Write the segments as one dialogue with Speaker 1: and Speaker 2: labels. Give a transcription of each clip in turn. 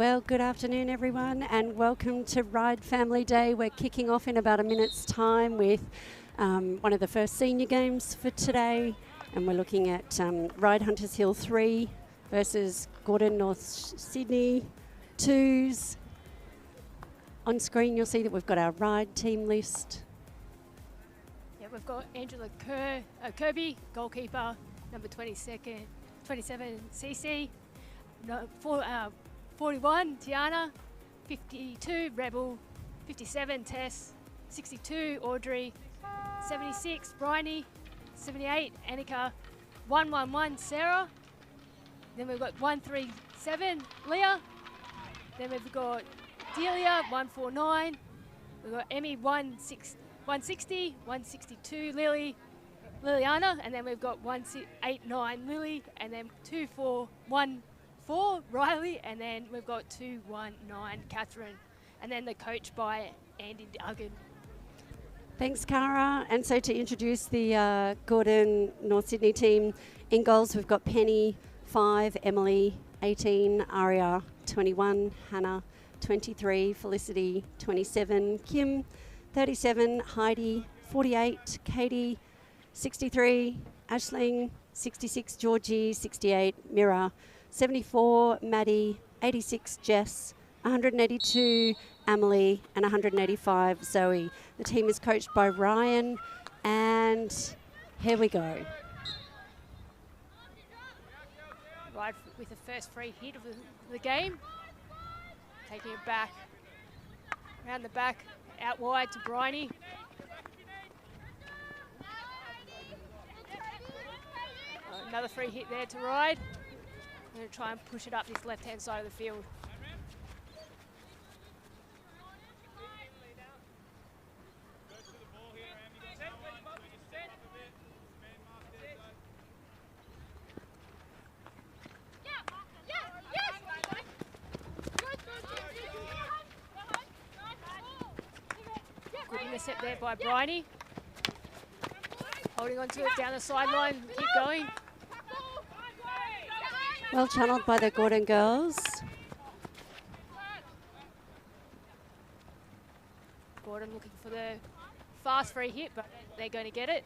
Speaker 1: Well, good afternoon, everyone, and welcome to Ryde Family Day. We're kicking off in about a minute's time with one of the first senior games for today, and we're looking at Ryde Hunters Hill 3 versus Gordon North Sydney 2s. On screen, you'll see that we've got our Ryde team list.
Speaker 2: Yeah, we've got Angela Kirby, goalkeeper, number 27, CC, 41, Tiana, 52, Rebel, 57, Tess, 62, Audrey, 76, Bryony, 78, Annika, 111, Sarah. Then we've got 137, Leah. Then we've got Delia, 149. We've got Emmy, 160, 162, Liliana. And then we've got 189, Lily. And then 2414, Riley. And then we've got 219, Catherine. And then the coach by Andy Duggan.
Speaker 1: Thanks, Cara. And so to introduce the Gordon North Sydney team, in goals we've got Penny, 5, Emily, 18, Aria, 21, Hannah, 23, Felicity, 27, Kim, 37, Heidi, 48, Katie, 63, Aisling, 66, Georgie, 68, Mira, 74, Maddie, 86, Jess, 182, Amelie, and 185, Zoe. The team is coached by Ryan, and here we go.
Speaker 2: Ryde with the first free hit of the game. Taking it back, around the back, out wide to Bryony. Another free hit there to Ryde. We're going to try and push it up this left-hand side of the field. Good intercept there by Bryony. Holding on to it down the sideline, keep going.
Speaker 1: Well channeled by the Gordon girls.
Speaker 2: Gordon looking for the fast free hit, but they're going to get it.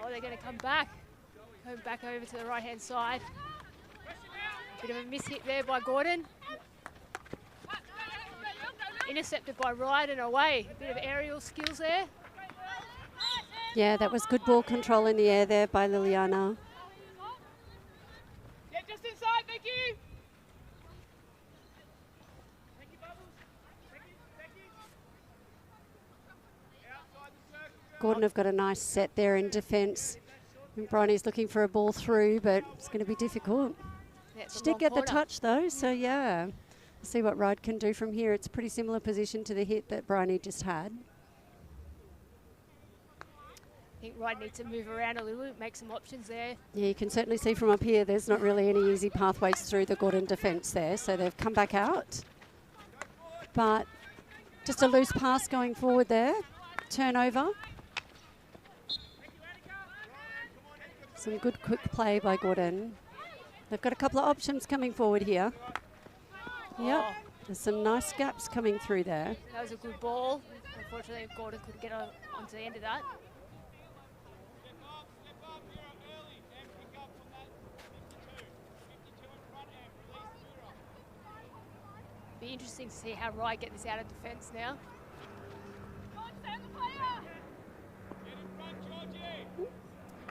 Speaker 2: Oh, they're going to come back. Go back over to the right-hand side. Bit of a miss hit there by Gordon. Intercepted by Ryde and away. A bit of aerial skills there.
Speaker 1: Yeah, that was good ball control in the air there by Liliana.
Speaker 3: Yeah, just inside, thank you. Thank you, Bubbles. Thank you. Outside the circle.
Speaker 1: Gordon have got a nice set there in defence. Bryony's looking for a ball through, but it's going to be difficult.
Speaker 2: Yeah,
Speaker 1: She did get the touch though, so yeah. We'll see what Ryde can do from here. It's a pretty similar position to the hit that Bryony just had.
Speaker 2: I think Ryde needs to move around a little, make some options there.
Speaker 1: Yeah, you can certainly see from up here there's not really any easy pathways through the Gordon defence there, so they've come back out. But just a loose pass going forward there. Turnover. Some good quick play by Gordon. They've got a couple of options coming forward here. Yep, there's some nice gaps coming through there.
Speaker 2: That was a good ball. Unfortunately, Gordon couldn't get onto the end of that. Be interesting to see how Ryde get this out of defence now.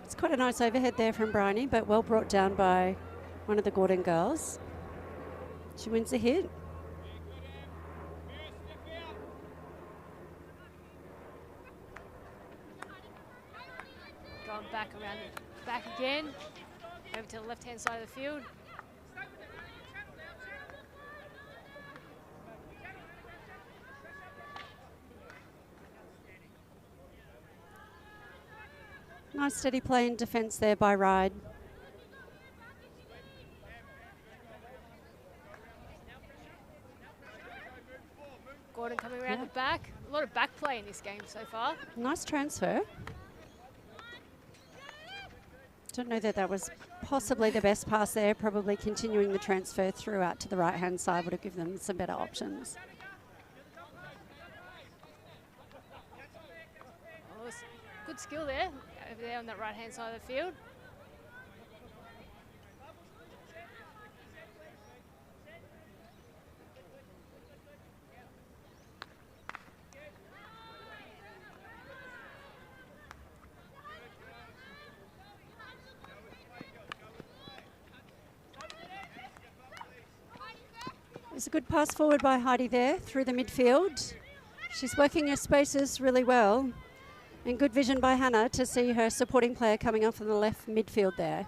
Speaker 1: It's quite a nice overhead there from Bryony, but well brought down by one of the Gordon girls. She wins the hit.
Speaker 2: Going back around the back again, over to the left-hand side of the field.
Speaker 1: Nice steady play in defence there by Ryde.
Speaker 2: Gordon coming around the back. A lot of back play this game so far.
Speaker 1: Nice transfer. Don't know that that was possibly the best pass there. Probably continuing the transfer throughout to the right-hand side would have given them some better options.
Speaker 2: Oh, good skill there, over there on that right-hand side of the field.
Speaker 1: It's a good pass forward by Heidi there through the midfield. She's working her spaces really well. And good vision by Hannah to see her supporting player coming off in the left midfield there.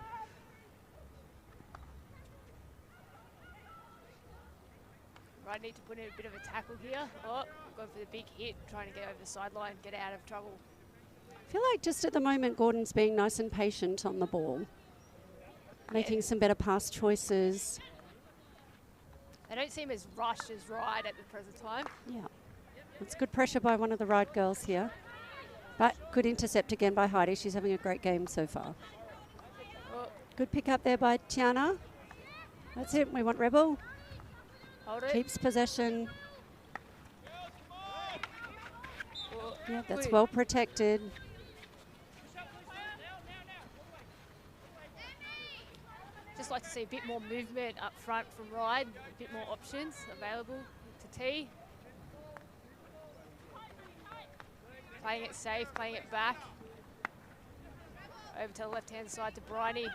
Speaker 2: Right, need to put in a bit of a tackle here. Oh, going for the big hit, trying to get over the sideline, get out of trouble.
Speaker 1: I feel like just at the moment Gordon's being nice and patient on the ball. Making some better pass choices.
Speaker 2: They don't seem as rushed as Ryde at the present time.
Speaker 1: Yeah. It's good pressure by one of the Ryde girls here. But good intercept again by Heidi. She's having a great game so far.
Speaker 2: Oh,
Speaker 1: Good pick up there by Tiana. That's it. We want Rebel.
Speaker 2: hold it.
Speaker 1: Keeps possession.
Speaker 2: Oh,
Speaker 1: Yeah, that's
Speaker 2: good.
Speaker 1: well protected.
Speaker 2: Just like to see a bit more movement up front from Ryde, a bit more options available to T. Playing it safe, playing it back. Over to the left-hand side to Bryony.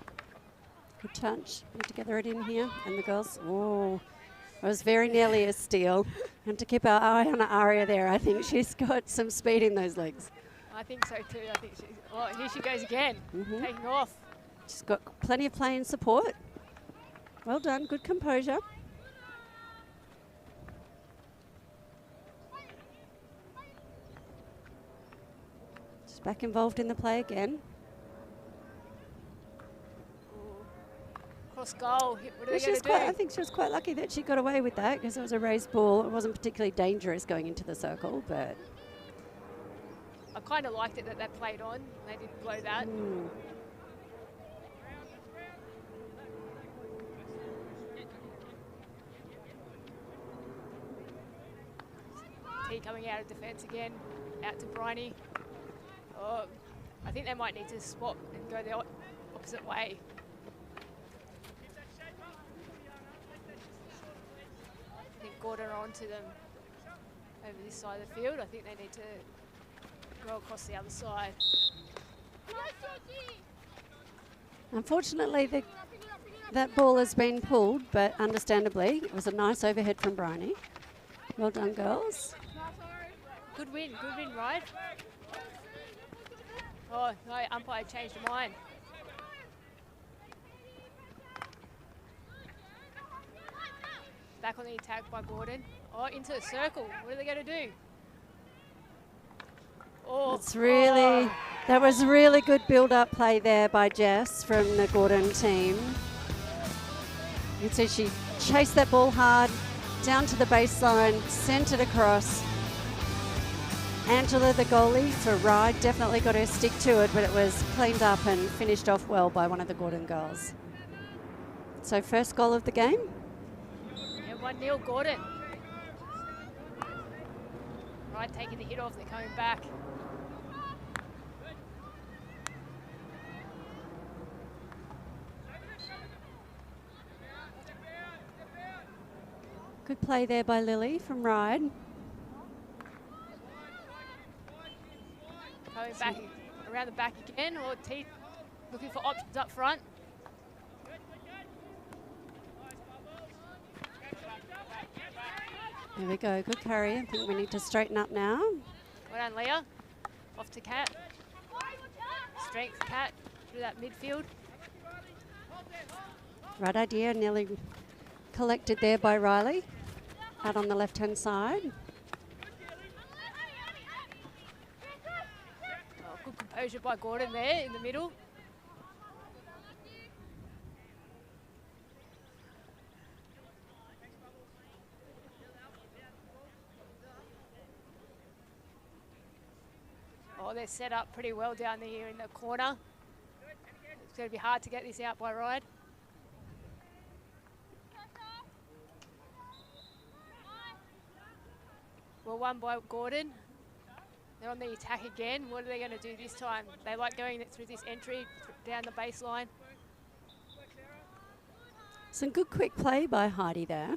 Speaker 1: Good touch. Need to gather it in here. And the girls, oh, it was very nearly a steal. And to keep our eye on Aria there, I think she's got some speed in those legs.
Speaker 2: I think so too. I think she. Oh, here she goes again, taking off.
Speaker 1: She's got plenty of play and support. Well done. Good composure. She's back involved in the play again.
Speaker 2: Cross goal. What are they
Speaker 1: She
Speaker 2: going
Speaker 1: was
Speaker 2: to
Speaker 1: I
Speaker 2: do?
Speaker 1: think she was quite lucky that she got away with that because it was a raised ball. It wasn't particularly dangerous going into the circle, but
Speaker 2: I kind of liked it that they played on. They didn't blow that. T coming out of defence again, out to Bryony. Oh, I think they might need to swap and go the opposite way. I think Gordon are onto them over this side of the field. I think they need to go across the other side.
Speaker 1: unfortunately that ball has been pulled, but understandably it was a nice overhead from Bryony. Well done, girls.
Speaker 2: Good win, Ryde. Oh, no, umpire changed her mind. Back on the attack by Gordon. Oh, into the circle. What are they going to do? Oh,
Speaker 1: It's really, that was really good build-up play there by Jess from the Gordon team. You can see she chased that ball hard, down to the baseline, sent it across. Angela, the goalie for Ryde, definitely got her stick to it, but it was cleaned up and finished off well by one of the Gordon girls. So first goal of the game.
Speaker 2: Yeah, 1-0 Gordon. Ryde taking the hit off, they're coming back.
Speaker 1: Good play there by Lily from Ryde.
Speaker 2: Coming back around the back again, or T looking for options up front.
Speaker 1: There we go, good carry. I think we need to straighten up now.
Speaker 2: Well done, Leah. Off to Kat. Strength, Kat, through that midfield.
Speaker 1: Right idea, nearly collected there by Riley. Out on the left-hand side.
Speaker 2: Oh, good composure by Gordon there in the middle. they're set up pretty well down here in the corner. It's going to be hard to get this out by Ryde. Well, won by Gordon. They're on the attack again. What are they going to do this time? They like going through this entry down the baseline.
Speaker 1: Some good quick play by Heidi there.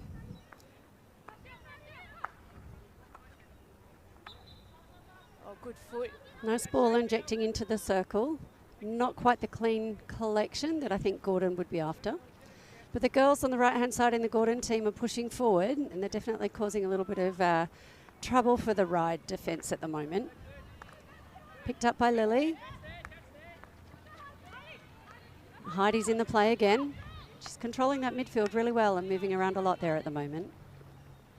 Speaker 2: Oh, good foot.
Speaker 1: Nice ball injecting into the circle. Not quite the clean collection that I think Gordon would be after. But the girls on the right-hand side in the Gordon team are pushing forward, and they're definitely causing a little bit of trouble for the Ryde defence at the moment. Picked up by Lily. Heidi's in the play again. She's controlling that midfield really well and moving around a lot there at the moment.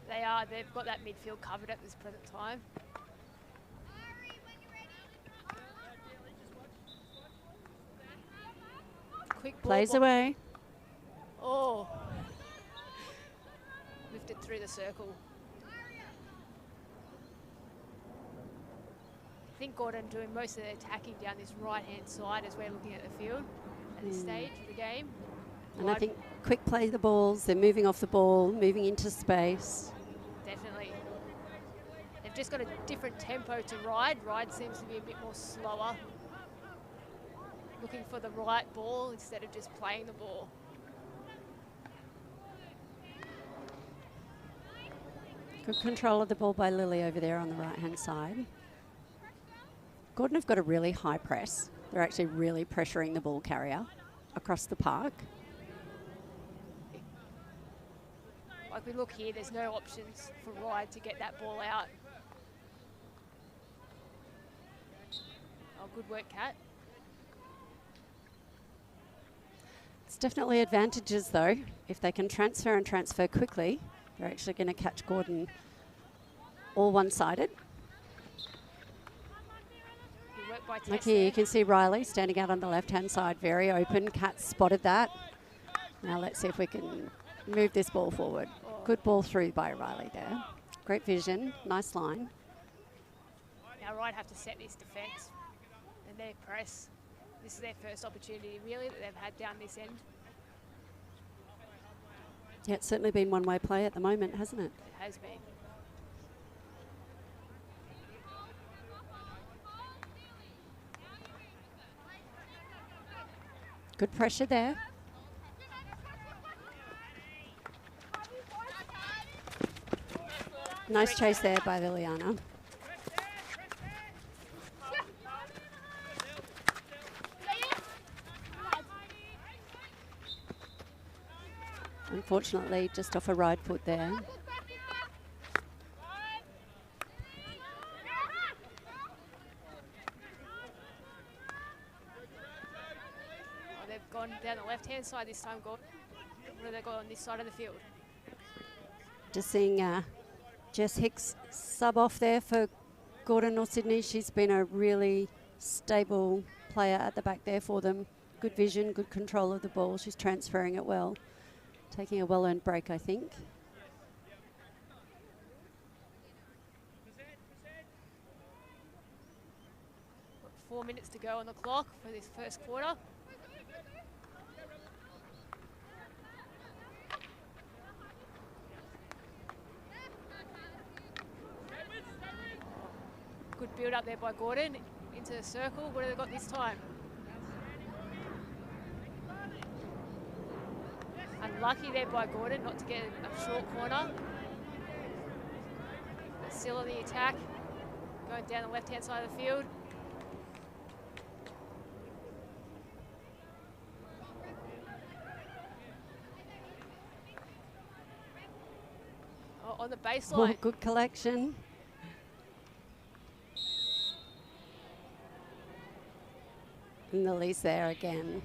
Speaker 2: They are. They've got that midfield covered at this present time. Quick ball.
Speaker 1: Plays away.
Speaker 2: Oh. Lifted through the circle. I think Gordon doing most of the attacking down this right-hand side as we're looking at the field at this stage of the game.
Speaker 1: And I think quick play the balls. They're moving off the ball, moving into space.
Speaker 2: Definitely. They've just got a different tempo to Ryde. Ryde seems to be a bit more slower. Looking for the right ball instead of just playing the ball.
Speaker 1: Good control of the ball by Lily over there on the right-hand side. Gordon have got a really high press. They're actually really pressuring the ball carrier across the park.
Speaker 2: Like we look here, there's no options for Ryde to get that ball out. Oh, good work, Kat.
Speaker 1: It's definitely advantages though. If they can transfer and transfer quickly, they're actually going to catch Gordon all one-sided.
Speaker 2: Good work by Tess
Speaker 1: Like here,
Speaker 2: there.
Speaker 1: you can see Riley standing out on the left-hand side, very open. Kat spotted that. Now let's see if we can move this ball forward. Good ball through by Riley there. Great vision, nice line.
Speaker 2: Now Ryde have to set this defence and their press. This is their first opportunity really that they've had down this end.
Speaker 1: Yeah, it's certainly been one-way play at the moment, hasn't it?
Speaker 2: It has been.
Speaker 1: Good pressure there. Nice chase there by Liliana. Unfortunately, just off a Ryde foot there.
Speaker 2: Oh, they've gone down the left-hand side this time, Gordon. What have they got on this side of the field?
Speaker 1: Just seeing Jess Hicks sub off there for Gordon North Sydney. She's been a really stable player at the back there for them. Good vision, good control of the ball. She's transferring it well. Taking a well-earned break, I think.
Speaker 2: 4 minutes to go on the clock for this first quarter. Good build up there by Gordon into the circle. What have they got this time? Unlucky there by Gordon not to get a short corner. But still on the attack, going down the left-hand side of the field. Oh, on the baseline.
Speaker 1: Oh, good collection. And Lily's there again.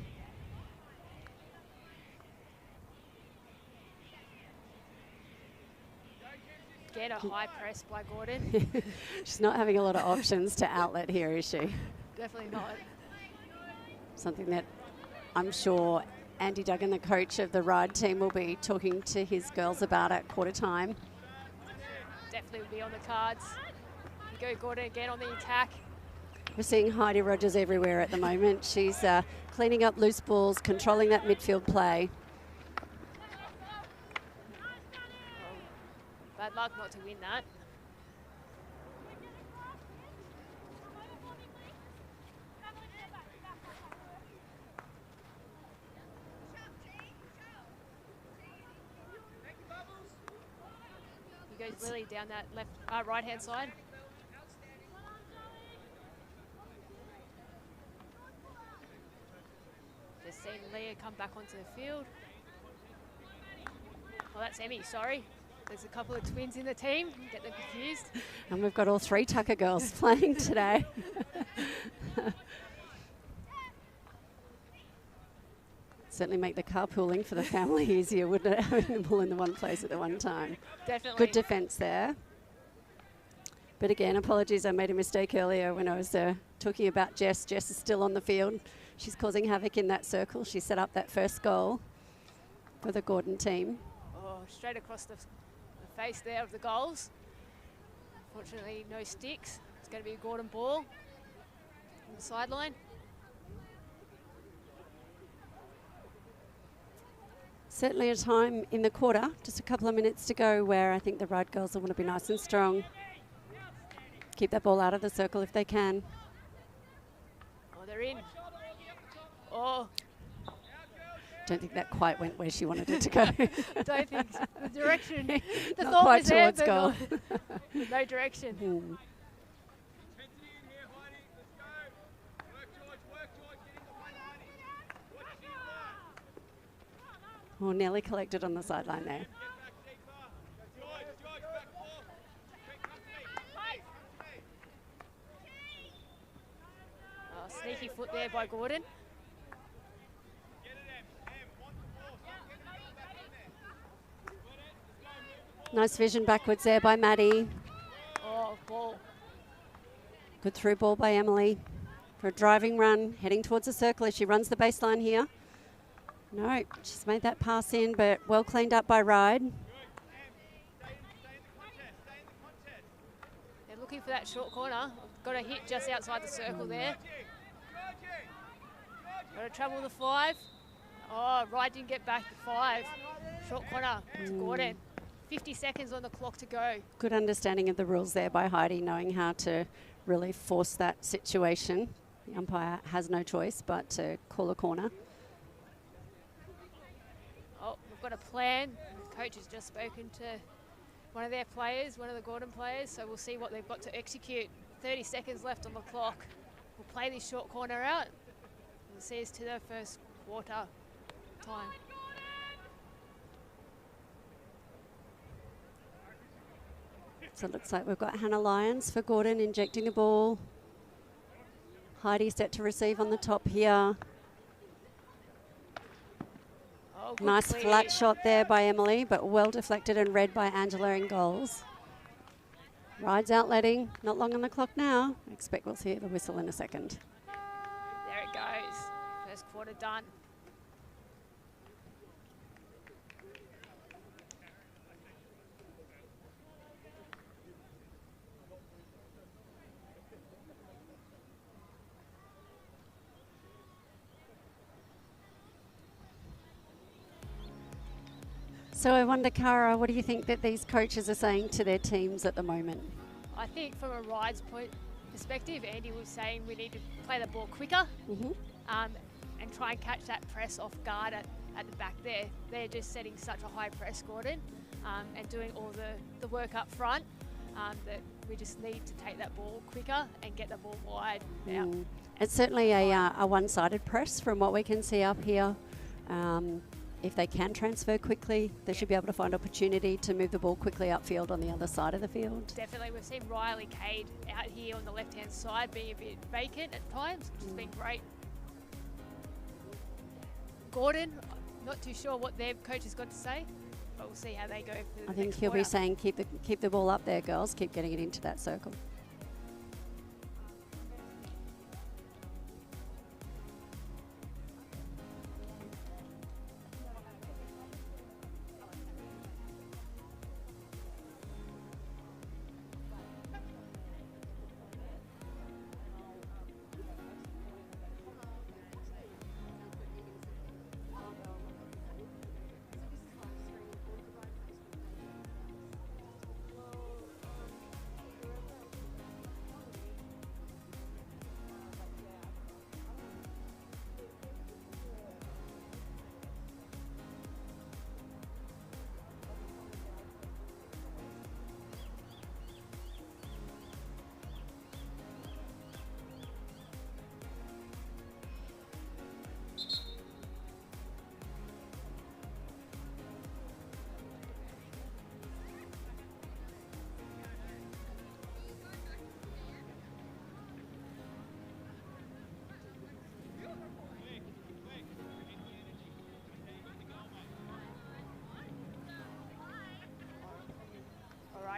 Speaker 2: Get a high press by Gordon.
Speaker 1: She's not having a lot of options to outlet here, is she?
Speaker 2: Definitely not.
Speaker 1: Something that I'm sure Andy Duggan, the coach of the Ryde team, will be talking to his girls about at quarter time.
Speaker 2: Definitely will be on the cards. You go Gordon again on the attack.
Speaker 1: We're seeing Heidi Rogers everywhere at the moment. She's cleaning up loose balls, controlling that midfield play.
Speaker 2: Bad luck not to win that. He goes Lily down that right hand side. Just seen Leah come back onto the field. Oh, that's Emmy, sorry. There's a couple of twins in the team, get them confused.
Speaker 1: And we've got all 3 Tucker girls playing today. Certainly make the carpooling for the family easier, wouldn't it, having them all in the one place at the one time.
Speaker 2: Definitely.
Speaker 1: Good defence there. But again, apologies, I made a mistake earlier when I was talking about Jess. Jess is still on the field. She's causing havoc in that circle. She set up that first goal for the Gordon team.
Speaker 2: Oh, straight across the face there of the goals. Unfortunately, no sticks. It's going to be a Gordon ball on the sideline.
Speaker 1: Certainly a time in the quarter, just a couple of minutes to go, where I think the Ryde girls will want to be nice and strong. Keep that ball out of the circle if they can.
Speaker 2: Oh, they're in. Oh.
Speaker 1: Don't think that quite went where she wanted it to go.
Speaker 2: Don't think so. The direction. The
Speaker 1: Not
Speaker 2: thought
Speaker 1: quite
Speaker 2: was there,
Speaker 1: towards
Speaker 2: but
Speaker 1: goal.
Speaker 2: no direction.
Speaker 1: Mm. Well, nearly collected on the sideline there.
Speaker 2: Oh, sneaky foot there by Gordon.
Speaker 1: Nice vision backwards there by Maddie.
Speaker 2: Oh, ball.
Speaker 1: Good through ball by Emily for a driving run, heading towards the circle as she runs the baseline here. No, she's made that pass in, but well cleaned up by Ryde.
Speaker 2: They're looking for that short corner. Got a hit just outside the circle there. Got to travel the 5. Oh, Ryde didn't get back the 5. Short corner to Gordon. 50 seconds on the clock to go.
Speaker 1: Good understanding of the rules there by Heidi, knowing how to really force that situation. The umpire has no choice but to call a corner.
Speaker 2: Oh, we've got a plan. The coach has just spoken to one of their players, one of the Gordon players, so we'll see what they've got to execute. 30 seconds left on the clock. We'll play this short corner out. We'll see us to the first quarter time.
Speaker 1: So it looks like we've got Hannah Lyons for Gordon injecting the ball. Heidi set to receive on the top here.
Speaker 2: Oh, good
Speaker 1: Nice
Speaker 2: clear.
Speaker 1: flat shot there by Emily, but well deflected and read by Angela in goals. Ryde's outletting, not long on the clock now. I expect we'll hear the whistle in a second.
Speaker 2: There it goes. First quarter done.
Speaker 1: So I wonder, Cara, what do you think that these coaches are saying to their teams at the moment?
Speaker 2: I think from a Ryde's perspective, Andy was saying we need to play the ball quicker and try and catch that press off guard at the back there. They're just setting such a high press, Gordon, and doing all the work up front that we just need to take that ball quicker and get the ball wide out.
Speaker 1: It's certainly a one-sided press from what we can see up here. If they can transfer quickly, they should be able to find opportunity to move the ball quickly upfield on the other side of the field.
Speaker 2: Definitely. We've seen Riley Cade out here on the left-hand side being a bit vacant at times, which has been great. Gordon, not too sure what their coach has got to say, but we'll see how they go for the
Speaker 1: I think
Speaker 2: next
Speaker 1: he'll be
Speaker 2: quarter.
Speaker 1: saying keep the ball up there, girls. Keep getting it into that circle.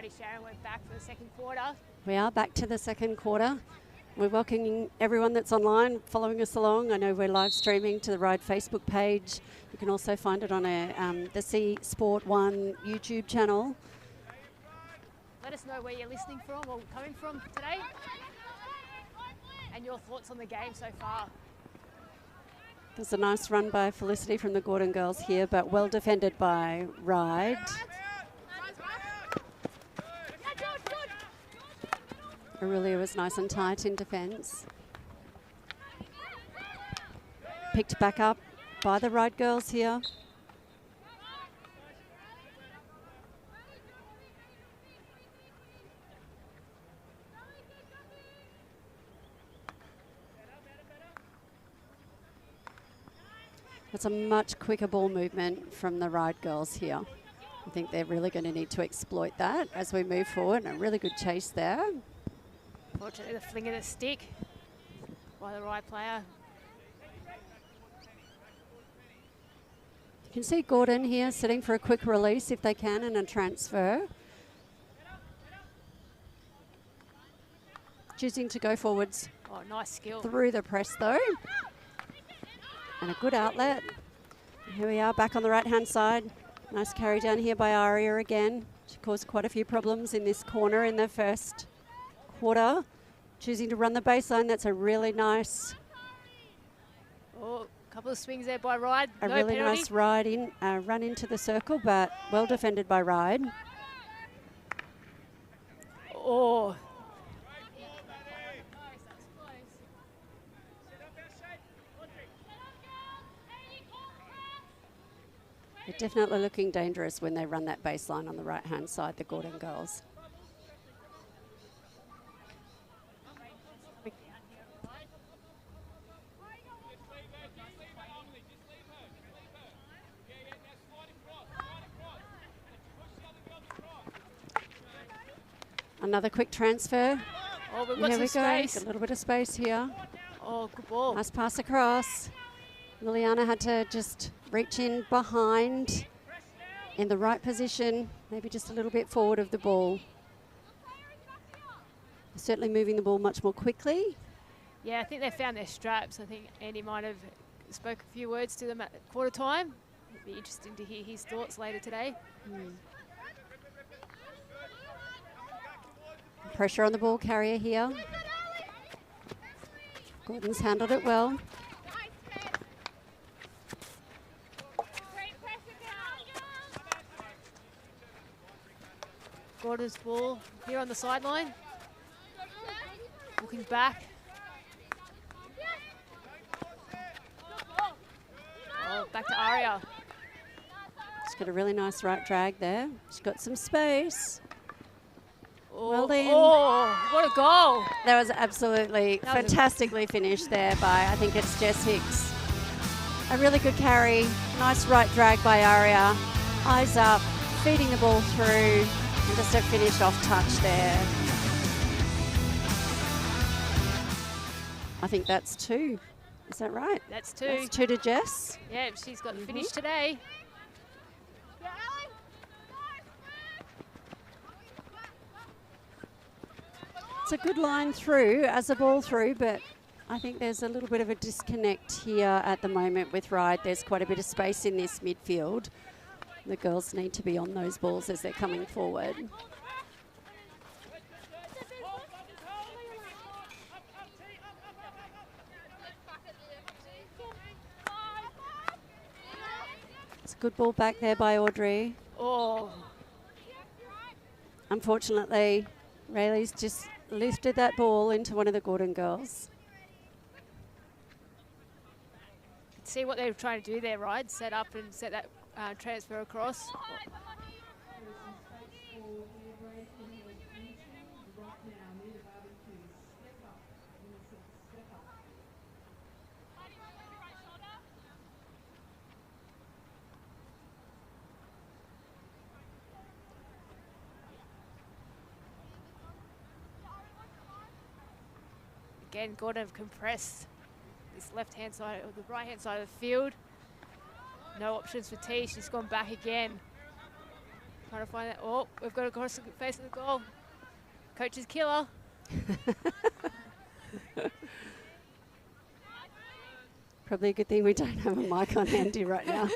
Speaker 2: Bridie Sharon went back for the second quarter.
Speaker 1: We are back to the second quarter. We're welcoming everyone that's online following us along. I know we're live streaming to the Ryde Facebook page. You can also find it on the C Sport 1 YouTube channel.
Speaker 2: Let us know where you're listening from or coming from today and your thoughts on the game so far.
Speaker 1: There's a nice run by Felicity from the Gordon girls here, but well defended by Ryde. Aurelia was nice and tight in defence. Picked back up by the Ryde girls here. It's a much quicker ball movement from the Ryde girls here. I think they're really going to need to exploit that as we move forward. And a really good chase there.
Speaker 2: Fortunately, the fling of the stick by the Ryde player.
Speaker 1: You can see Gordon here sitting for a quick release if they can and a transfer. Choosing to go forwards.
Speaker 2: Oh, nice skill.
Speaker 1: Through the press though. And a good outlet. Here we are back on the right-hand side. Nice carry down here by Aria again. She caused quite a few problems in this corner in the first quarter. Choosing to run the baseline. That's a really nice...
Speaker 2: Oh, a couple of swings there by Ryde.
Speaker 1: A
Speaker 2: no
Speaker 1: really
Speaker 2: penalty.
Speaker 1: nice run into the circle, but well defended by Ryde.
Speaker 2: Oh.
Speaker 1: They're definitely looking dangerous when they run that baseline on the right-hand side, the Gordon girls. Another quick transfer.
Speaker 2: Oh, we've got
Speaker 1: Here we
Speaker 2: some
Speaker 1: go.
Speaker 2: space.
Speaker 1: A little bit of space here.
Speaker 2: Oh, good ball.
Speaker 1: Nice pass across. Liliana had to just reach in behind in the right position, maybe just a little bit forward of the ball. Certainly moving the ball much more quickly.
Speaker 2: Yeah, I think they found their straps. I think Andy might have spoke a few words to them at quarter time. It'd be interesting to hear his thoughts later today.
Speaker 1: Pressure on the ball carrier here. Gordon's handled it well.
Speaker 2: Gordon's ball here on the sideline. Looking back. Oh, back to Aria.
Speaker 1: She's got a really nice right drag there. She's got some space.
Speaker 2: Oh,
Speaker 1: Well done.
Speaker 2: Oh, what a goal.
Speaker 1: That was absolutely
Speaker 2: That was
Speaker 1: fantastically finished there by, I think it's Jess Hicks. A really good carry. Nice right drag by Aria. Eyes up, feeding the ball through, and just a finished off touch there. I think that's 2. Is that right?
Speaker 2: That's 2.
Speaker 1: That's 2 to Jess.
Speaker 2: Yeah, she's got the finish today.
Speaker 1: It's a good line through as a ball through, but I think there's a little bit of a disconnect here at the moment with Ryde. There's quite a bit of space in this midfield. The girls need to be on those balls as they're coming forward. It's a good ball back there by Audrey.
Speaker 2: Oh,
Speaker 1: Unfortunately, Rayleigh's just lifted that ball into one of the Gordon girls.
Speaker 2: see what they were trying to do there, Ryde. Set up and set that transfer across. Again, Gordon have compressed this left-hand side or the right-hand side of the field. No options for T. She's gone back again. Trying to find that. Oh, we've got to cross the face of the goal. Coach's killer.
Speaker 1: Probably a good thing we don't have a mic on Andy right now.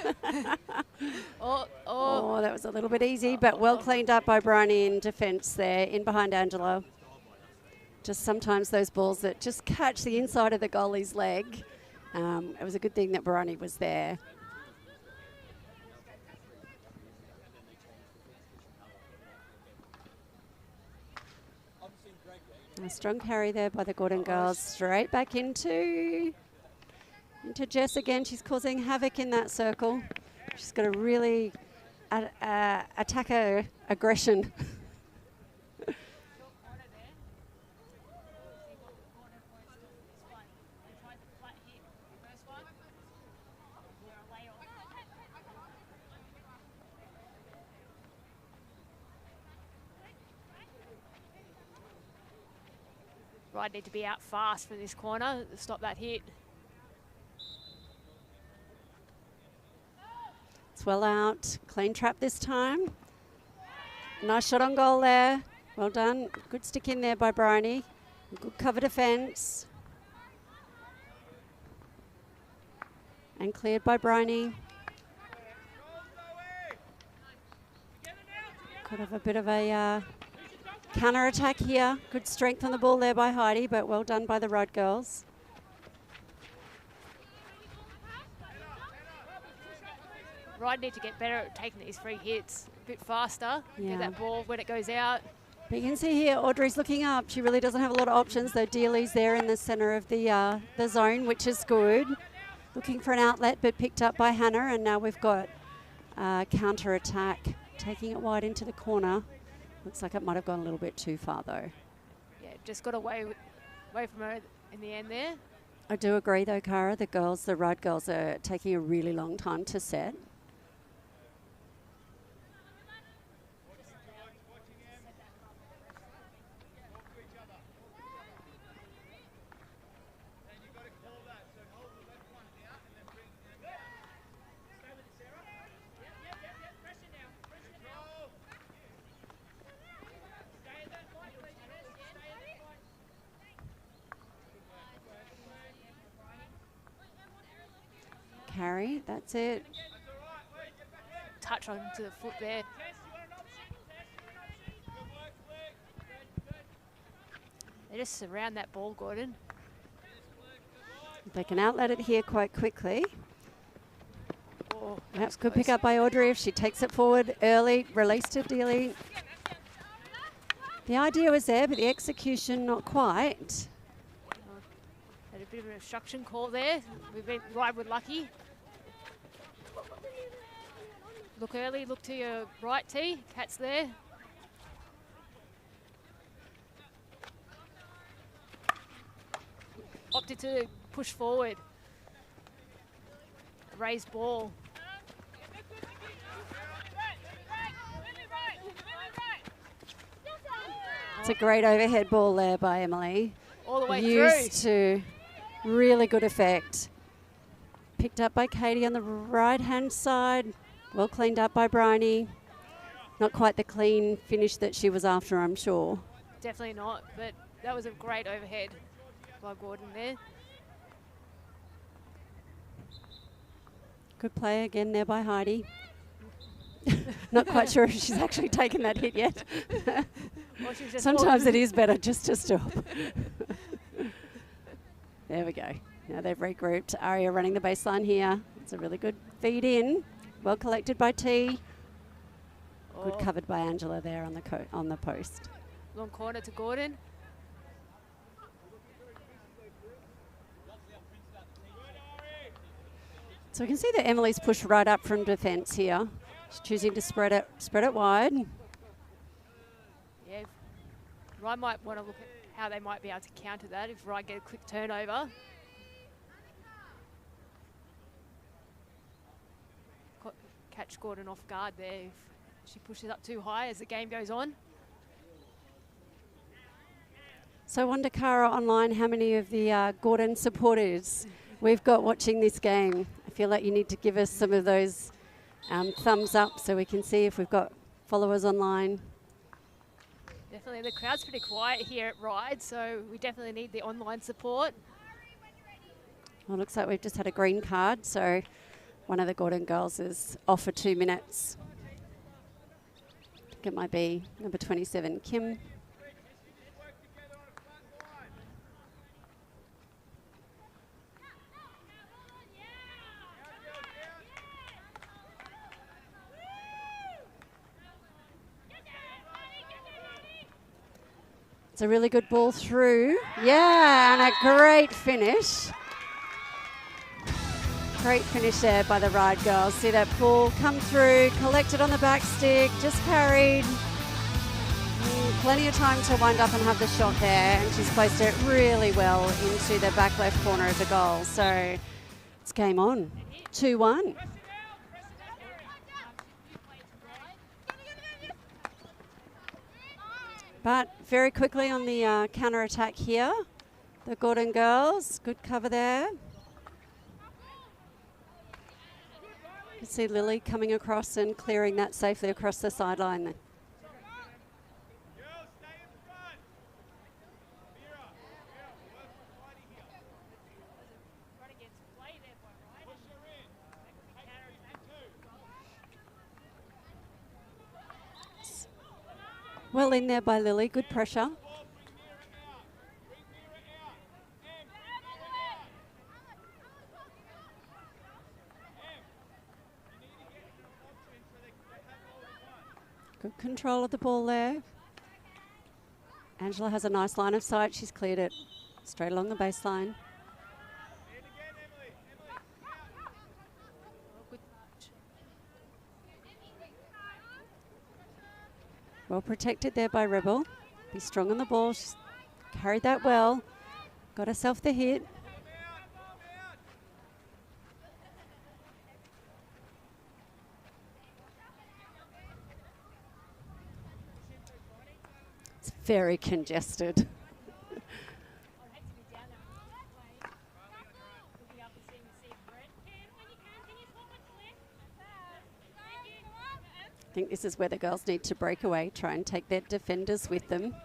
Speaker 1: Oh, that was a little bit easy, but well cleaned up by Bryony in defence there, in behind Angela. Just sometimes those balls that just catch the inside of the goalie's leg. It was a good thing that Bryony was there. A strong carry there by the Gordon girls. Straight back into Jess again. She's causing havoc in that circle. She's got to really attack her aggression.
Speaker 2: Ryde need to be out fast for this corner to stop that hit.
Speaker 1: It's well out. Clean trap this time. Nice shot on goal there. Well done. Good stick in there by Bryony. Good cover defence. And cleared by Bryony. Could have a bit of a counter attack here. Good strength on the ball there by Heidi, but well done by the Ryde girls.
Speaker 2: Ryde need to get better at taking these free hits a bit faster.
Speaker 1: Yeah.
Speaker 2: Get that ball when it goes out.
Speaker 1: But you can see here, Audrey's looking up. She really doesn't have a lot of options, though Dealey's there in the centre of the zone, which is good. Looking for an outlet, but picked up by Hannah, and now we've got counter attack, taking it wide into the corner. Looks like it might have gone a little bit too far, though.
Speaker 2: Yeah, just got away from her in the end there.
Speaker 1: I do agree, though, Cara. The Ryde girls are taking a really long time to set. Carry, that's it.
Speaker 2: Touch onto the foot there. They just surround that ball, Gordon.
Speaker 1: They can outlet it here quite quickly.
Speaker 2: Oh,
Speaker 1: That's good pick up by Audrey if she takes it forward early, release to Dealey. The idea was there, but the execution not quite.
Speaker 2: Had a bit of an obstruction call there. We've been Ryde with lucky. Look early, look to your right, T. Cat's there. Opted to push forward. Raised ball.
Speaker 1: It's a great overhead ball there by Emily.
Speaker 2: All the way
Speaker 1: Used to really good effect. Picked up by Katie on the right-hand side. Well cleaned up by Bryony. Not quite the clean finish that she was after, I'm sure.
Speaker 2: through. Definitely not, but that was a great overhead by Gordon there.
Speaker 1: Good play again there by Heidi. Not quite sure if she's actually taken that hit yet.
Speaker 2: Well, she's just
Speaker 1: Sometimes it is better just to stop. There we go. Now they've regrouped. Aria running the baseline here. It's a really good feed in. Well collected by T. Good covered by Angela there on the post.
Speaker 2: Long corner to Gordon.
Speaker 1: So we can see that Emily's pushed right up from defence here. She's choosing to spread it wide.
Speaker 2: Yeah, Ryde might want to look at how they might be able to counter that if Ryde get a quick turnover. Catch Gordon off guard there if she pushes up too high as the game goes on.
Speaker 1: So I wonder, Cara, online, how many of the Gordon supporters we've got watching this game. I feel like you need to give us some of those thumbs up so we can see if we've got followers online.
Speaker 2: Definitely, the crowd's pretty quiet here at Ryde, so we definitely need the online support.
Speaker 1: Well, it looks like we've just had a green card, so one of the Gordon girls is off for 2 minutes. I think it might be number 27, Kim. It's a really good ball through. Yeah, and a great finish. Great finish there by the Ryde girls. See that ball come through, collected on the back stick, just carried. Plenty of time to wind up and have the shot there, and she's placed it really well into the back left corner of the goal. So it's game on, 2-1. But very quickly on the counter-attack here, the Gordon girls, good cover there. You see Lily coming across and clearing that safely across the sideline then. Well in there by Lily, good pressure. Good control of the ball there. Angela has a nice line of sight. She's cleared it straight along the baseline. Well protected there by Rebel. Be strong on the ball. She's carried that well. Got herself the hit. It's very congested. I think this is where the girls need to break away, try and take their defenders with them.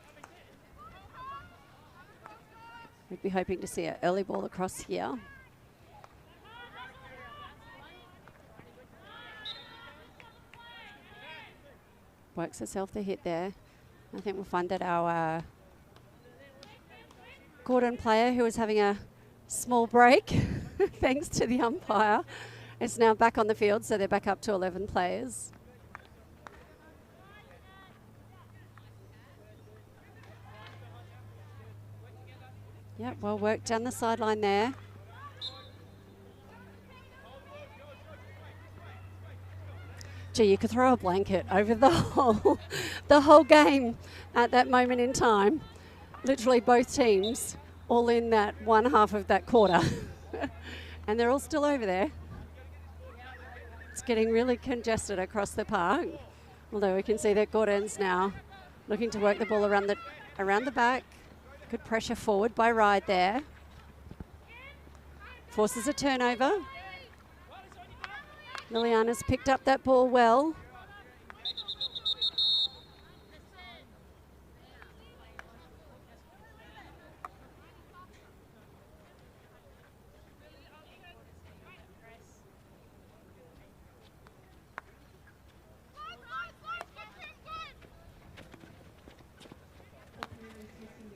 Speaker 1: We'd be hoping to see an early ball across here. Works herself the hit there. I think we'll find that our Gordon player, who was having a small break, thanks to the umpire, is now back on the field, so they're back up to 11 players. Yep, well worked down the sideline there. Gee, you could throw a blanket over the whole game at that moment in time. Literally both teams all in that one half of that quarter. And they're all still over there. It's getting really congested across the park. Although we can see that Gordon's now looking to work the ball around the back. Good pressure forward by Ryde there. Forces a turnover. Liliana's picked up that ball well.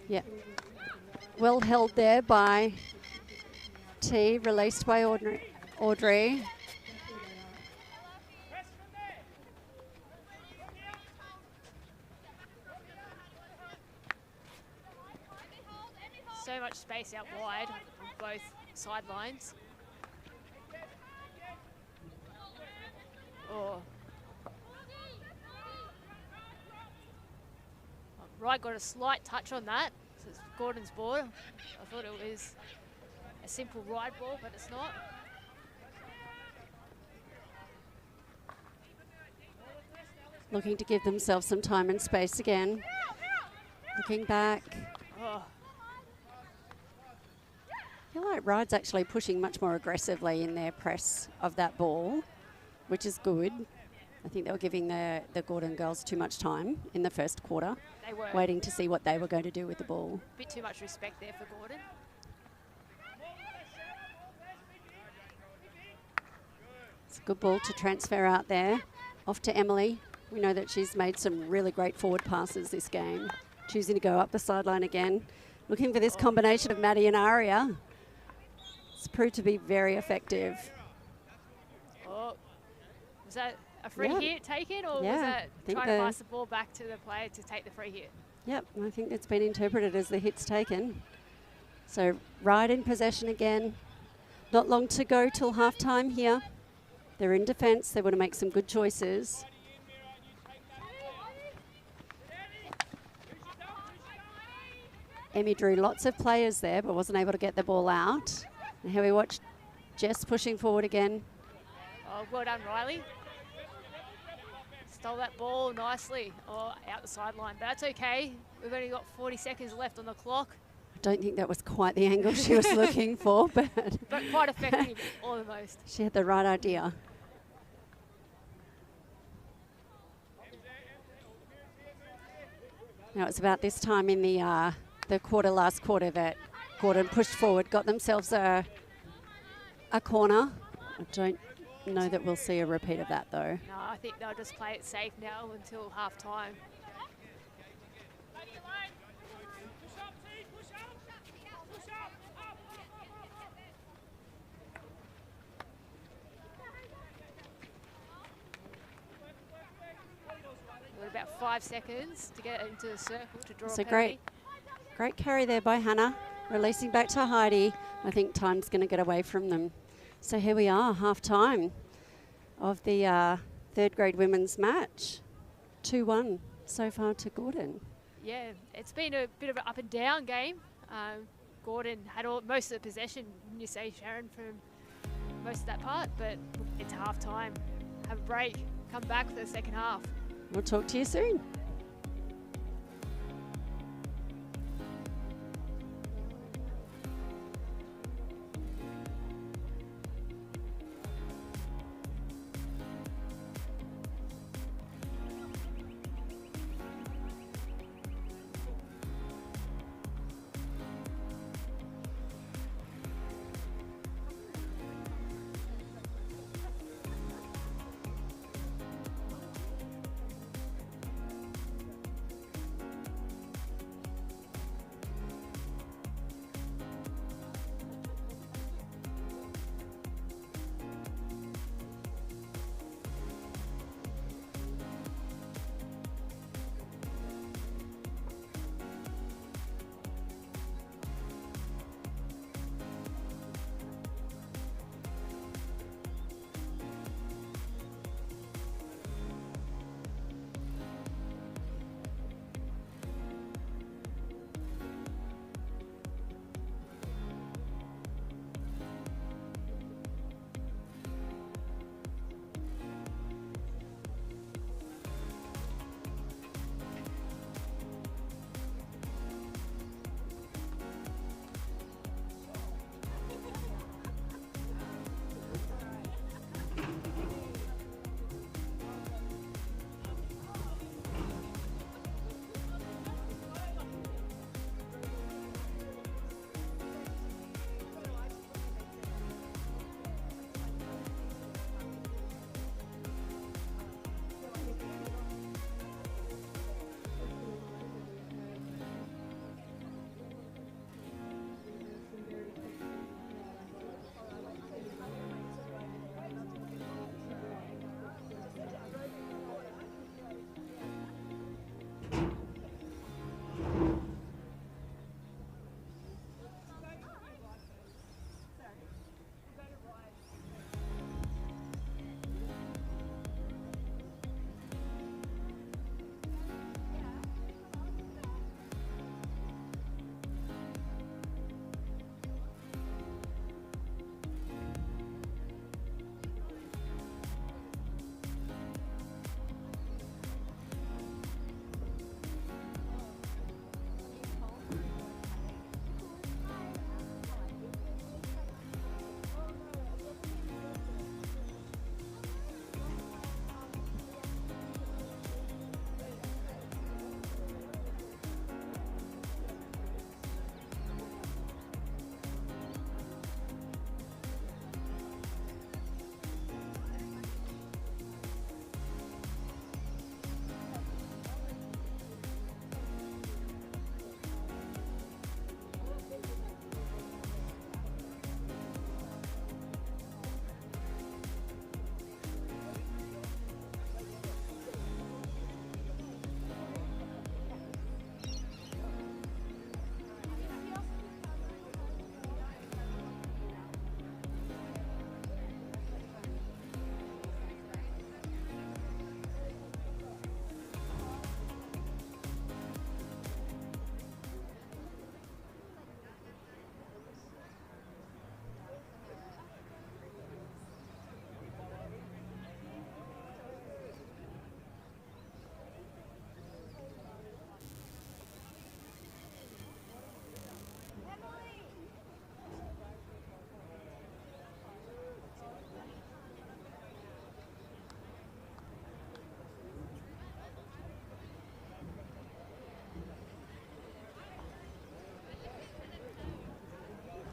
Speaker 1: Yeah. Well held there by T, released by Audrey.
Speaker 2: So much space out wide on both sidelines. Oh. Ryde got a slight touch on that. So it's Gordon's ball. I thought it was a simple Ryde ball, but it's not.
Speaker 1: Looking to give themselves some time and space again. Looking back.
Speaker 2: Oh.
Speaker 1: I feel like Ryde's actually pushing much more aggressively in their press of that ball, which is good. I think they were giving the Gordon girls too much time in the first quarter,
Speaker 2: They were.
Speaker 1: waiting to see what they were going to do with the ball.
Speaker 2: A bit too much respect there for Gordon.
Speaker 1: It's a good ball to transfer out there. Off to Emily. We know that she's made some really great forward passes this game. Choosing to go up the sideline again. Looking for this combination of Maddie and Aria. It's proved to be very effective.
Speaker 2: Oh, was that a free
Speaker 1: Yeah.
Speaker 2: hit taken, or
Speaker 1: Yeah,
Speaker 2: was
Speaker 1: I
Speaker 2: that
Speaker 1: think
Speaker 2: trying to pass the ball back to the player to take the free hit?
Speaker 1: Yep, I think it's been interpreted as the hit's taken. So Ryde in possession again. Not long to go till halftime here. They're in defence. They want to make some good choices. Emmy drew lots of players there, but wasn't able to get the ball out. And here we watch Jess pushing forward again.
Speaker 2: Oh, well done, Riley. Stole that ball nicely. Oh, out the sideline. But that's okay. We've only got 40 seconds left on the clock.
Speaker 1: I don't think that was quite the angle she was looking for, but
Speaker 2: Quite effective, almost.
Speaker 1: she had the right idea. Now it's about this time in the last quarter, that Gordon pushed forward, got themselves a corner. I don't know that we'll see a repeat of that though.
Speaker 2: No, I think they'll just play it safe now until half time. We've got about 5 seconds to get into the circle to draw
Speaker 1: So
Speaker 2: a penalty.
Speaker 1: great carry there by Hannah, releasing back to Heidi. I think time's going to get away from them. So here we are, half time of the third grade women's match. 2-1 so far to Gordon.
Speaker 2: Yeah, it's been a bit of an up and down game. Gordon had most of the possession, wouldn't you say, Sharon, from most of that part, but it's half time. Have a break, come back for the second half.
Speaker 1: We'll talk to you soon.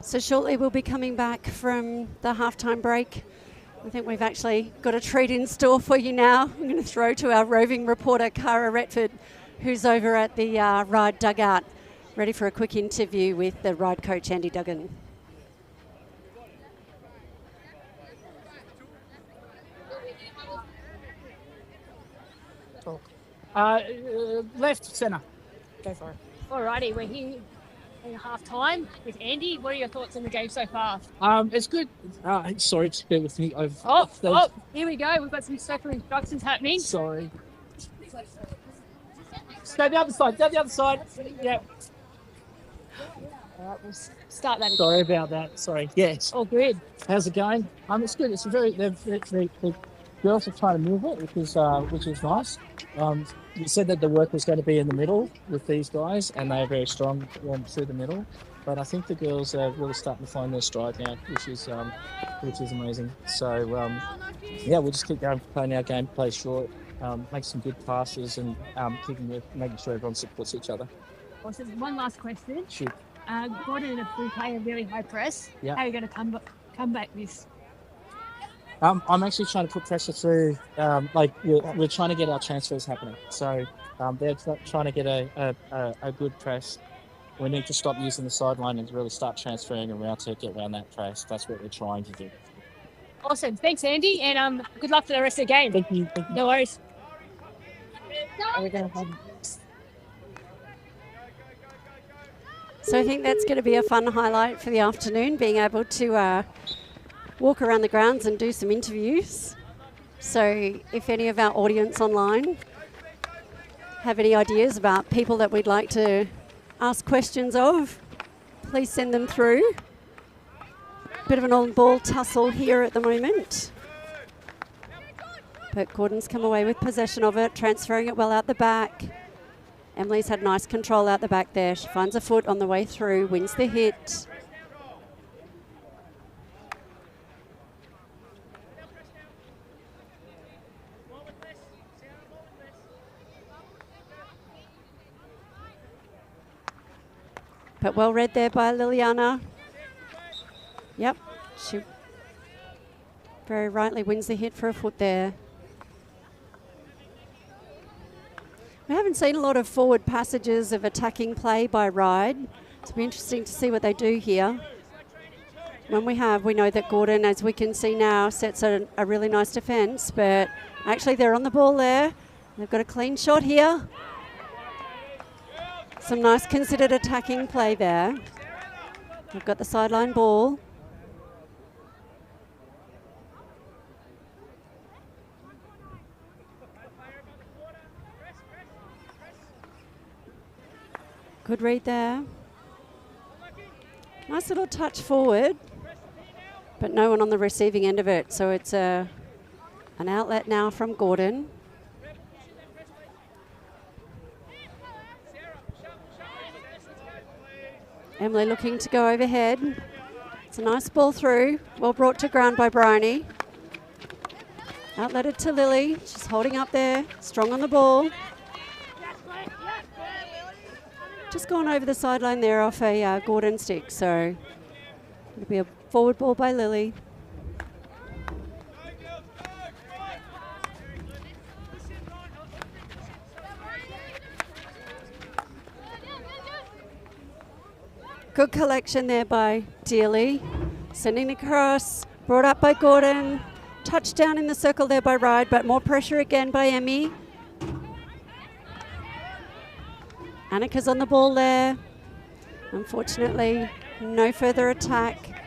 Speaker 1: So shortly we'll be coming back from the halftime break. I think we've actually got a treat in store for you now. I'm going to throw to our roving reporter, Cara Retford, who's over at the Ryde dugout, ready for a quick interview with the Ryde coach, Andy Duggan.
Speaker 4: Left centre. Go for it.
Speaker 2: Alrighty, we're here in half time with Andy. What are your thoughts on the game so far?
Speaker 4: It's good. Sorry, just bear with me.
Speaker 2: Here we go. We've got some special instructions happening.
Speaker 4: Sorry. Go the other side. Go the other side. Yeah.
Speaker 2: Alright, we'll start that.
Speaker 4: Sorry about that. Sorry. Yes.
Speaker 2: All good.
Speaker 4: How's it going? It's good. It's a very. The girls are trying to move it, which is nice. You said that the work was going to be in the middle with these guys, and they're very strong through the middle. But I think the girls are really starting to find their stride now, which is amazing. So we'll just keep going, playing our game, play short, make some good passes, and making sure everyone supports each other.
Speaker 2: Awesome. One last question.
Speaker 4: Shoot.
Speaker 2: Gordon, if we play a really high press,
Speaker 4: Yeah.
Speaker 2: how are you going to come back this?
Speaker 4: I'm actually trying to put pressure through. We're trying to get our transfers happening. So they're trying to get a good press. We need to stop using the sideline and really start transferring around to get around that press. That's what we're trying to do.
Speaker 2: Awesome. Thanks, Andy, and good luck for the rest of the game.
Speaker 4: Thank you.
Speaker 2: No worries.
Speaker 1: So I think that's going to be a fun highlight for the afternoon, being able to walk around the grounds and do some interviews. So if any of our audience online have any ideas about people that we'd like to ask questions of, please send them through. Bit of an on-ball tussle here at the moment. But Gordon's come away with possession of it, transferring it well out the back. Emily's had nice control out the back there. She finds a foot on the way through, wins the hit. But well read there by Liliana. Yep, she very rightly wins the hit for a foot there. We haven't seen a lot of forward passages of attacking play by Ryde. It'll be interesting to see what they do here. When we know that Gordon, as we can see now, sets a really nice defence, but actually they're on the ball there. They've got a clean shot here. Some nice considered attacking play there. They've got the sideline ball. Good read there. Nice little touch forward, but no one on the receiving end of it. So it's an outlet now from Gordon. Emily looking to go overhead. It's a nice ball through. Well brought to ground by Bryony. Outletted to Lily. She's holding up there. Strong on the ball. Just gone over the sideline there off a Gordon stick. So it'll be a forward ball by Lily. Good collection there by Dealey. Sending across, brought up by Gordon. Touchdown in the circle there by Ryde, but more pressure again by Emmy. Annika's on the ball there. Unfortunately, no further attack.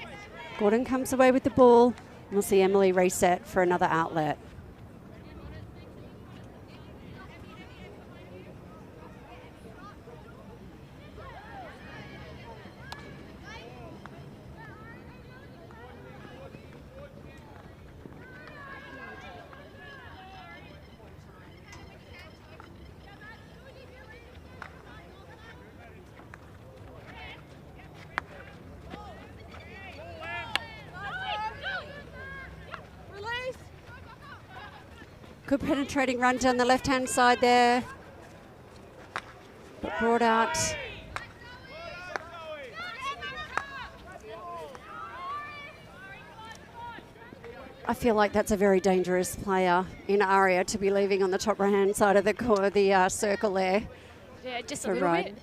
Speaker 1: Gordon comes away with the ball. We'll see Emily reset for another outlet. Good penetrating run down the left-hand side there. But brought out I feel like that's a very dangerous player in Aria to be leaving on the top right-hand side of the circle there.
Speaker 2: Yeah, just a
Speaker 1: for
Speaker 2: little
Speaker 1: Ryde.
Speaker 2: bit.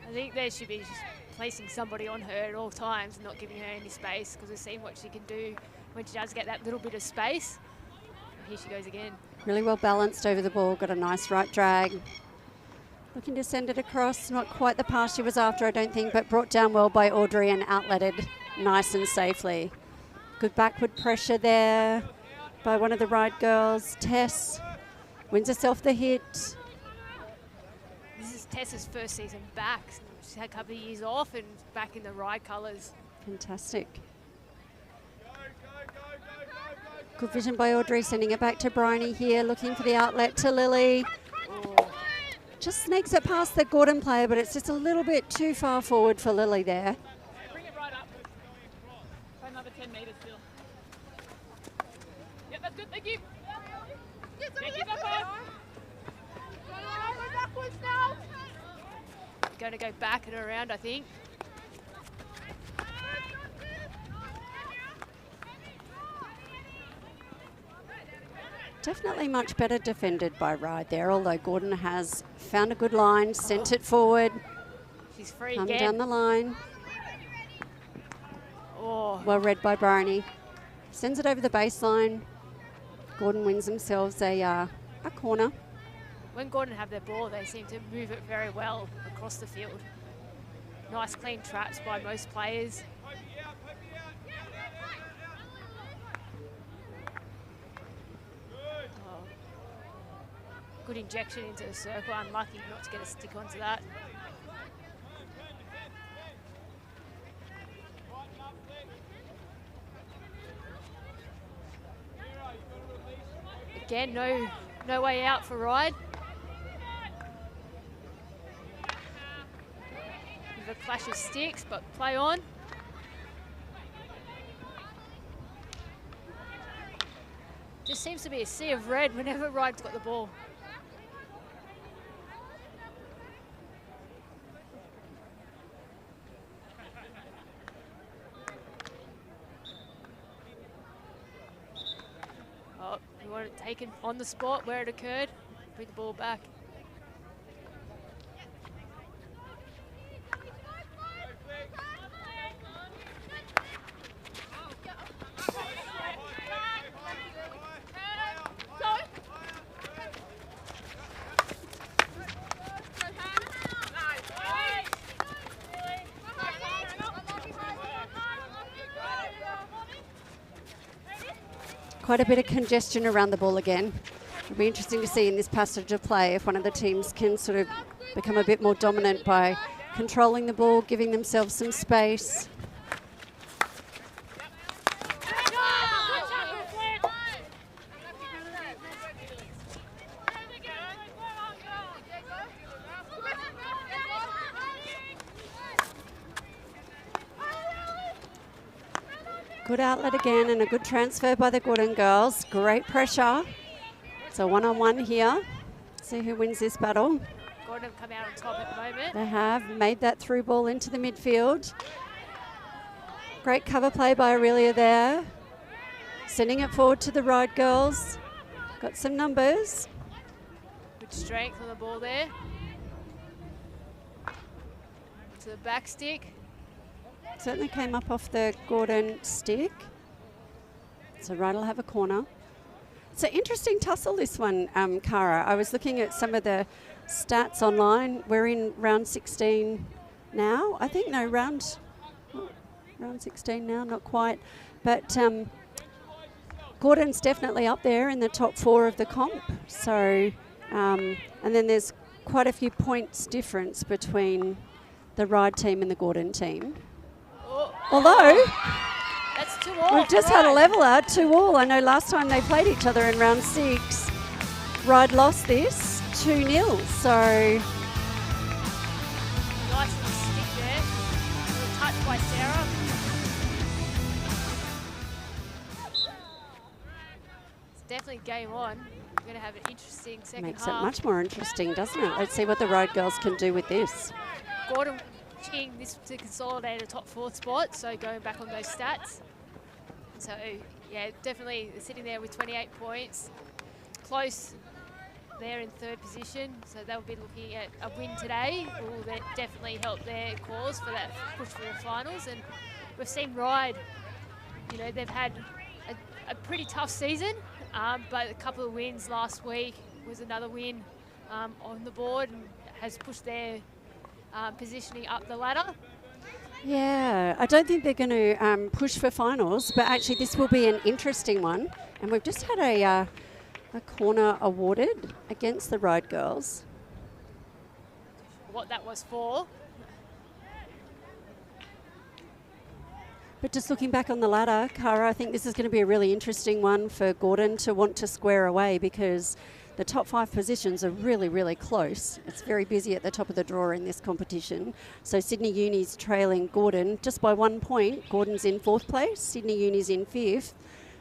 Speaker 2: I think there should be just placing somebody on her at all times and not giving her any space, because we've seen what she can do when she does get that little bit of space. And here she goes again.
Speaker 1: Really well balanced over the ball, got a nice right drag. Looking to send it across, not quite the pass she was after, I don't think, but brought down well by Audrey and outletted nice and safely. Good backward pressure there by one of the Ryde girls. Tess wins herself the hit.
Speaker 2: This is Tessa's first season back. She's had a couple of years off and back in the Ryde colours.
Speaker 1: Fantastic. Good vision by Audrey, sending it back to Bryony here, looking for the outlet to Lily. Just sneaks it past the Gordon player, but it's just a little bit too far forward for Lily there.
Speaker 3: Bring it right up. Try another 10 metres still. Yep, that's good. Thank you. Thank you, Papa. Backwards now.
Speaker 2: Going to go back and around, I think.
Speaker 1: Definitely much better defended by Ryde there, although Gordon has found a good line, sent it forward,
Speaker 2: She's free
Speaker 1: come
Speaker 2: again.
Speaker 1: down the line.
Speaker 2: Oh,
Speaker 1: Well read by Bryony. Sends it over the baseline. Gordon wins themselves a corner.
Speaker 2: when Gordon have their ball, they seem to move it very well across the field. Nice clean traps by most players. Oh. Good injection into the circle. Unlucky not to get a stick onto that. Again, no way out for Ryde. With a clash of sticks, but play on. Just seems to be a sea of red whenever Ryde's got the ball. Oh, we want it taken on the spot where it occurred. Bring the ball back.
Speaker 1: Quite a bit of congestion around the ball again. It'll be interesting to see in this passage of play if one of the teams can sort of become a bit more dominant by controlling the ball, giving themselves some space. Good outlet again and a good transfer by the Gordon girls. Great pressure. It's a one-on-one here. See who wins this battle.
Speaker 2: Gordon come out on top at the moment.
Speaker 1: They have made that through ball into the midfield. Great cover play by Aurelia there. Sending it forward to the Ryde girls. Got some numbers.
Speaker 2: Good strength on the ball there. To the back stick.
Speaker 1: Certainly came up off the Gordon stick. So Ryde will have a corner. It's an interesting tussle, this one, Cara. I was looking at some of the stats online. We're in round 16 now. I think, no, round 16 now, not quite. But Gordon's definitely up there in the top 4 of the comp. So, and then there's quite a few points difference between the Ryde team and the Gordon team. Although
Speaker 2: That's 2-all.
Speaker 1: we've just had a leveler, 2-all. I know last time they played each other in round 6, Ryde lost this 2-0. So
Speaker 2: Nice little stick there. Little touch by Sarah. It's definitely game on. We're going to have an interesting second
Speaker 1: makes
Speaker 2: half.
Speaker 1: it much more interesting, doesn't it? Let's see what the Ryde girls can do with this.
Speaker 2: Gordon this to consolidate a top 4 spot, so going back on those stats. So yeah, definitely sitting there with 28 points. Close there in third position, so they'll be looking at a win today. Will that definitely help their cause for that push for the finals. And we've seen Ryde, you know, they've had a pretty tough season, but a couple of wins last week was another win on the board and has pushed their positioning up the ladder.
Speaker 1: Yeah, I don't think they're going to push for finals, but actually this will be an interesting one. And we've just had a corner awarded against the Ryde girls.
Speaker 2: What that was for.
Speaker 1: But just looking back on the ladder, Cara, I think this is going to be a really interesting one for Gordon to want to square away, because the top 5 positions are really, really close. It's very busy at the top of the draw in this competition. So Sydney Uni's trailing Gordon just by 1 point. Gordon's in 4th place, Sydney Uni's in 5th.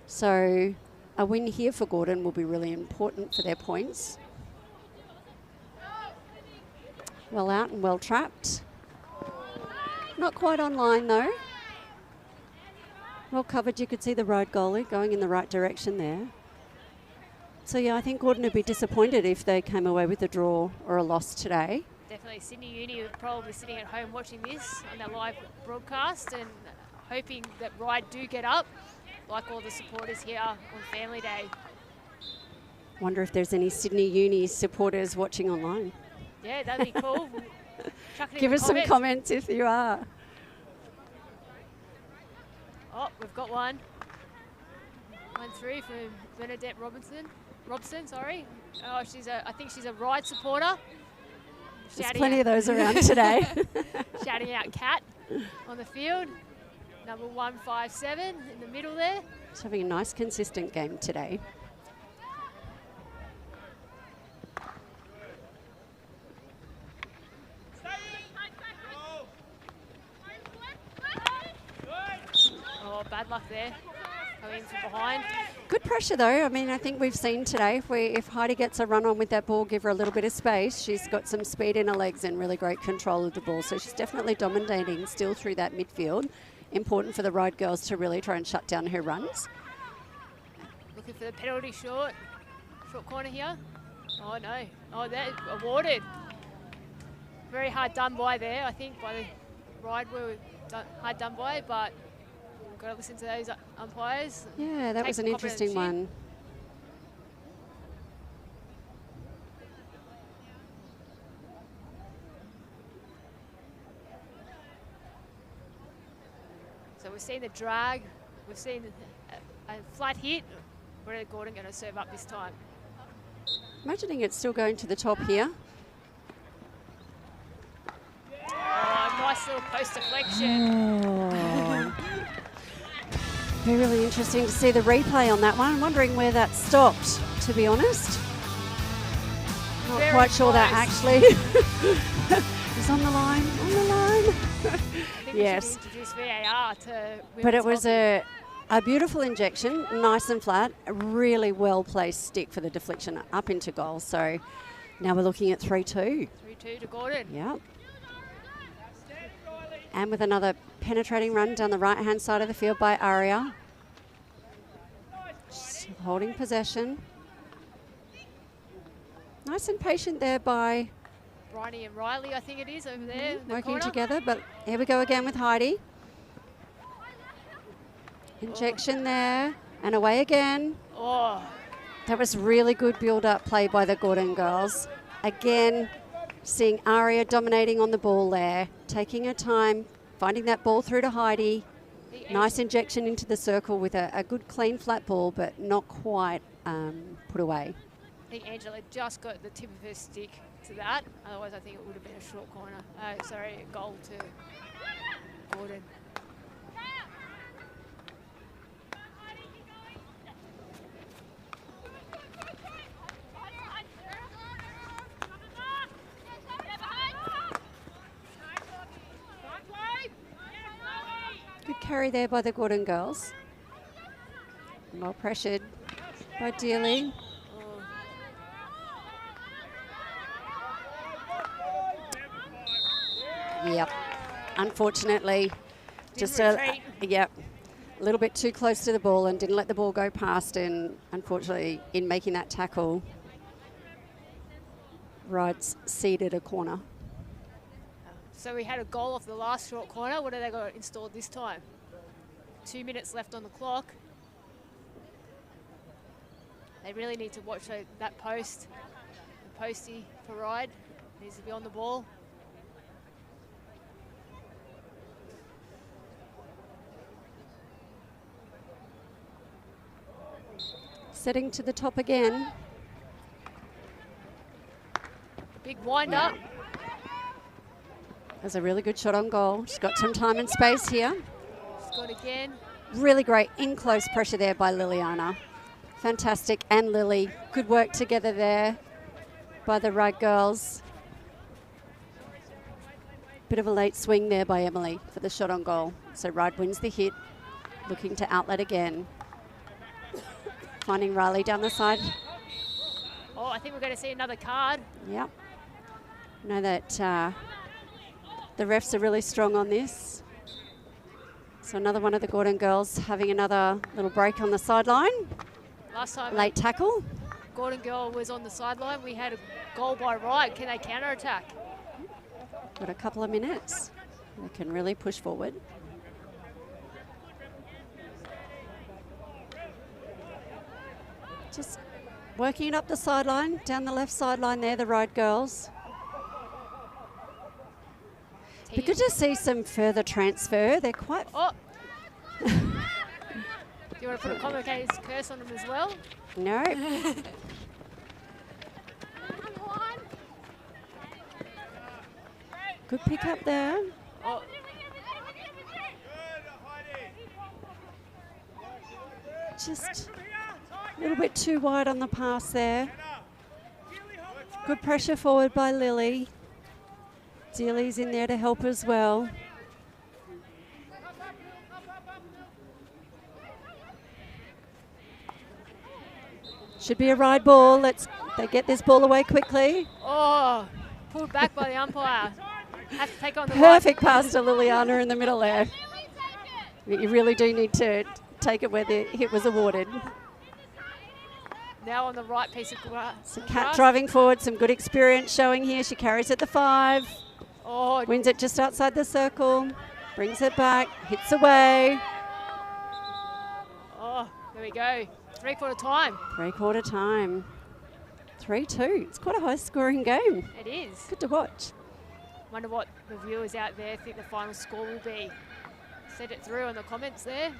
Speaker 1: So a win here for Gordon will be really important for their points. Well out and well trapped. Not quite online though. Well covered, you could see the Ryde goalie going in the right direction there. So yeah, I think Gordon would be disappointed if they came away with a draw or a loss today.
Speaker 2: Definitely Sydney Uni are probably sitting at home watching this on their live broadcast and hoping that Ryde do get up, like all the supporters here on Family Day.
Speaker 1: Wonder if there's any Sydney Uni supporters watching online.
Speaker 2: Yeah, that'd be cool. Chuck it in
Speaker 1: Give
Speaker 2: the
Speaker 1: us some comments if you are.
Speaker 2: Oh, we've got one. 1-3 from Bernadette Robson, sorry. Oh, I think she's a Ryde supporter.
Speaker 1: There's plenty of those around today.
Speaker 2: Shouting out Cat on the field. Number 157 in the middle there.
Speaker 1: Just having a nice consistent game today.
Speaker 2: Oh, bad luck there. Going from behind.
Speaker 1: Good pressure though. I mean, I think we've seen today if Heidi gets a run on with that ball, give her a little bit of space. She's got some speed in her legs and really great control of the ball. So she's definitely dominating still through that midfield. Important for the Ryde girls to really try and shut down her runs.
Speaker 2: Looking for the penalty short corner here. Oh no, oh that awarded. Very hard done by there, I think, by the Ryde were hard done by, but we've got to listen to those umpires.
Speaker 1: Yeah, that was an interesting one.
Speaker 2: So we've seen the drag, we've seen a flat hit. Where are Gordon going to serve up this time?
Speaker 1: Imagining it's still going to the top here.
Speaker 2: Oh, nice little post deflection.
Speaker 1: Oh. Be really interesting to see the replay on that one. I'm wondering where that stopped, to be honest. Not
Speaker 2: Very
Speaker 1: quite sure that
Speaker 2: close.
Speaker 1: actually is on the line. On the line.
Speaker 2: I think
Speaker 1: Yes.
Speaker 2: we should introduce VAR to
Speaker 1: But it
Speaker 2: women's
Speaker 1: was a beautiful injection, nice and flat, a really well-placed stick for the deflection up into goal. So now we're looking at 3-2.
Speaker 2: 3-2 to Gordon.
Speaker 1: Yeah. And with another penetrating run down the right-hand side of the field by Aria. Just holding possession. Nice and patient there by
Speaker 2: Bryony and Riley, I think it is, over there. In the
Speaker 1: working
Speaker 2: corner.
Speaker 1: together. But here we go again with Heidi. Injection there and away again.
Speaker 2: Oh,
Speaker 1: That was really good build-up play by the Gordon girls. Again, seeing Aria dominating on the ball there, taking her time, finding that ball through to Heidi. Nice injection into the circle with a good, clean, flat ball, but not quite put away.
Speaker 2: I think Angela just got the tip of her stick to that. Otherwise, I think it would have been a short corner. Sorry, a goal to Gordon.
Speaker 1: Good carry there by the Gordon girls. Well pressured by Dealey. Yep. Unfortunately, just
Speaker 2: retreat.
Speaker 1: yep. a little bit too close to the ball and didn't let the ball go past, and unfortunately in making that tackle, Ryde's ceded a corner.
Speaker 2: So we had a goal off the last short corner. What have they got installed this time? 2 minutes left on the clock. They really need to watch that post. The postie for Ryde needs to be on the ball.
Speaker 1: Setting to the top again.
Speaker 2: Big wind up.
Speaker 1: That's a really good shot on goal. She's got some time and space here.
Speaker 2: Scored again.
Speaker 1: Really great in close pressure there by Liliana. Fantastic, and Lily. Good work together there by the Ryde girls. Bit of a late swing there by Emily for the shot on goal. So Ryde wins the hit, looking to outlet again. Finding Riley down the side.
Speaker 2: Oh, I think we're going to see another card.
Speaker 1: Yep. Know that the refs are really strong on this. So another one of the Gordon girls having another little break on the sideline.
Speaker 2: Last time
Speaker 1: Late tackle.
Speaker 2: Gordon girl was on the sideline, we had a goal by Ryde. Can they counter-attack?
Speaker 1: Got a couple of minutes. They can really push forward. Just working it up the sideline, down the left sideline there, the Ryde girls. Be good to see some further transfer. They're quite...
Speaker 2: Oh! Do you want to put a commentator's curse on them as well?
Speaker 1: No. Good pick up there.
Speaker 2: Oh.
Speaker 1: Just a little bit too wide on the pass there. Good pressure forward by Lily. Dealey's in there to help as well. Should be a Ryde ball. They get this ball away quickly.
Speaker 2: Oh, pulled back by the umpire. Have to take on the
Speaker 1: Perfect pass to Liliana in the middle there. You really do need to take it where the hit was awarded.
Speaker 2: Now on the right piece of grass.
Speaker 1: So Kat driving forward, some good experience showing here. She carries at the 5.
Speaker 2: Oh,
Speaker 1: Wins it just outside the circle. Brings it back, hits away.
Speaker 2: oh, there we go. 3/4 time.
Speaker 1: 3/4 time. 3-2. It's quite a high scoring game.
Speaker 2: It is.
Speaker 1: Good to watch.
Speaker 2: Wonder what the viewers out there think the final score will be. Send it through in the comments there.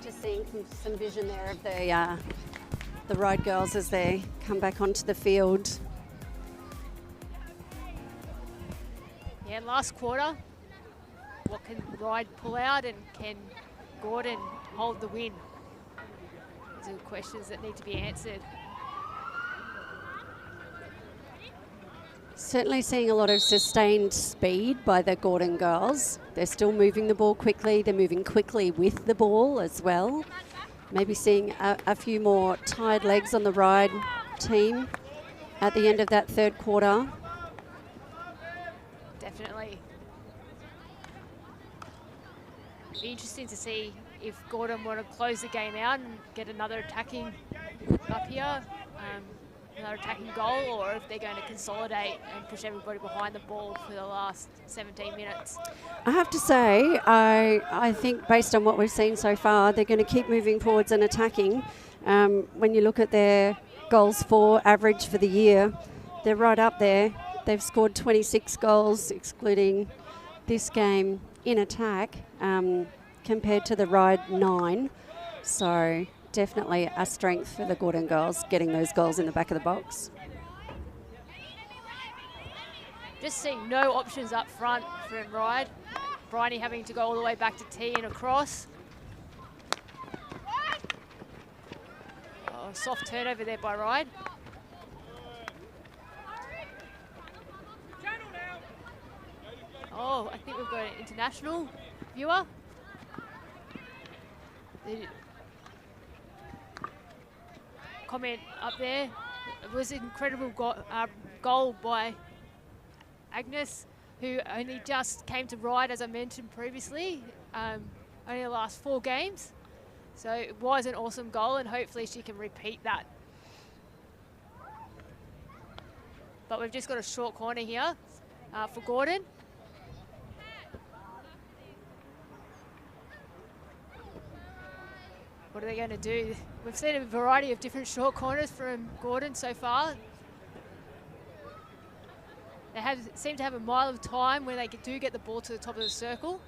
Speaker 1: Just seeing some vision there of the Ryde girls as they come back onto the field.
Speaker 2: Yeah, last quarter. What can Ryde pull out, and can Gordon hold the win? These are questions that need to be answered.
Speaker 1: Certainly seeing a lot of sustained speed by the Gordon girls. They're still moving the ball quickly. They're moving quickly with the ball as well. Maybe seeing a few more tired legs on the Ryde team at the end of that third quarter.
Speaker 2: Definitely. Be interesting to see if Gordon want to close the game out and get another attacking up here, another attacking goal, or if they're going to consolidate and push everybody behind the ball for the last 17 minutes.
Speaker 1: I have to say, I think based on what we've seen so far, they're going to keep moving forwards and attacking. When you look at their goals for average for the year, they're right up there. They've scored 26 goals, excluding this game, in attack, compared to the Ryde 9. So definitely a strength for the Gordon girls, getting those goals in the back of the box.
Speaker 2: Just seeing no options up front from Ryde. Bryony having to go all the way back to tee and across. Oh, soft turnover there by Ryde. Oh, I think we've got an international viewer. The comment up there. It was an incredible goal by Agnes, who only just came to Ryde, as I mentioned previously, only the last 4 games. So it was an awesome goal, and hopefully she can repeat that. But we've just got a short corner here for Gordon. What are they going to do? We've seen a variety of different short corners from Gordon so far. They seem to have a mile of time where they do get the ball to the top of the circle.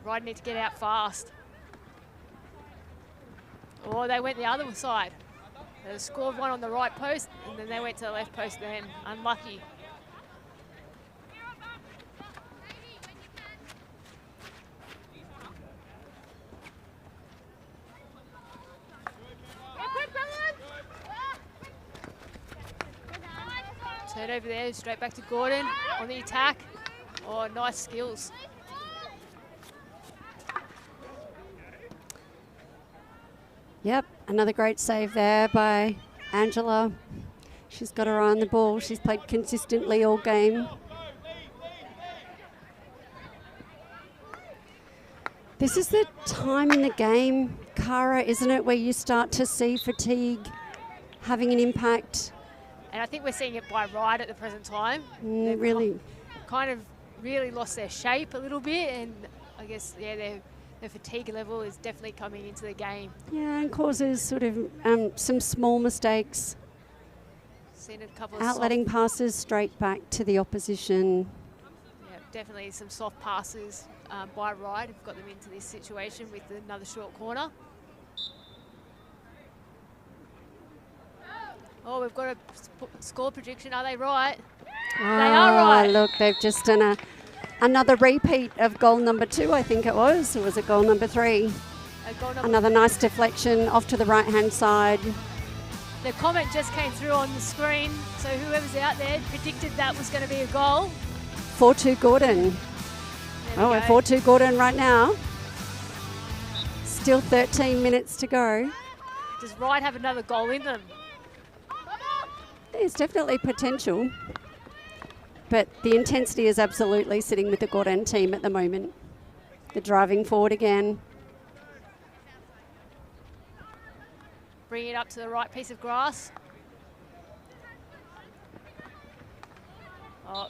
Speaker 2: Ryde need to get out fast. Or they went the other side. They scored one on the right post, and then they went to the left post then. Unlucky. Turn over there, straight back to Gordon on the attack. Oh, nice skills.
Speaker 1: Yep, another great save there by Angela. She's got her eye on the ball. She's played consistently all game. This is the time in the game, Cara, isn't it, where you start to see fatigue having an impact?
Speaker 2: And I think we're seeing it by Ryde at the present time.
Speaker 1: They've really
Speaker 2: kind of really lost their shape a little bit, and I guess, yeah, their fatigue level is definitely coming into the game.
Speaker 1: Yeah, and causes sort of some small mistakes.
Speaker 2: Seen a couple of
Speaker 1: outletting passes straight back to the opposition.
Speaker 2: Yeah, definitely some soft passes by Ryde have got them into this situation with another short corner. Oh, we've got a score prediction. Are they right? They are right.
Speaker 1: Look, they've just done another repeat of goal number 2, I think it was. Or was it goal number 3? Another nice deflection off to the right-hand side.
Speaker 2: The comment just came through on the screen, so whoever's out there predicted that was going to be a goal.
Speaker 1: 4-2 Gordon. Oh, we're 4-2 Gordon right now. Still 13 minutes to go.
Speaker 2: Does Ryde have another goal in them?
Speaker 1: There's definitely potential, but the intensity is absolutely sitting with the Gordon team at the moment. They're driving forward again.
Speaker 2: Bring it up to the right piece of grass. Oh.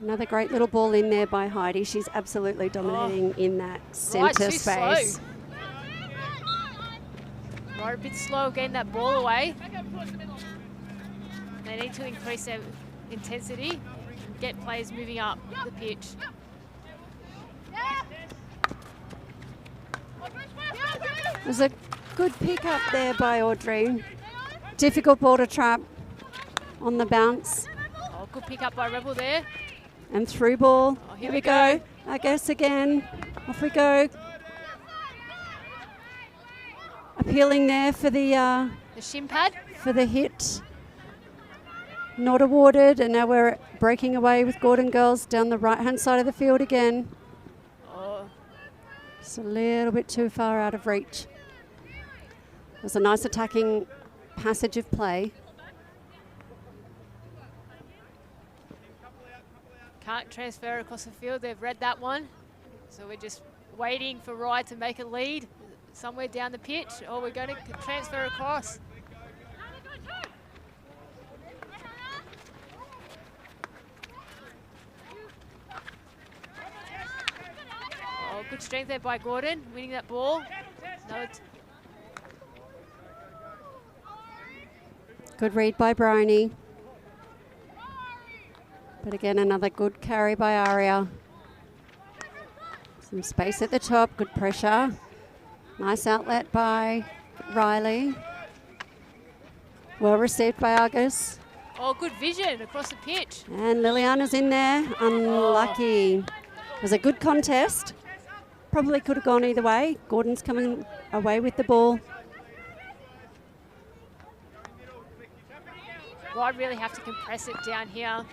Speaker 1: Another great little ball in there by Heidi. She's absolutely dominating in that centre space.
Speaker 2: Right, a bit slow getting that ball away. They need to increase their intensity and get players moving up the pitch.
Speaker 1: There's a good pick up there by Audrey. Difficult ball to trap on the bounce.
Speaker 2: Oh, good pick up by Rebel there.
Speaker 1: And through ball.
Speaker 2: Oh,
Speaker 1: here we go. I guess again. Off we go. Appealing there for the
Speaker 2: shin pad.
Speaker 1: For the hit. Not awarded, and now we're breaking away with Gordon girls down the right-hand side of the field again.
Speaker 2: Oh,
Speaker 1: Just a little bit too far out of reach. It was a nice attacking passage of play.
Speaker 2: can't transfer across the field. They've read that one. So we're just waiting for Ryde to make a lead somewhere down the pitch, or we're going to transfer across. Oh, good strength there by Gordon, winning that ball. No, it's
Speaker 1: Good read by Bryony. But again, another good carry by Aria. Some space at the top, good pressure. Nice outlet by Riley. Well received by Argus.
Speaker 2: oh, good vision across the pitch.
Speaker 1: And Liliana's in there, unlucky. It was a good contest. Probably could have gone either way. Gordon's coming away with the ball.
Speaker 2: Ryde really have to compress it down here.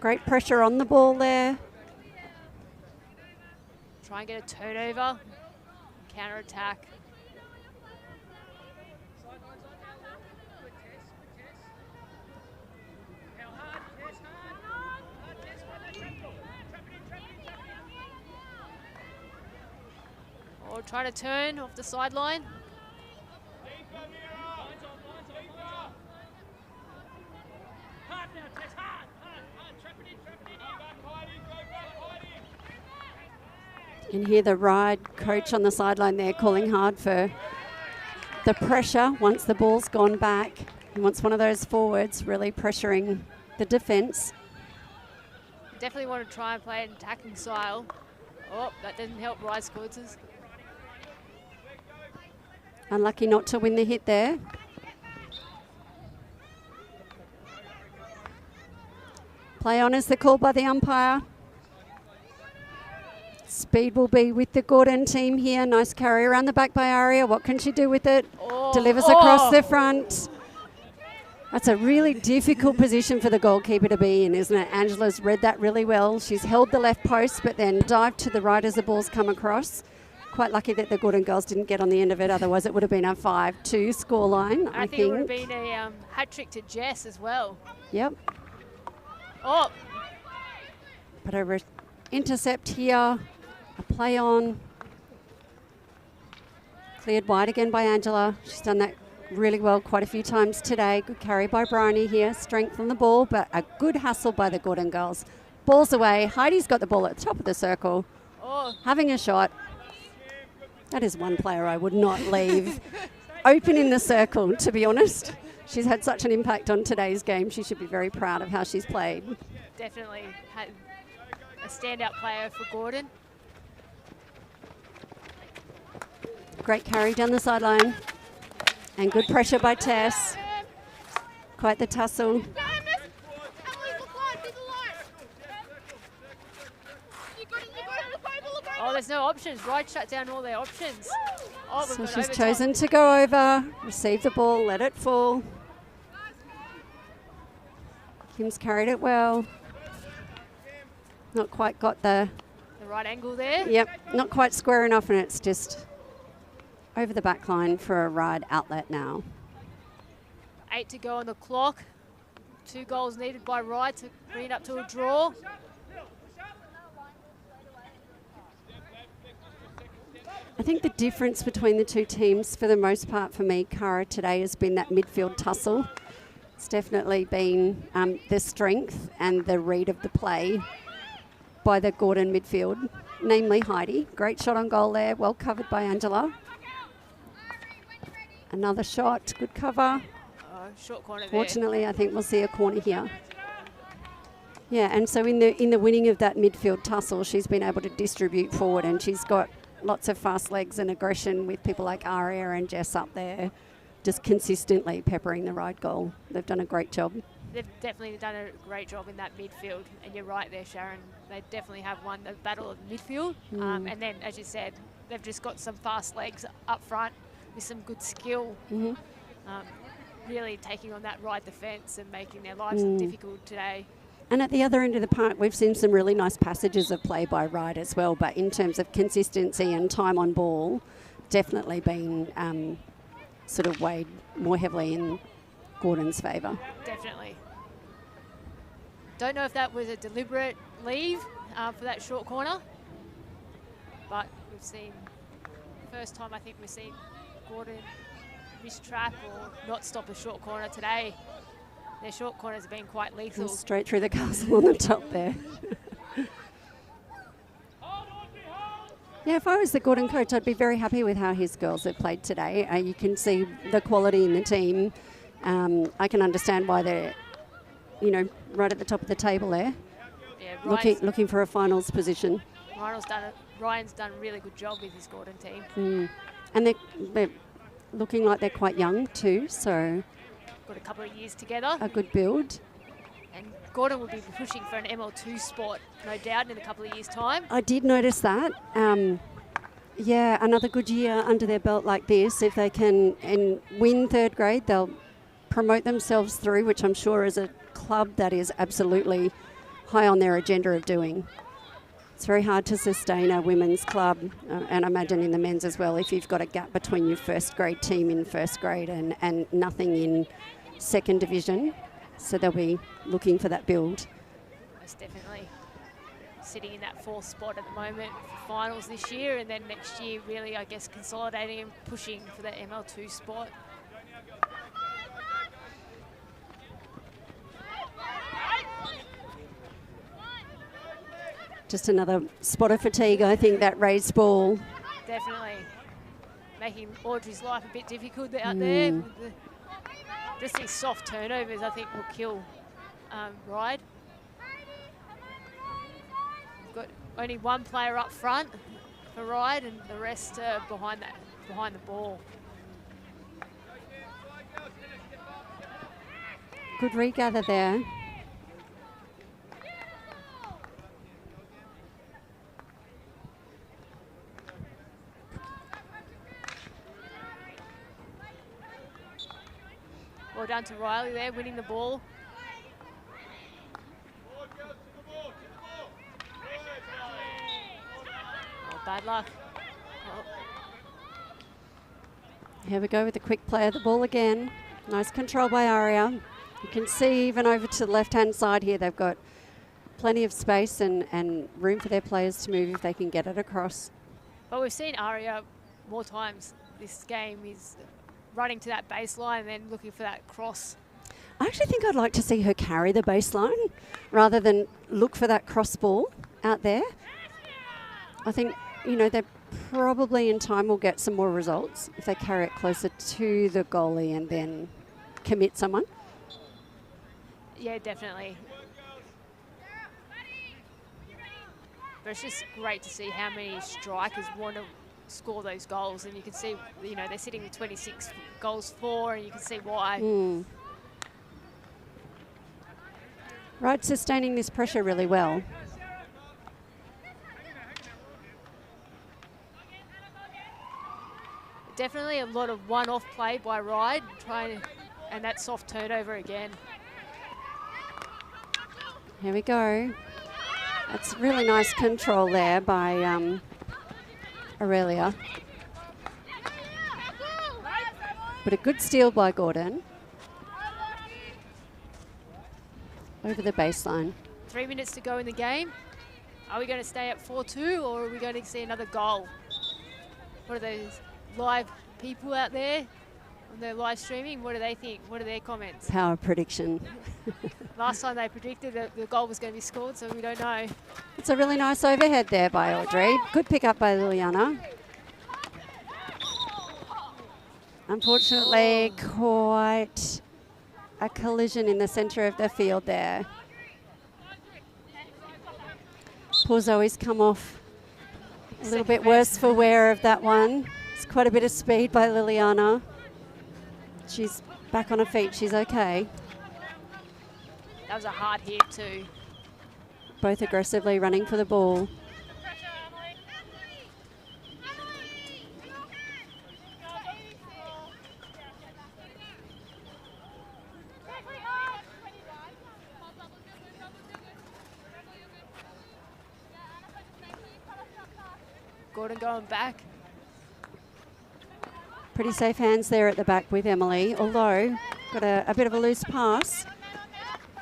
Speaker 1: Great pressure on the ball there.
Speaker 2: Try and get a turnover. Counter attack. Or trying to turn off the sideline.
Speaker 1: You can hear the Ryde coach on the sideline there calling hard for the pressure once the ball's gone back. He wants one of those forwards really pressuring the defence.
Speaker 2: Definitely want to try and play an attacking style. Oh, that didn't help Ryde's causes.
Speaker 1: Unlucky not to win the hit there. Play on is the call by the umpire. Speed will be with the Gordon team here. Nice carry around the back by Aria. What can she do with it?
Speaker 2: Oh,
Speaker 1: Delivers across the front. That's a really difficult position for the goalkeeper to be in, isn't it? Angela's read that really well. She's held the left post, but then dived to the right as the ball's come across. Quite lucky that the Gordon girls didn't get on the end of it. Otherwise, it would have been a 5-2 scoreline, I think.
Speaker 2: It would have been a hat trick to Jess as well.
Speaker 1: Yep.
Speaker 2: Oh,
Speaker 1: But a intercept here. A play on. Cleared wide again by Angela. She's done that really well quite a few times today. Good carry by Bryony here. Strength on the ball, but a good hustle by the Gordon girls. Ball's away. Heidi's got the ball at the top of the circle.
Speaker 2: oh.
Speaker 1: Having a shot. That is one player I would not leave open in the circle, to be honest. She's had such an impact on today's game. She should be very proud of how she's played.
Speaker 2: Definitely had a standout player for Gordon.
Speaker 1: Great carry down the sideline. And good pressure by Tess. Quite the tussle.
Speaker 2: Oh, there's no options. Ryde shut down all their options. Oh, we've
Speaker 1: So
Speaker 2: got
Speaker 1: she's
Speaker 2: overtime.
Speaker 1: chosen to go over, receive the ball, let it fall. Kim's carried it well. Not quite got the,
Speaker 2: The right angle there.
Speaker 1: yep, not quite square enough, and it's just over the back line for a Ryde outlet now.
Speaker 2: 8 to go on the clock. 2 goals needed by Ryde to bring it up to a draw.
Speaker 1: I think the difference between the two teams, for the most part for me, Cara, today has been that midfield tussle. It's definitely been the strength and the read of the play by the Gordon midfield, namely Heidi. Great shot on goal there, well covered by Angela. Another shot, good cover.
Speaker 2: Short corner there.
Speaker 1: Fortunately, I think we'll see a corner here. Yeah, and so in the winning of that midfield tussle, she's been able to distribute forward, and she's got lots of fast legs and aggression with people like Aria and Jess up there, just consistently peppering the Ryde goal. They've done a great job.
Speaker 2: They've definitely done a great job in that midfield, and you're right there, Sharon. They definitely have won the battle of midfield. And then, as you said, they've just got some fast legs up front with some good skill. really taking on that Ryde defence and making their lives difficult today.
Speaker 1: And at the other end of the park, we've seen some really nice passages of play by Ryde as well, but in terms of consistency and time on ball, definitely been sort of weighed more heavily in Gordon's favour.
Speaker 2: Definitely. Don't know if that was a deliberate leave for that short corner, but we've seen, first time I think we've seen Gordon mistrap or not stop a short corner today. Their short corners have been quite lethal.
Speaker 1: Straight through the castle on the top there. Yeah, if I was the Gordon coach, I'd be very happy with how his girls have played today. You can see the quality in the team. I can understand why they're, right at the top of the table there. Yeah, looking for a finals position.
Speaker 2: Ryan's done a really good job with his Gordon team.
Speaker 1: And they're looking like they're quite young too, so
Speaker 2: got a couple of years together.
Speaker 1: A good build.
Speaker 2: And Gordon will be pushing for an ML2 spot, no doubt, in a couple of years' time.
Speaker 1: I did notice that. Yeah, another good year under their belt like this. If they can and win third grade, they'll promote themselves through, which I'm sure is a club that is absolutely high on their agenda of doing. It's very hard to sustain a women's club, and I imagine in the men's as well, if you've got a gap between your first grade team in first grade and nothing in second division. So they'll be looking for that build.
Speaker 2: Most definitely. Sitting in that fourth spot at the moment for finals this year, and then next year really, I guess, consolidating and pushing for that ML2 spot.
Speaker 1: Just another spot of fatigue, I think, that raised ball.
Speaker 2: Definitely. Making Audrey's life a bit difficult out there. Just these soft turnovers, I think, will kill Ryde. We've got only one player up front for Ryde, and the rest behind the ball.
Speaker 1: Good regather there.
Speaker 2: Well done to Riley there, winning the ball. Oh, bad luck. Oh.
Speaker 1: Here we go with the quick play of the ball again. Nice control by Aria. You can see even over to the left-hand side here, they've got plenty of space and room for their players to move if they can get it across.
Speaker 2: But we've seen Aria more times this game is running to that baseline and then looking for that cross.
Speaker 1: I actually think I'd like to see her carry the baseline rather than look for that cross ball out there. I think, they probably in time will get some more results if they carry it closer to the goalie and then commit someone.
Speaker 2: Yeah, definitely. But it's just great to see how many strikers want to score those goals, and you can see, they're sitting with 26 goals for, and you can see why.
Speaker 1: Ryde sustaining this pressure really well.
Speaker 2: Definitely a lot of one-off play by Ryde, and that soft turnover again.
Speaker 1: Here we go. That's really nice control there by Aurelia. But a good steal by Gordon. Over the baseline.
Speaker 2: 3 minutes to go in the game. Are we going to stay at 4-2 or are we going to see another goal? What are those live people out there on their live streaming? What do they think? What are their comments?
Speaker 1: Power prediction.
Speaker 2: Last time they predicted that the goal was going to be scored, so we don't know.
Speaker 1: It's a really nice overhead there by Audrey. Good pick up by Liliana. Unfortunately, quite a collision in the centre of the field there. Poor Zoe's come off a little bit worse for wear of that one. It's quite a bit of speed by Liliana. She's back on her feet. She's okay.
Speaker 2: That was a hard hit too.
Speaker 1: Both aggressively running for the ball.
Speaker 2: Gordon going back.
Speaker 1: Pretty safe hands there at the back with Emily, although got a bit of a loose pass.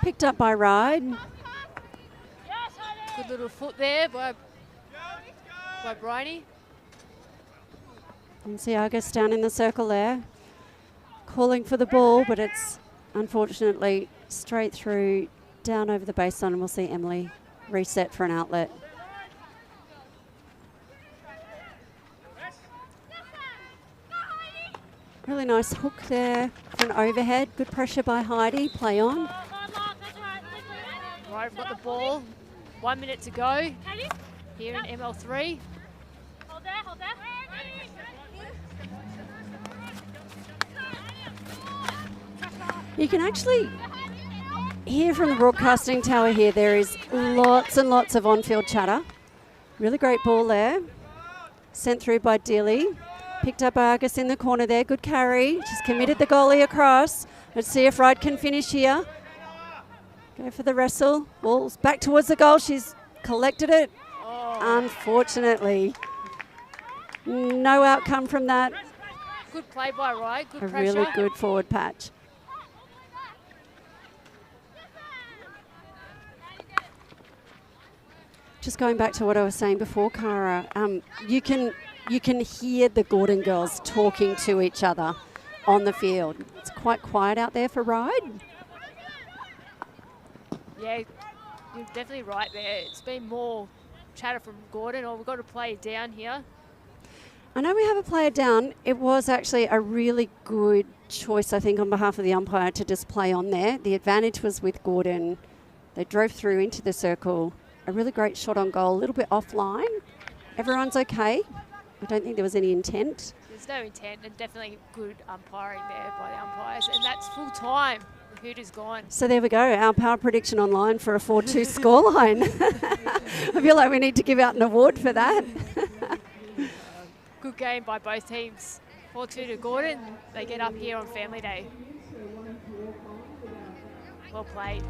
Speaker 1: Picked up by Ryde.
Speaker 2: Good little foot there by Bryony.
Speaker 1: And Siagas down in the circle there, calling for the ball, but it's unfortunately straight through, down over the baseline, and we'll see Emily reset for an outlet. Really nice hook there for an overhead. Good pressure by Heidi. Play on.
Speaker 2: Right, we've got the ball. 1 minute to go here in ML3.
Speaker 3: Hold there, hold there.
Speaker 1: You can actually hear from the broadcasting tower here, there is lots and lots of on-field chatter. Really great ball there. Sent through by Dilly. Picked up Argus in the corner there. Good carry. She's committed the goalie across. Let's see if Ryde can finish here. Go for the wrestle. Ball's back towards the goal. She's collected it. Unfortunately, no outcome from that.
Speaker 2: Good play by Ryde. Good
Speaker 1: A
Speaker 2: pressure.
Speaker 1: really good forward patch. Just going back to what I was saying before, Cara, you can hear the Gordon girls talking to each other on the field. It's quite quiet out there for Ryde.
Speaker 2: Yeah, you're definitely right there. It's been more chatter from Gordon, or we've got to play it down here.
Speaker 1: I know we have a player down. It was actually a really good choice, I think, on behalf of the umpire to just play on there. The advantage was with Gordon. They drove through into the circle. A really great shot on goal, a little bit offline. Everyone's okay. I don't think there was any intent.
Speaker 2: There's no intent, and definitely good umpiring there by the umpires, and that's full time. The hoot is gone.
Speaker 1: So there we go, our power prediction online for a 4-2 scoreline. I feel like we need to give out an award for that.
Speaker 2: Good game by both teams. 4-2 to Gordon. They get up here on Family Day. Well played.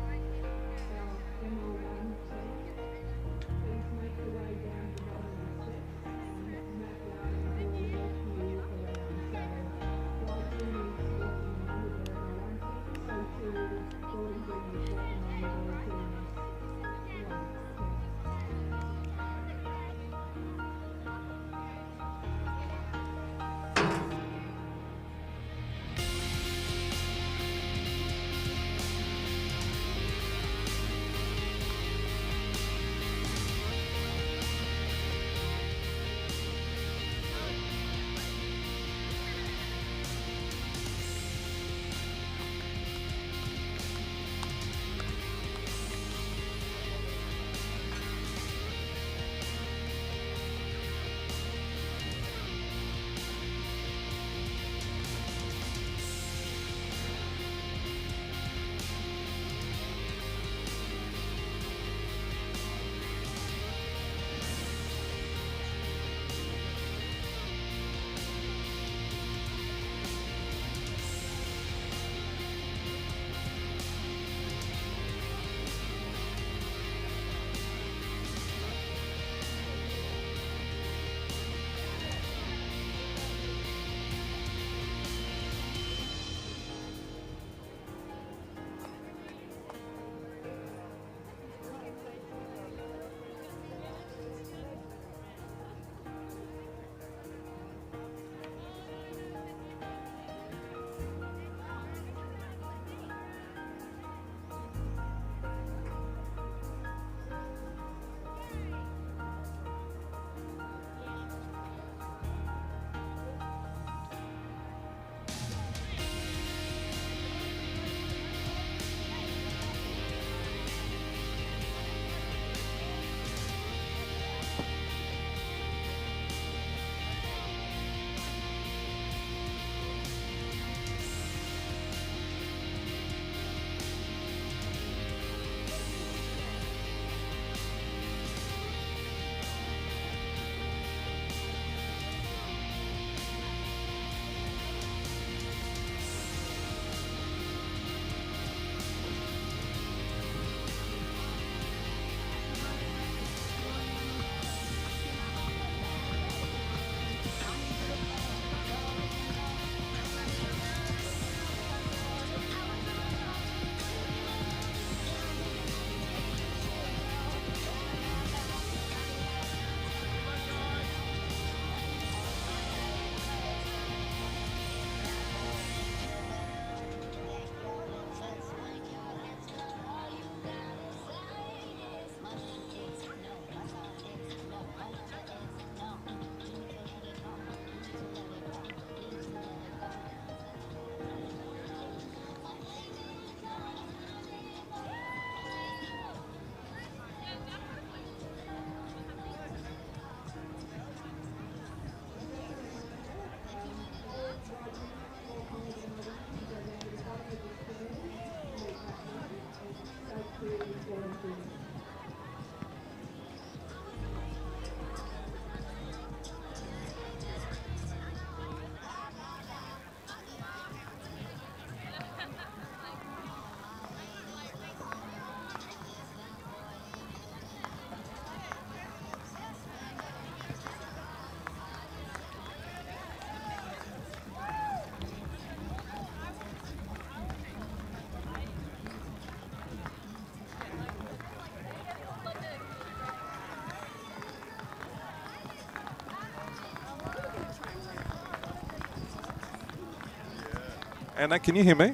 Speaker 5: Anna, can you hear me?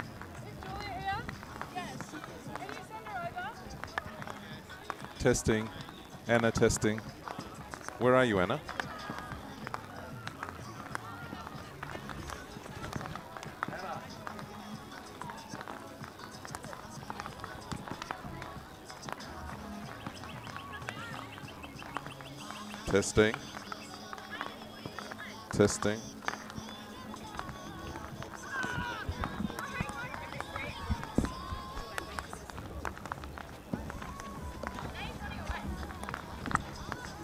Speaker 5: Testing. Anna, testing. Where are you, Anna? Testing. Testing.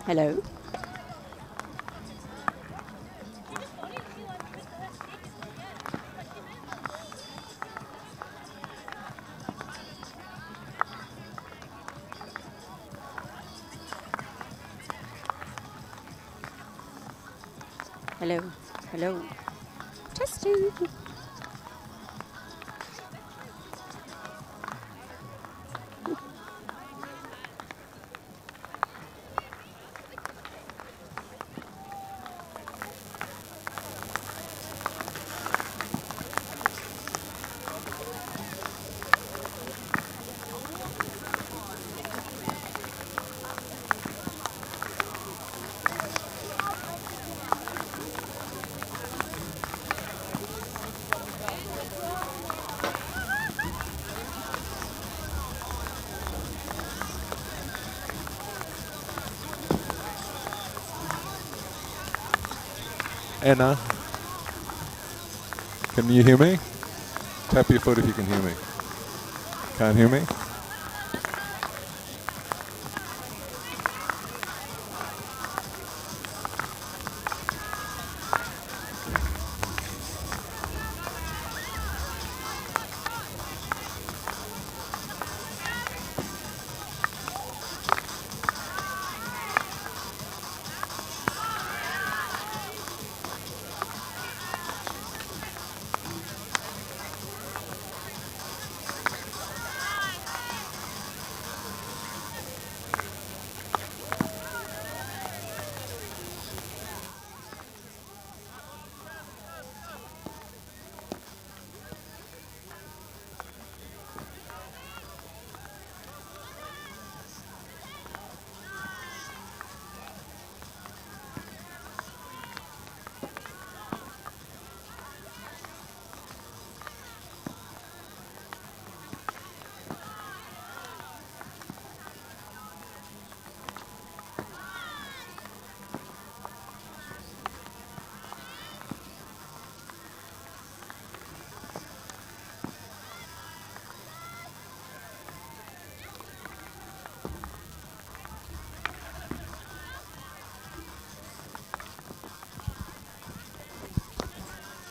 Speaker 1: Hello. Hello. Hello. Testing.
Speaker 5: Anna, can you hear me? Tap your foot if you can hear me. Can't hear me?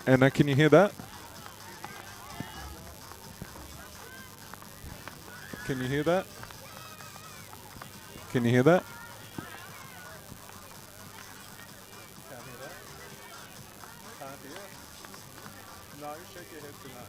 Speaker 5: Anna, can you hear that? Can you hear that? Can you hear that? Can't hear that? Can't hear? No, shake your head to no.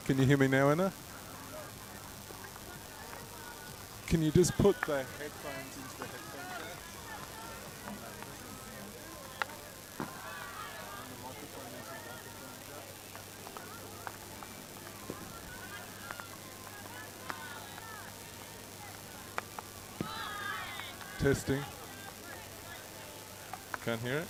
Speaker 5: Can you hear me now, Anna? Can you just put the headphones into the headphone jack? And the microphone into the microphone jack? Testing. Can't hear it.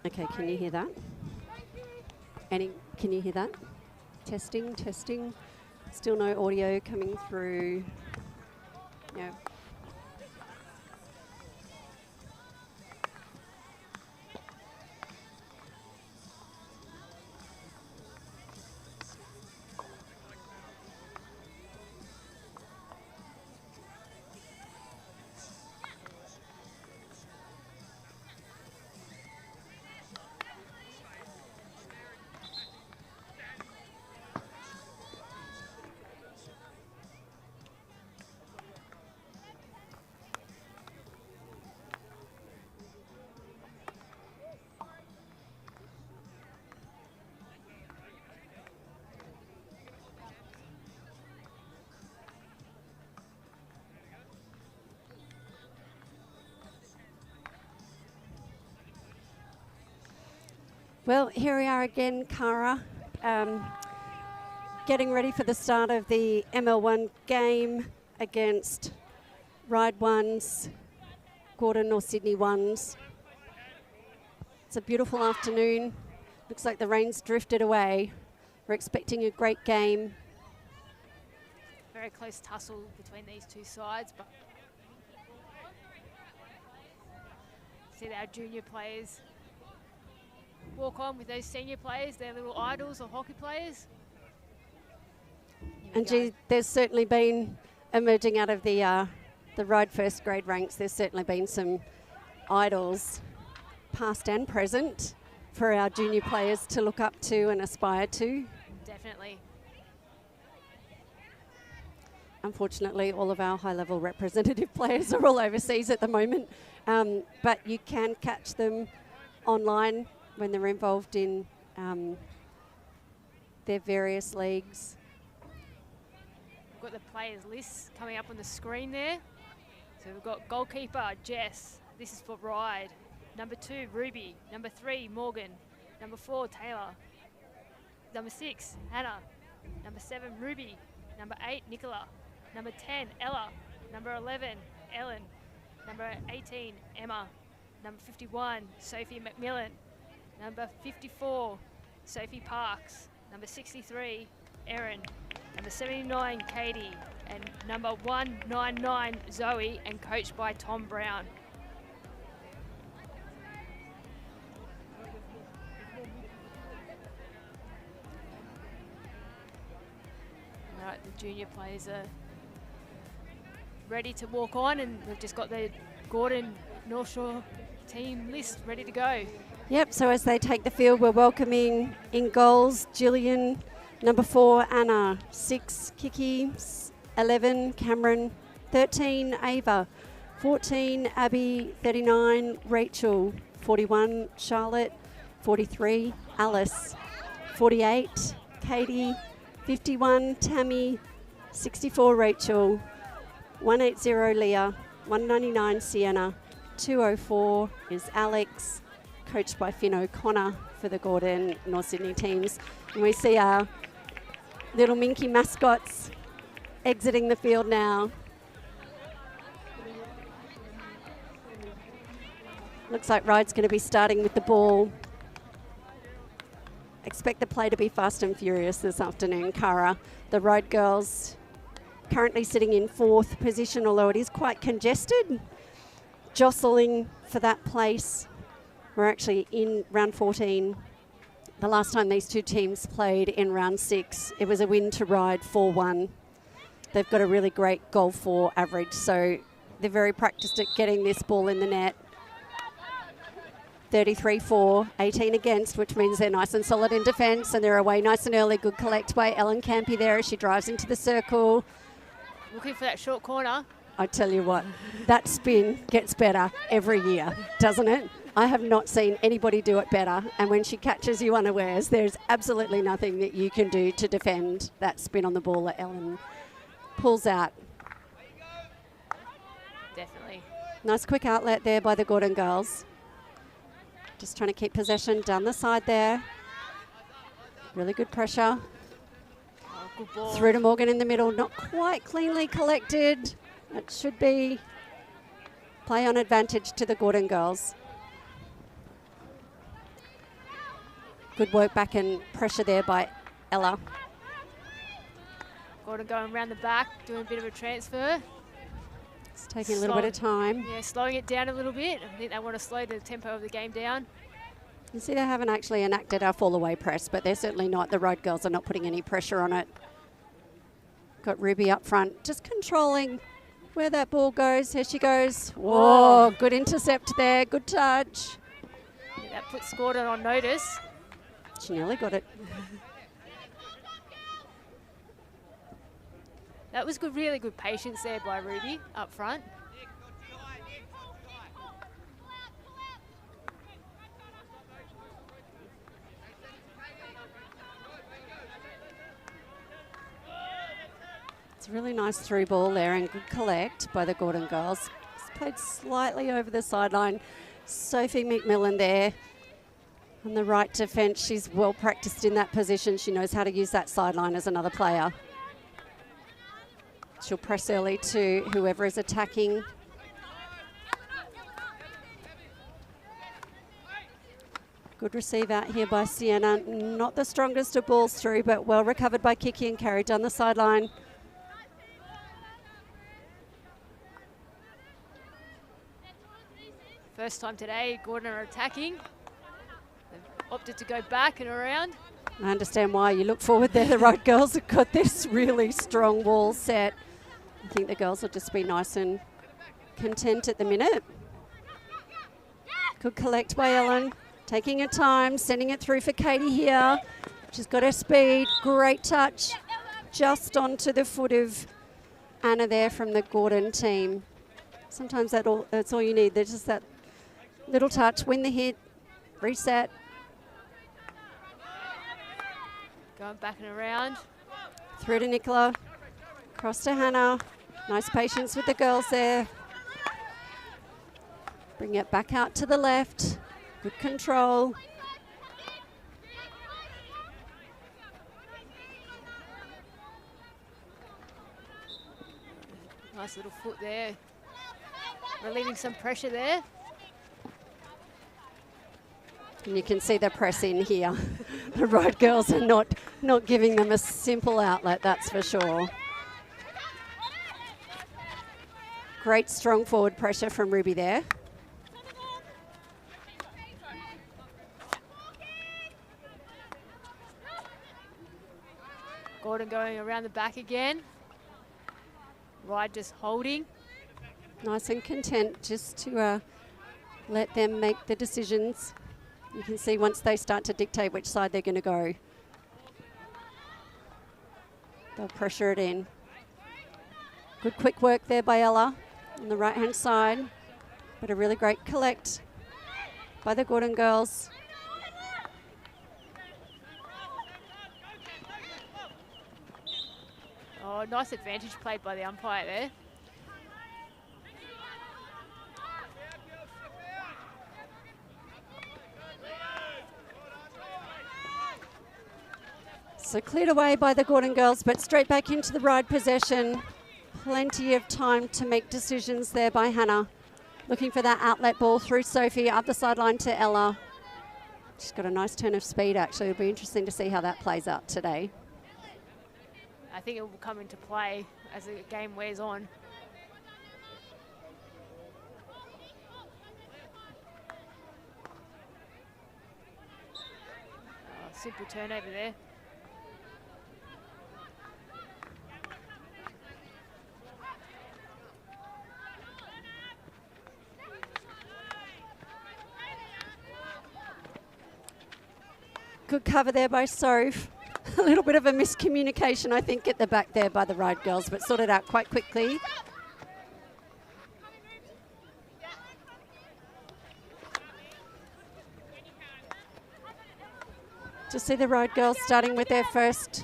Speaker 1: Okay, can you hear that? Can you hear that? Testing, testing. Still no audio coming through. No. Well, here we are again, Cara, getting ready for the start of the ML1 game against Ryde 1s, Gordon North Sydney 1s. It's a beautiful afternoon. Looks like the rain's drifted away. We're expecting a great game.
Speaker 2: Very close tussle between these two sides, but see our junior players walk on with those senior players, their little idols or hockey players.
Speaker 1: And gee, there's certainly been, emerging out of the Ryde first grade ranks, there's certainly been some idols, past and present, for our junior players to look up to and aspire to.
Speaker 2: Definitely.
Speaker 1: Unfortunately, all of our high-level representative players are all overseas at the moment, but you can catch them online when they're involved in their various leagues.
Speaker 2: We've got the players' lists coming up on the screen there. So we've got goalkeeper, Jess. This is for Ryde. Number 2, Ruby. Number 3, Morgan. Number 4, Taylor. Number 6, Hannah. Number 7, Ruby. Number 8, Nicola. Number 10, Ella. Number 11, Ellen. Number 18, Emma. Number 51, Sophie McMillan. Number 54, Sophie Parks. Number 63, Erin. Number 79, Katie. And number 199, Zoe, and coached by Tom Brown. All right, the junior players are ready to walk on, and we've just got the Gordon North Shore team list ready to go.
Speaker 1: Yep, so as they take the field, we're welcoming in goals, Gillian, number 4, Anna, 6, Kiki, 11, Cameron, 13, Ava, 14, Abby, 39, Rachel, 41, Charlotte, 43, Alice, 48, Katie, 51, Tammy, 64, Rachel, 180, Leah, 199, Sienna, 204 is Alex, coached by Finn O'Connor for the Gordon North Sydney teams. And we see our little Minky mascots exiting the field now. Looks like Ryde's going to be starting with the ball. Expect the play to be fast and furious this afternoon, Cara. The Ryde girls currently sitting in 4th position, although it is quite congested. Jostling for that place. We're actually in round 14. The last time these two teams played in round 6, it was a win to Ryde 4-1. They've got a really great goal for average, so they're very practiced at getting this ball in the net. 33-4, 18 against, which means they're nice and solid in defence, and they're away nice and early. Good collect by Ellen Campy there as she drives into the circle.
Speaker 2: Looking for that short corner.
Speaker 1: I tell you what, that spin gets better every year, doesn't it? I have not seen anybody do it better, and when she catches you unawares, there's absolutely nothing that you can do to defend that spin on the ball that Ellen pulls out.
Speaker 2: Definitely.
Speaker 1: Nice quick outlet there by the Gordon girls. Just trying to keep possession down the side there. Really good pressure.
Speaker 2: Oh, good ball.
Speaker 1: Through to Morgan in the middle, not quite cleanly collected. It should be play on advantage to the Gordon girls. Good work back and pressure there by Ella.
Speaker 2: Gordon going around the back, doing a bit of a transfer.
Speaker 1: It's taking a little bit of time.
Speaker 2: Yeah, slowing it down a little bit. I think they want to slow the tempo of the game down.
Speaker 1: You see, they haven't actually enacted our fall away press, but they're certainly not. The Ryde girls are not putting any pressure on it. Got Ruby up front, just controlling where that ball goes. Here she goes. Whoa, good intercept there. Good touch.
Speaker 2: Yeah, that puts Gordon on notice.
Speaker 1: She nearly got it.
Speaker 2: That was good, really good patience there by Ruby up front.
Speaker 1: It's a really nice through ball there and good collect by the Gordon girls. It's played slightly over the sideline. Sophie McMillan there on the right defence. She's well practiced in that position. She knows how to use that sideline as another player. She'll press early to whoever is attacking. Good receive out here by Sienna. Not the strongest of balls through, but well recovered by Kiki and carried down the sideline.
Speaker 2: First time today, Gordon are attacking. They've opted to go back and around.
Speaker 1: I understand why. You look forward there. The Ryde girls have got this really strong wall set. I think the girls will just be nice and content at the minute. Good collect by Ellen. Taking her time, sending it through for Katie here. She's got her speed. Great touch. Just onto the foot of Anna there from the Gordon team. Sometimes that's all you need. There's just that little touch. Win the hit. Reset.
Speaker 2: Going back and around.
Speaker 1: Through to Nicola. Across to Hannah. Nice patience with the girls there. Bring it back out to the left. Good control.
Speaker 2: Nice little foot there. Relieving some pressure there.
Speaker 1: And you can see the press in here. The Ryde girls are not giving them a simple outlet, that's for sure. Great strong forward pressure from Ruby there.
Speaker 2: Gordon going around the back again. Ryde just holding.
Speaker 1: Nice and content just to let them make the decisions. You can see once they start to dictate which side they're going to go, they'll pressure it in. Good quick work there by Ella on the right-hand side, but a really great collect by the Gordon girls.
Speaker 2: Oh, nice advantage played by the umpire there.
Speaker 1: So cleared away by the Gordon girls, but straight back into the Ryde possession. Plenty of time to make decisions there by Hannah. Looking for that outlet ball through Sophie, up the sideline to Ella. She's got a nice turn of speed, actually. It'll be interesting to see how that plays out today.
Speaker 2: I think it will come into play as the game wears on. Oh, simple turnover there.
Speaker 1: Good cover there by Soph. A little bit of a miscommunication, I think, at the back there by the Ryde girls, but sorted out quite quickly. Just see the Ryde girls starting with their first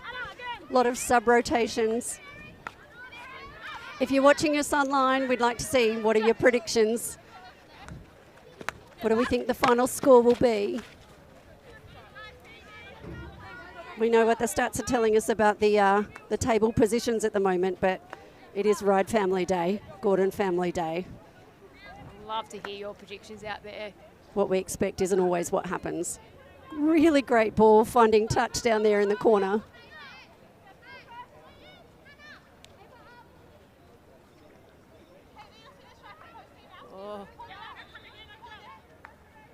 Speaker 1: lot of sub-rotations. If you're watching us online, we'd like to see what are your predictions. What do we think the final score will be? We know what the stats are telling us about the table positions at the moment, but it is Ryde Family Day, Gordon Family Day.
Speaker 2: I'd love to hear your predictions out there.
Speaker 1: What we expect isn't always what happens. Really great ball finding touch down there in the corner.
Speaker 2: Oh.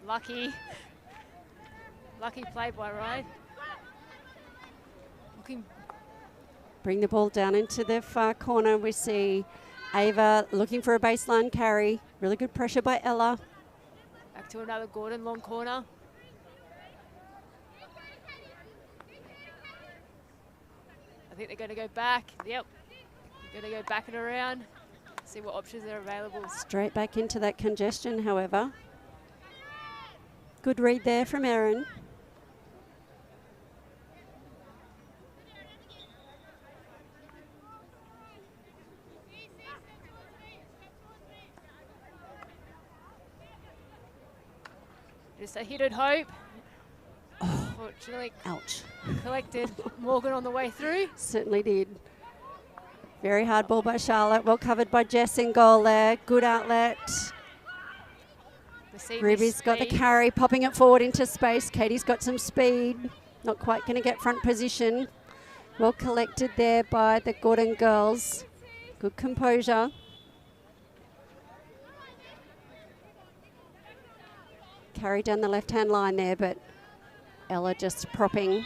Speaker 2: Lucky play by Ryde.
Speaker 1: Bring the ball down into the far corner. We see Ava looking for a baseline carry. Really good pressure by Ella.
Speaker 2: Back to another Gordon long corner. I think they're going to go back. Yep. They're going to go back and around. See what options are available.
Speaker 1: Straight back into that congestion, however. Good read there from Erin.
Speaker 2: Just a hit and hope. Unfortunately,
Speaker 1: Ouch.
Speaker 2: collected Morgan on the way through.
Speaker 1: Certainly did. Very hard ball by Charlotte. Well covered by Jess in goal there. Good outlet. Ruby's got the carry, popping it forward into space. Katie's got some speed. Not quite going to get front position. Well collected there by the Gordon girls. Good composure. Carry down the left-hand line there, but Ella just propping. You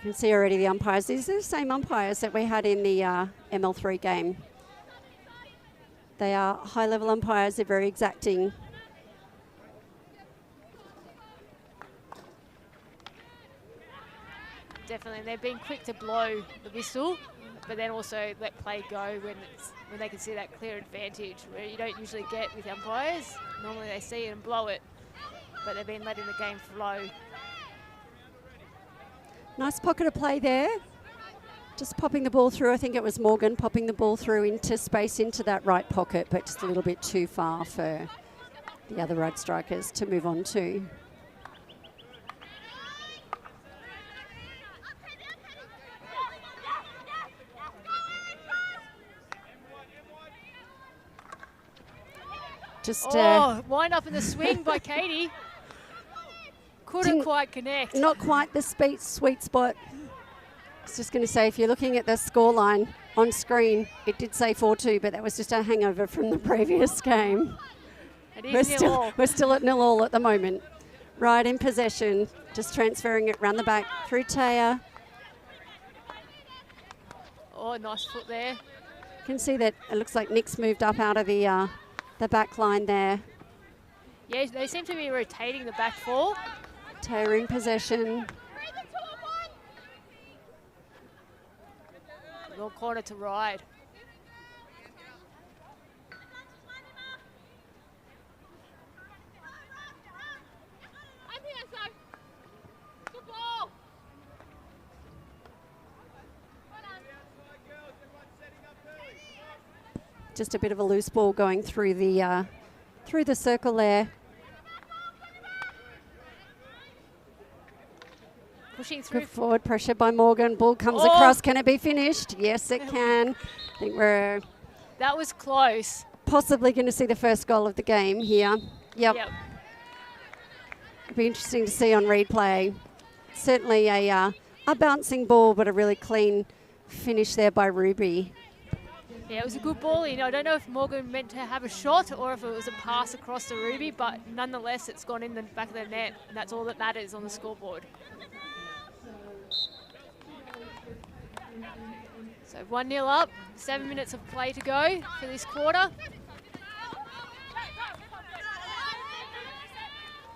Speaker 1: can see already the umpires. These are the same umpires that we had in the ML3 game. They are high-level umpires. They're very exacting.
Speaker 2: Definitely, they've been quick to blow the whistle, but then also let play go when they can see that clear advantage, where you don't usually get with umpires. Normally they see it and blow it, but they've been letting the game flow.
Speaker 1: Nice pocket of play there. Just popping the ball through. I think it was Morgan popping the ball through into space into that right pocket, but just a little bit too far for the other Ryde strikers to move on to. Just
Speaker 2: wind up in the swing by Katie. Couldn't quite connect.
Speaker 1: Not quite the sweet spot. I was just going to say, if you're looking at the scoreline on screen, it did say 4-2, but that was just a hangover from the previous game. We're still at 0-0 at the moment. Ryde in possession, just transferring it round the back through Taya.
Speaker 2: Oh, nice foot there.
Speaker 1: You can see that it looks like Nick's moved up out of the back line there.
Speaker 2: Yeah, they seem to be rotating the back four.
Speaker 1: Taya in possession.
Speaker 2: Long corner to Ryde.
Speaker 1: Just a bit of a loose ball going through the circle there.
Speaker 2: Pushing through.
Speaker 1: Good forward pressure by Morgan. Ball comes across. Can it be finished? Yes, it can. I think we're
Speaker 2: That was close.
Speaker 1: possibly going to see the first goal of the game here. Yep.
Speaker 2: Yep.
Speaker 1: It'll be interesting to see on replay. Certainly a bouncing ball, but a really clean finish there by Ruby.
Speaker 2: Yeah, it was a good ball in. I don't know if Morgan meant to have a shot or if it was a pass across to Ruby, but nonetheless, it's gone in the back of the net, and that's all that matters on the scoreboard. So 1-0 up, 7 minutes of play to go for this quarter.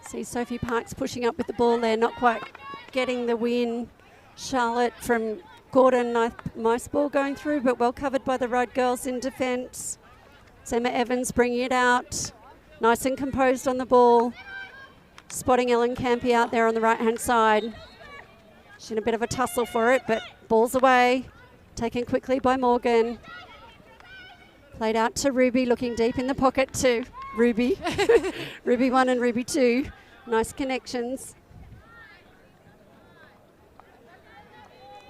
Speaker 1: See Sophie Parks pushing up with the ball there, not quite getting the win. Charlotte from Gordon, nice ball going through, but well covered by the Ryde girls in defence. Emma Evans bringing it out, nice and composed on the ball. Spotting Ellen Campy out there on the right-hand side. She's in a bit of a tussle for it, but ball's away. Taken quickly by Morgan. Played out to Ruby, looking deep in the pocket to Ruby. Ruby 1 and Ruby 2. Nice connections.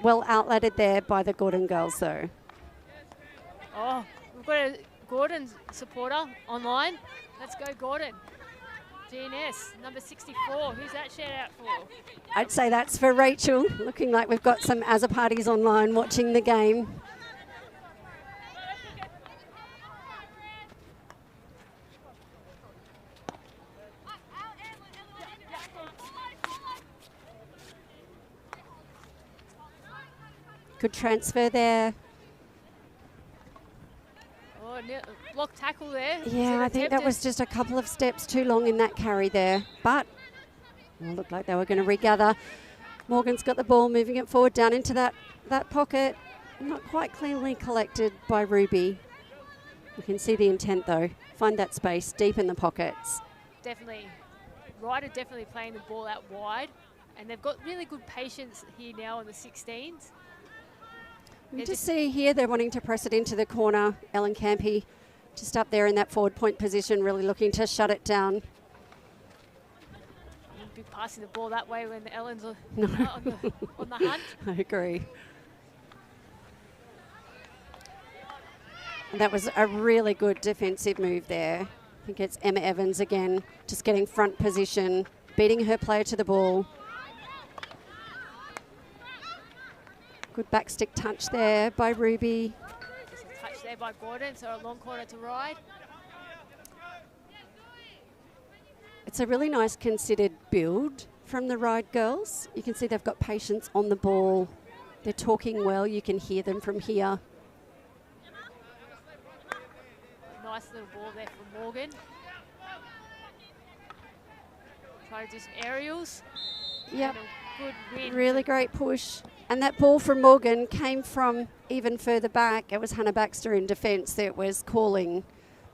Speaker 1: Well outletted there by the Gordon girls, though.
Speaker 2: Oh, we've got a Gordon supporter online. Let's go, Gordon. GNS, number 64. Who's that shout out for?
Speaker 1: I'd say that's for Rachel. Looking like we've got some Azza parties online watching the game. Good transfer there.
Speaker 2: Oh, block tackle there.
Speaker 1: Yeah, I think that was just a couple of steps too long in that carry there. But it looked like they were going to regather. Morgan's got the ball, moving it forward down into that pocket. Not quite cleanly collected by Ruby. You can see the intent though. Find that space deep in the pockets.
Speaker 2: Definitely. Ryde are definitely playing the ball out wide. And they've got really good patience here now on the 16s.
Speaker 1: You just see here they're wanting to press it into the corner. Ellen Campy just up there in that forward point position, really looking to shut it down.
Speaker 2: You'd be passing the ball that way when the Ellens are
Speaker 1: No.
Speaker 2: on the hunt.
Speaker 1: I agree. And that was a really good defensive move there. I think it's Emma Evans again, just getting front position, beating her player to the ball. Good backstick touch there by Ruby.
Speaker 2: Just a touch there by Gordon, so a long corner to Ryde.
Speaker 1: It's a really nice considered build from the Ryde girls. You can see they've got patience on the ball. They're talking well. You can hear them from here.
Speaker 2: Nice little ball there from Morgan. Try to do some aerials.
Speaker 1: Yep.
Speaker 2: And a good win.
Speaker 1: Really great push. And that ball from Morgan came from even further back. It was Hannah Baxter in defence that was calling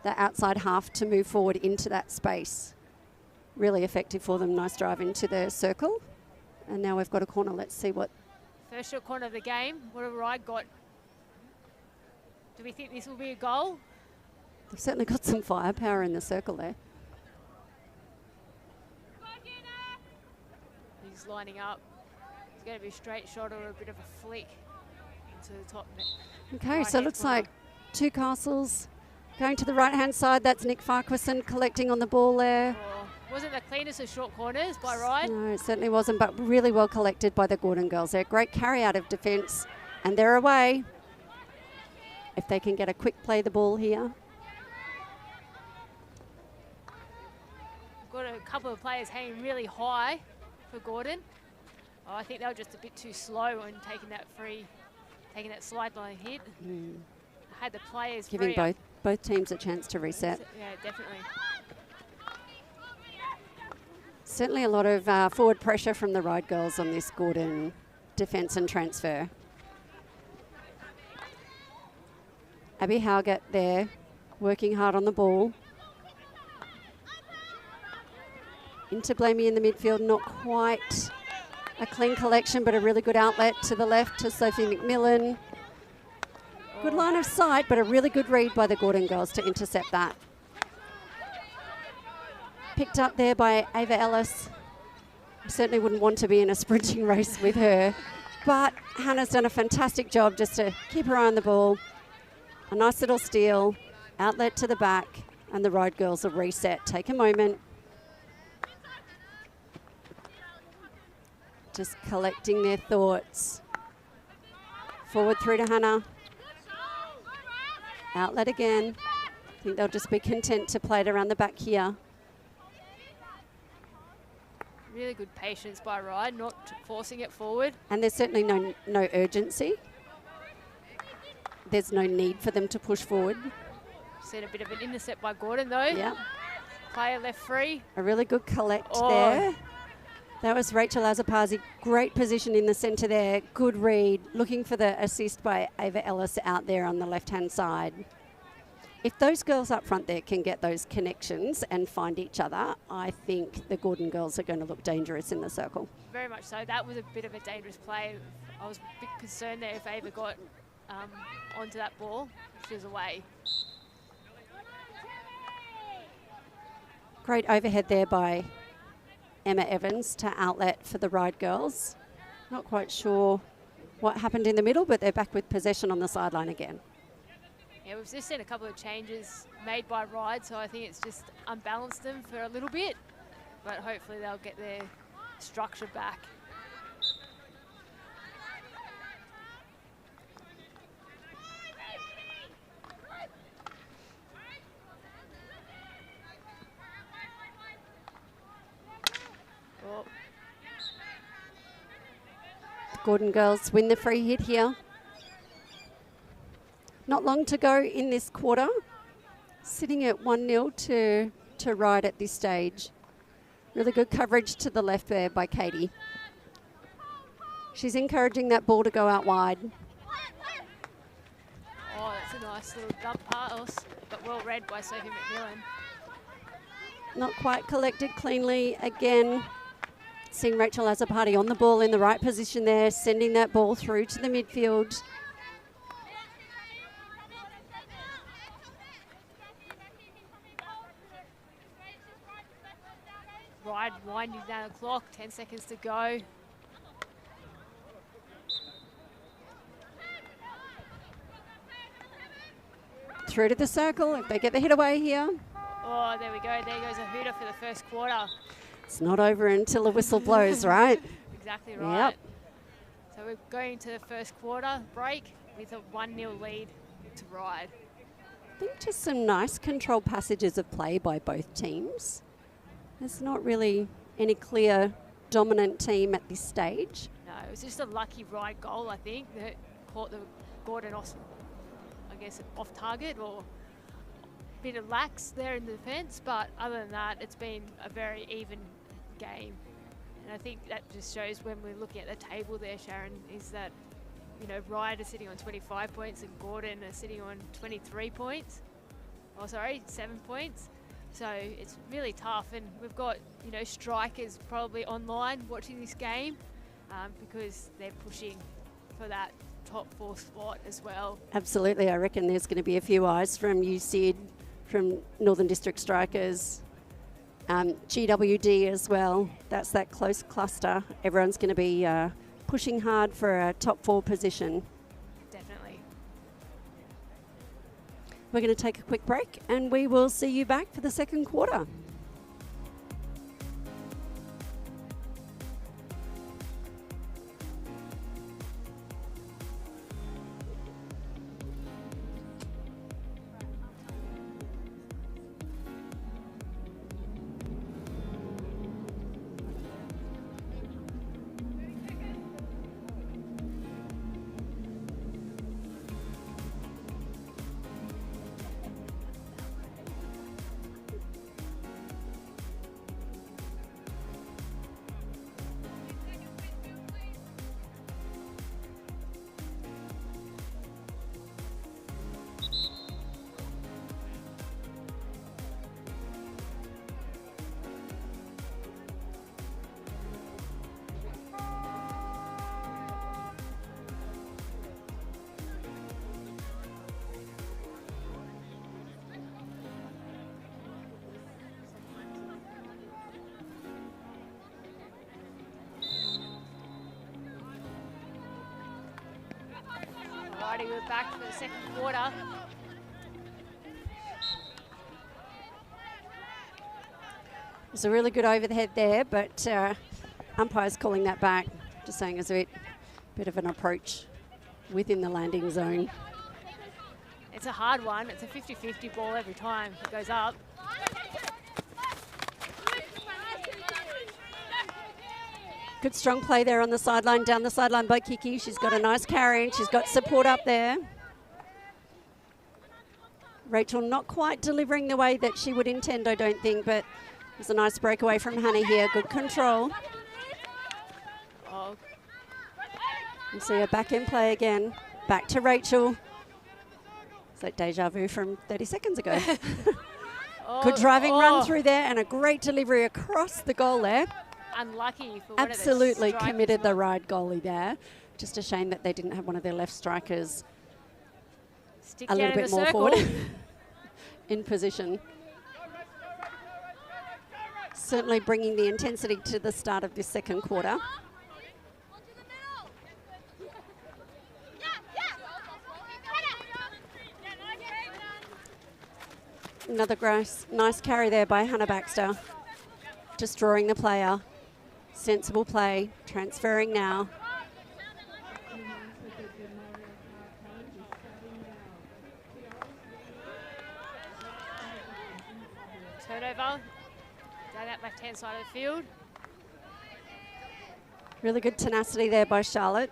Speaker 1: the outside half to move forward into that space. Really effective for them. Nice drive into the circle. And now we've got a corner. Let's see what...
Speaker 2: First short corner of the game. What have Ryde got? Do we think this will be a goal?
Speaker 1: They've certainly got some firepower in the circle there.
Speaker 2: He's lining up. It's going to be a straight shot or a bit of a flick into the top net.
Speaker 1: Okay, so it looks like two Castles going to the right-hand side. That's Nick Farquharson collecting on the ball there.
Speaker 2: Wasn't the cleanest of short corners by Ryde?
Speaker 1: No, it certainly wasn't, but really well collected by the Gordon girls there. Great carry out of defence, and they're away. If they can get a quick play the ball here.
Speaker 2: Got a couple of players hanging really high for Gordon. Oh, I think they were just a bit too slow on taking that sideline hit. Had the players
Speaker 1: Giving both teams a chance to reset.
Speaker 2: Yeah, definitely.
Speaker 1: Certainly a lot of forward pressure from the Ryde girls on this Gordon defence and transfer. Abby Howgett there, working hard on the ball. Into Blamey in the midfield, not quite a clean collection, but a really good outlet to the left to Sophie McMillan. Good line of sight, but a really good read by the Gordon girls to intercept that. Picked up there by Ava Ellis. I certainly wouldn't want to be in a sprinting race with her. But Hannah's done a fantastic job just to keep her eye on the ball. A nice little steal, outlet to the back, and the Ryde girls will reset. Take a moment. Just collecting their thoughts. Forward through to Hannah. Outlet again. I think they'll just be content to play it around the back here.
Speaker 2: Really good patience by Ryde, not forcing it forward.
Speaker 1: And there's certainly no urgency. There's no need for them to push forward.
Speaker 2: Seen a bit of an intercept by Gordon though.
Speaker 1: Yeah.
Speaker 2: Player left free.
Speaker 1: A really good collect there. That was Rachel Azapazi. Great position in the centre there. Good read. Looking for the assist by Ava Ellis out there on the left-hand side. If those girls up front there can get those connections and find each other, I think the Gordon girls are going to look dangerous in the circle.
Speaker 2: Very much so. That was a bit of a dangerous play. I was a bit concerned there if Ava got onto that ball. She was away.
Speaker 1: Great overhead there by Emma Evans to outlet for the Ryde girls. Not quite sure what happened in the middle, but they're back with possession on the sideline again.
Speaker 2: Yeah, we've just seen a couple of changes made by Ryde, so I think it's just unbalanced them for a little bit, but hopefully they'll get their structure back. Oh.
Speaker 1: The Gordon girls win the free hit here. Not long to go in this quarter. Sitting at 1-0 to Ryde at this stage. Really good coverage to the left there by Katie. She's encouraging that ball to go out wide.
Speaker 2: Oh, that's a nice little dump pass, but well read by Sophie McMillan.
Speaker 1: Not quite collected cleanly again. Seeing Rachel Azzopardi on the ball in the right position there, sending that ball through to the midfield.
Speaker 2: Ryde winding down the clock, 10 seconds to go.
Speaker 1: Through to the circle, if they get the hit away here.
Speaker 2: Oh, there we go. There goes a hooter for the first quarter.
Speaker 1: It's not over until the whistle blows, right?
Speaker 2: Exactly right.
Speaker 1: Yep.
Speaker 2: So we're going to the first quarter break with a 1-0 lead to Ryde.
Speaker 1: I think just some nice controlled passages of play by both teams. There's not really any clear dominant team at this stage.
Speaker 2: No, it was just a lucky Ryde goal, I think, that caught the Gordon, I guess, off target or a bit of lax there in the defence. But other than that, it's been a very even game. And I think that just shows when we're looking at the table there, Sharon, is that, you know, Ryde is sitting on 25 points and Gordon is sitting on 23 points. Oh, sorry, 7 points. So it's really tough, and we've got, you know, strikers probably online watching this game because they're pushing for that top 4 spot as well.
Speaker 1: Absolutely, I reckon there's going to be a few eyes from USID, from Northern District Strikers, GWD as well. That's that close cluster. Everyone's going to be pushing hard for a top 4 position.
Speaker 2: Definitely.
Speaker 1: We're going to take a quick break and we will see you back for the second quarter.
Speaker 2: Alrighty, we're back for the second quarter.
Speaker 1: It's a really good overhead there, but umpire's calling that back, just saying it's a bit of an approach within the landing zone.
Speaker 2: It's a hard one. It's a 50-50 ball every time it goes up.
Speaker 1: Good strong play there on the sideline, down the sideline by Kiki. She's got a nice carry and she's got support up there. Rachel not quite delivering the way that she would intend, I don't think, but it's a nice breakaway from Hannah here. Good control.
Speaker 2: Oh,
Speaker 1: You see her back in play again. Back to Rachel. It's like deja vu from 30 seconds ago. Good driving run through there and a great delivery across the goal there.
Speaker 2: Unlucky for one
Speaker 1: Absolutely
Speaker 2: of their strikers.
Speaker 1: committed the Ryde goalie there. Just a shame that they didn't have one of their left strikers
Speaker 2: Stick
Speaker 1: a
Speaker 2: down
Speaker 1: little
Speaker 2: in
Speaker 1: bit
Speaker 2: the
Speaker 1: more
Speaker 2: circle.
Speaker 1: forward in position. Certainly bringing the intensity to the start of this second quarter. Another nice carry there by Hannah Baxter. Just drawing the player. Sensible play, transferring now.
Speaker 2: Turnover down that left-hand side of the field.
Speaker 1: Really good tenacity there by Charlotte.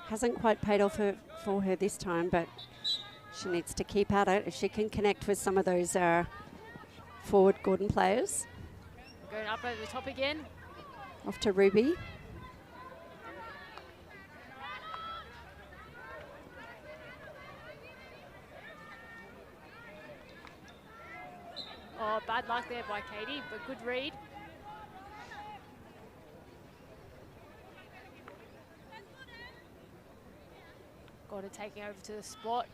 Speaker 1: Hasn't quite paid off for her this time, but she needs to keep at it if she can connect with some of those forward Gordon players.
Speaker 2: Going up over the top again.
Speaker 1: Off to Ruby.
Speaker 2: Oh, bad luck there by Katie, but good read. Got her taking over to the spot.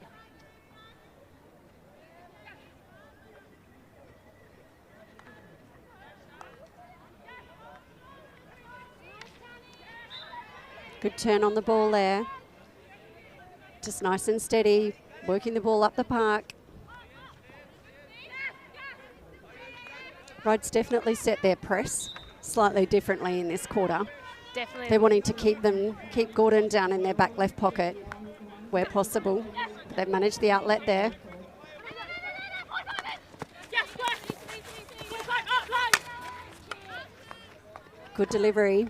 Speaker 1: Good turn on the ball there. Just nice and steady, working the ball up the park. Ryde's definitely set their press slightly differently in this quarter.
Speaker 2: Definitely.
Speaker 1: They're wanting to keep Gordon down in their back left pocket where possible. But they've managed the outlet there. Good delivery.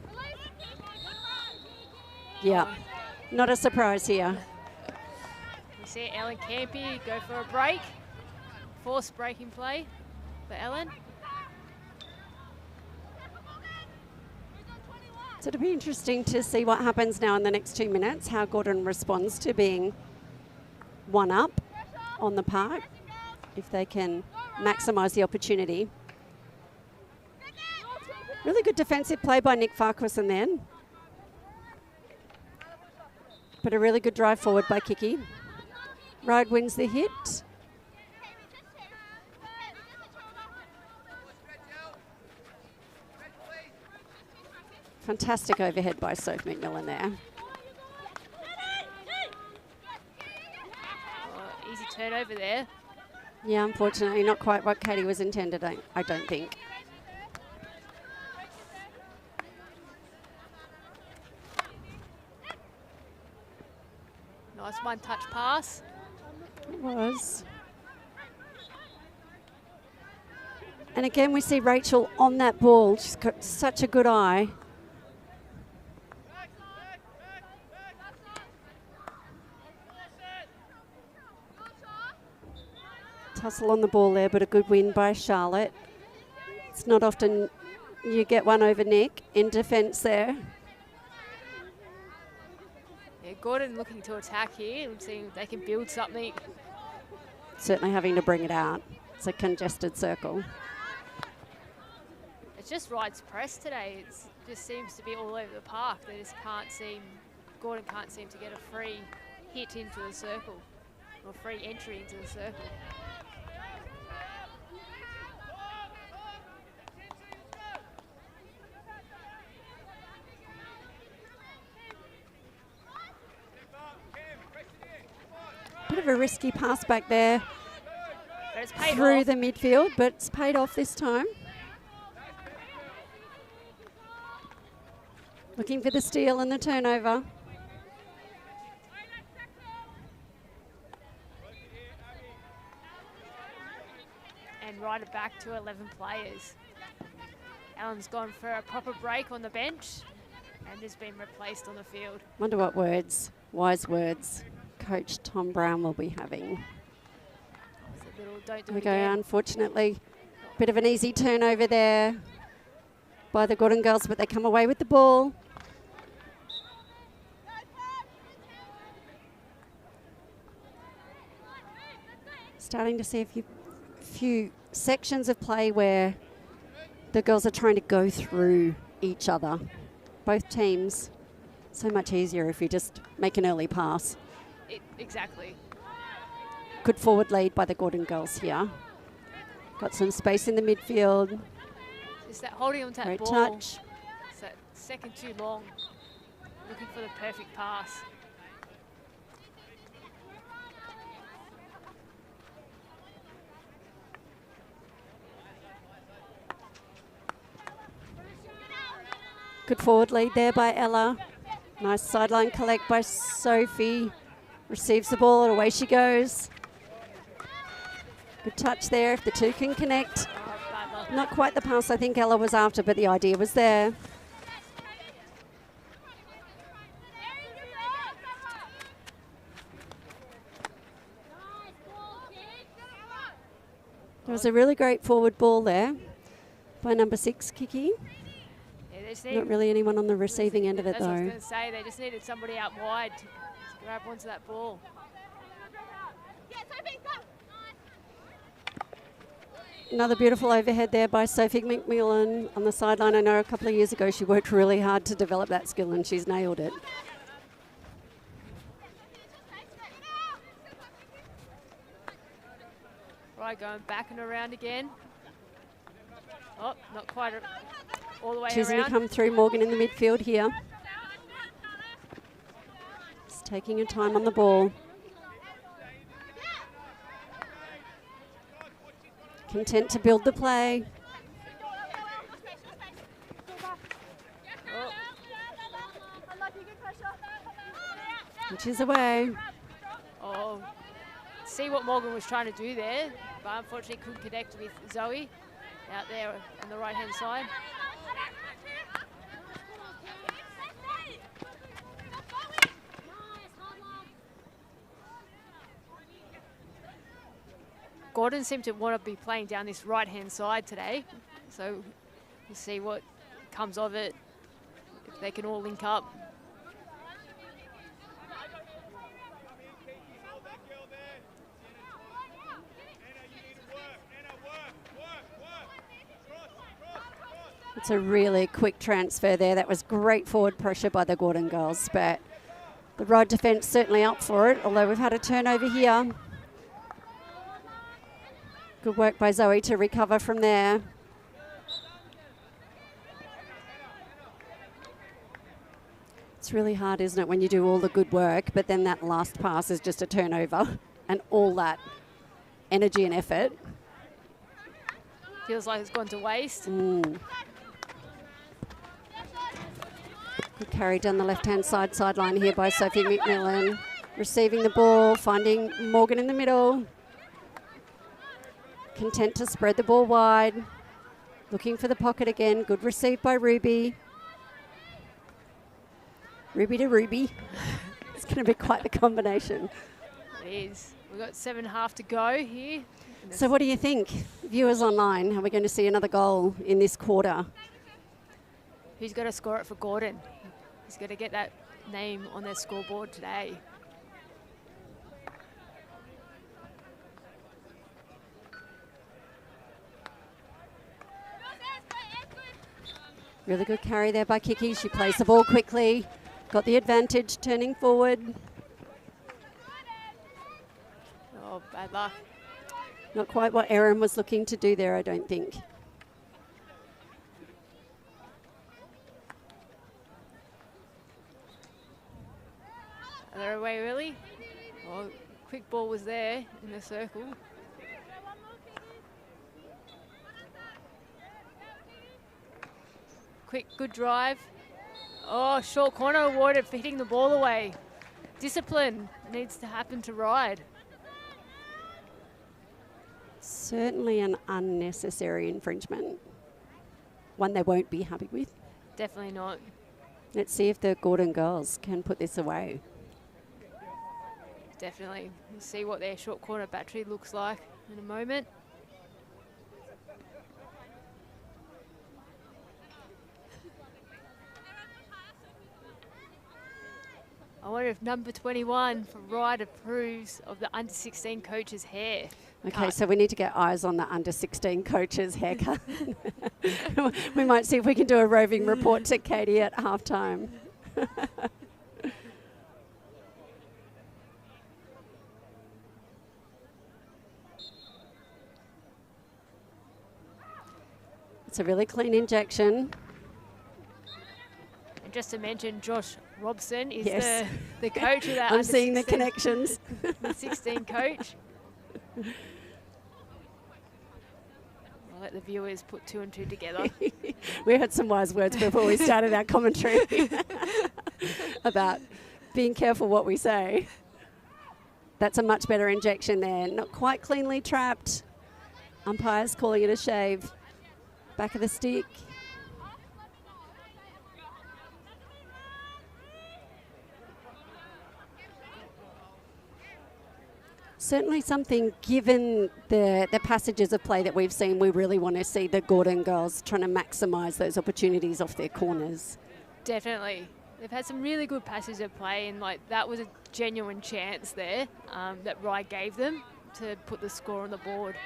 Speaker 1: Yeah, not a surprise here.
Speaker 2: We see Ellen Campy go for a break. Forced breaking play for Ellen.
Speaker 1: So it'll be interesting to see what happens now in the next 2 minutes, how Gordon responds to being one up on the park, if they can maximise the opportunity. Really good defensive play by Nick Farquharson then. But a really good drive forward by Kiki. Ryde wins the hit. Fantastic overhead by Soph McMillan there.
Speaker 2: Oh, easy turnover there.
Speaker 1: Yeah, unfortunately, not quite what Katie was intended, I don't think.
Speaker 2: Nice one-touch pass.
Speaker 1: It was. And again, we see Rachel on that ball. She's got such a good eye. Tussle on the ball there, but a good win by Charlotte. It's not often you get one over Nick in defence there.
Speaker 2: Yeah, Gordon looking to attack here. We'll see if they can build something.
Speaker 1: Certainly having to bring it out. It's a congested circle.
Speaker 2: It's just Ryde's press today. It just seems to be all over the park. They just can't seem, Gordon can't seem to get a free hit into the circle or free entry into the circle.
Speaker 1: of a risky pass back there
Speaker 2: But it's paid
Speaker 1: through
Speaker 2: off.
Speaker 1: the midfield, but it's paid off this time. Looking for the steal and the turnover.
Speaker 2: And Ryde back to 11 players. Alan's gone for a proper break on the bench and has been replaced on the field.
Speaker 1: Wonder what words, wise words, Coach Tom Brown will be having.
Speaker 2: It's a little don't do
Speaker 1: There we
Speaker 2: it
Speaker 1: go,
Speaker 2: again.
Speaker 1: unfortunately. Bit of an easy turnover there by the Gordon girls, but they come away with the ball. Starting to see a few sections of play where the girls are trying to go through each other. Both teams, so much easier if you just make an early pass.
Speaker 2: Exactly.
Speaker 1: Good forward lead by the Gordon girls here. Got some space in the midfield.
Speaker 2: Just that holding on to that
Speaker 1: Great
Speaker 2: ball.
Speaker 1: touch.
Speaker 2: It's that second too long. Looking for the perfect pass.
Speaker 1: Good forward lead there by Ella. Nice sideline collect by Sophie. Receives the ball and away she goes. Good touch there if the two can connect.
Speaker 2: Oh, bad luck.
Speaker 1: Not quite the pass I think Ella was after, but the idea was there. There was a really great forward ball there by number 6, Kiki.
Speaker 2: Yeah, they just
Speaker 1: Not
Speaker 2: need,
Speaker 1: really anyone on the receiving end of it
Speaker 2: that's what I was
Speaker 1: though.
Speaker 2: going to say. They just needed somebody out wide to grab onto that ball.
Speaker 1: Another beautiful overhead there by Sophie McMillan on the sideline. I know a couple of years ago she worked really hard to develop that skill and she's nailed it.
Speaker 2: Right, going back and around again. Oh, not quite all the way
Speaker 1: Choosing
Speaker 2: around.
Speaker 1: to come through Morgan in the midfield here. Just taking her time on the ball. Content to build the play.
Speaker 2: Oh,
Speaker 1: Which is away.
Speaker 2: oh, see what Morgan was trying to do there, but unfortunately couldn't connect with Zoe out there on the right-hand side. Gordon seemed to want to be playing down this right-hand side today, so we'll see what comes of it, if they can all link up.
Speaker 1: It's a really quick transfer there. That was great forward pressure by the Gordon girls, but the Ryde defence certainly up for it, although we've had a turnover here. Good work by Zoe to recover from there. It's really hard, isn't it, when you do all the good work, but then that last pass is just a turnover and all that energy and effort.
Speaker 2: Feels like it's gone to waste.
Speaker 1: Good carry down the left-hand sideline here by Sophie McMillan. Receiving the ball, finding Morgan in the middle. Content to spread the ball wide. Looking for the pocket again. Good receive by Ruby. Ruby to Ruby. It's going to be quite the combination.
Speaker 2: It is. We've got 7.5 to go here.
Speaker 1: So what do you think, viewers online? Are we going to see another goal in this quarter?
Speaker 2: Who's going to score it for Gordon? He's going to get that name on their scoreboard today.
Speaker 1: Really good carry there by Kiki. She plays the ball quickly. Got the advantage, turning forward.
Speaker 2: Oh, bad luck.
Speaker 1: Not quite what Erin was looking to do there, I don't think.
Speaker 2: Are they away, really? Oh, quick ball was there in the circle. Quick, good drive. Oh, short corner awarded for hitting the ball away. Discipline needs to happen to Ryde.
Speaker 1: Certainly an unnecessary infringement. One they won't be happy with.
Speaker 2: Definitely not.
Speaker 1: Let's see if the Gordon girls can put this away.
Speaker 2: Definitely. We'll see what their short corner battery looks like in a moment. I wonder if number 21 for Ryde approves of the under-16 coach's hair.
Speaker 1: Okay, so we need to get eyes on the under-16 coach's haircut. We might see if we can do a roving report to Katie at halftime. It's a really clean injection.
Speaker 2: And just to mention, Josh Robson is
Speaker 1: Yes.
Speaker 2: the coach of that
Speaker 1: I'm
Speaker 2: under
Speaker 1: seeing the
Speaker 2: 16
Speaker 1: connections.
Speaker 2: the 16 coach. I'll let the viewers put 2 and 2 together.
Speaker 1: We had some wise words before we started our commentary about being careful what we say. That's a much better injection there. Not quite cleanly trapped. Umpires calling it a shave. Back of the stick. Certainly something, given the passages of play that we've seen, we really want to see the Gordon girls trying to maximise those opportunities off their corners.
Speaker 2: Definitely. They've had some really good passages of play, and like that was a genuine chance there that Ryde gave them to put the score on the board.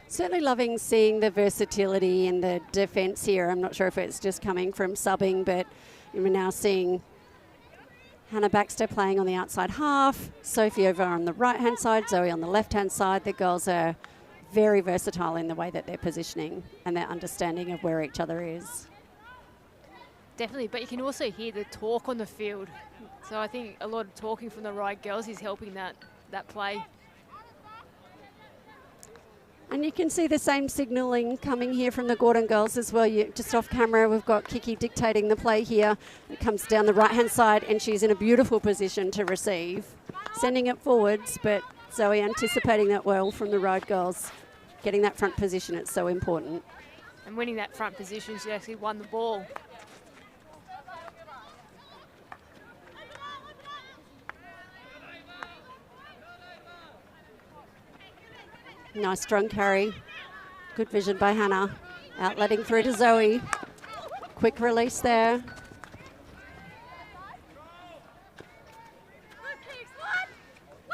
Speaker 1: Certainly loving seeing the versatility in the defence here. I'm not sure if it's just coming from subbing, but we're now seeing Hannah Baxter playing on the outside half, Sophie over on the right-hand side, Zoe on the left-hand side. The girls are very versatile in the way that they're positioning and their understanding of where each other is.
Speaker 2: Definitely, but you can also hear the talk on the field. So I think a lot of talking from the Ryde girls is helping that play.
Speaker 1: And you can see the same signalling coming here from the Gordon girls as well. Just off camera, we've got Kiki dictating the play here. It comes down the right-hand side, and she's in a beautiful position to receive. Sending it forwards, but Zoe anticipating that well from the Ryde girls. Getting that front position, it's so important.
Speaker 2: And winning that front position, she actually won the ball.
Speaker 1: Nice strong carry. Good vision by Hannah. Outletting through to Zoe. Quick release there.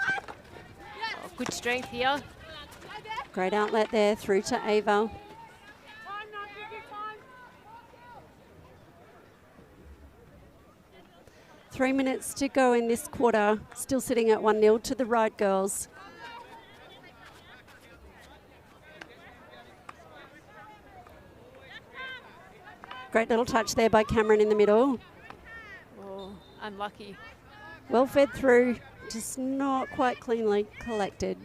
Speaker 2: Oh, good strength here.
Speaker 1: Great outlet there through to Ava. 3 minutes to go in this quarter. Still sitting at 1-0 to the Ryde girls. Great little touch there by Cameron in the middle.
Speaker 2: Oh, unlucky.
Speaker 1: Well fed through, just not quite cleanly collected.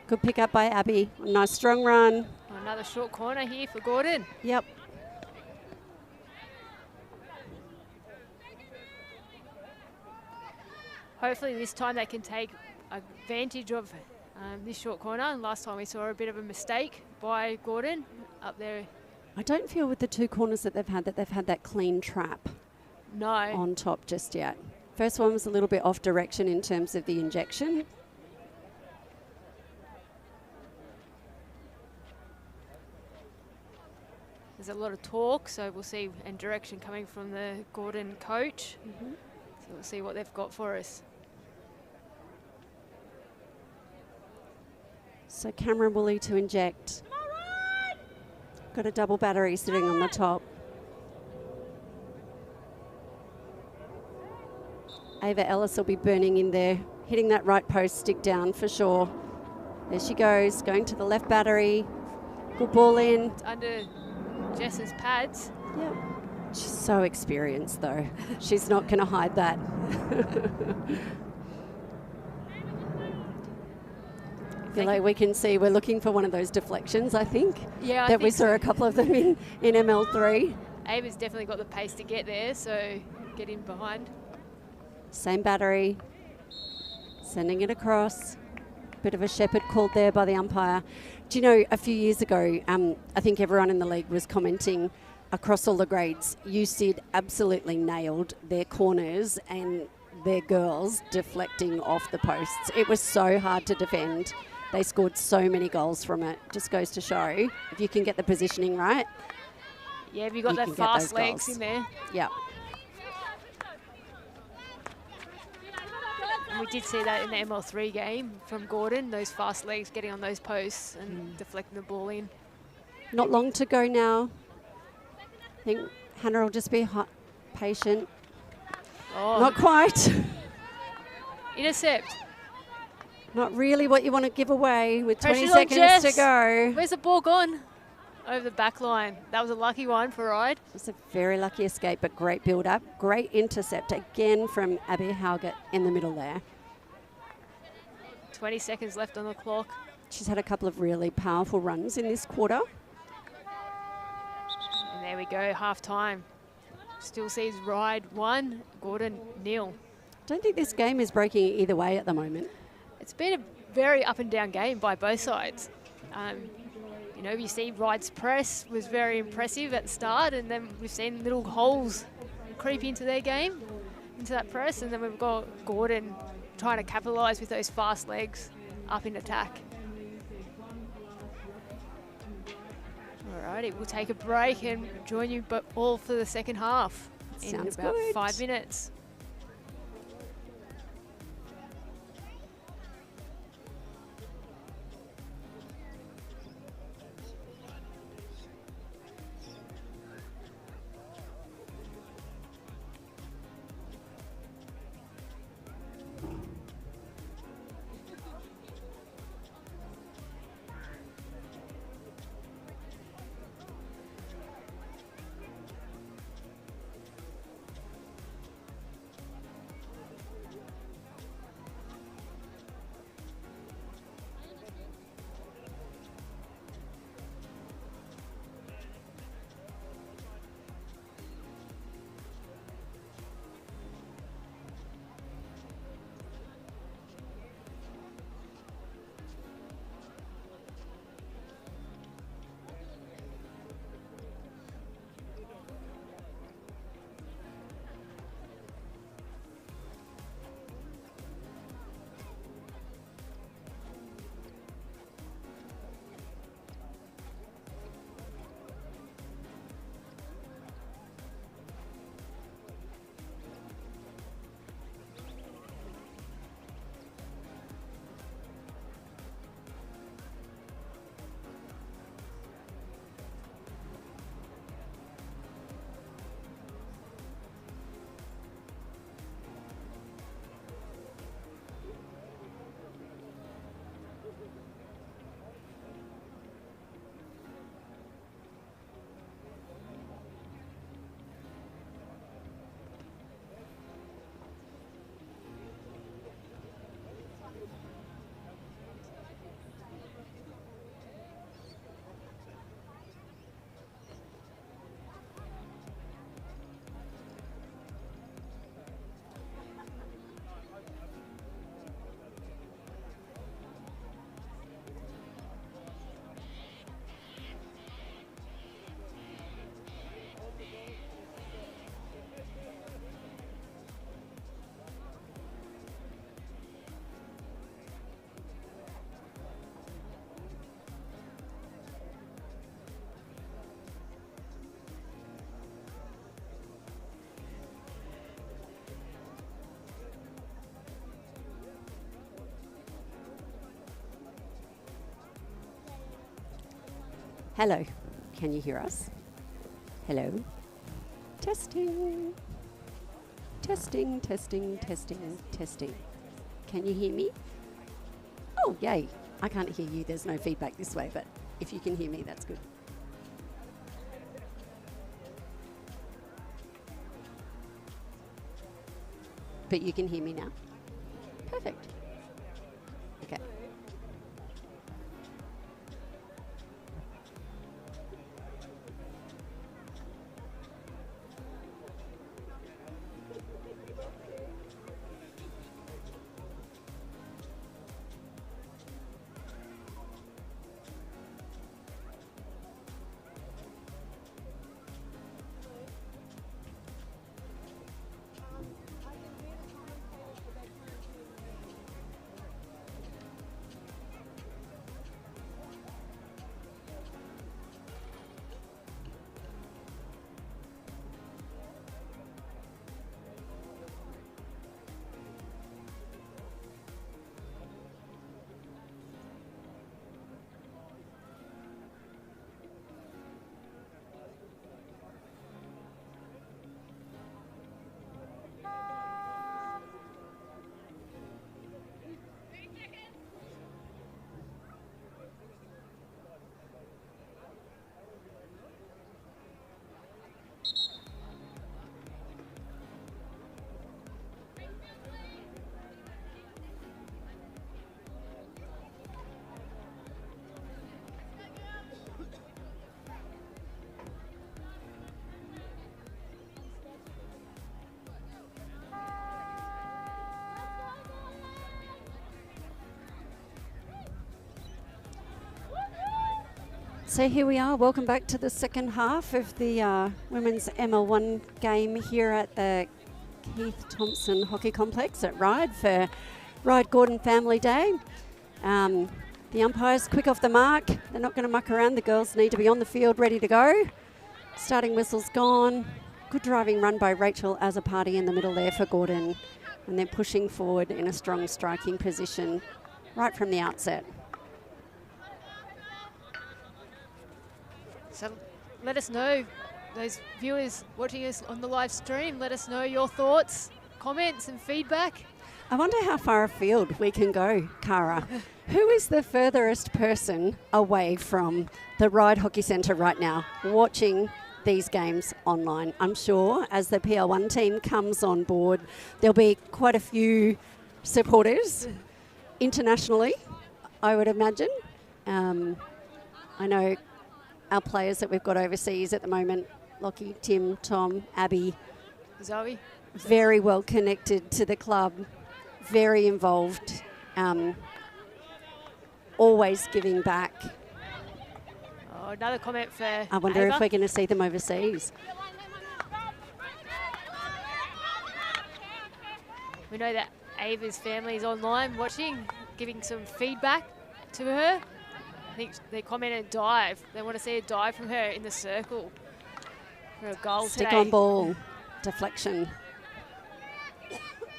Speaker 1: Good pick up by Abby. Nice strong run.
Speaker 2: Another short corner here for Gordon.
Speaker 1: Yep.
Speaker 2: Hopefully this time they can take advantage of this short corner. Last time we saw a bit of a mistake by Gordon up there.
Speaker 1: I don't feel with the two corners that they've had that clean trap
Speaker 2: No.
Speaker 1: on top just yet. First one was a little bit off direction in terms of the injection.
Speaker 2: There's a lot of talk, so we'll see, and direction coming from the Gordon coach. So we'll see what they've got for us.
Speaker 1: So Cameron Woolley to inject. Got a double battery sitting on the top. Ava Ellis will be burning in there, hitting that right post stick down for sure. There she goes, going to the left battery. Good ball in.
Speaker 2: It's under Jess's pads.
Speaker 1: Yep. She's so experienced though. She's not going to hide that. I feel like we can see we're looking for one of those deflections, I think.
Speaker 2: Yeah,
Speaker 1: that we saw a couple of them in ML3.
Speaker 2: Ava's definitely got the pace to get there, so get in behind.
Speaker 1: Same battery. Sending it across. Bit of a shepherd called there by the umpire. Do you know, a few years ago, I think everyone in the league was commenting across all the grades, USyd absolutely nailed their corners and their girls deflecting off the posts. It was so hard to defend. They scored so many goals from it. Just goes to show, if you can get the positioning right.
Speaker 2: Yeah, have you got that fast legs in there?
Speaker 1: Yeah.
Speaker 2: And we did see that in the ML3 game from Gordon, those fast legs getting on those posts and deflecting the ball in.
Speaker 1: Not long to go now. I think Hannah will just be patient.
Speaker 2: Oh.
Speaker 1: Not quite.
Speaker 2: Intercept.
Speaker 1: Not really what you want to give away with 20
Speaker 2: Pressure's on
Speaker 1: seconds to
Speaker 2: Jess.
Speaker 1: go.
Speaker 2: Where's the ball gone? Over the back line. That was a lucky one for Ryde.
Speaker 1: It's a very lucky escape, but great build-up. Great intercept again from Abby Hauget in the middle there.
Speaker 2: 20 seconds left on the clock.
Speaker 1: She's had a couple of really powerful runs in this quarter.
Speaker 2: And there we go, half-time. Still sees Ryde 1, Gordon 0.
Speaker 1: Don't think this game is breaking either way at the moment.
Speaker 2: It's been a very up and down game by both sides. You know, you see Ryde's press was very impressive at the start, and then we've seen little holes creep into their game, into that press, and then we've got Gordon trying to capitalise with those fast legs up in attack. Alrighty, we'll take a break and join you all for the second half in
Speaker 1: Sounds
Speaker 2: about
Speaker 1: good.
Speaker 2: 5 minutes.
Speaker 1: Hello, can you hear us? Hello. Testing. Testing, testing, testing, testing. Can you hear me? Oh, yay. I can't hear you. There's no feedback this way, but if you can hear me, that's good. But you can hear me now? Perfect. Okay. So here we are. Welcome back to the second half of the women's ML1 game here at the Keith Thompson Hockey Complex at Ryde for Ryde Gordon Family Day. The umpires quick off the mark. They're not going to muck around. The girls need to be on the field ready to go. Starting whistle's gone. Good driving run by Rachel Azzopardi in the middle there for Gordon. And they're pushing forward in a strong striking position right from the outset.
Speaker 2: So let us know, those viewers watching us on the live stream, let us know your thoughts, comments and feedback.
Speaker 1: I wonder how far afield we can go, Cara. Who is the furthest person away from the Ryde Hockey Centre right now watching these games online? I'm sure as the PL1 team comes on board, there'll be quite a few supporters internationally, I would imagine. I know our players that we've got overseas at the moment, Lockie, Tim, Tom, Abby,
Speaker 2: Zoe,
Speaker 1: very well connected to the club, very involved, always giving back.
Speaker 2: Oh, another comment for
Speaker 1: I wonder
Speaker 2: Ava.
Speaker 1: if we're going to see them overseas.
Speaker 2: We know that Ava's family is online watching, giving some feedback to her. I think they commented dive. They want to see a dive from her in the circle for a goal
Speaker 1: Stick
Speaker 2: today.
Speaker 1: on ball, deflection.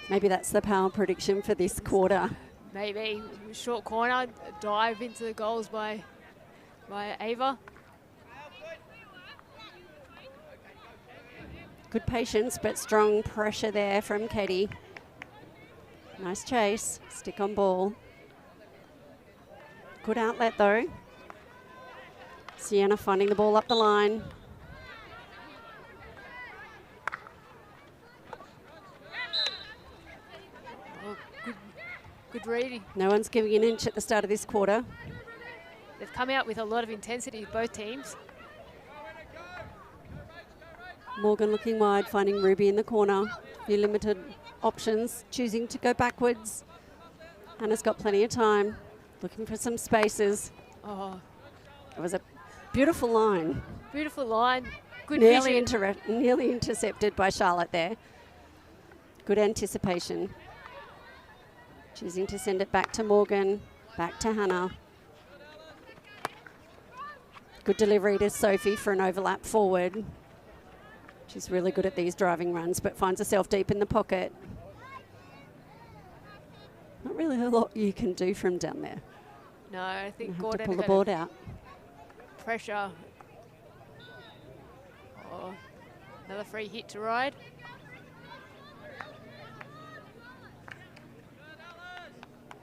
Speaker 1: Maybe that's the power prediction for this quarter.
Speaker 2: Maybe short corner, dive into the goals by Ava.
Speaker 1: Good patience, but strong pressure there from Katie. Nice chase, stick on ball. Good outlet though. Sienna finding the ball up the line.
Speaker 2: Oh, good reading.
Speaker 1: No one's giving an inch at the start of this quarter.
Speaker 2: They've come out with a lot of intensity, both teams.
Speaker 1: Morgan looking wide, finding Ruby in the corner. Few limited options, choosing to go backwards. Hannah's got plenty of time, looking for some spaces.
Speaker 2: Oh,
Speaker 1: It was a beautiful line.
Speaker 2: beautiful line. Good
Speaker 1: Nearly,
Speaker 2: vision.
Speaker 1: nearly intercepted by Charlotte there. Good anticipation. Choosing to send it back to Morgan, back to Hannah. Good delivery to Sophie for an overlap forward. She's really good at these driving runs, but finds herself deep in the pocket. Not really a lot you can do from down there.
Speaker 2: No, I think
Speaker 1: You have to
Speaker 2: Gordon
Speaker 1: pull the
Speaker 2: got
Speaker 1: board out.
Speaker 2: pressure. Oh, another free hit to Ryde.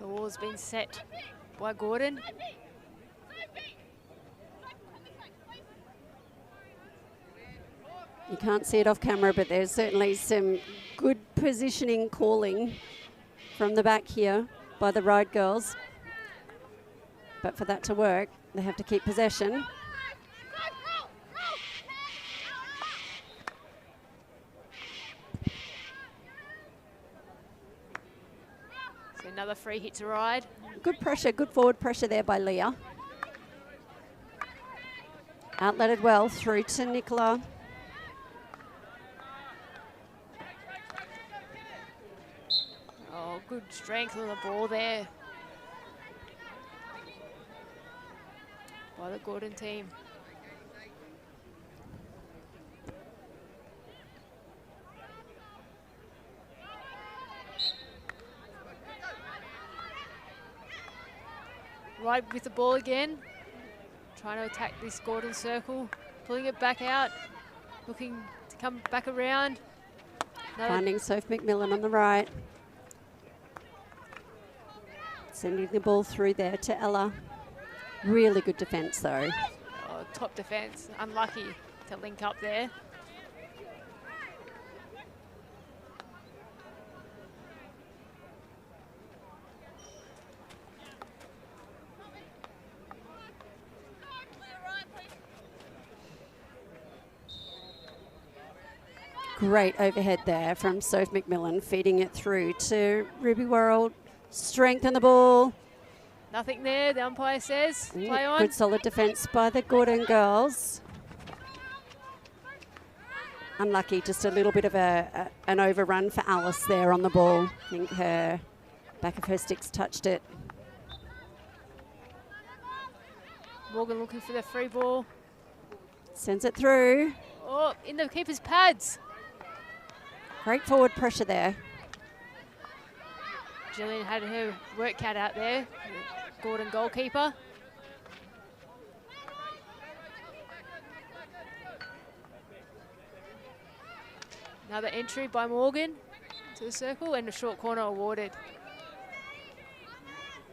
Speaker 2: The wall's been set by Gordon.
Speaker 1: You can't see it off camera, but there's certainly some good positioning calling from the back here by the Ryde girls. But for that to work, they have to keep possession.
Speaker 2: So another free hit to Ryde.
Speaker 1: Good pressure, good forward pressure there by Leah. Outletted well through to Nicola.
Speaker 2: Oh, good strength on the ball there by the Gordon team. Ryde with the ball again, trying to attack this Gordon circle, pulling it back out, looking to come back around.
Speaker 1: Finding Soph McMillan on the right. Sending the ball through there to Ella. Really good defence though.
Speaker 2: Oh, top defence, unlucky to link up there.
Speaker 1: Great overhead there from Soph McMillan, feeding it through to Ruby Worrell. Strength on the ball.
Speaker 2: Nothing there, the umpire says. Play on.
Speaker 1: Good solid defence by the Gordon girls. Unlucky, just a little bit of an overrun for Alice there on the ball. I think her back of her sticks touched it.
Speaker 2: Morgan looking for the free ball.
Speaker 1: Sends it through.
Speaker 2: Oh, in the keeper's pads.
Speaker 1: Great forward pressure there.
Speaker 2: Gillian had her work cut out there. The Gordon goalkeeper. Another entry by Morgan to the circle and a short corner awarded.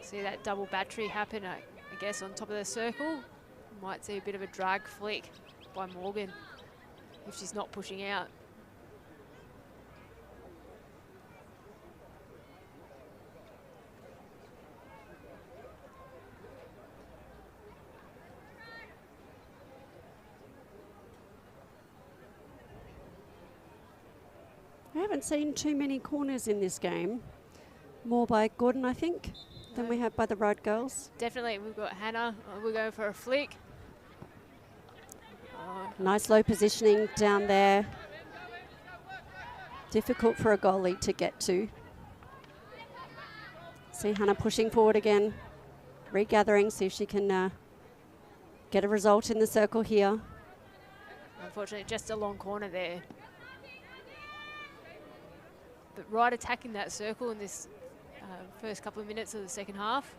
Speaker 2: See that double battery happen, I guess, on top of the circle. Might see a bit of a drag flick by Morgan if she's not pushing out.
Speaker 1: I haven't seen too many corners in this game. More by Gordon, I think, than we have by the Ryde girls.
Speaker 2: Definitely, we've got Hannah. We're going for a flick.
Speaker 1: Nice low positioning down there. Difficult for a goalie to get to. See Hannah pushing forward again. Regathering, see if she can get a result in the circle here.
Speaker 2: Unfortunately, just a long corner there. But Ryde attacking that circle in this first couple of minutes of the second half.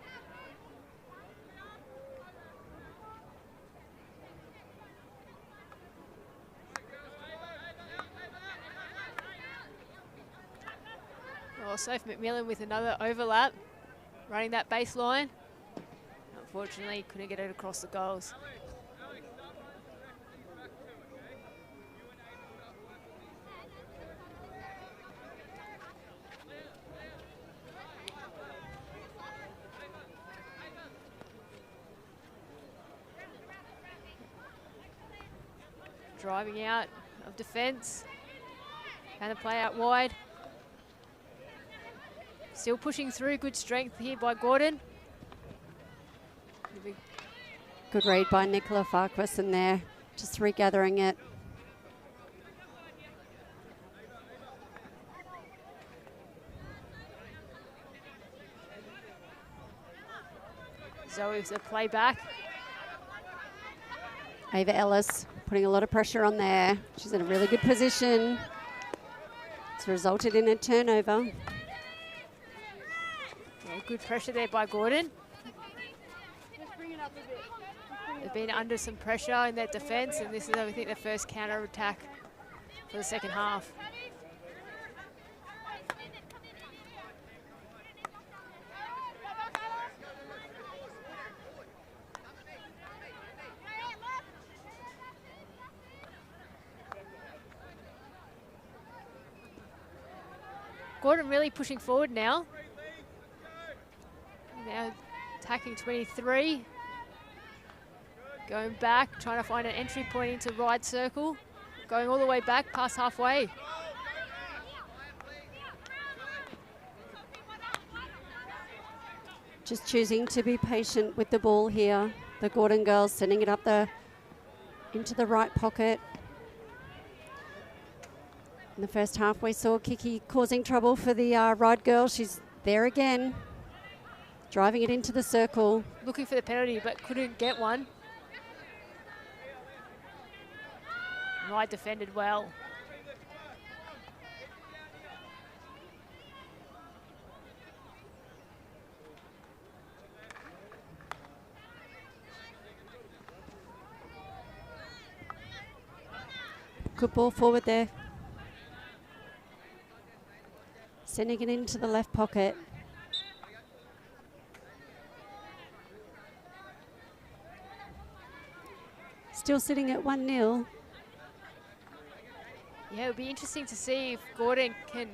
Speaker 2: Oh, Soph McMillan with another overlap, running that baseline. Unfortunately, couldn't get it across the goals. Driving out of defence. And a play out wide. Still pushing through. Good strength here by Gordon.
Speaker 1: Good read by Nicola Farquharson there. Just regathering it.
Speaker 2: Zoe with a play back.
Speaker 1: Ava Ellis putting a lot of pressure on there. She's in a really good position. It's resulted in a turnover.
Speaker 2: Yeah, good pressure there by Gordon. They've been under some pressure in their defence, and this is, I think, their first counter attack for the second half. Gordon really pushing forward now. Now attacking 23. Going back, trying to find an entry point into Ryde circle. Going all the way back past halfway.
Speaker 1: Just choosing to be patient with the ball here. The Gordon girls sending it up into the right pocket. In the first half, we saw Kiki causing trouble for the Ryde girls. She's there again, driving it into the circle.
Speaker 2: Looking for the penalty, but couldn't get one. Ryde defended well.
Speaker 1: Good ball forward there. Sending it into the left pocket. Still sitting at 1-0.
Speaker 2: Yeah, it'll be interesting to see if Gordon can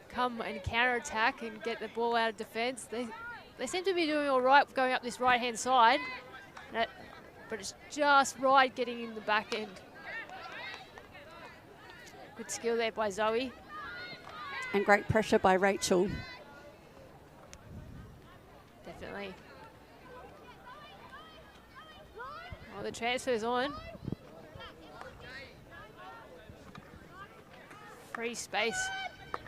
Speaker 2: come and counter-attack and get the ball out of defence. They seem to be doing all right going up this right-hand side, but it's just Ryde getting in the back end. Good skill there by Zoe.
Speaker 1: And great pressure by Rachel.
Speaker 2: Definitely. Oh, the transfer's on. Free space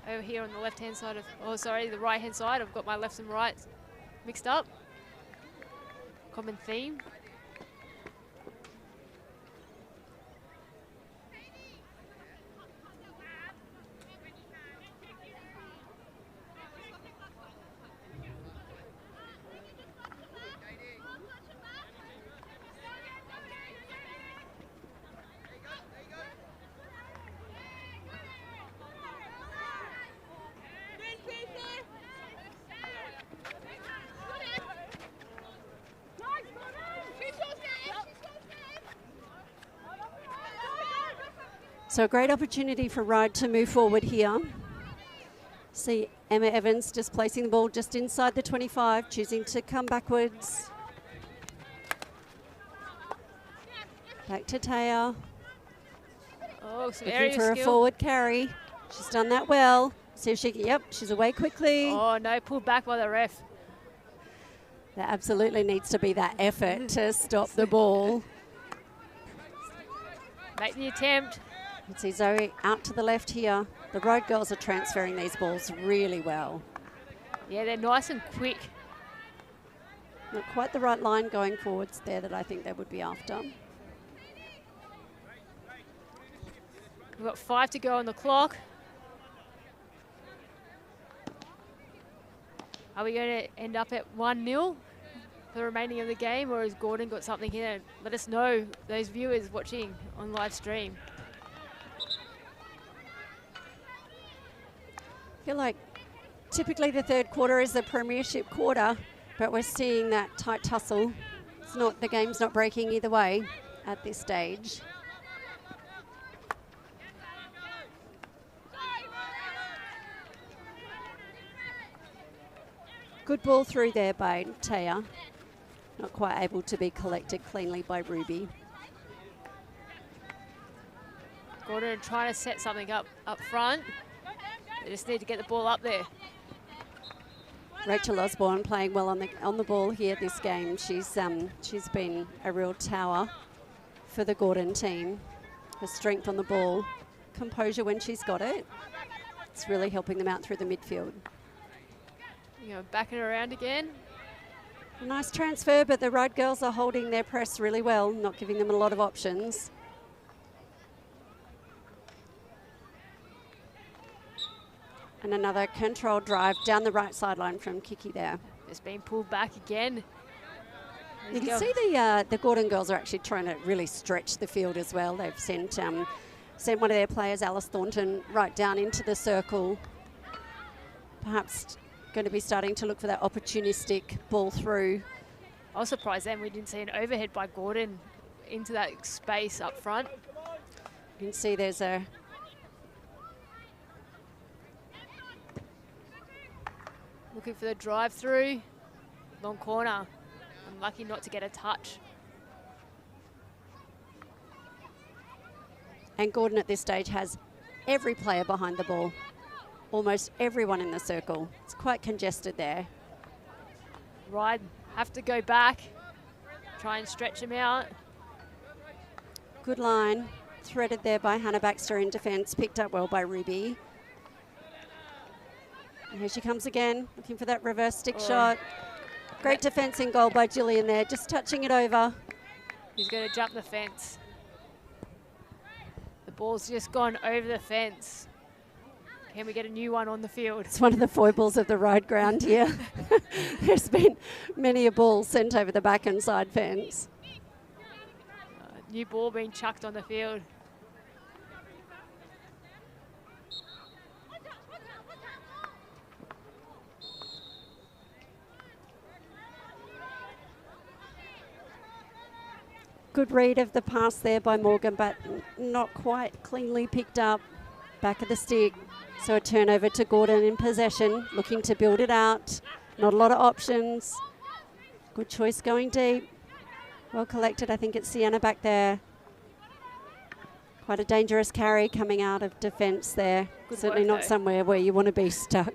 Speaker 2: over here on the left-hand side of, oh sorry, the right-hand side. I've got my lefts and rights mixed up. Common theme.
Speaker 1: So a great opportunity for Ryde to move forward here. See Emma Evans just placing the ball just inside the 25, choosing to come backwards. Back to Taya.
Speaker 2: Oh, some
Speaker 1: Looking
Speaker 2: area
Speaker 1: for a
Speaker 2: skill.
Speaker 1: forward carry. She's done that well. See if she can, yep, she's away quickly.
Speaker 2: Oh no, pulled back by the ref.
Speaker 1: There absolutely needs to be that effort to stop the ball.
Speaker 2: Make the attempt.
Speaker 1: You can see Zoe out to the left here. The Ryde girls are transferring these balls really well.
Speaker 2: Yeah, they're nice and quick.
Speaker 1: Not quite the right line going forwards there that I think they would be after.
Speaker 2: We've got 5 to go on the clock. Are we going to end up at 1-0 for the remaining of the game, or has Gordon got something here? Let us know, those viewers watching on live stream.
Speaker 1: I feel like typically the third quarter is the premiership quarter, but we're seeing that tight tussle. It's not, the game's not breaking either way at this stage. Good ball through there by Taya. Not quite able to be collected cleanly by Ruby.
Speaker 2: Gordon trying to set something up front. They just need to get the ball up there.
Speaker 1: Rachel Osborne playing well on the ball here this game. She's been a real tower for the Gordon team. Her strength on the ball, composure when she's got it. It's really helping them out through the midfield.
Speaker 2: You know, backing around again.
Speaker 1: A nice transfer, but the Ryde girls are holding their press really well, not giving them a lot of options. And another controlled drive down the right sideline from Kiki there.
Speaker 2: It's been pulled back again.
Speaker 1: You can see the Gordon girls are actually trying to really stretch the field as well. They've sent one of their players, Alice Thornton, right down into the circle. Perhaps going to be starting to look for that opportunistic ball through.
Speaker 2: I was surprised then we didn't see an overhead by Gordon into that space up front.
Speaker 1: You can see there's a
Speaker 2: looking for the drive through. Long corner. Unlucky not to get a touch.
Speaker 1: And Gordon at this stage has every player behind the ball. Almost everyone in the circle. It's quite congested there.
Speaker 2: Ryde have to go back. Try and stretch him out.
Speaker 1: Good line. Threaded there by Hannah Baxter in defence. Picked up well by Ruby. And here she comes again, looking for that reverse stick shot. Great defence in goal by Gillian there, just touching it over.
Speaker 2: He's going to jump the fence. The ball's just gone over the fence. Can we get a new one on the field?
Speaker 1: It's one of the foibles of the Ryde ground here. There's been many a ball sent over the back and side fence.
Speaker 2: New ball being chucked on the field.
Speaker 1: Good read of the pass there by Morgan, but not quite cleanly picked up. Back of the stick. So a turnover to Gordon in possession, looking to build it out. Not a lot of options. Good choice going deep. Well collected. I think it's Sienna back there. Quite a dangerous carry coming out of defence there.
Speaker 2: Good
Speaker 1: Certainly
Speaker 2: work,
Speaker 1: not
Speaker 2: though.
Speaker 1: somewhere where you want to be stuck.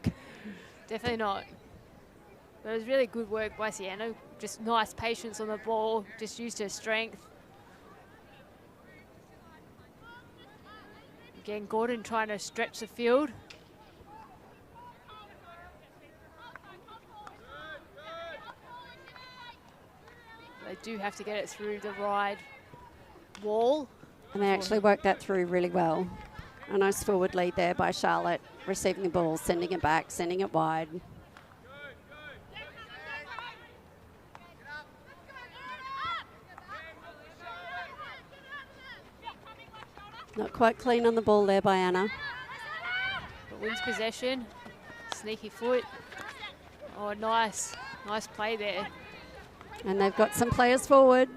Speaker 2: Definitely not. But it was really good work by Sienna. Just nice patience on the ball. Just used her strength. Again, Gordon trying to stretch the field. They do have to get it through the Ryde wall.
Speaker 1: And they actually worked that through really well. A nice forward lead there by Charlotte, receiving the ball, sending it back, sending it wide. Not quite clean on the ball there by Anna.
Speaker 2: But wins possession. Sneaky foot. Oh, nice. Nice play there.
Speaker 1: And they've got some players forward.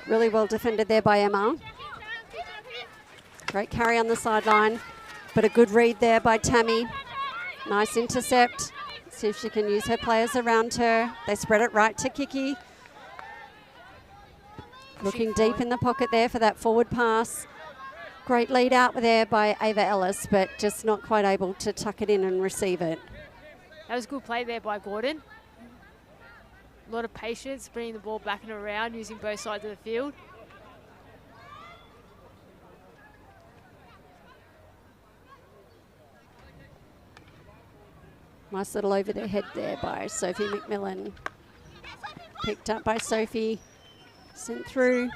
Speaker 1: Really well defended there by Emma. Great carry on the sideline, but a good read there by Tammy. Nice intercept. See if she can use her players around her. They spread it right to Kiki. Looking deep in the pocket there for that forward pass. Great lead out there by Ava Ellis, but just not quite able to tuck it in and receive it.
Speaker 2: That was a good play there by Gordon. A lot of patience, bringing the ball back and around, using both sides of the field.
Speaker 1: Nice little over the head there by Sophie McMillan. Picked up by Sophie, sent through.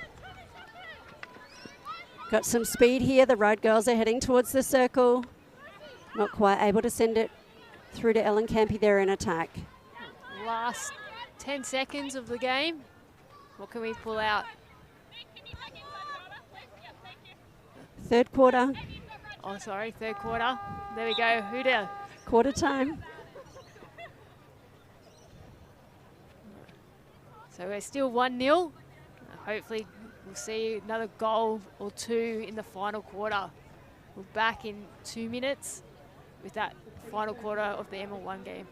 Speaker 1: Got some speed here. The Ryde girls are heading towards the circle. Not quite able to send it through to Ellen Campy there in attack.
Speaker 2: Last 10 seconds of the game. What can we pull out?
Speaker 1: Third quarter,
Speaker 2: Oh, sorry, third quarter. There we go. Hooter.
Speaker 1: quarter time.
Speaker 2: So we're still 1-0. Hopefully we'll see another goal or two in the final quarter. We're back in 2 minutes with that final quarter of the ML1 game.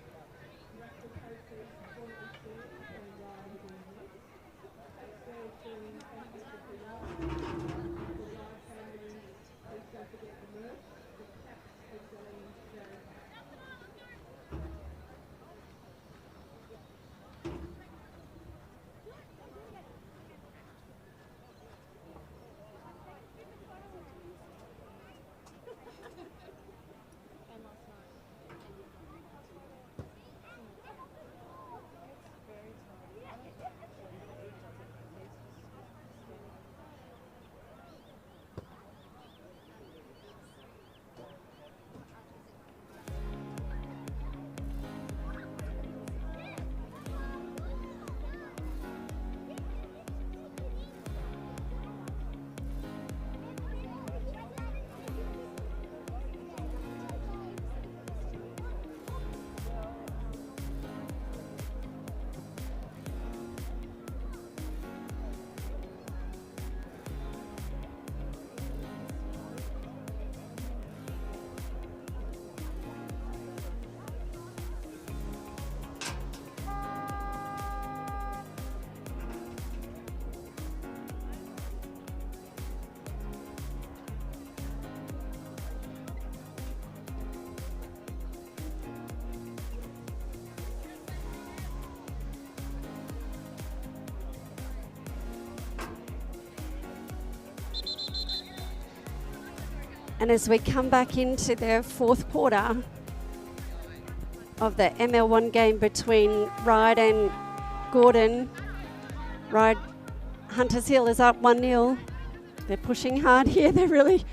Speaker 1: And as we come back into the fourth quarter of the ML1 game between Ryde and Gordon, Ryde Hunters Hill is up 1-0. They're pushing hard here. They're really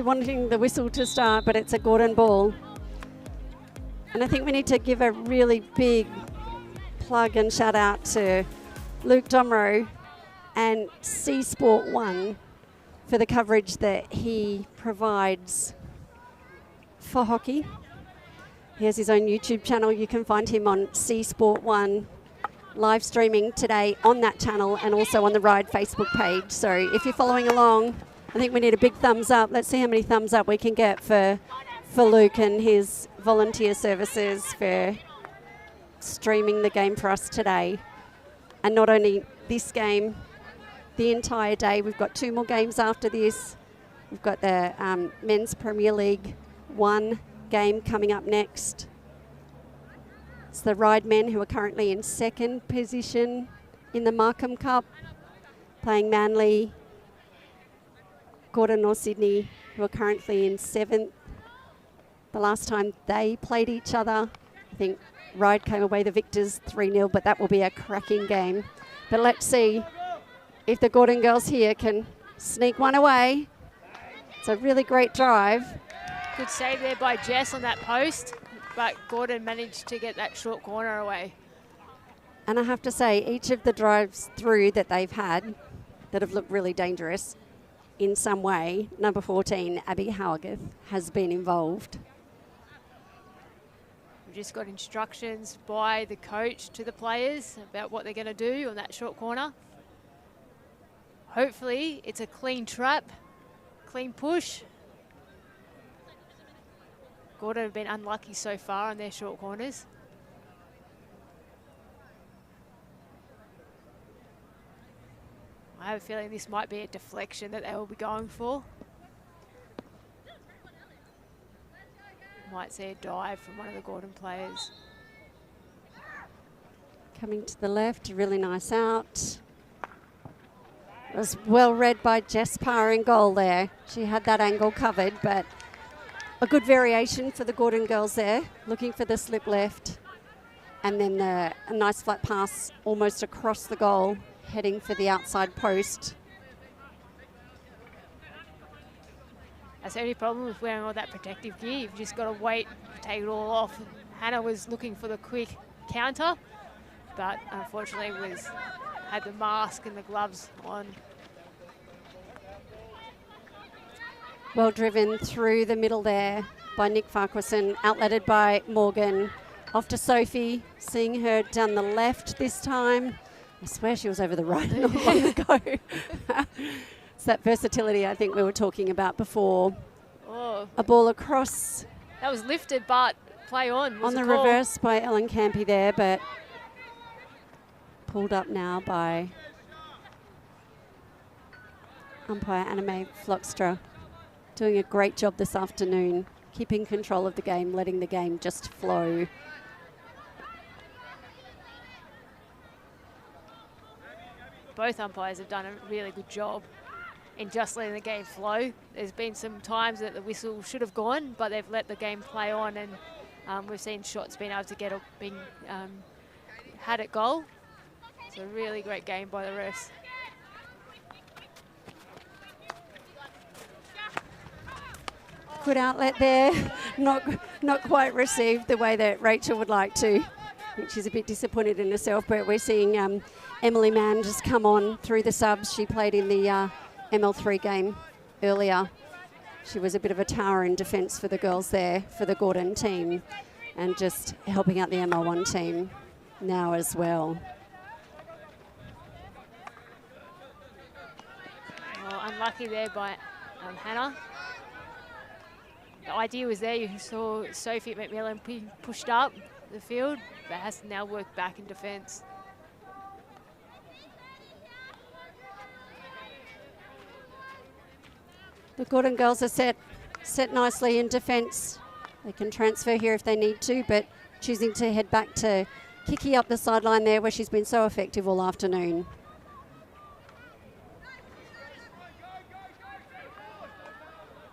Speaker 1: wanting the whistle to start, but it's a Gordon ball. And I think we need to give a really big plug and shout out to Luke Domro and C Sport 1 for the coverage that he provides for hockey. He has his own YouTube channel. You can find him on C Sport 1 live streaming today on that channel and also on the Ryde Facebook page. So if you're following along, I think we need a big thumbs up. Let's see how many thumbs up we can get for Luke and his volunteer services for streaming the game for us today. And not only this game, the entire day. We've got 2 more games after this. We've got the Men's Premier League 1 game coming up next. It's the Ryde men who are currently in 2nd position in the Markham Cup, playing Manly. Gordon North Sydney, who are currently in 7th. The last time they played each other, I think Ryde came away the victors 3-0, but that will be a cracking game. But let's see if the Gordon girls here can sneak one away. It's a really great drive.
Speaker 2: Good save there by Jess on that post, but Gordon managed to get that short corner away.
Speaker 1: And I have to say, each of the drives through that they've had that have looked really dangerous in some way, number 14, Abby Howarth, has been involved.
Speaker 2: We've just got instructions by the coach to the players about what they're going to do on that short corner. Hopefully it's a clean trap, clean push. Gordon have been unlucky so far on their short corners. I have a feeling this might be a deflection that they will be going for. Might see a dive from one of the Gordon players.
Speaker 1: Coming to the left, a really nice out. It was well read by Jess Parr in goal there. She had that angle covered, but a good variation for the Gordon girls there, looking for the slip left. And then a nice flat pass almost across the goal, heading for the outside post.
Speaker 2: That's the only problem with wearing all that protective gear. You've just got to wait, take it all off. Hannah was looking for the quick counter, but unfortunately had the mask and the gloves on.
Speaker 1: Well driven through the middle there by Nick Farquharson, outletted by Morgan. Off to Sophie, seeing her down the left this time. I swear she was over the right not long ago. It's that versatility I think we were talking about before.
Speaker 2: Oh,
Speaker 1: A ball across
Speaker 2: that was lifted, but play on.
Speaker 1: on the reverse by Ellen Campy there, but pulled up now by umpire Anime Flockstra. Doing a great job this afternoon, keeping control of the game, letting the game just flow.
Speaker 2: Both umpires have done a really good job in just letting the game flow. There's been some times that the whistle should have gone, but they've let the game play on, and we've seen shots being able to get had at goal. It's a really great game by the refs.
Speaker 1: Good outlet there, not quite received the way that Rachel would like to. I think she's a bit disappointed in herself, but we're seeing Emily Mann just come on through the subs. She played in the ML3 game earlier. She was a bit of a tower in defence for the girls there, for the Gordon team, and just helping out the ML1 team now as well.
Speaker 2: Well, unlucky there by Hannah. The idea was there. You saw Sophie McMillan being pushed up the field, but has to now work back in defence.
Speaker 1: The Gordon girls are set nicely in defence. They can transfer here if they need to, but choosing to head back to Kiki up the sideline there, where she's been so effective all afternoon.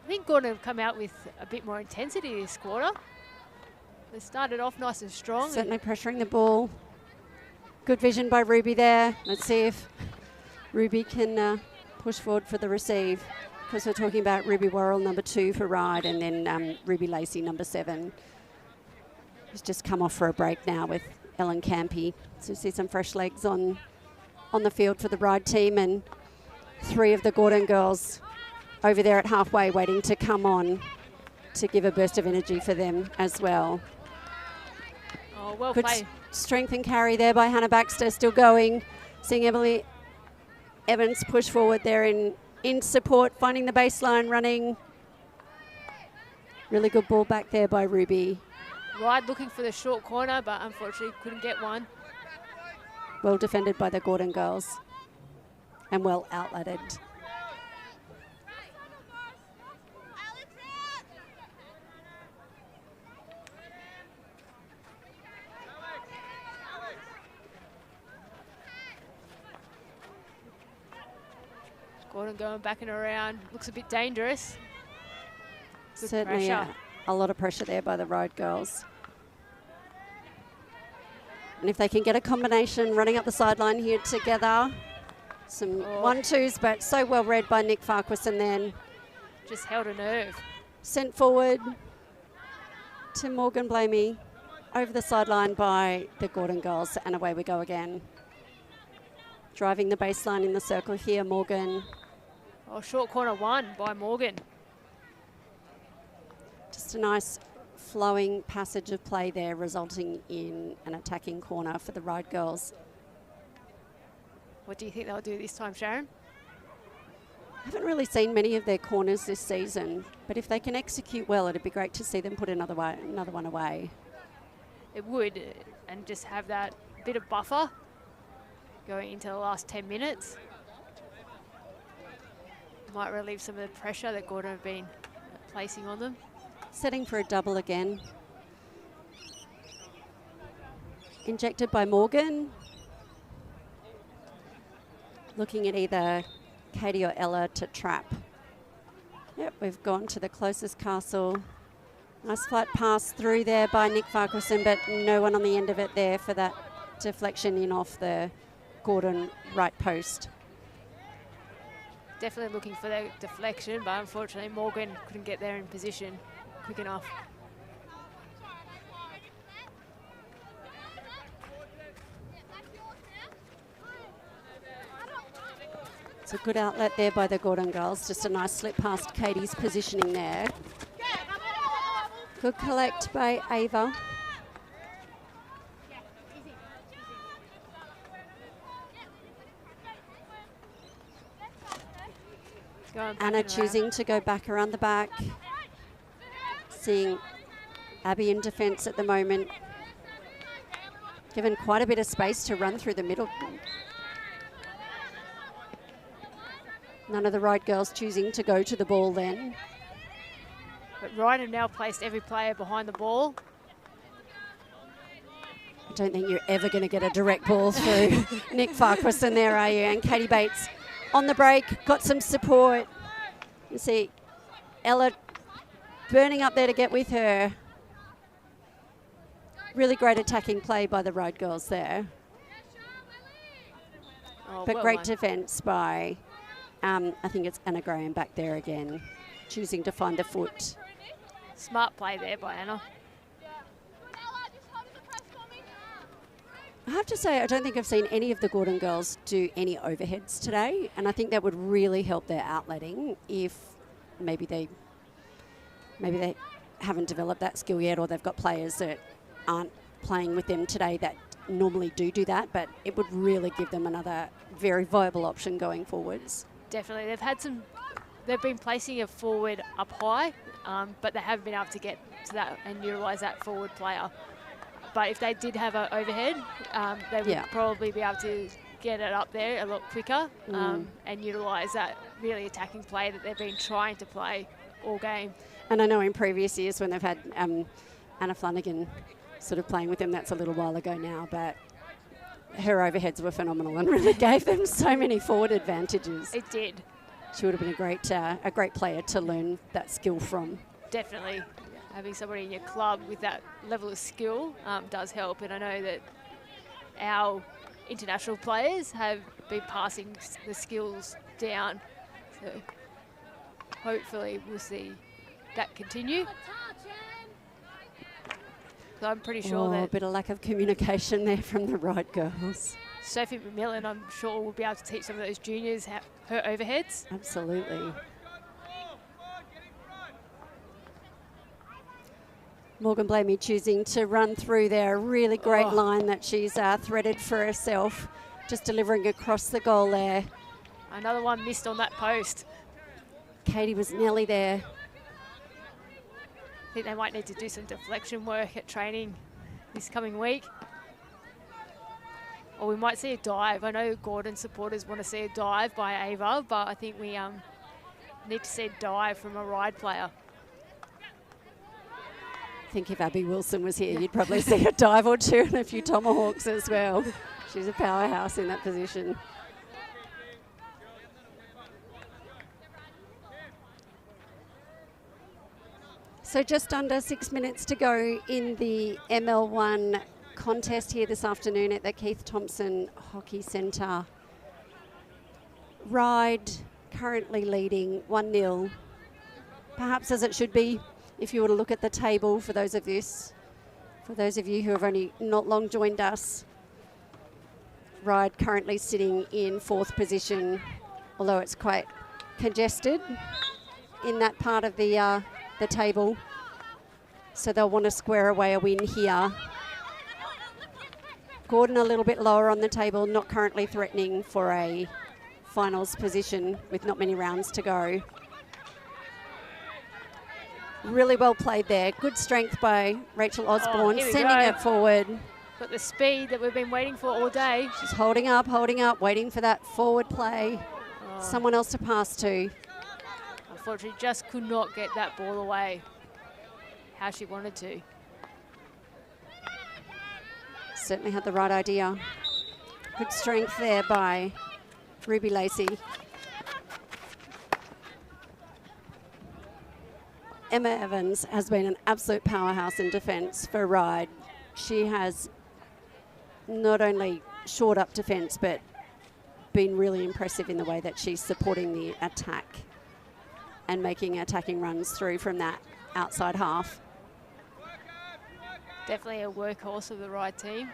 Speaker 2: I think Gordon have come out with a bit more intensity this quarter. They started off nice and strong.
Speaker 1: Certainly pressuring the ball. Good vision by Ruby there. Let's see if Ruby can push forward for the receive, because we're talking about Ruby Worrell, number 2 for Ryde, and then Ruby Lacey, number 7. Who's just come off for a break now with Ellen Campy. So we see some fresh legs on the field for the Ryde team, and 3 of the Gordon girls over there at halfway waiting to come on to give a burst of energy for them as well.
Speaker 2: Oh, well
Speaker 1: Good
Speaker 2: played.
Speaker 1: strength and carry there by Hannah Baxter, still going. Seeing Emily Evans push forward there in support, finding the baseline, running. Really good ball back there by Ruby.
Speaker 2: Ryde looking for the short corner, but unfortunately couldn't get one.
Speaker 1: Well defended by the Gordon girls and well outletted.
Speaker 2: Gordon going back and around. Looks a bit dangerous. Good
Speaker 1: Certainly
Speaker 2: pressure.
Speaker 1: a lot of pressure there by the Ryde girls. And if they can get a combination running up the sideline here together, some 1-2s, but so well read by Nick Farquharson then.
Speaker 2: Just held a nerve.
Speaker 1: Sent forward to Morgan Blamey, over the sideline by the Gordon girls, and away we go again. Driving the baseline in the circle here, Morgan.
Speaker 2: Oh, short corner 1 by Morgan.
Speaker 1: Just a nice flowing passage of play there, resulting in an attacking corner for the Ryde girls.
Speaker 2: What do you think they'll do this time, Sharon?
Speaker 1: I haven't really seen many of their corners this season, but if they can execute well, it'd be great to see them put another one away.
Speaker 2: It would, and just have that bit of buffer going into the last 10 minutes. Might relieve some of the pressure that Gordon have been placing on them.
Speaker 1: Setting for a double again. Injected by Morgan. Looking at either Katie or Ella to trap. Yep, we've gone to the closest castle. Nice flight pass through there by Nick Farquharson, but no one on the end of it there for that deflection in off the Gordon right post.
Speaker 2: Definitely looking for the deflection, but unfortunately Morgan couldn't get there in position quick enough.
Speaker 1: It's a good outlet there by the Gordon girls. Just a nice slip past Katie's positioning there. Good collect by Ava. Anna choosing to go back around the back. Seeing Abby in defence at the moment. Given quite a bit of space to run through the middle. None of the Ryde girls choosing to go to the ball then.
Speaker 2: But Ryde have now placed every player behind the ball.
Speaker 1: I don't think you're ever going to get a direct ball through Nick Farquharson there, are you? And Katie Bates on the break, got some support. You see Ella burning up there to get with her. Really great attacking play by the Ryde girls there.
Speaker 2: Oh,
Speaker 1: But
Speaker 2: well
Speaker 1: great
Speaker 2: won.
Speaker 1: defence by, I think it's Anna Graham back there again, choosing to find the foot.
Speaker 2: Smart play there by Anna.
Speaker 1: I have to say, I don't think I've seen any of the Gordon girls do any overheads today, and I think that would really help their outletting if maybe they haven't developed that skill yet, or they've got players that aren't playing with them today that normally do that, but it would really give them another very viable option going forwards.
Speaker 2: Definitely. They've been placing a forward up high, but they haven't been able to get to that and utilise that forward player. But if they did have an overhead, they would probably be able to get it up there a lot quicker and utilise that really attacking play that they've been trying to play all game.
Speaker 1: And I know in previous years when they've had Anna Flanagan sort of playing with them, that's a little while ago now, but her overheads were phenomenal and really gave them so many forward advantages.
Speaker 2: It did.
Speaker 1: she would have been a great player to learn that skill from.
Speaker 2: Definitely. Having somebody in your club with that level of skill does help. And I know that our international players have been passing the skills down. So hopefully we'll see that continue. So I'm pretty sure that
Speaker 1: a bit of lack of communication there from the Ryde girls.
Speaker 2: Sophie McMillan, I'm sure, will be able to teach some of those juniors her overheads.
Speaker 1: Absolutely. Morgan Blamey choosing to run through there. A really great line that she's threaded for herself. Just delivering across the goal there.
Speaker 2: Another one missed on that post.
Speaker 1: Katie was nearly there.
Speaker 2: I think they might need to do some deflection work at training this coming week. Or we might see a dive. I know Gordon supporters want to see a dive by Ava, but I think we need to see a dive from a Ryde player.
Speaker 1: I think if Abby Wilson was here, you'd probably see a dive or two and a few tomahawks as well. She's a powerhouse in that position. So just under 6 minutes to go in the ML1 contest here this afternoon at the Keith Thompson Hockey Centre. Ryde currently leading 1-0, perhaps as it should be if you were to look at the table for those of you who have only not long joined us. Ryde currently sitting in 4th position, although it's quite congested in that part of the table. So they'll want to square away a win here. Gordon a little bit lower on the table, not currently threatening for a finals position with not many rounds to go. Really well played there. Good strength by Rachel Osborne, sending it forward.
Speaker 2: Got the speed that we've been waiting for all day.
Speaker 1: She's holding up, waiting for that forward play. Someone else to pass to.
Speaker 2: Unfortunately, just could not get that ball away how she wanted to.
Speaker 1: Certainly had the right idea. Good strength there by Ruby Lacey. Emma Evans has been an absolute powerhouse in defence for Ryde. She has not only shored up defence, but been really impressive in the way that she's supporting the attack and making attacking runs through from that outside half.
Speaker 2: Definitely a workhorse of the Ryde team.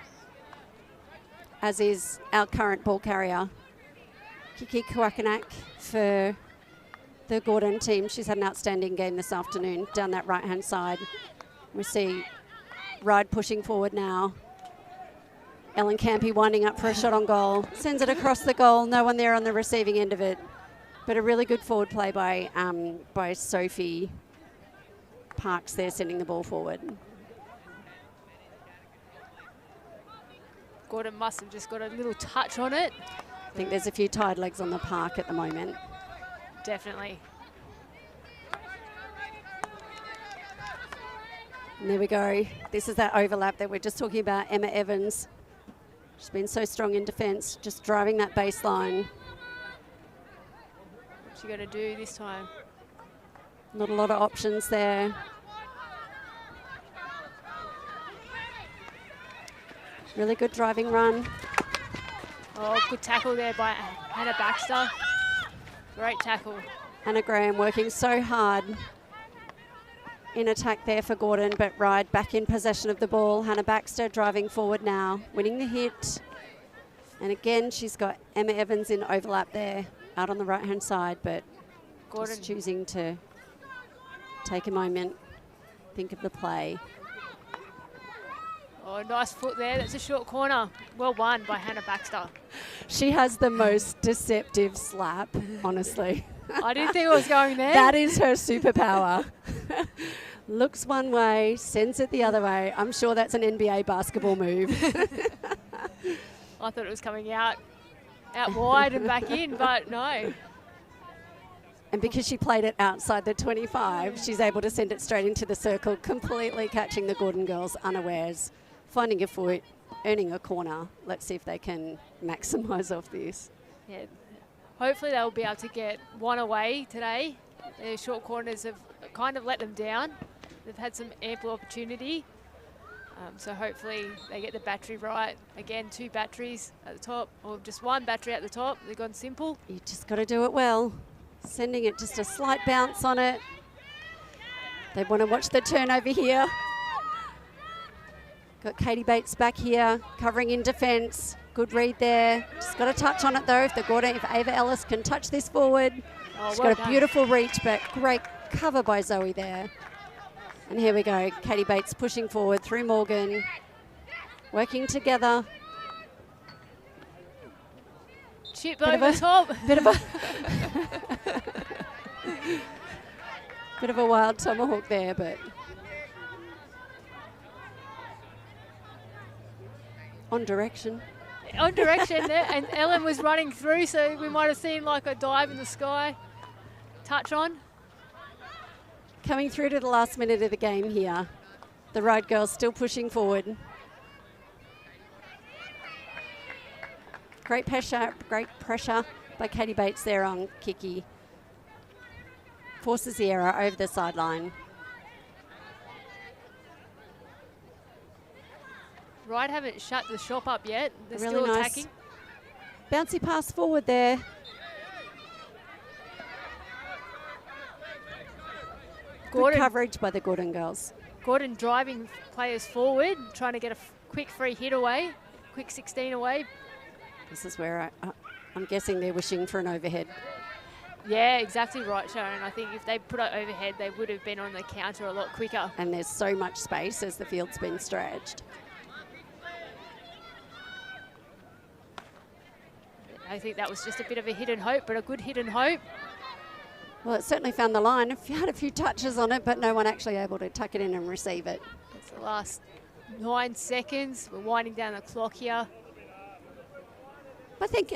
Speaker 1: As is our current ball carrier, Kiki Kwakanak for the Gordon team. She's had an outstanding game this afternoon down that right-hand side. We see Ryde pushing forward now. Ellen Campy winding up for a shot on goal. Sends it across the goal. No one there on the receiving end of it. But a really good forward play by Sophie Parks there, sending the ball forward.
Speaker 2: Gordon must have just got a little touch on it.
Speaker 1: I think there's a few tired legs on the park at the moment.
Speaker 2: Definitely.
Speaker 1: And there we go. This is that overlap that we're just talking about. Emma Evans. She's been so strong in defence, just driving that baseline.
Speaker 2: What's she going to do this time?
Speaker 1: Not a lot of options there. Really good driving run.
Speaker 2: Oh, good tackle there by Hannah Baxter. Great tackle.
Speaker 1: Hannah Graham working so hard in attack there for Gordon, but Ryde back in possession of the ball. Hannah Baxter driving forward now, winning the hit. And again, she's got Emma Evans in overlap there, out on the right-hand side, but Gordon just choosing to take a moment, think of the play.
Speaker 2: Oh, nice foot there. That's a short corner. Well won by Hannah Baxter.
Speaker 1: She has the most deceptive slap, honestly.
Speaker 2: I didn't think it was going there.
Speaker 1: That is her superpower. Looks one way, sends it the other way. I'm sure that's an NBA basketball move.
Speaker 2: I thought it was coming out wide and back in, but no.
Speaker 1: And because she played it outside the 25, she's able to send it straight into the circle, completely catching the Gordon girls unawares, finding a foot, earning a corner. Let's see if they can maximise off this.
Speaker 2: Yeah, hopefully they'll be able to get one away today. Their short corners have kind of let them down. They've had some ample opportunity. So hopefully they get the battery right. Again, 2 batteries at the top, or just 1 battery at the top. They've gone simple.
Speaker 1: You just got to do it well. Sending it just a slight bounce on it. They want to watch the turnover here. Got Katie Bates back here, covering in defence. Good read there. Just got to touch on it though. If Ava Ellis can touch this forward. She's
Speaker 2: well
Speaker 1: got a
Speaker 2: done.
Speaker 1: beautiful reach, but great cover by Zoe there. And here we go. Katie Bates pushing forward through Morgan. Working together.
Speaker 2: Chip
Speaker 1: Bit of
Speaker 2: over
Speaker 1: a-
Speaker 2: the top.
Speaker 1: Bit of a wild tomahawk there, but on direction.
Speaker 2: On direction there, and Ellen was running through, so we might have seen like a dive in the sky. Touch on.
Speaker 1: Coming through to the last minute of the game here. The Ryde girls still pushing forward. Great pressure by Katie Bates there on Kiki. Forces the error over the sideline.
Speaker 2: Ryde haven't shut the shop up yet. They're
Speaker 1: Really
Speaker 2: still
Speaker 1: nice
Speaker 2: attacking.
Speaker 1: bouncy pass forward there. Good
Speaker 2: Gordon,
Speaker 1: coverage by the Gordon girls.
Speaker 2: Gordon driving players forward, trying to get a quick free hit away, quick 16 away.
Speaker 1: This is where I'm guessing they're wishing for an overhead.
Speaker 2: Yeah, exactly right, Sharon. I think if they put it overhead, they would have been on the counter a lot quicker.
Speaker 1: And there's so much space as the field's been stretched.
Speaker 2: I think that was just a bit of a hidden hope, but a good hidden hope.
Speaker 1: Well, it certainly found the line. It had a few touches on it, but no one actually able to tuck it in and receive it.
Speaker 2: It's the last 9 seconds. We're winding down the clock here.
Speaker 1: I think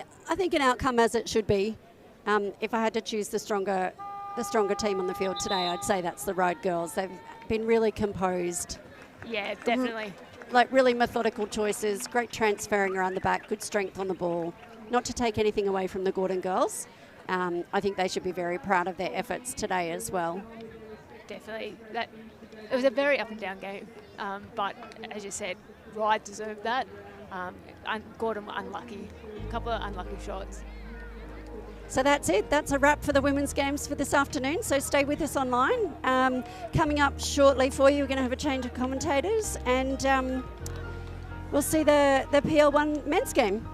Speaker 1: an outcome as it should be. If I had to choose the stronger team on the field today, I'd say that's the Ryde girls. They've been really composed.
Speaker 2: Yeah, definitely.
Speaker 1: Like really methodical choices, great transferring around the back, good strength on the ball. Not to take anything away from the Gordon girls. I think they should be very proud of their efforts today as well.
Speaker 2: Definitely. It was a very up and down game, but as you said, Ryde deserved that. Gordon were unlucky, a couple of unlucky shots.
Speaker 1: So that's it. That's a wrap for the women's games for this afternoon. So stay with us online. Coming up shortly for you, we're going to have a change of commentators, and we'll see the PL1 men's game.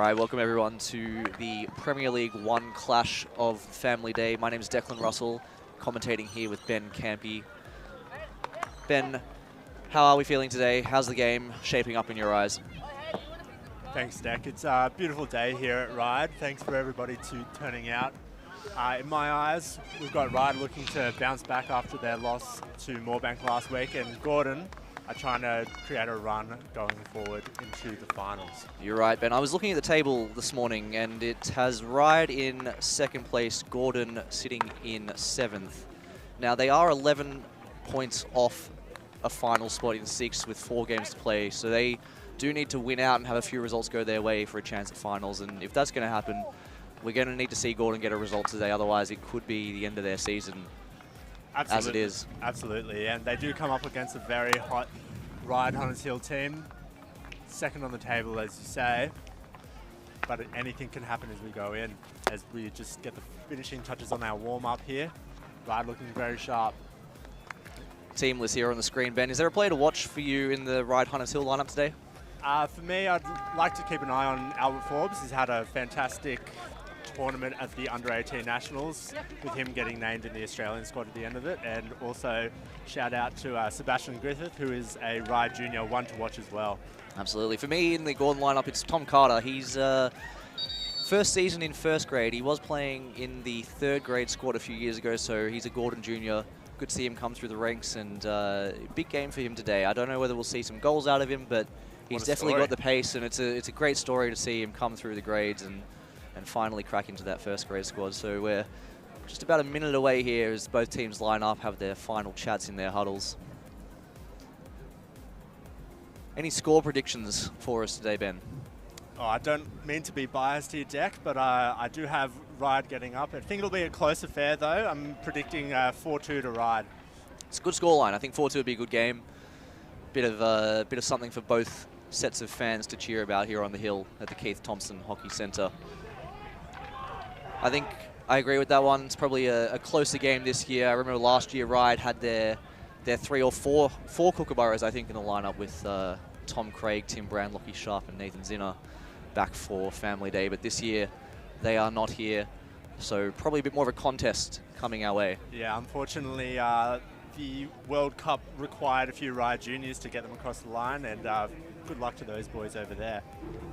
Speaker 6: right, welcome everyone to the Premier League 1 clash of Family Day. My name is Declan Russell, commentating here with Ben Campy. Ben, how are we feeling today? How's the game shaping up in your eyes?
Speaker 5: Thanks, Deck. It's a beautiful day here at Ryde. Thanks for everybody turning out. In my eyes, we've got Ryde looking to bounce back after their loss to Moorbank last week, and Gordon are trying to create a run going forward into the finals.
Speaker 6: You're right, Ben. I was looking at the table this morning, and it has Ryde in second place, Gordon sitting in 7th. Now, they are 11 points off a final spot in 6th with 4 games to play, so they do need to win out and have a few results go their way for a chance at finals. And if that's going to happen, we're going to need to see Gordon get a result today. Otherwise, it could be the end of their season. Absolutely. As it is.
Speaker 5: Absolutely, and they do come up against a very hot Ryde Hunters Hill team. Second on the table, as you say. But anything can happen as we go in, as we just get the finishing touches on our warm-up here. Ryde looking very sharp.
Speaker 6: Team list here on the screen. Ben, is there a player to watch for you in the Ryde Hunters Hill lineup today?
Speaker 5: For me, I'd like to keep an eye on Albert Forbes. He's had a fantastic tournament at the Under-18 Nationals, with him getting named in the Australian squad at the end of it. And also shout out to Sebastian Griffith, who is a Ryde Junior, one to watch as well.
Speaker 6: Absolutely. For me, in the Gordon lineup, it's Tom Carter. He's first season in first grade. He was playing in the 3rd grade squad a few years ago, so he's a Gordon Junior. Good to see him come through the ranks, and big game for him today. I don't know whether we'll see some goals out of him, but he's definitely got the pace, and it's a great story to see him come through the grades and finally crack into that first grade squad. So we're just about a minute away here as both teams line up, have their final chats in their huddles. Any score predictions for us today, Ben?
Speaker 5: Oh, I don't mean to be biased here, Deck, but I do have Ryde getting up. I think it'll be a close affair, though. I'm predicting 4-2 to Ryde.
Speaker 6: It's a good scoreline. I think 4-2 would be a good game. Bit of something for both sets of fans to cheer about here on the hill at the Keith Thompson Hockey Centre. I think I agree with that one. It's probably a closer game this year. I remember last year Ryde had their 3 or 4 Kookaburras, I think, in the lineup with Tom Craig, Tim Brown, Lockie Sharp, and Nathan Zinner back for Family Day. But this year they are not here, so probably a bit more of a contest coming our way. Yeah,
Speaker 5: unfortunately, the World Cup required a few Ryde Juniors to get them across the line, and good luck to those boys over there.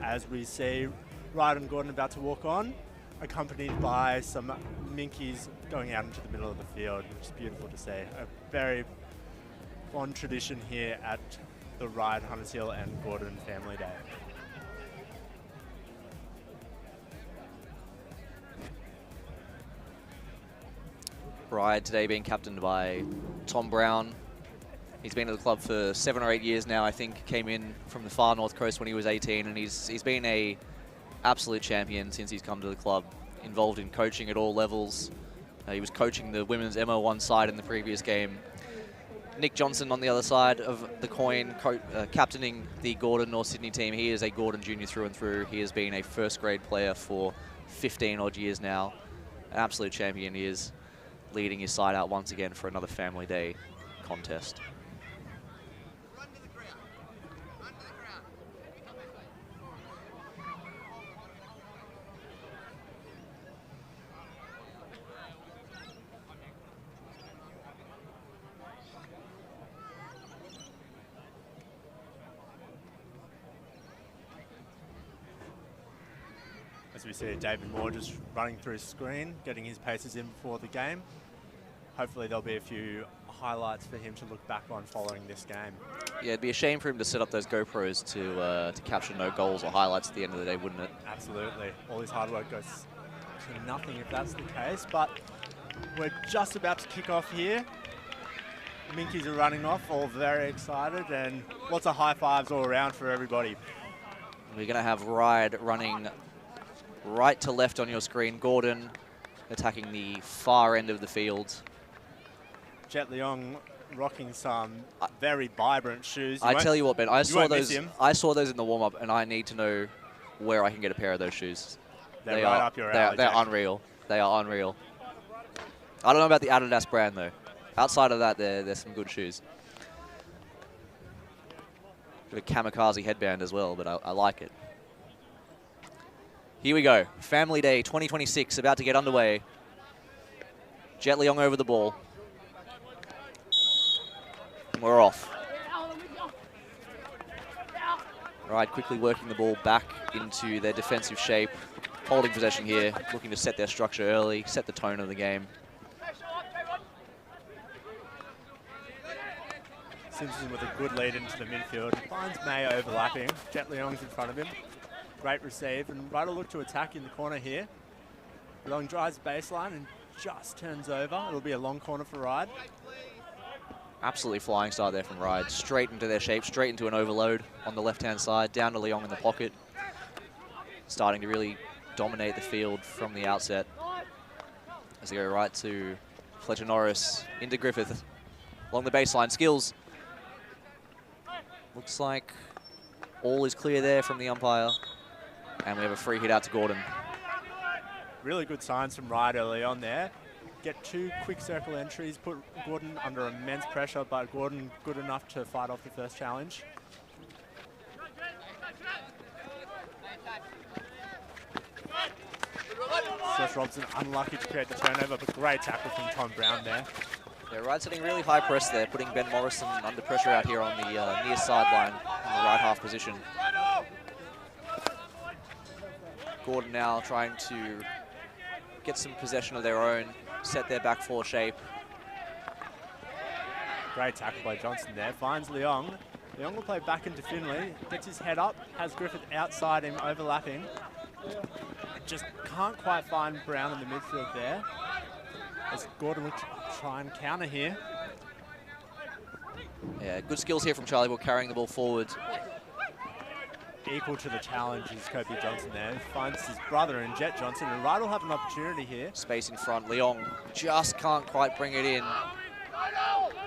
Speaker 5: As we see Ryde and Gordon about to walk on, accompanied by some Minkies going out into the middle of the field, which is beautiful to see. A very fond tradition here at the Ryde Hunters Hill and Gordon Family Day.
Speaker 6: Ryde today being captained by Tom Brown. He's been at the club for 7 or 8 years now, I think. Came in from the far north coast when he was 18, and he's been a absolute champion since he's come to the club, involved in coaching at all levels. He was coaching the women's MO1 side in the previous game. Nick Johnson on the other side of the coin, captaining the Gordon North Sydney team. He is a Gordon Junior through and through. He has been a first grade player for 15 odd years now. An absolute champion he is, leading his side out once again for another Family Day contest.
Speaker 5: As we see David Moore just running through his screen, getting his paces in before the game. Hopefully there'll be a few highlights for him to look back on following this game.
Speaker 6: Yeah, it'd be a shame for him to set up those GoPros to capture no goals or highlights at the end of the day, wouldn't it?
Speaker 5: Absolutely. All his hard work goes to nothing if that's the case, but we're just about to kick off here. Minkies are running off, all very excited, and lots of high fives all around for everybody.
Speaker 6: We're going to have Ryde running right to left on your screen. Gordon attacking the far end of the field.
Speaker 5: Jet Leong rocking some very vibrant shoes.
Speaker 6: I tell you what, Ben, I saw those in the warm-up, and I need to know where I can get a pair of those shoes.
Speaker 5: They're right up your alley.
Speaker 6: They're unreal. They are unreal. I don't know about the Adidas brand, though. Outside of that, they're some good shoes. Got a kamikaze headband as well, but I like it. Here we go. Family Day 2026 about to get underway. Jet Leong over the ball. We're off. Ryde quickly working the ball back into their defensive shape. Holding possession here, looking to set their structure early, set the tone of the game.
Speaker 5: Simpson with a good lead into the midfield. Finds May overlapping. Jet Leong's in front of him. Great receive, and Ryde will look to attack in the corner here. Leong drives baseline and just turns over. It'll be a long corner for Ryde.
Speaker 6: Absolutely flying start there from Ryde. Straight into their shape, straight into an overload on the left-hand side, down to Leong in the pocket. Starting to really dominate the field from the outset. As they go right to Fletcher Norris, into Griffith, along the baseline. Skills. Looks like all is clear there from the umpire. And we have a free hit out to Gordon.
Speaker 5: Really good signs from Ryde early on there. Get 2 quick circle entries, put Gordon under immense pressure, but Gordon good enough to fight off the first challenge. Seth Robson unlucky to create the turnover, but great tackle from Tom Brown there.
Speaker 6: Yeah, Ryde setting really high press there, putting Ben Morrison under pressure out here on the near sideline in the right half position. Gordon now trying to get some possession of their own, set their back four shape.
Speaker 5: Great tackle by Johnson there, finds Leong. Leong will play back into Finley, gets his head up, has Griffith outside him, overlapping. Just can't quite find Brown in the midfield there. As Gordon will try and counter here.
Speaker 6: Yeah, good skills here from Charlie Ball, carrying the ball forward.
Speaker 5: Equal to the challenge is Kobe Johnson there. Finds his brother in Jet Johnson, and Ryde will have an opportunity here.
Speaker 6: Space in front, Leong just can't quite bring it in.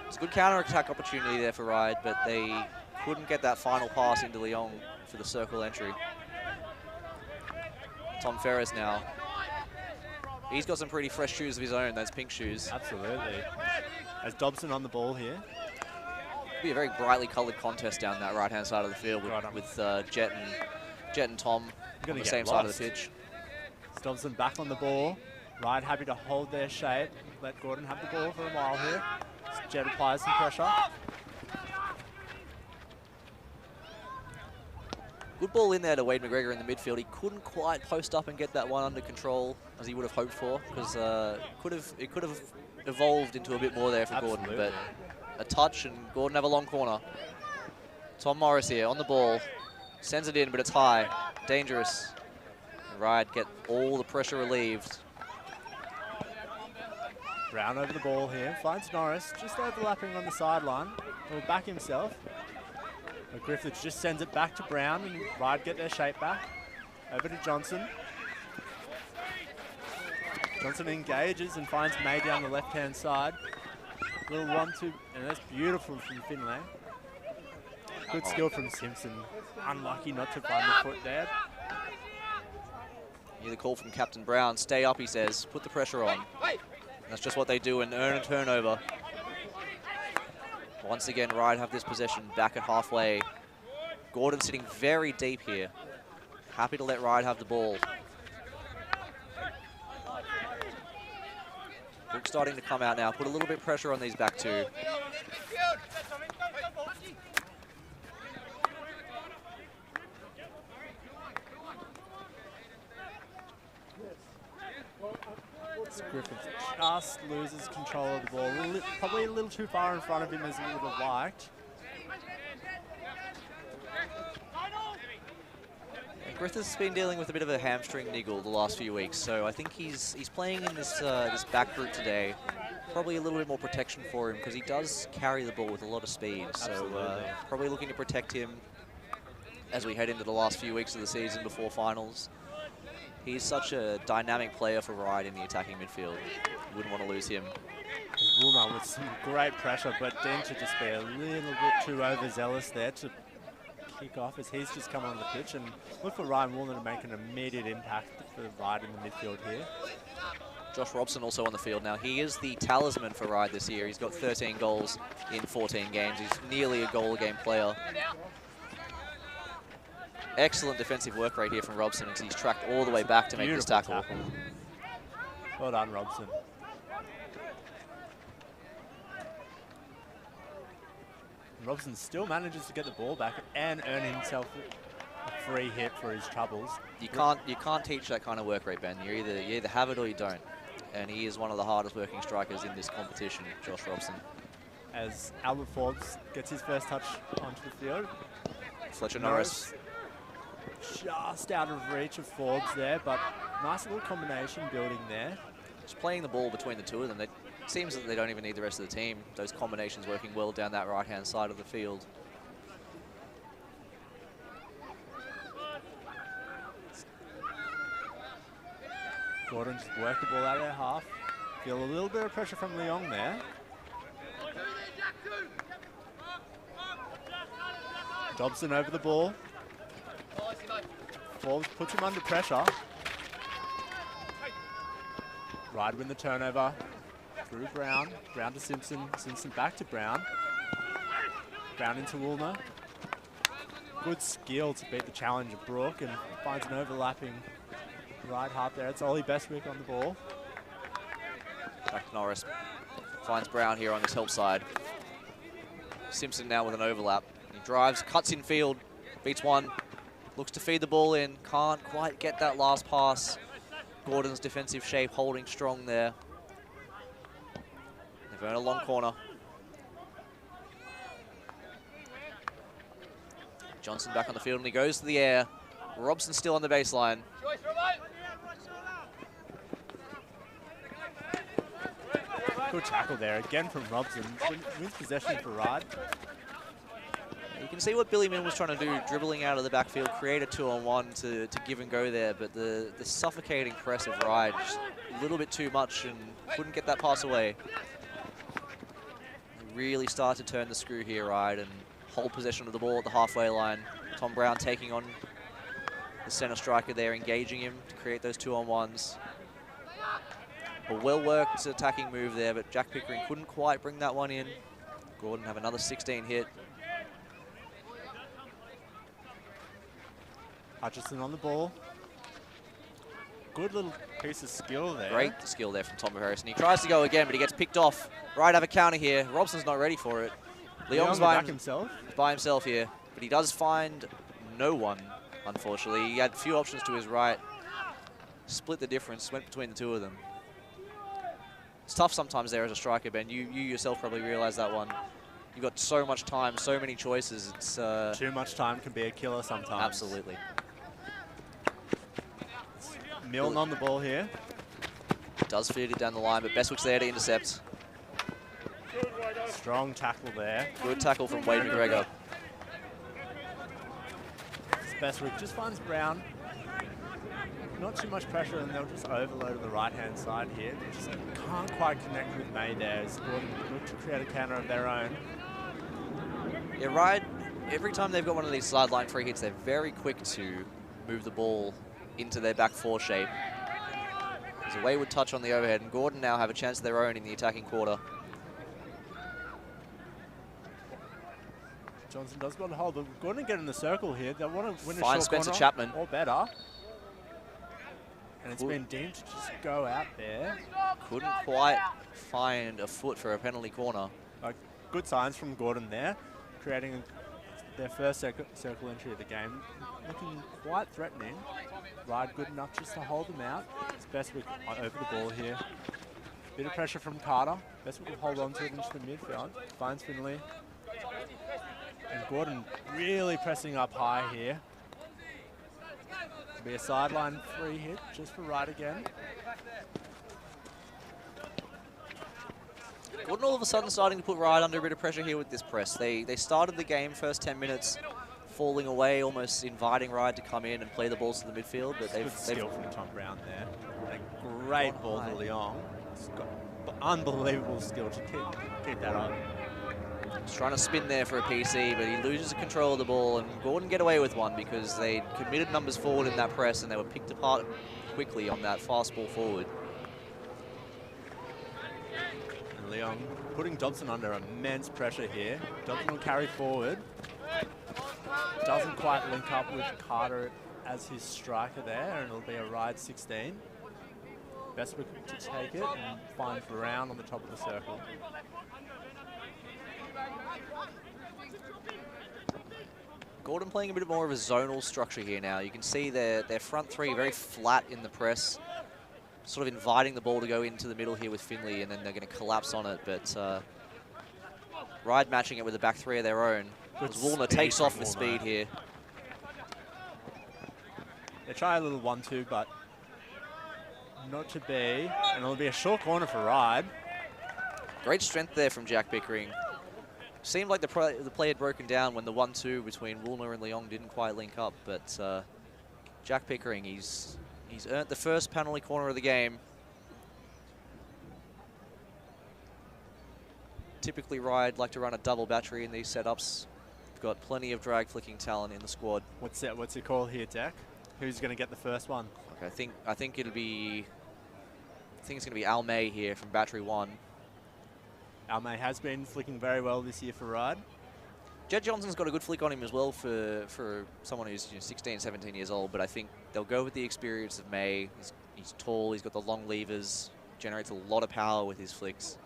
Speaker 6: It's a good counter-attack opportunity there for Ryde, but they couldn't get that final pass into Leong for the circle entry. Tom Ferris now. He's got some pretty fresh shoes of his own, those pink shoes.
Speaker 5: Absolutely. As Dobson on the ball here.
Speaker 6: It'll be a very brightly coloured contest down that right-hand side of the field with Jet and Tom on the same side of the pitch.
Speaker 5: Dobson back on the ball. Ryde happy to hold their shape. Let Gordon have the ball for a while here. Jet applies some pressure.
Speaker 6: Good ball in there to Wade McGregor in the midfield. He couldn't quite post up and get that one under control as he would have hoped for, because it could have evolved into a bit more there for Gordon. But a touch and Gordon have a long corner. Tom Morris here on the ball, sends it in, but it's high, dangerous. And Ryde get all the pressure relieved.
Speaker 5: Brown over the ball here, finds Norris, just overlapping on the sideline. He'll back himself. But Griffith just sends it back to Brown, and Ryde get their shape back. Over to Johnson. Johnson engages and finds May down the left-hand side. Little 1-2, and that's beautiful from Finlay. Good skill from Simpson. Unlucky not to find the foot there.
Speaker 6: Hear the call from Captain Brown. Stay up, he says. Put the pressure on. And that's just what they do and earn a turnover. Once again, Ryde have this possession back at halfway. Gordon sitting very deep here. Happy to let Ryde have the ball. Book starting to come out now. Put a little bit of pressure on these back two.
Speaker 5: Griffith just loses control of the ball. Probably a little too far in front of him as he would have liked.
Speaker 6: Griffith's been dealing with a bit of a hamstring niggle the last few weeks, so I think he's playing in this this back group today. Probably a little bit more protection for him because he does carry the ball with a lot of speed. So probably looking to protect him as we head into the last few weeks of the season before finals. He's such a dynamic player for Ryde in the attacking midfield. You wouldn't want to lose him.
Speaker 5: Woolmer with some great pressure, but Dean should just be a little bit too overzealous there to kick off as he's just come on the pitch, and look for Ryan Woolmer to make an immediate impact for Ryde in the midfield here.
Speaker 6: Josh Robson also on the field now. He is the talisman for Ryde this year. He's got 13 goals in 14 games. He's nearly a goal-a-game player. Excellent defensive work right here from Robson as he's tracked all the way back to make this tackle.
Speaker 5: Well done, Robson. Robson still manages to get the ball back and earn himself a free hit for his troubles.
Speaker 6: You can't teach that kind of work rate, Ben. You either have it or you don't. And he is one of the hardest working strikers in this competition, Josh Robson.
Speaker 5: As Albert Forbes gets his first touch onto the field.
Speaker 6: Fletcher Norris.
Speaker 5: Just out of reach of Forbes there, but nice little combination building there.
Speaker 6: Just playing the ball between the two of them. It seems that they don't even need the rest of the team. Those combinations working well down that right-hand side of the field.
Speaker 5: Gordon just worked the ball out of their half. Feel a little bit of pressure from Leong there. Dobson over the ball. Forbes puts him under pressure. Ryde win the turnover. Through Brown. Brown to Simpson. Simpson back to Brown. Brown into Woolner. Good skill to beat the challenge of Brooke and finds an overlapping right half there. It's Ollie Bestwick on the ball.
Speaker 6: Back to Norris. Finds Brown here on this help side. Simpson now with an overlap. He drives, cuts in field, beats one. Looks to feed the ball in. Can't quite get that last pass. Gordon's defensive shape holding strong there. They've earned a long corner. Johnson back on the field and he goes to the air. Robson still on the baseline.
Speaker 5: Good tackle there again from Robson. Wins possession for Ryde.
Speaker 6: You can see what Billy Min was trying to do, dribbling out of the backfield, create a 2-on-1 to give and go there, but the suffocating press of Ryde, just a little bit too much and couldn't get that pass away. Really start to turn the screw here, Ryde, and hold possession of the ball at the halfway line. Tom Brown taking on the center striker there, engaging him to create those 2-on-1s. A well-worked attacking move there, but Jack Pickering couldn't quite bring that one in. Gordon have another 16 hit.
Speaker 5: Hutchison on the ball. Good little piece of skill there.
Speaker 6: Great skill there from Tom Harrison. He tries to go again, but he gets picked off. Ryde have a counter here. Robson's not ready for it. Leong's by himself here, but he does find no one, unfortunately. He had a few options to his right. Split the difference, went between the two of them. It's tough sometimes there as a striker, Ben. You yourself probably realize that one. You've got so much time, so many choices. It's
Speaker 5: too much time can be a killer sometimes.
Speaker 6: Absolutely.
Speaker 5: Milne on the ball here.
Speaker 6: Does feed it down the line, but Bestwick's there to intercept.
Speaker 5: Strong tackle there.
Speaker 6: Good tackle from Wade McGregor.
Speaker 5: Bestwick just finds Brown. Not too much pressure, and they'll just overload on the right-hand side here. They just can't quite connect with May there. It's good to create a counter of their own.
Speaker 6: Yeah, Ryde, every time they've got one of these sideline free hits, they're very quick to move the ball into their back four shape. There's a wayward touch on the overhead, and Gordon now have a chance of their own in the attacking quarter.
Speaker 5: Johnson does got a hold, but Gordon get in the circle here. They want to win a
Speaker 6: Find
Speaker 5: short
Speaker 6: Spencer
Speaker 5: corner
Speaker 6: Chapman.
Speaker 5: or better. And it's been deemed to just go out there.
Speaker 6: Couldn't quite find a foot for a penalty corner.
Speaker 5: Good signs from Gordon there, creating their first circle entry of the game. Looking quite threatening. Ryde good enough just to hold them out. It's Bestwick over the ball here. Bit of pressure from Carter. Bestwick will hold on to it into the midfield. Finds Finley. And Gordon really pressing up high here. Be a sideline free hit just for Ryde again.
Speaker 6: Gordon all of a sudden starting to put Ryde under a bit of pressure here with this press. They started the game first 10 minutes falling away, almost inviting Ryde to come in and play the balls to the midfield. But they've
Speaker 5: skill from Tom Brown there. A great ball to Leong. He's got unbelievable skill to keep that on.
Speaker 6: He's trying to spin there for a PC, but he loses control of the ball, and Gordon get away with one because they committed numbers forward in that press and they were picked apart quickly on that fast ball forward.
Speaker 5: And Leong putting Dobson under immense pressure here. Dobson will carry forward. Doesn't quite link up with Carter as his striker there, and it'll be a Ryde 16. Bestwick to take it and find Brown on the top of the circle.
Speaker 6: Gordon playing a bit more of a zonal structure here now. You can see their front three very flat in the press, sort of inviting the ball to go into the middle here with Finley, and then they're going to collapse on it. But Ryde matching it with a back three of their own. As Woolner takes off with speed here.
Speaker 5: They try a little 1-2, but not to be. And it'll be a short corner for Ryde.
Speaker 6: Great strength there from Jack Pickering. Seemed like the play had broken down when the 1-2 between Woolner and Leong didn't quite link up, but Jack Pickering, he's earned the first penalty corner of the game. Typically Ryde like to run a double battery in these setups. We've got plenty of drag flicking talent in the squad.
Speaker 5: What's the call here, Jack? Who's going to get the first one?
Speaker 6: Okay, I think it's going to be Al May here from battery 1.
Speaker 5: Al May has been flicking very well this year for Ryde.
Speaker 6: Jed Johnson's got a good flick on him as well for someone who's 16, 17 years old, but I think they'll go with the experience of May. He's tall, he's got the long levers, generates a lot of power with his flicks.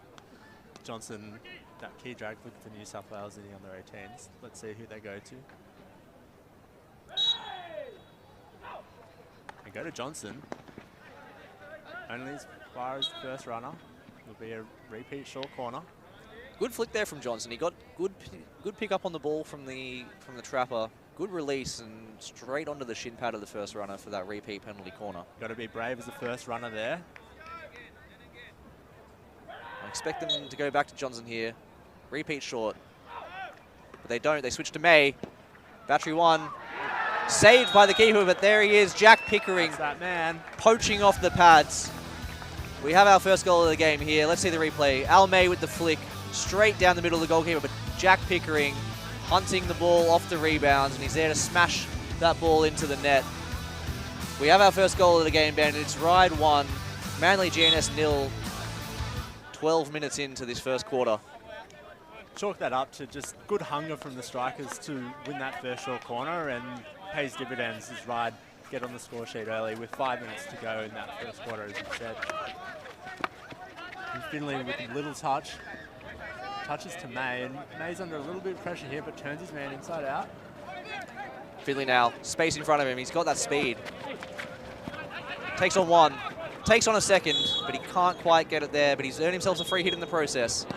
Speaker 5: Johnson, that key drag flick for New South Wales in the under 18s. Let's see who they go to. They go to Johnson. Only as far as the first runner. Will be a repeat short corner.
Speaker 6: Good flick there from Johnson. He got good pick up on the ball from the trapper. Good release and straight onto the shin pad of the first runner for that repeat penalty corner.
Speaker 5: Got to be brave as the first runner there.
Speaker 6: I expect them to go back to Johnson here. Repeat short. But they don't. They switch to May. Battery 1. Saved by the keeper, but there he is, Jack Pickering.
Speaker 5: That's that man.
Speaker 6: Poaching off the pads. We have our first goal of the game here. Let's see the replay. Al May with the flick straight down the middle of the goalkeeper, but Jack Pickering hunting the ball off the rebounds, and he's there to smash that ball into the net. We have our first goal of the game, Ben. It's Ryde 1, Manly GNS 0, 12 minutes into this first quarter.
Speaker 5: Chalk that up to just good hunger from the strikers to win that first short corner, and pays dividends as Ryde get on the score sheet early with 5 minutes to go in that first quarter, as you said. And Finley with a little touch. Touches to May, and May's under a little bit of pressure here, but turns his man inside out.
Speaker 6: Finley now, space in front of him. He's got that speed. Takes on one, takes on a second, but he can't quite get it there, but he's earned himself a free hit in the process.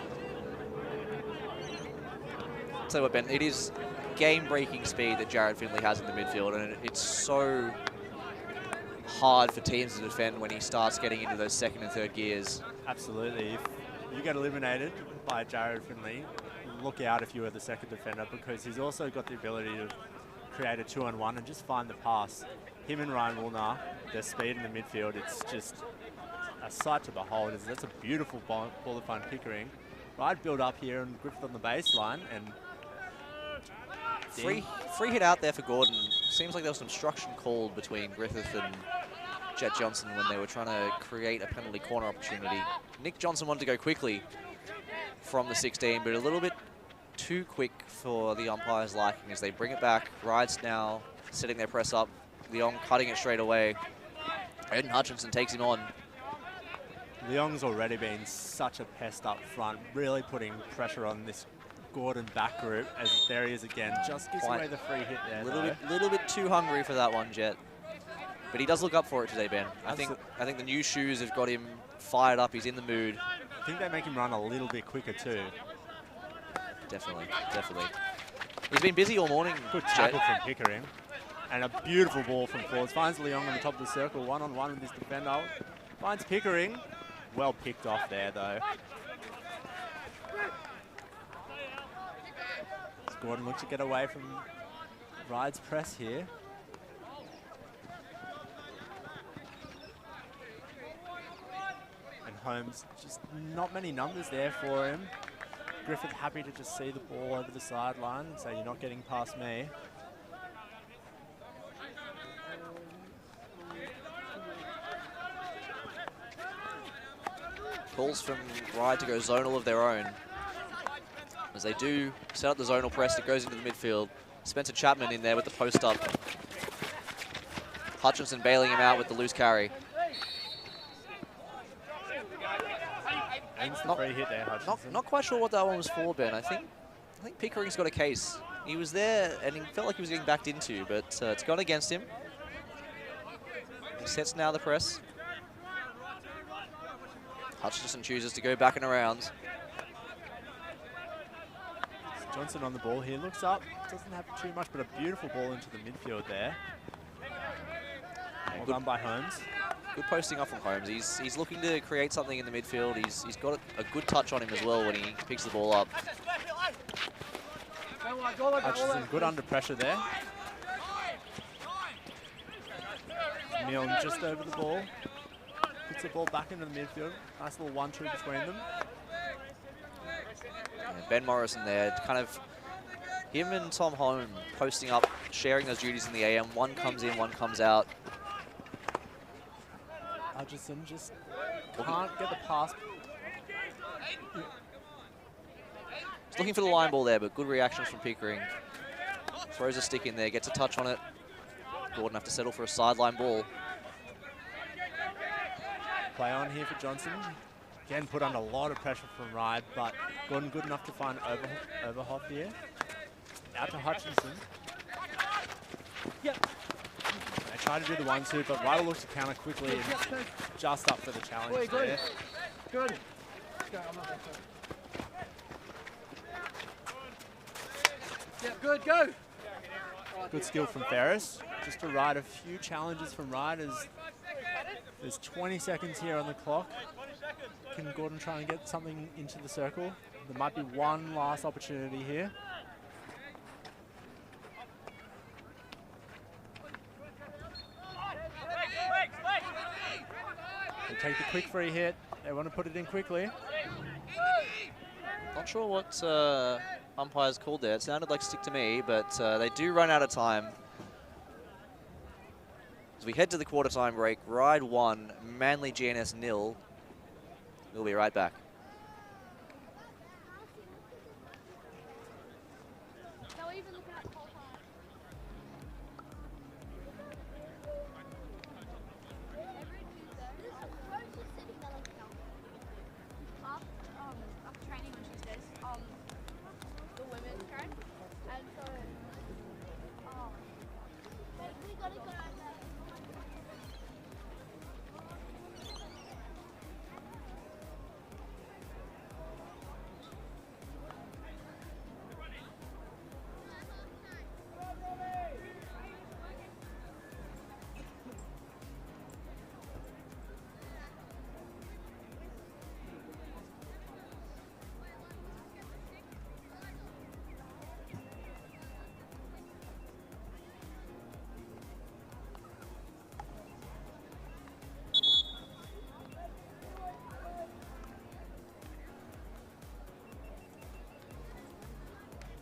Speaker 6: Tell you what, Ben, it is game-breaking speed that Jared Finley has in the midfield, and it's so hard for teams to defend when he starts getting into those second and third gears.
Speaker 5: Absolutely. If you get eliminated by Jared Finley, look out if you are the second defender, because he's also got the ability to create a 2-on-1 and just find the pass. Him and Ryan Woolner, their speed in the midfield, it's just a sight to behold. That's a beautiful ball to find Pickering. Ryde build up here and Griffith on the baseline, and
Speaker 6: free hit out there for Gordon. Seems like there was some obstruction called between Griffith and Jet Johnson when they were trying to create a penalty corner opportunity. Nick Johnson wanted to go quickly from the 16, but a little bit too quick for the umpire's liking as they bring it back. Ryde's now setting their press up. Leong cutting it straight away. Eden Hutchinson takes him on.
Speaker 5: Leong's already been such a pest up front, really putting pressure on this Gordon back group, as there he is again. Just gives away the free hit there.
Speaker 6: Little bit too hungry for that one, Jet. But he does look up for it today, Ben. I think the new shoes have got him fired up. He's in the mood.
Speaker 5: I think they make him run a little bit quicker too.
Speaker 6: Definitely. He's been busy all morning.
Speaker 5: Good tackle from Pickering. And a beautiful ball from forwards. Finds Leong on the top of the circle, one-on-one with his defender. Finds Pickering. Well picked off there, though. Gordon looks to get away from Ryde's press here. And Holmes, just not many numbers there for him. Griffith happy to just see the ball over the sideline and say, you're not getting past me.
Speaker 6: Calls from Ryde to go zonal of their own. As they do set up the zonal press, it goes into the midfield. Spencer Chapman in there with the post up. Hutchinson bailing him out with the loose carry.
Speaker 5: Free hit there, Hutchinson.
Speaker 6: Not quite sure what that one was for, Ben. I think Pickering's got a case. He was there and he felt like he was getting backed into, but it's gone against him. He sets now the press. Hutchinson chooses to go back and around.
Speaker 5: Johnson on the ball here, looks up, doesn't have too much, but a beautiful ball into the midfield there. Well done by Holmes.
Speaker 6: Good posting up from Holmes. He's looking to create something in the midfield. He's got a good touch on him as well when he picks the ball up.
Speaker 5: Hutchinson good under pressure there. Milne just over the ball. Puts the ball back into the midfield. Nice little 1-2 between them.
Speaker 6: And Ben Morrison there, kind of him and Tom Holm posting up, sharing those duties in the AM. One comes in, one comes out.
Speaker 5: Hutchinson just can't get the pass.
Speaker 6: He's looking for the line ball there, but good reactions from Pickering. Throws a stick in there, gets a touch on it. Gordon have to settle for a sideline ball.
Speaker 5: Play on here for Johnson. Again, put under a lot of pressure from Ryde, but Gordon good enough to find Overhoff here. Out to Hutchinson. Yep. They try to do the 1-2, but Ryde looks to counter quickly and just up for the challenge there.
Speaker 4: Good. Yeah, good, go.
Speaker 5: Good skill from Ferris. Just to ride a few challenges from Ryde as there's 20 seconds here on the clock. Can Gordon try and get something into the circle? There might be one last opportunity here. They take the quick free hit. They want to put it in quickly.
Speaker 6: Not sure what umpires called there. It sounded like stick to me, but they do run out of time. As we head to the quarter time break, Ryde 1, Manly GNS 0. We'll be right back.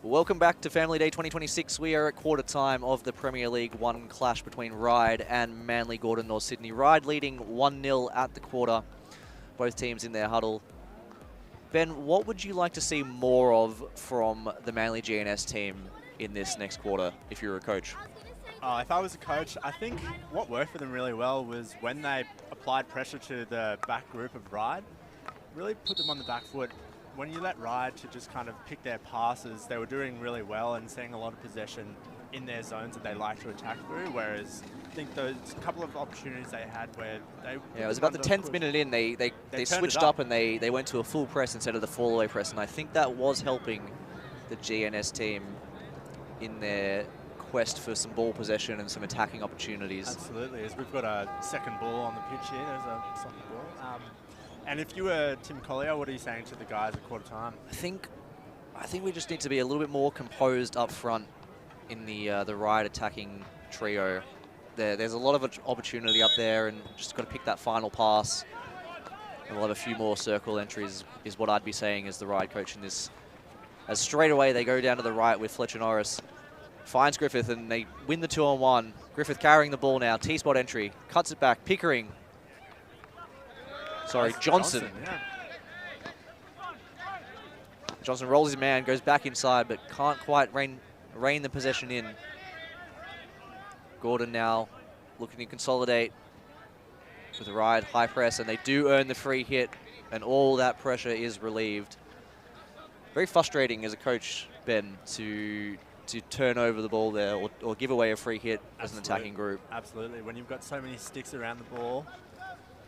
Speaker 6: Welcome back to Family Day 2026. We are at quarter time of the Premier League 1 clash between Ryde and Manly Gordon North Sydney. Ryde leading 1-0 at the quarter. Both teams in their huddle. Ben, what would you like to see more of from the Manly GNS team in this next quarter if you're a coach?
Speaker 5: If I was a coach, I think what worked for them really well was when they applied pressure to the back group of Ryde, really put them on the back foot. When you let Ryde to just kind of pick their passes, they were doing really well and seeing a lot of possession in their zones that they like to attack through, whereas I think those couple of opportunities they had where they...
Speaker 6: Yeah, it was about the 10th minute in, they switched up and they went to a full press instead of the fall-away press, and I think that was helping the GNS team in their quest for some ball possession and some attacking opportunities.
Speaker 5: Absolutely, as we've got a second ball on the pitch here, there's a soccer ball. And if you were Tim Collier, what are you saying to the guys at quarter time?
Speaker 6: I think we just need to be a little bit more composed up front in the Ryde attacking trio. There's a lot of opportunity up there, and just got to pick that final pass. And we'll have a few more circle entries, is what I'd be saying as the Ryde coach in this. As straight away they go down to the right with Fletcher Norris. Finds Griffith and they win the 2-on-1. Griffith carrying the ball now, T-spot entry, cuts it back, Pickering. Sorry, Johnson.
Speaker 5: Yeah.
Speaker 6: Johnson rolls his man, goes back inside, but can't quite rein the possession in. Gordon now looking to consolidate with a Ryde high press, and they do earn the free hit, and all that pressure is relieved. Very frustrating as a coach, Ben, to turn over the ball there or give away a free hit as an attacking group.
Speaker 5: Absolutely. When you've got so many sticks around the ball,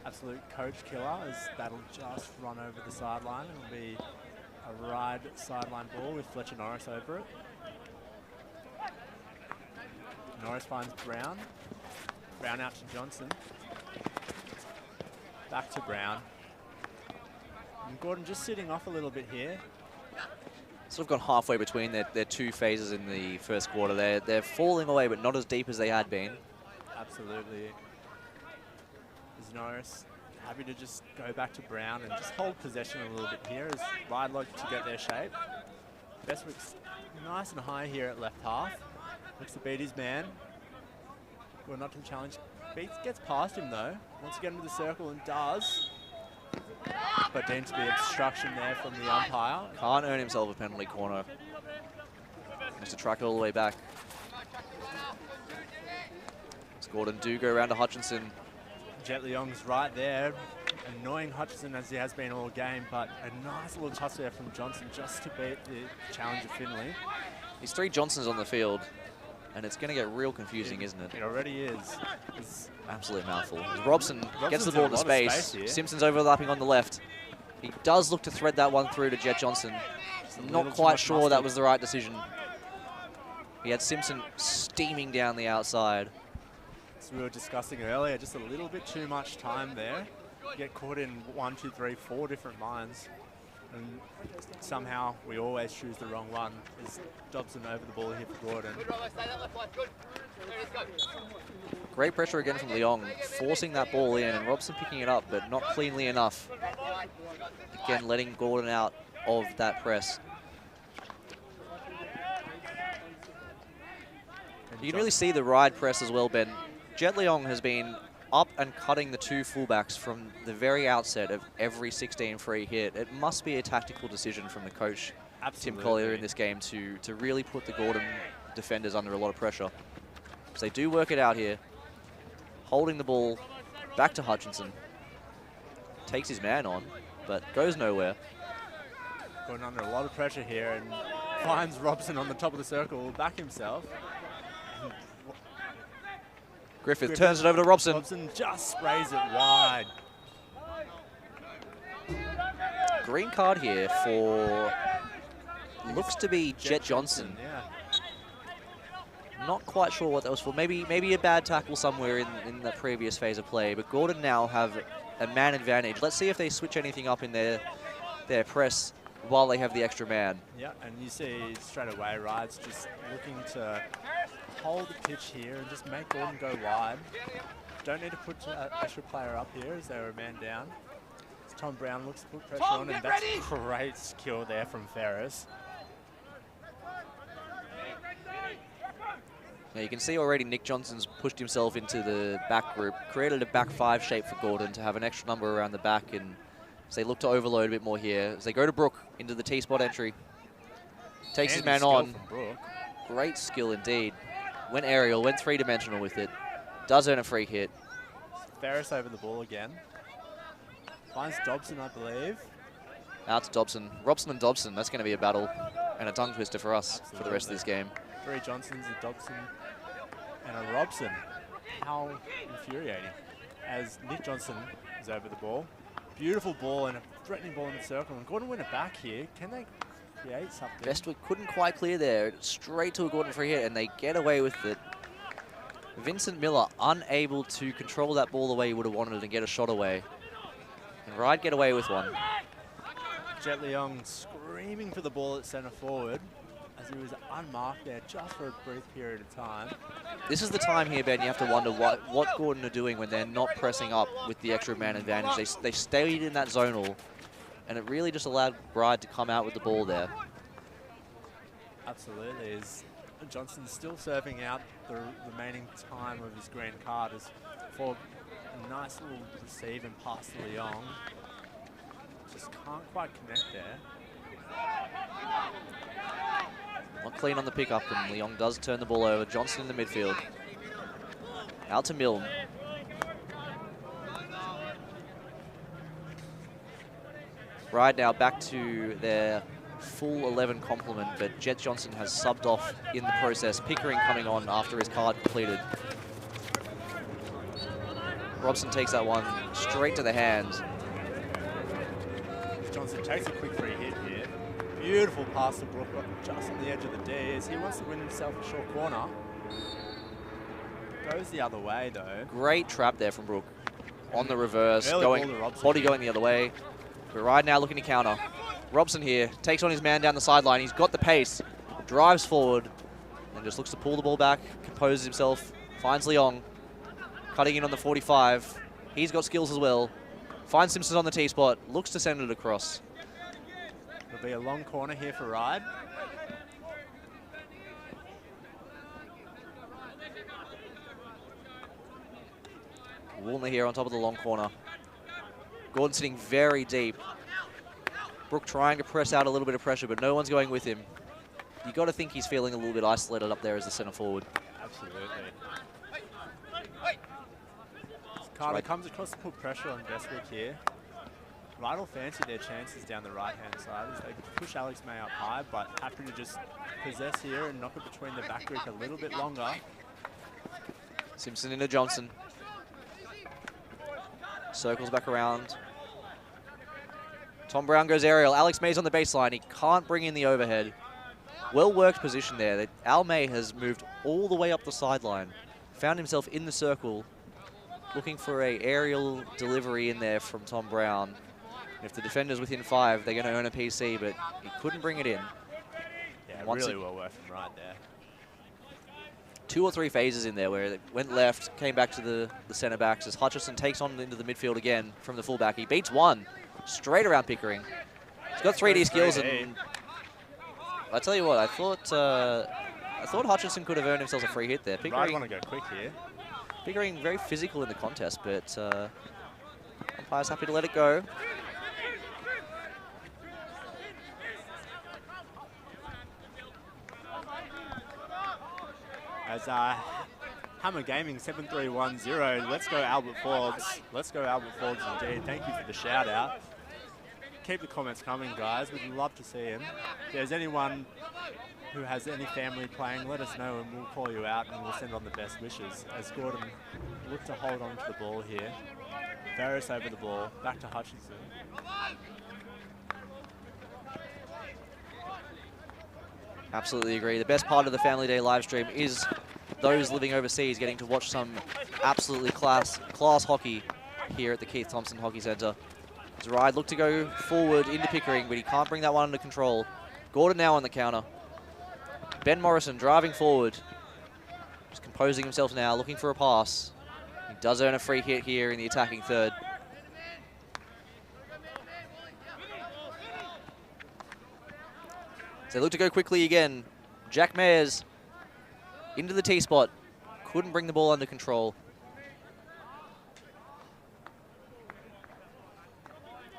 Speaker 5: absolute coach killer, as that'll just run over the sideline. It'll be a Ryde sideline ball with Fletcher Norris over it. Norris finds Brown. Brown out to Johnson. Back to Brown. And Gordon just sitting off a little bit here.
Speaker 6: Sort of gone halfway between their two phases in the first quarter. They're falling away, but not as deep as they had been.
Speaker 5: Absolutely. Is Norris happy to just go back to Brown and just hold possession a little bit here as Ryde look to get their shape. Bestwick's nice and high here at left half. Looks to beat his man. Well, not to challenge. Gets past him though. Wants to get into the circle and does. But deemed to be obstruction there from the umpire.
Speaker 6: Can't earn himself a penalty corner. Has to track it all the way back. As Gordon do go around to Hutchinson.
Speaker 5: Jet Leong's right there. Annoying Hutchinson as he has been all game, but a nice little touch there from Johnson just to beat the challenger Finley.
Speaker 6: There's 3 Johnsons on the field, and it's going to get real confusing, isn't it?
Speaker 5: It already is. It's
Speaker 6: absolute mouthful. As Robson gets the ball into
Speaker 5: space
Speaker 6: space. Simpson's overlapping on the left. He does look to thread that one through to Jet Johnson. Not quite sure that was the right decision. He had Simpson steaming down the outside.
Speaker 5: As we were discussing earlier, just a little bit too much time there. You get caught in 1, 2, 3, 4 different lines. And somehow we always choose the wrong one. Is Dobson over the ball here for Gordon.
Speaker 6: Great pressure again from Leong, forcing that ball in, and Robson picking it up, but not cleanly enough. Again, letting Gordon out of that press. You can really see the Ryde press as well, Ben. Jet Leong has been up and cutting the 2 fullbacks from the very outset of every 16 free hit. It must be a tactical decision from the coach, Tim Collier, in this game to really put the Gordon defenders under a lot of pressure. So they do work it out here. Holding the ball back to Hutchinson. Takes his man on, but goes nowhere.
Speaker 5: Going under a lot of pressure here and finds Robson on the top of the circle, back himself.
Speaker 6: Griffith turns it over to Robson.
Speaker 5: Robson just sprays it wide.
Speaker 6: Green card here for, looks to be Jet Johnson.
Speaker 5: Yeah.
Speaker 6: Not quite sure what that was for. Maybe a bad tackle somewhere in that previous phase of play. But Gordon now have a man advantage. Let's see if they switch anything up in their press while they have the extra man.
Speaker 5: Yeah, and you see straight away Ryde's just looking to hold the pitch here and just make Gordon go wide. Don't need to put an extra player up here as they're a man down. As Tom Brown looks to put pressure on, and that's great skill there from Ferris.
Speaker 6: Now you can see already Nick Johnson's pushed himself into the back group, created a back 5 shape for Gordon to have an extra number around the back, and as they look to overload a bit more here, as they go to Brook into the T-spot entry. Takes his man on. Great skill indeed. Went aerial, went 3-dimensional with it. Does earn a free hit.
Speaker 5: Ferris over the ball again. Finds Dobson, I believe.
Speaker 6: Out to Dobson. Robson and Dobson, that's going to be a battle and a tongue twister for us.
Speaker 5: Absolutely.
Speaker 6: For the rest of this game.
Speaker 5: 3 Johnsons, a Dobson, and a Robson. How infuriating. As Nick Johnson is over the ball. Beautiful ball and a threatening ball in the circle. And Gordon win it back here. Can they create something?
Speaker 6: Bestwick couldn't quite clear there. Straight to a Gordon free hit, and they get away with it. Vincent Miller unable to control that ball the way he would have wanted and get a shot away. And Ryde get away with one.
Speaker 5: Jet Leong screaming for the ball at centre forward as he was unmarked there just for a brief period of time.
Speaker 6: This is the time here, Ben, you have to wonder what Gordon are doing when they're not pressing up with the extra man advantage. They stayed in that zonal, and it really just allowed Ryde to come out with the ball there.
Speaker 5: Absolutely. As Johnson's still serving out the remaining time of his green card as for a nice little receive and pass to Leong. Just can't quite connect there.
Speaker 6: Not clean on the pickup, and Leong does turn the ball over. Johnson in the midfield. Out to Milne. Ryde now back to their full 11 complement, but Jet Johnson has subbed off in the process. Pickering coming on after his card completed. Robson takes that one straight to the hands.
Speaker 5: Johnson takes a quick free hit here. Beautiful pass to Brook, just on the edge of the D as he wants to win himself a short corner. Goes the other way though.
Speaker 6: Great trap there from Brook. On the reverse,
Speaker 5: Early
Speaker 6: body going the other way. But Ryde now looking to counter. Robson here takes on his man down the sideline. He's got the pace, drives forward, and just looks to pull the ball back, composes himself, finds Leong, cutting in on the 45. He's got skills as well. Finds Simpson on the T-spot, looks to send it across.
Speaker 5: It'll be a long corner here for Ryde.
Speaker 6: Woolner here on top of the long corner. Gordon sitting very deep. Brook trying to press out a little bit of pressure, but no one's going with him. You got to think he's feeling a little bit isolated up there as the centre forward.
Speaker 5: Absolutely. Carter comes across to put pressure on Bestwick here. Ryde will fancy their chances down the right-hand side as they push Alex May up high, but happy to just possess here and knock it between the back group a little bit longer.
Speaker 6: Simpson into Johnson. Circles back around. Tom Brown goes aerial. Alex May's on the baseline. He can't bring in the overhead. Well-worked position there. Al May has moved all the way up the sideline. Found himself in the circle, looking for a aerial delivery in there from Tom Brown. If the defender's within 5, they're going to earn a PC, but he couldn't bring it in.
Speaker 5: Yeah, really well worked from Ryde there.
Speaker 6: 2 or 3 phases in there where it went left, came back to the centre backs as Hutchison takes on into the midfield again from the fullback. He beats one straight around Pickering. He's got 3D skills, and I tell you what, I thought Hutchison could have earned himself a free hit there.
Speaker 5: Ryde want to go quick here.
Speaker 6: Pickering very physical in the contest, but umpire's happy to let it go.
Speaker 5: As Hammer Gaming 7310, let's go Albert Forbes. Let's go Albert Forbes indeed. Thank you for the shout out. Keep the comments coming, guys. We'd love to see him. If there's anyone who has any family playing, let us know and we'll call you out and we'll send on the best wishes. As Gordon looked to hold on to the ball here. Varys over the ball, back to Hutchinson.
Speaker 6: Absolutely agree. The best part of the Family Day live stream is those living overseas getting to watch some absolutely class hockey here at the Keith Thompson Hockey Centre. As Ryde looked to go forward into Pickering, but he can't bring that one under control. Gordon now on the counter. Ben Morrison driving forward. Just composing himself now, looking for a pass. He does earn a free hit here in the attacking third. So they look to go quickly again. Jack Mayers into the T-spot. Couldn't bring the ball under control.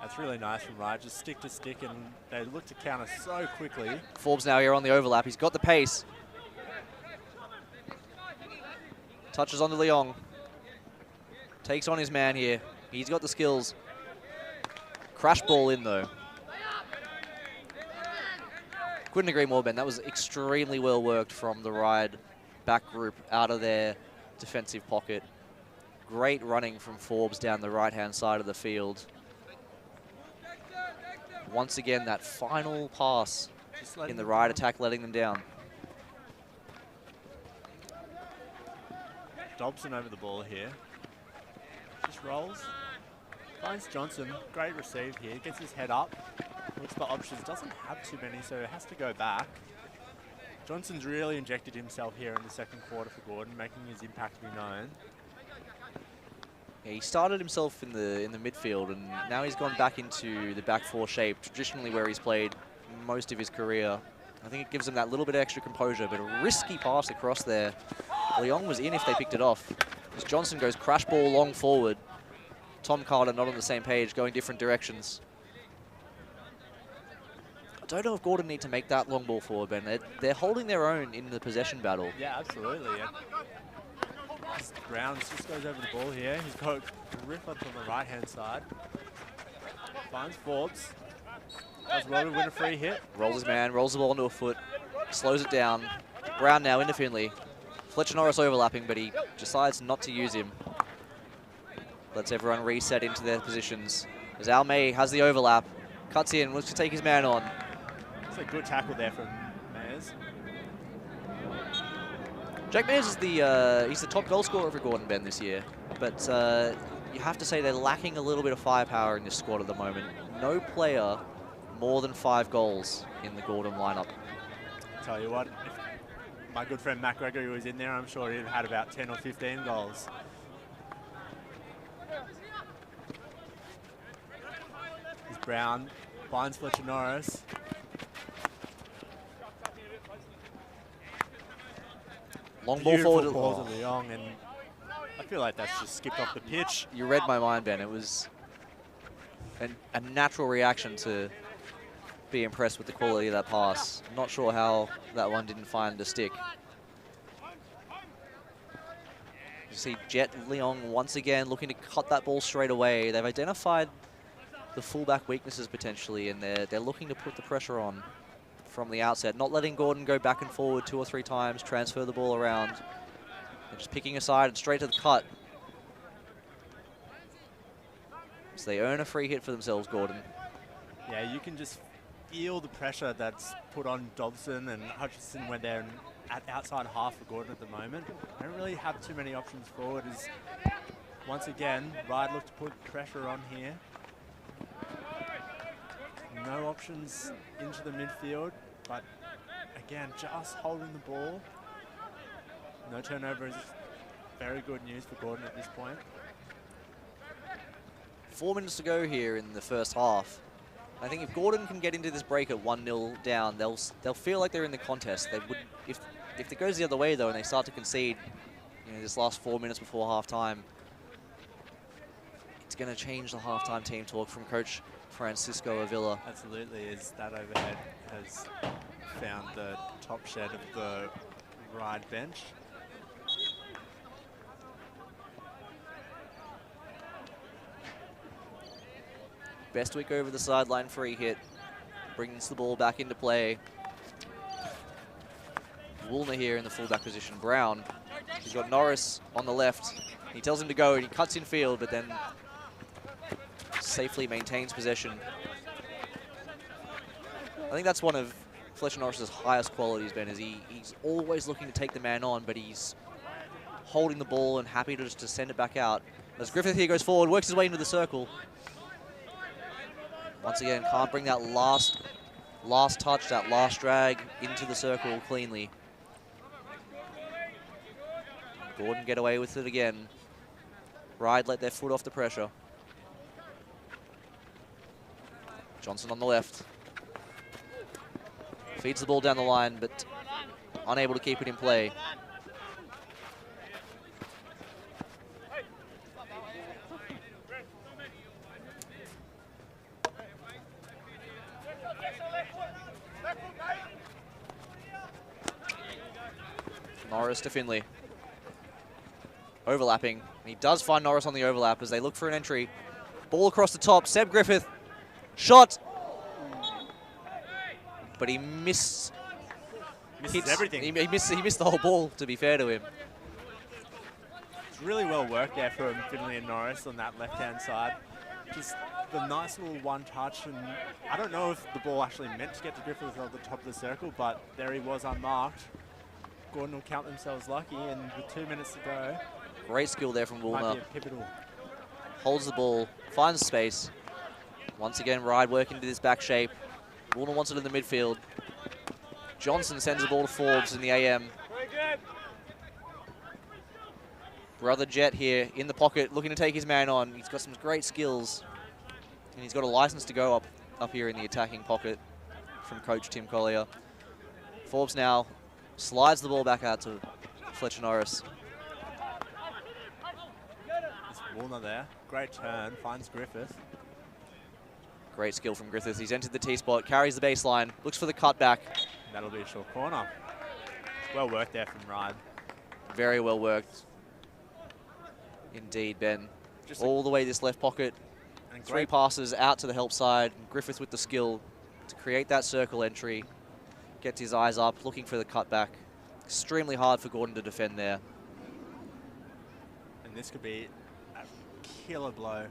Speaker 5: That's really nice from Ryde. Just stick to stick, and they look to counter so quickly.
Speaker 6: Forbes now here on the overlap. He's got the pace. Touches onto Leong. Takes on his man here. He's got the skills. Crash ball in, though. Couldn't agree more, Ben. That was extremely well worked from the Ryde back group out of their defensive pocket. Great running from Forbes down the right-hand side of the field. Once again, that final pass in the Ryde attack letting them down.
Speaker 5: Dobson over the ball here. Just rolls. Finds Johnson. Great receive here. Gets his head up. Looks for options. Doesn't have too many, so has to go back. Johnson's really injected himself here in the second quarter for Gordon, making his impact be known.
Speaker 6: Yeah, he started himself in the midfield, and now he's gone back into the back four shape, traditionally where he's played most of his career. I think it gives him that little bit of extra composure, but a risky pass across there. Leong was in if they picked it off. As Johnson goes crash ball long forward. Tom Carter not on the same page, going different directions. I don't know if Gordon need to make that long ball forward, Ben. They're holding their own in the possession battle.
Speaker 5: Yeah, absolutely. Yeah. Brown just goes over the ball here. He's got Griffith on the right-hand side. Finds Forbes. Does well to win a free hit.
Speaker 6: Rolls his man, rolls the ball into a foot, slows it down. Brown now into Finley. Fletcher Norris overlapping, but he decides not to use him. Lets everyone reset into their positions. As Al May has the overlap, cuts in, looks to take his man on.
Speaker 5: It's a good tackle there from Mayers.
Speaker 6: Jack Mayers is he's the top goal scorer for Gordon, Ben, this year. But you have to say they're lacking a little bit of firepower in this squad at the moment. No player more than 5 goals in the Gordon lineup.
Speaker 5: Tell you what, if my good friend Matt Gregory was in there, I'm sure he'd had about 10 or 15 goals. Here's Brown, finds Fletcher Norris.
Speaker 6: Long ball forward.
Speaker 5: Beautiful ball to Leong, and I feel like that's just skipped off the pitch.
Speaker 6: You read my mind, Ben. It was a natural reaction to be impressed with the quality of that pass. I'm not sure how that one didn't find a stick. You see Jet Leong once again looking to cut that ball straight away. They've identified the fullback weaknesses potentially, and they're looking to put the pressure on from the outset, not letting Gordon go back and forward 2 or 3 times, transfer the ball around. They're just picking a side and straight to the cut. So they earn a free hit for themselves, Gordon.
Speaker 5: Yeah, you can just feel the pressure that's put on Dobson and Hutchinson when they're at outside half for Gordon at the moment. They don't really have too many options forward. As once again, Ryde looked to put pressure on here. No options into the midfield, but again, just holding the ball. No turnover is very good news for Gordon at this point.
Speaker 6: 4 minutes to go here in the first half. I think if Gordon can get into this break at 1-0 down, they'll feel like they're in the contest. They would, if it goes the other way though, and they start to concede, this last 4 minutes before halftime, it's going to change the halftime team talk from Coach Francisco Avila.
Speaker 5: Absolutely, as that overhead has found the top shed of the Ryde bench.
Speaker 6: Bestwick over the sideline free hit, brings the ball back into play. Woolner here in the fullback position. Brown, he's got Norris on the left. He tells him to go and he cuts in field, but then safely maintains possession. I think that's one of Fletcher Norris's highest qualities, Ben, is he's always looking to take the man on, but he's holding the ball and happy to just to send it back out. As Griffith here goes forward, works his way into the circle. Once again, can't bring that last touch, that last drag into the circle cleanly. Gordon get away with it again. Ryde let their foot off the pressure. Johnson on the left. Feeds the ball down the line, but unable to keep it in play. Norris to Finley. Overlapping. He does find Norris on the overlap as they look for an entry. Ball across the top. Seb Griffith. Shot. But he misses
Speaker 5: everything.
Speaker 6: He missed the whole ball, to be fair to him.
Speaker 5: It's really well worked there from Finley and Norris on that left-hand side. Just the nice little one touch, and I don't know if the ball actually meant to get to Griffith at the top of the circle, but there he was unmarked. Gordon will count themselves lucky, and with 2 minutes to go,
Speaker 6: great skill there from Woolner.
Speaker 5: might be a pivotal.
Speaker 6: Holds the ball, finds space. Once again, Ryde working into this back shape. Woolner wants it in the midfield. Johnson sends the ball to Forbes in the AM. Brother Jet here in the pocket, looking to take his man on. He's got some great skills, and he's got a license to go up here in the attacking pocket from Coach Tim Collier. Forbes now slides the ball back out to Fletcher Norris.
Speaker 5: It's Woolner there. Great turn. Finds Griffith.
Speaker 6: Great skill from Griffiths. He's entered the T-spot, carries the baseline, looks for the cutback.
Speaker 5: That'll be a short corner. Well worked there from Ryde.
Speaker 6: Very well worked. Indeed, Ben.
Speaker 5: Just
Speaker 6: All the way this left pocket.
Speaker 5: and
Speaker 6: 3
Speaker 5: great
Speaker 6: passes out to the help side. Griffith with the skill to create that circle entry. Gets his eyes up, looking for the cutback. Extremely hard for Gordon to defend there.
Speaker 5: And this could be a killer blow.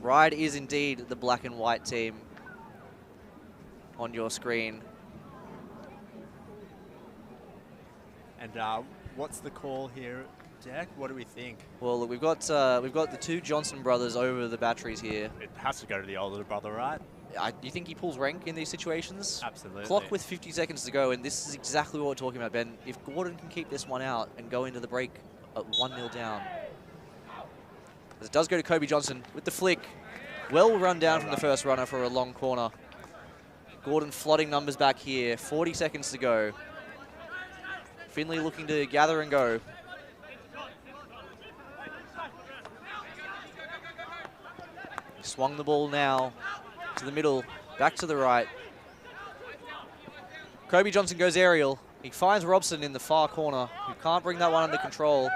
Speaker 6: Ryde is indeed the black and white team on your screen.
Speaker 5: And what's the call here, Jack? What do we think?
Speaker 6: Well, look, we've got the 2 Johnson brothers over the batteries here.
Speaker 5: It has to go to the older brother, right?
Speaker 6: Do you think he pulls rank in these situations?
Speaker 5: Absolutely.
Speaker 6: Clock with 50 seconds to go, and this is exactly what we're talking about, Ben. If Gordon can keep this one out and go into the break at 1-0 down. As it does go to Kobe Johnson with the flick. Well run down from the first runner for a long corner. Gordon flooding numbers back here. 40 seconds to go. Finley looking to gather and go. Swung the ball now to the middle, back to the right. Kobe Johnson goes aerial. He finds Robson in the far corner, who can't bring that one under control.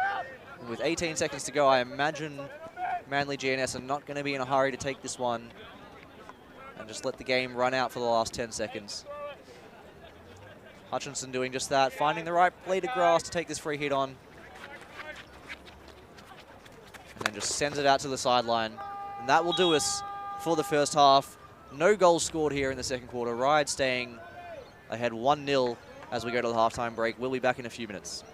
Speaker 6: And with 18 seconds to go, I imagine Manly GNS are not going to be in a hurry to take this one and just let the game run out for the last 10 seconds. Hutchinson doing just that, finding the right blade of grass to take this free hit on. And then just sends it out to the sideline. And that will do us for the first half. No goals scored here in the second quarter. Ryde staying ahead 1-0 as we go to the halftime break. We'll be back in a few minutes.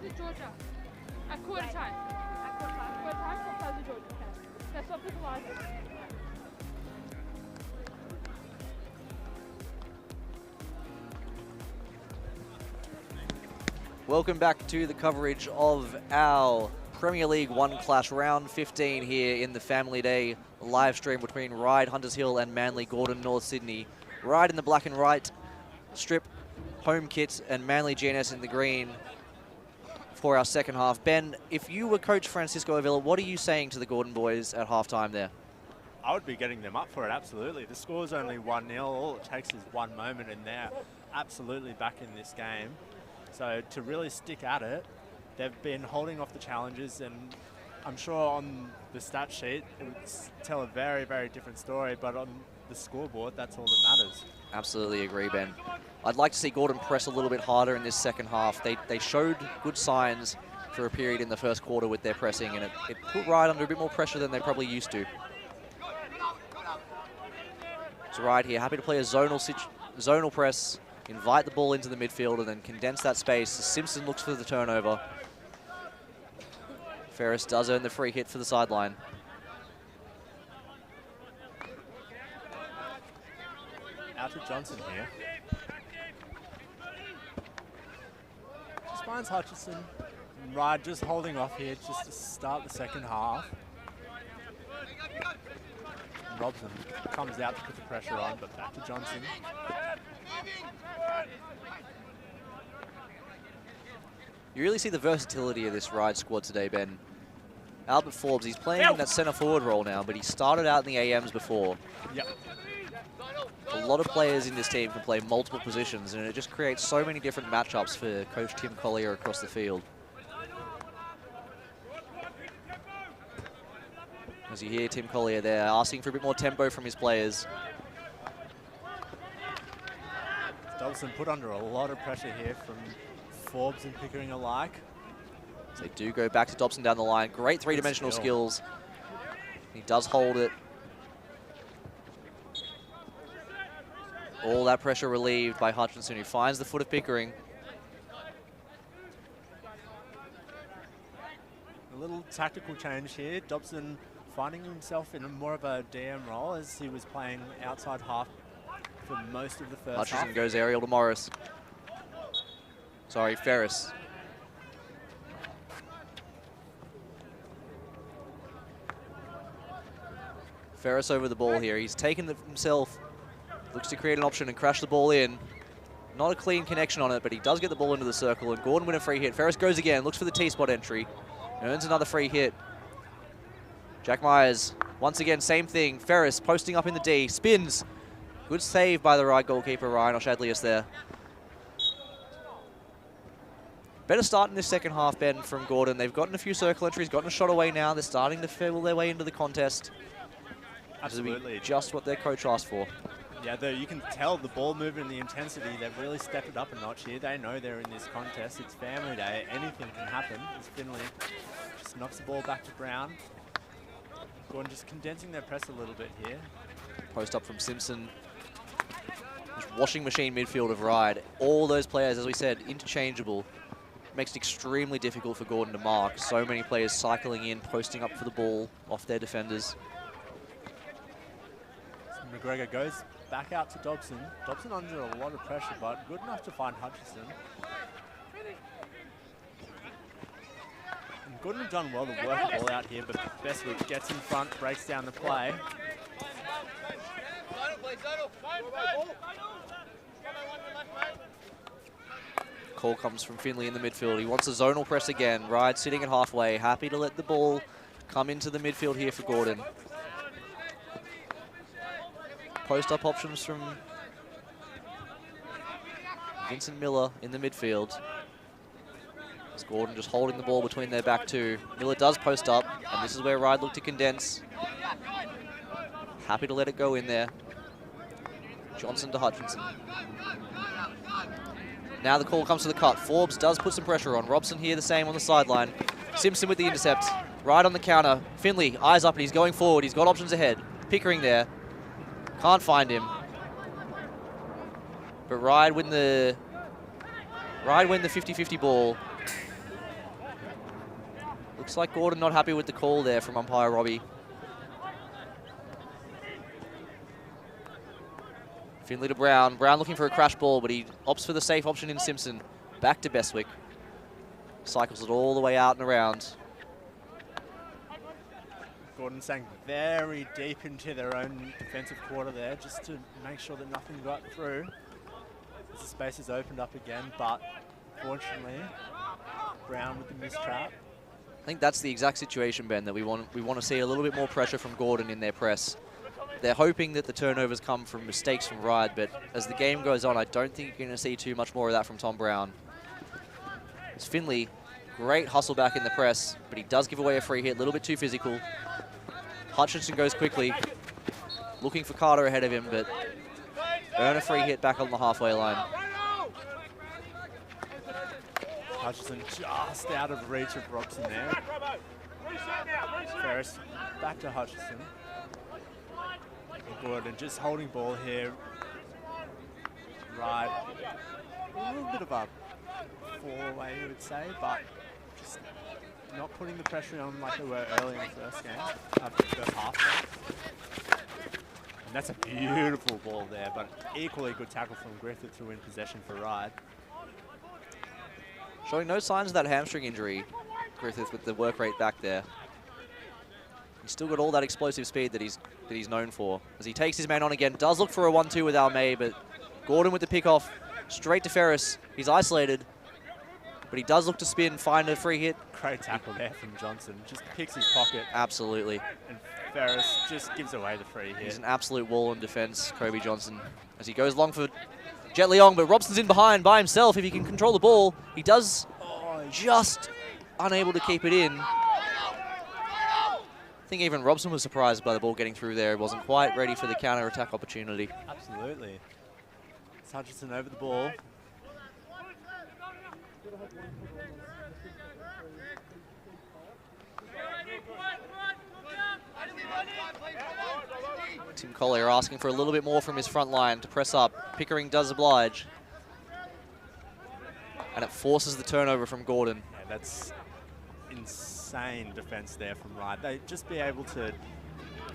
Speaker 3: Plaza Georgia. At quarter time. At quarter time. Quarter time for Plaza Georgia. Okay. That's what people are.
Speaker 6: Welcome back to the coverage of our Premier League One Clash Round 15 here in the Family Day live stream between Ryde, Hunters Hill and Manly Gordon, North Sydney. Ryde in the black and white strip home kit and Manly GNS in the green for our second half. Ben, if you were Coach Francisco Avila, what are you saying to the Gordon boys at halftime there?
Speaker 5: I would be getting them up for it, absolutely. The score's only 1-0. All it takes is one moment and they're absolutely back in this game. So to really stick at it, they've been holding off the challenges, and I'm sure on the stat sheet it would tell a very, very different story, but on the scoreboard, that's all that matters.
Speaker 6: Absolutely agree, Ben. I'd like to see Gordon press a little bit harder in this second half. They showed good signs for a period in the first quarter with their pressing, and it put Ryde under a bit more pressure than they probably used to. So Ryde here, happy to play a zonal press, invite the ball into the midfield and then condense that space. Simpson looks for the turnover. Ferris does earn the free hit for the sideline.
Speaker 5: Out to Johnson here. Just finds Hutchison. And Ryde just holding off here just to start the second half. And Robson comes out to put the pressure on, but back to Johnson.
Speaker 6: You really see the versatility of this Ryde squad today, Ben. Albert Forbes, he's playing in that centre forward role now, but he started out in the AMs before.
Speaker 5: Yep.
Speaker 6: A lot of players in this team can play multiple positions, and it just creates so many different matchups for Coach Tim Collier across the field. As you hear Tim Collier there, asking for a bit more tempo from his players.
Speaker 5: Dobson put under a lot of pressure here from Forbes and Pickering alike.
Speaker 6: So they do go back to Dobson down the line. Great three-dimensional skills. He does hold it. All that pressure relieved by Hutchinson, who finds the foot of Pickering.
Speaker 5: A little tactical change here. Dobson finding himself in more of a DM role as he was playing outside half for most of the first half.
Speaker 6: Hutchinson goes aerial to Morris. Sorry, Ferris. Ferris over the ball here. He's taken it himself. Looks to create an option and crash the ball in. Not a clean connection on it, but he does get the ball into the circle, and Gordon with a free hit. Ferris goes again, looks for the T-spot entry. Earns another free hit. Jack Myers, once again, same thing. Ferris posting up in the D, spins. Good save by the right goalkeeper, Ryan O'Shadlius there. Better start in this second half, Ben, from Gordon. They've gotten a few circle entries, gotten a shot away now. They're starting to feel their way into the contest.
Speaker 5: Absolutely.
Speaker 6: This will be just what their coach asked for.
Speaker 5: Yeah, though you can tell the ball movement and the intensity, they've really stepped it up a notch here. They know they're in this contest. It's family day. Anything can happen. As Finley just knocks the ball back to Brown. Gordon just condensing their press a little bit here.
Speaker 6: Post up from Simpson. This washing machine midfield of Ryde. All those players, as we said, interchangeable. Makes it extremely difficult for Gordon to mark. So many players cycling in, posting up for the ball off their defenders.
Speaker 5: So McGregor goes back out to Dobson. Dobson under a lot of pressure, but good enough to find Hutchison. And Gordon have done well to work the ball out here, but Bestwick gets in front, breaks down the play.
Speaker 6: Call comes from Finley in the midfield. He wants a zonal press again. Ryde sitting at halfway, happy to let the ball come into the midfield here for Gordon. Post-up options from Vincent Miller in the midfield. It's Gordon just holding the ball between their back two. Miller does post up, and this is where Ryde look to condense. Happy to let it go in there. Johnson to Hutchinson. Now the call comes to the cut. Forbes does put some pressure on. Robson here the same on the sideline. Simpson with the intercept. Ryde on the counter. Finley, eyes up, and he's going forward. He's got options ahead. Pickering there. Can't find him. But Ryde win the 50-50 ball. Looks like Gordon not happy with the call there from umpire Robbie. Finley to Brown. Brown looking for a crash ball, but he opts for the safe option in Simpson. Back to Bestwick. Cycles it all the way out and around.
Speaker 5: Gordon sank very deep into their own defensive quarter there just to make sure that nothing got through. As the space is opened up again, but fortunately, Brown with the missed trap.
Speaker 6: I think that's the exact situation, Ben, that we want to see a little bit more pressure from Gordon in their press. They're hoping that the turnovers come from mistakes from Ryde, but as the game goes on, I don't think you're going to see too much more of that from Tom Brown. It's Finley, great hustle back in the press, but he does give away a free hit, a little bit too physical. Hutchinson goes quickly, looking for Carter ahead of him, but earn a free hit back on the halfway line.
Speaker 5: Hutchinson just out of reach of Robson there. Ferris back to Hutchinson. Gordon just holding ball here. Ryde, a little bit of a four-way, you would say, but just not putting the pressure on like they were early in the first game, after the first half. And that's a beautiful ball there, but equally good tackle from Griffith to win possession for Ryde.
Speaker 6: Showing no signs of that hamstring injury, Griffith, with the work rate back there. He's still got all that explosive speed that he's known for. As he takes his man on again, does look for a 1-2 with Almay, but Gordon with the pick off, straight to Ferris. He's isolated, but he does look to spin, find a free hit.
Speaker 5: Great tackle there from Johnson, just picks his pocket.
Speaker 6: Absolutely.
Speaker 5: And Ferris just gives away the free hit.
Speaker 6: He's an absolute wall in defense, Kobe Johnson, as he goes long for Jet Leong, but Robson's in behind by himself. If he can control the ball, he does just unable to keep it in. I think even Robson was surprised by the ball getting through there. He wasn't quite ready for the counter-attack opportunity.
Speaker 5: Absolutely. It's Hutchinson over the ball.
Speaker 6: Tim Collier asking for a little bit more from his front line to press up. Pickering does oblige. And it forces the turnover from Gordon.
Speaker 5: Yeah, that's insane defense there from Ryde. They just be able to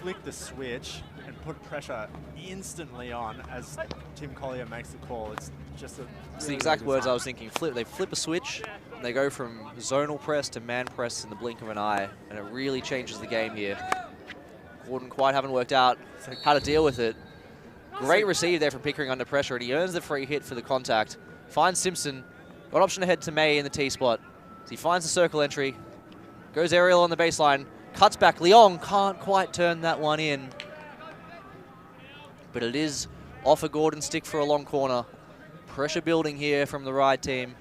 Speaker 5: flick the switch and put pressure instantly on as Tim Collier makes the call. It's just a
Speaker 6: It's the exact words I was thinking. They flip a switch, and they go from zonal press to man press in the blink of an eye, and it really changes the game here. Gordon quite haven't worked out how to deal with it. Great receive there from Pickering under pressure, and he earns the free hit for the contact. Finds Simpson, got option ahead to May in the T-spot. So he finds the circle entry, goes aerial on the baseline, cuts back. Leong can't quite turn that one in. But it is off a Gordon stick for a long corner. Pressure building here from the Ryde team.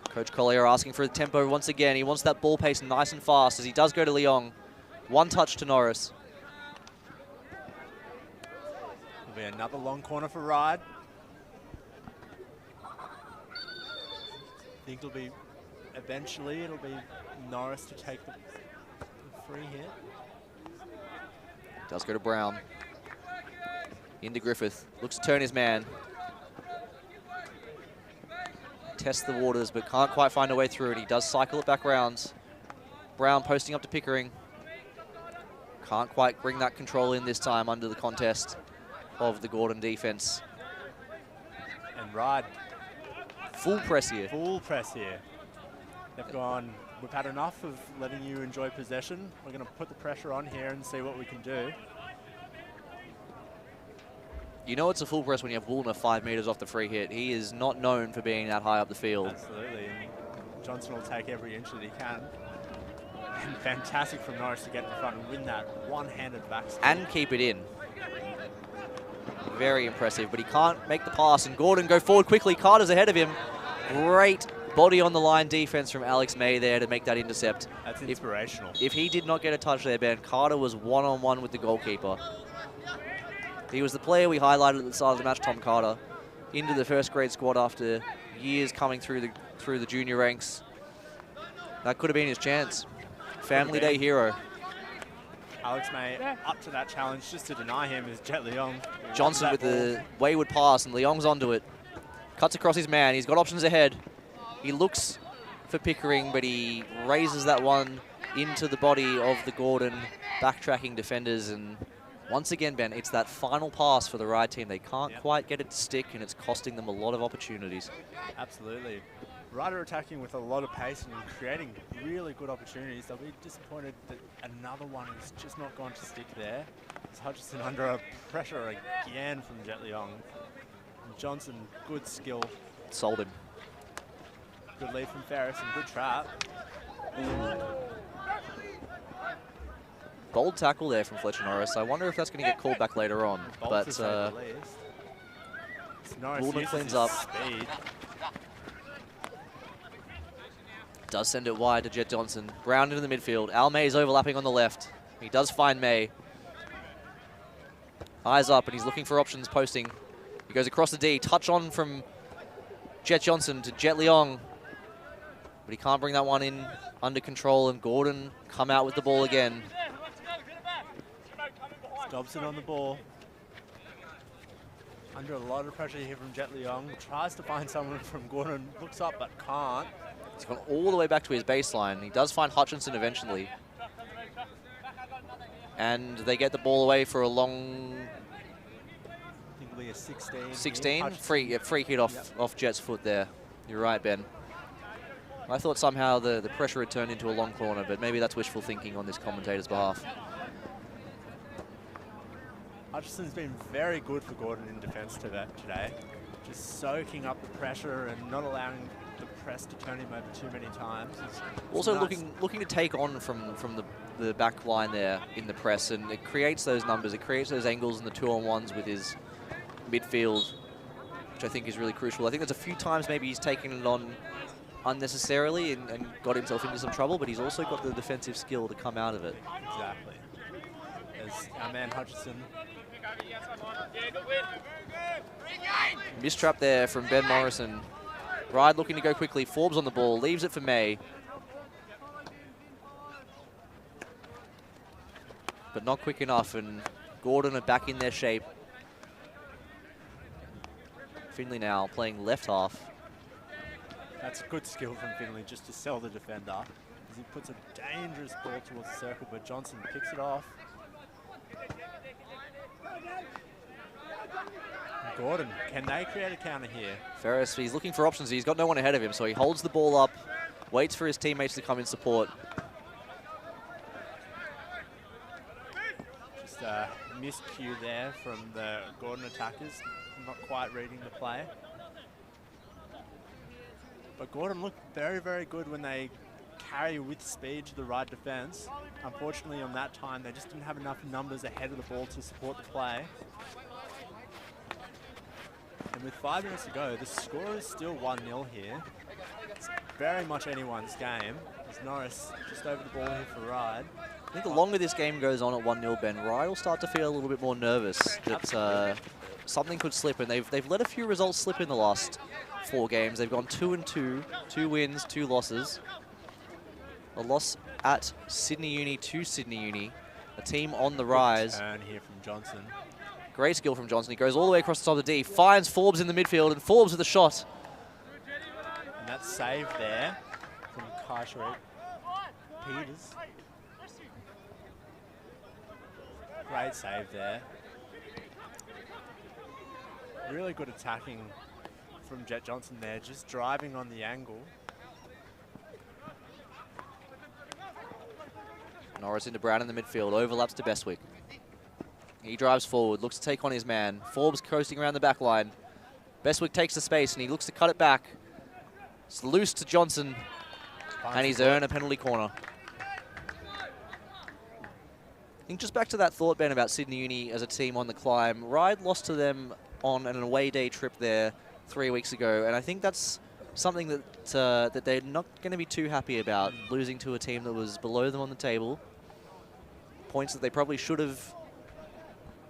Speaker 6: Coach Collier asking for the tempo once again. He wants that ball pace nice and fast as he does go to Leong. One touch to Norris.
Speaker 5: Will be another long corner for Ryde. I think eventually it'll be Norris to take the free hit.
Speaker 6: Does go to Brown. Into Griffith. Looks to turn his man. Tests the waters, but can't quite find a way through it. He does cycle it back rounds. Brown posting up to Pickering. Can't quite bring that control in this time under the contest of the Gordon defense.
Speaker 5: And Ryde.
Speaker 6: Full press here.
Speaker 5: Full press here. They've gone, we've had enough of letting you enjoy possession. We're going to put the pressure on here and see what we can do.
Speaker 6: You know it's a full press when you have Woolner 5 meters off the free hit. He is not known for being that high up the field.
Speaker 5: Absolutely. And Johnson will take every inch that he can. And fantastic from Norris to get in front and win that one-handed back step.
Speaker 6: And keep it in. Very impressive, but he can't make the pass. And Gordon go forward quickly. Carter's ahead of him. Great body on the line defense from Alex May there to make that intercept.
Speaker 5: That's inspirational.
Speaker 6: If he did not get a touch there, Ben, Carter was one-on-one with the goalkeeper. He was the player we highlighted at the start of the match, Tom Carter, into the first grade squad after years coming through the junior ranks. That could have been his chance. Family Day hero.
Speaker 5: Alex May up to that challenge just to deny him is Jet Leong.
Speaker 6: Johnson with the wayward pass, and Leong's onto it. Cuts across his man. He's got options ahead. He looks for Pickering, but he raises that one into the body of the Gordon backtracking defenders. And once again, Ben, it's that final pass for the Ryde team. They can't quite get it to stick, and it's costing them a lot of opportunities.
Speaker 5: Absolutely. Ryde are attacking with a lot of pace and creating really good opportunities. They'll be disappointed that another one has just not gone to stick there. It's Hutchinson under pressure again from Jet Leong. Johnson, good skill.
Speaker 6: Sold him.
Speaker 5: Good lead from Ferris and good trap.
Speaker 6: Bold tackle there from Fletcher Norris. I wonder if that's going to get called back later on.
Speaker 5: Bold
Speaker 6: But
Speaker 5: Gordon
Speaker 6: cleans up.
Speaker 5: Speed.
Speaker 6: Does send it wide to Jet Johnson. Brown into the midfield. Al May's overlapping on the left. He does find May. Eyes up, and he's looking for options posting. He goes across the D. Touch on from Jet Johnson to Jet Leong. But he can't bring that one in under control, and Gordon come out with the ball again.
Speaker 5: Dobson on the ball. Under a lot of pressure here from Jet Leong. Tries to find someone from Gordon. Looks up but can't.
Speaker 6: He's gone all the way back to his baseline. He does find Hutchinson eventually. And they get the ball away for a long...
Speaker 5: I think it'll be a 16.
Speaker 6: 16? Free hit off Jet's foot there. You're right, Ben. I thought somehow the pressure had turned into a long corner, but maybe that's wishful thinking on this commentator's behalf.
Speaker 5: Hutchinson's been very good for Gordon in defence today. Just soaking up the pressure and not allowing the press to turn him over too many times. It's
Speaker 6: also
Speaker 5: nice.
Speaker 6: looking to take on from the back line there in the press, and it creates those numbers, it creates those angles in the 2-on-1s with his midfield, which I think is really crucial. I think there's a few times maybe he's taken it on unnecessarily and got himself into some trouble, but he's also got the defensive skill to come out of it.
Speaker 5: Exactly. As our man Hutchinson.
Speaker 6: Mistrap there from Ben Morrison. Ryde looking to go quickly. Forbes on the ball, leaves it for May. But not quick enough, and Gordon are back in their shape. Finley now playing left half.
Speaker 5: That's good skill from Finley just to sell the defender, as he puts a dangerous ball towards the circle, but Johnson picks it off. Gordon, can they create a counter here?
Speaker 6: Ferris, he's looking for options. He's got no one ahead of him, so he holds the ball up, waits for his teammates to come in support.
Speaker 5: Just a miscue there from the Gordon attackers, not quite reading the play. But Gordon looked very, very good when they carry with speed to the right defence. Unfortunately, on that time, they just didn't have enough numbers ahead of the ball to support the play. And with 5 minutes to go, the score is still 1-0 here. It's very much anyone's game. As Norris just over the ball here for Ryde.
Speaker 6: I think the longer this game goes on at 1-0, Ben, Ryde will start to feel a little bit more nervous that something could slip, and they've let a few results slip in the last 4 games. They've gone 2-2, 2 wins, 2 losses. A loss at Sydney Uni to Sydney Uni, a team on the rise.
Speaker 5: Turn here from Johnson.
Speaker 6: Great skill from Johnson. He goes all the way across the top of the D, finds Forbes in the midfield, and Forbes with the shot.
Speaker 5: And that save there from Kaishreet Peters. Great save there. Really good attacking from Jet Johnson there, just driving on the angle.
Speaker 6: Norris into Brown in the midfield, overlaps to Bestwick. He drives forward, looks to take on his man. Forbes coasting around the back line. Bestwick takes the space and he looks to cut it back. It's loose to Johnson, and he's earned a penalty corner. I think just back to that thought, Ben, about Sydney Uni as a team on the climb. Ryde lost to them on an away day trip there 3 weeks ago, and I think that's something that they're not going to be too happy about, losing to a team that was below them on the table. Points that they probably should have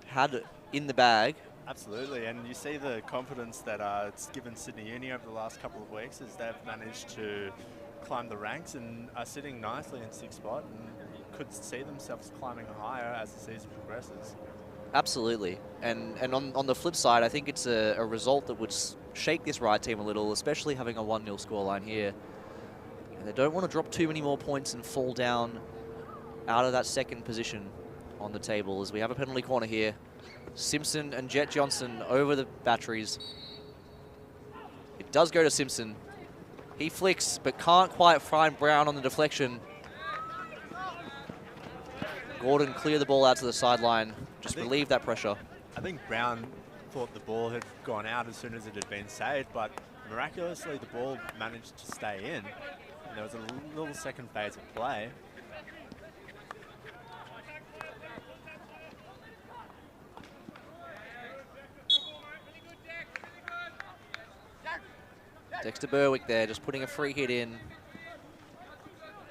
Speaker 6: had in the bag.
Speaker 5: Absolutely, and you see the confidence that it's given Sydney Uni over the last couple of weeks as they've managed to climb the ranks and are sitting nicely in 6th spot, and could see themselves climbing higher as the season progresses.
Speaker 6: Absolutely, and on the flip side, I think it's a result that would shake this Ryde team a little, especially having a 1-0 scoreline here. And they don't want to drop too many more points and fall down out of that second position on the table, as we have a penalty corner here. Simpson and Jet Johnson over the batteries. It does go to Simpson. He flicks, but can't quite find Brown on the deflection. Gordon clear the ball out to the sideline, just relieve that pressure.
Speaker 5: I think Brown thought the ball had gone out as soon as it had been saved, but miraculously the ball managed to stay in. And there was a little second phase of play.
Speaker 6: Dexter Berwick there, just putting a free hit in.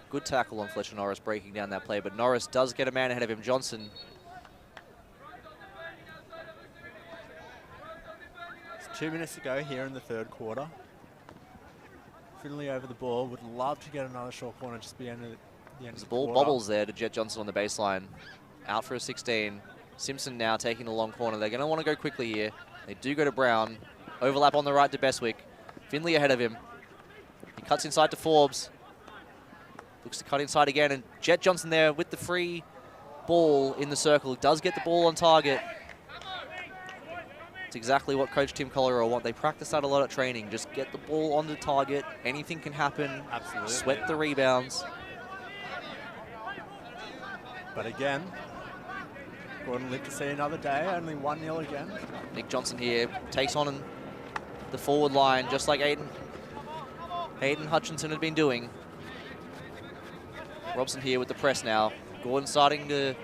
Speaker 6: Good tackle on Fletcher Norris, breaking down that play, but Norris does get a man ahead of him, Johnson.
Speaker 5: It's 2 minutes to go here in the third quarter. Finley over the ball, would love to get another short corner just be the end of the
Speaker 6: ball
Speaker 5: quarter.
Speaker 6: bobbles there to Jet Johnson on the baseline. Out for a 16. Simpson now taking the long corner. They're going to want to go quickly here. They do go to Brown. Overlap on the right to Beswick. Finley ahead of him. He cuts inside to Forbes. Looks to cut inside again, and Jet Johnson there with the free ball in the circle. Does get the ball on target. It's exactly what Coach Tim Collier want. They practice that a lot at training. Just get the ball on the target. Anything can happen.
Speaker 5: Absolutely.
Speaker 6: Sweat the rebounds.
Speaker 5: But again, Gordon lived to see another day. Only 1-0 again.
Speaker 6: Nick Johnson here takes on the forward line, just like Hayden Hutchinson had been doing. Robson here with the press now. Gordon starting to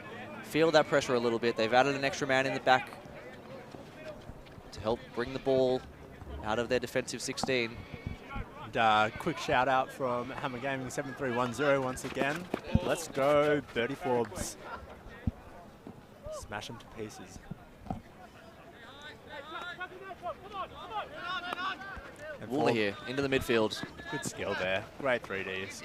Speaker 6: feel that pressure a little bit. They've added an extra man in the back to help bring the ball out of their defensive 16.
Speaker 5: And quick shout out from Hammer Gaming 7310 once again. Let's go, Bertie Forbes. Smash them to pieces. And
Speaker 6: Wooler here into the midfield.
Speaker 5: Good skill there. Great 3Ds.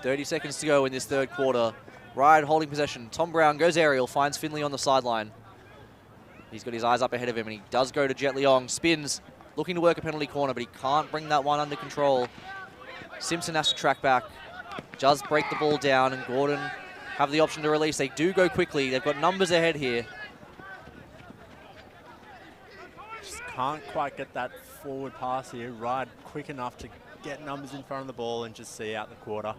Speaker 6: 30 seconds to go in this third quarter. Ryde holding possession. Tom Brown goes aerial, finds Finley on the sideline. He's got his eyes up ahead of him, and he does go to Jet Leong. Spins, looking to work a penalty corner, but he can't bring that one under control. Simpson has to track back. Does break the ball down, and Gordon have the option to release. They do go quickly. They've got numbers ahead here.
Speaker 5: Just can't quite get that forward pass here. Ryde quick enough to get numbers in front of the ball and just see out the quarter.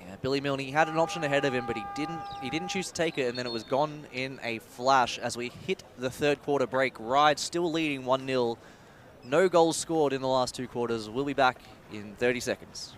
Speaker 6: Yeah, Billy Milne, he had an option ahead of him, but he didn't choose to take it, and then it was gone in a flash as we hit the third quarter break. Ryde still leading 1-0. No goals scored in the last two quarters. We'll be back in 30 seconds.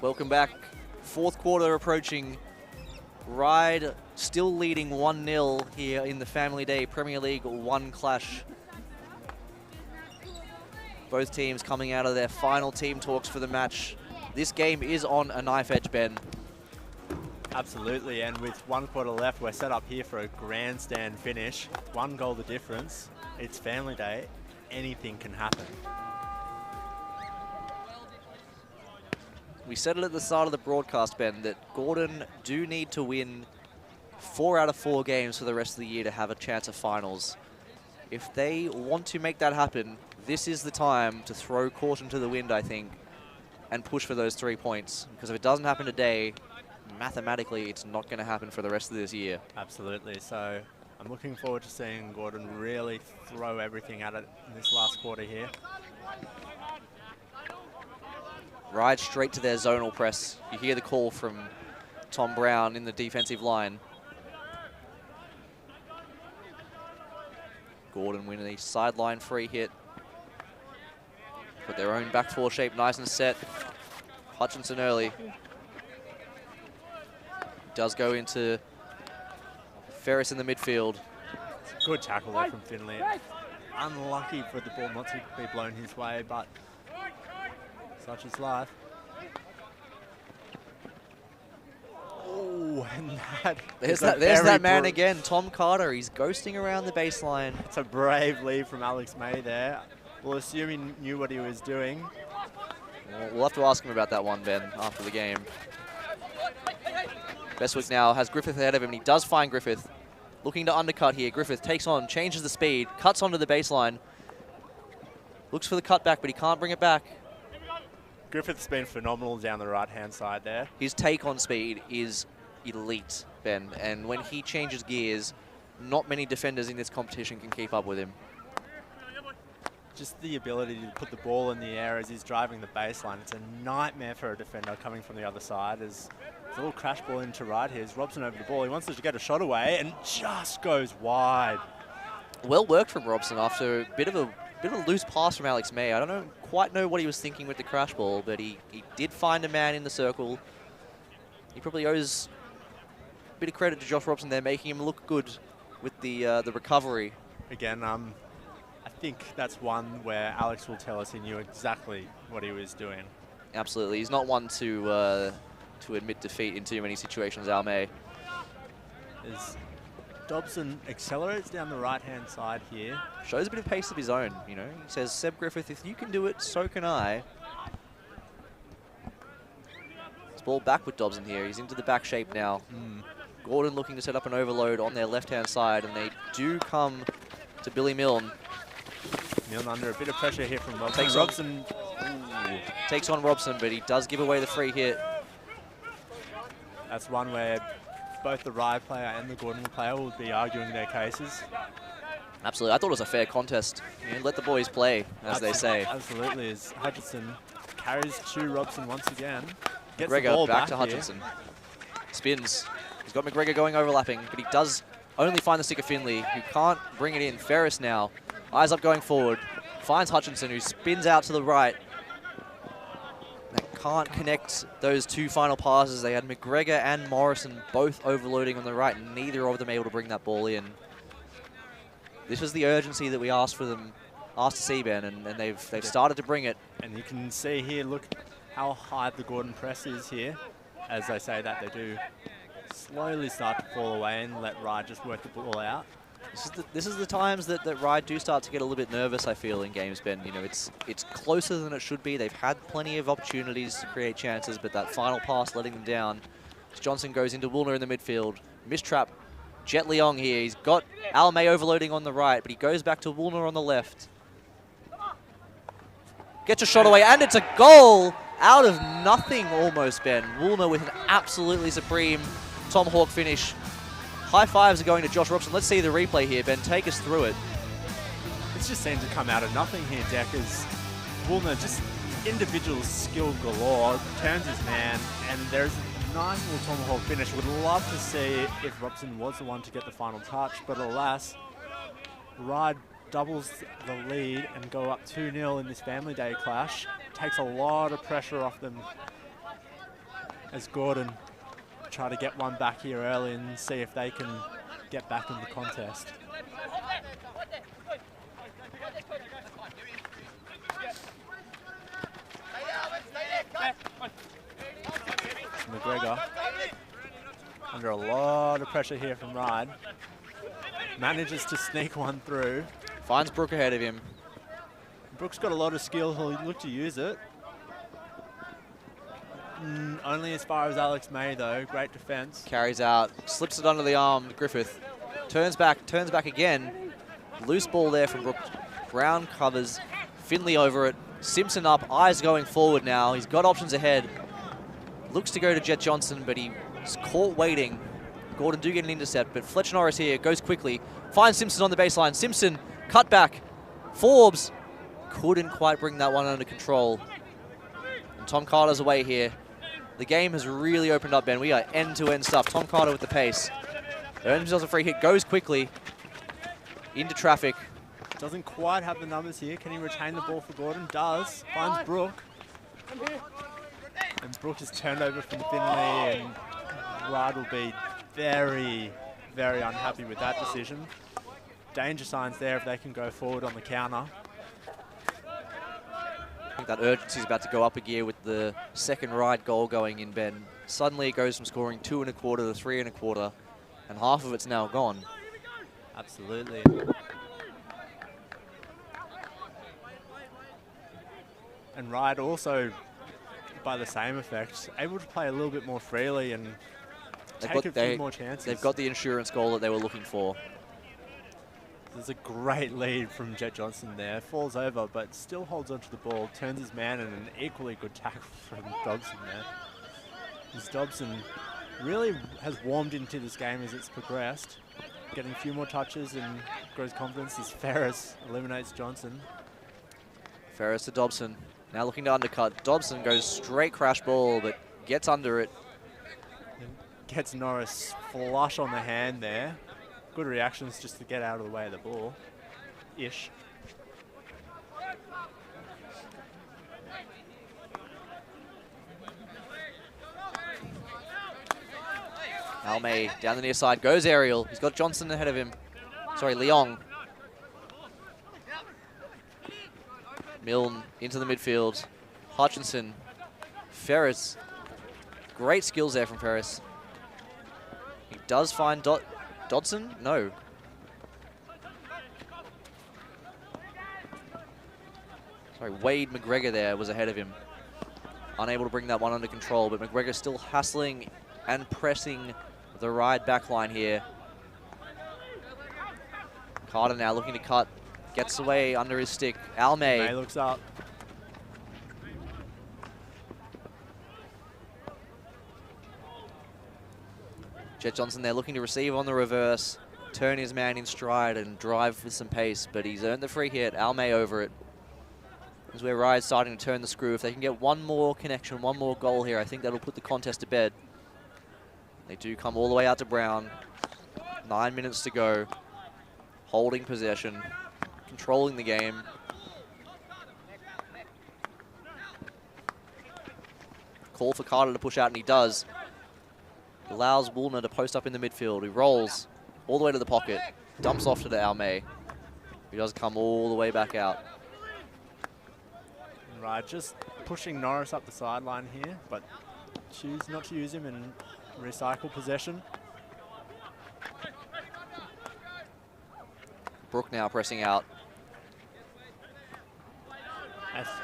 Speaker 6: Welcome back. Fourth quarter approaching. Ryde still leading 1-0 here in the Family Day Premier League 1 clash. Both teams coming out of their final team talks for the match. This game is on a knife edge, Ben.
Speaker 5: Absolutely, and with 1 quarter left, we're set up here for a grandstand finish. 1 goal the difference. It's family day. Anything can happen.
Speaker 6: We said it at the start of the broadcast, Ben, that Gordon do need to win 4 out of 4 games for the rest of the year to have a chance of finals. If they want to make that happen, this is the time to throw caution to the wind, I think, and push for those 3 points. Because if it doesn't happen today, mathematically, it's not going to happen for the rest of this year.
Speaker 5: Absolutely. So I'm looking forward to seeing Gordon really throw everything at it in this last quarter here.
Speaker 6: Ryde straight to their zonal press. You hear the call from Tom Brown in the defensive line. Gordon winning a sideline free hit. Put their own back 4 shape nice and set. Hutchinson early. Does go into Ferris in the midfield.
Speaker 5: Good tackle there from Finley. Unlucky for the ball not to be blown his way, but such is life. Oh, and
Speaker 6: there's that man again, Tom Carter. He's ghosting around the baseline.
Speaker 5: It's a brave lead from Alex May there. We'll assume he knew what he was doing.
Speaker 6: We'll have to ask him about that one, Ben, after the game. Bestwick now has Griffith ahead of him, and he does find Griffith. Looking to undercut here. Griffith takes on, changes the speed, cuts onto the baseline. Looks for the cutback, but he can't bring it back.
Speaker 5: Griffith's been phenomenal down the right-hand side there.
Speaker 6: His take on speed is elite, Ben, and when he changes gears, not many defenders in this competition can keep up with him.
Speaker 5: Just the ability to put the ball in the air as he's driving the baseline. It's a nightmare for a defender coming from the other side. There's a little crash ball into Ryde here. As Robson over the ball. He wants to get a shot away and just goes wide.
Speaker 6: Well worked from Robson after a bit of a loose pass from Alex May. I don't quite know what he was thinking with the crash ball, but he did find a man in the circle. He probably owes a bit of credit to Josh Robson there, making him look good with the recovery.
Speaker 5: Again, I think that's one where Alex will tell us he knew exactly what he was doing.
Speaker 6: Absolutely. He's not one to admit defeat in too many situations, Al May.
Speaker 5: As Dobson accelerates down the right-hand side here.
Speaker 6: Shows a bit of pace of his own, you know. He says, Seb Griffith, if you can do it, so can I. This ball back with Dobson here. He's into the back shape now. Gordon looking to set up an overload on their left-hand side, and they do come to Billy Milne.
Speaker 5: Milne under a bit of pressure here from Robson.
Speaker 6: Takes on Robson, but he does give away the free hit.
Speaker 5: That's one where both the Ryde player and the Gordon player will be arguing their cases.
Speaker 6: Absolutely. I thought it was a fair contest. You know, let the boys play, as they say.
Speaker 5: Absolutely. As Hutchinson carries to Robson once again. Gets
Speaker 6: McGregor
Speaker 5: the ball
Speaker 6: back to
Speaker 5: here.
Speaker 6: Hutchinson. Spins. He's got McGregor going overlapping, but he does only find the stick of Finley, who can't bring it in. Ferris now. Eyes up going forward. Finds Hutchinson, who spins out to the right. They can't connect those 2 final passes. They had McGregor and Morrison both overloading on the right, and neither of them able to bring that ball in. This was the urgency that we asked to see, Ben, and they've started to bring it.
Speaker 5: And you can see here, look how high the Gordon press is here. As they say that, they do slowly start to fall away and let Ryde just work the ball out.
Speaker 6: This is the times that Ryde do start to get a little bit nervous, I feel, in games, Ben. You know, it's closer than it should be. They've had plenty of opportunities to create chances, but that final pass letting them down. As Johnson goes into Woolner in the midfield. Mistrap. Jet Leong here. He's got Al May overloading on the right, but he goes back to Woolner on the left. Gets a shot away, and it's a goal out of nothing almost, Ben. Woolner with an absolutely supreme tomahawk finish. High fives are going to Josh Robson. Let's see the replay here, Ben. Take us through it.
Speaker 5: It's just seemed to come out of nothing here, Deck, as Woolner just individual skill galore, turns his man, and there's a nice little tomahawk finish. Would love to see if Robson was the one to get the final touch, but alas, Ryde doubles the lead and go up 2-0 in this family day clash. Takes a lot of pressure off them as Gordon try to get one back here early and see if they can get back in the contest. McGregor Under a lot of pressure here from Ryde. Manages to sneak one through.
Speaker 6: Finds Brooke ahead of him.
Speaker 5: Brooke's got a lot of skill. He'll look to use it. Only as far as Alex May, though. Great defense.
Speaker 6: Carries out, slips it under the arm to Griffith. Turns back again. Loose ball there from Brooke. Brown covers. Finley over it. Simpson up, eyes going forward now. He's got options ahead. Looks to go to Jet Johnson, but he's caught waiting. Gordon do get an intercept, but Fletcher Norris here goes quickly. Finds Simpson on the baseline. Simpson, cut back. Forbes couldn't quite bring that one under control. And Tom Carter's away here. The game has really opened up, Ben. We are end-to-end stuff. Tom Carter with the pace. Earns himself a free hit, goes quickly into traffic.
Speaker 5: Doesn't quite have the numbers here. Can he retain the ball for Gordon? Does. Finds Brooke. And Brooke is turned over from Finley, and Ryde will be very, very unhappy with that decision. Danger signs there if they can go forward on the counter.
Speaker 6: I think that urgency is about to go up a gear with the second Ryde goal going in, Ben. Suddenly it goes from scoring 2 1/4 to 3 1/4, and half of it's now gone.
Speaker 5: Absolutely. And Ryde also, by the same effect, able to play a little bit more freely and take a few more chances.
Speaker 6: They've got the insurance goal that they were looking for.
Speaker 5: There's a great lead from Jet Johnson there. Falls over, but still holds onto the ball, turns his man, and an equally good tackle from Dobson there. As Dobson really has warmed into this game as it's progressed, getting a few more touches and grows confidence as Ferris eliminates Johnson.
Speaker 6: Ferris to Dobson. Now looking to undercut. Dobson goes straight crash ball, but gets under it.
Speaker 5: And gets Norris flush on the hand there. Good reactions just to get out of the way of the ball. Ish.
Speaker 6: Almay down the near side, goes aerial. He's got Johnson ahead of him. Sorry, Leong. Milne into the midfield. Hutchinson. Ferris. Great skills there from Ferris. He does find Dodson? No. Sorry, Wade McGregor there was ahead of him. Unable to bring that one under control, but McGregor still hassling and pressing the Ryde backline here. Carter now looking to cut. Gets away under his stick. Almay.
Speaker 5: May looks up.
Speaker 6: Jet Johnson there looking to receive on the reverse. Turn his man in stride and drive with some pace, but he's earned the free hit. Almay over it. This is where Ryde's starting to turn the screw. If they can get one more connection, one more goal here, I think that'll put the contest to bed. They do come all the way out to Brown. 9 minutes to go. Holding possession. Controlling the game. Call for Carter to push out, and he does. Allows Woolner to post up in the midfield. He rolls all the way to the pocket. Dumps off to the Almay. He does come all the way back out.
Speaker 5: Right, just pushing Norris up the sideline here, but choose not to use him and recycle possession.
Speaker 6: Brooke now pressing out.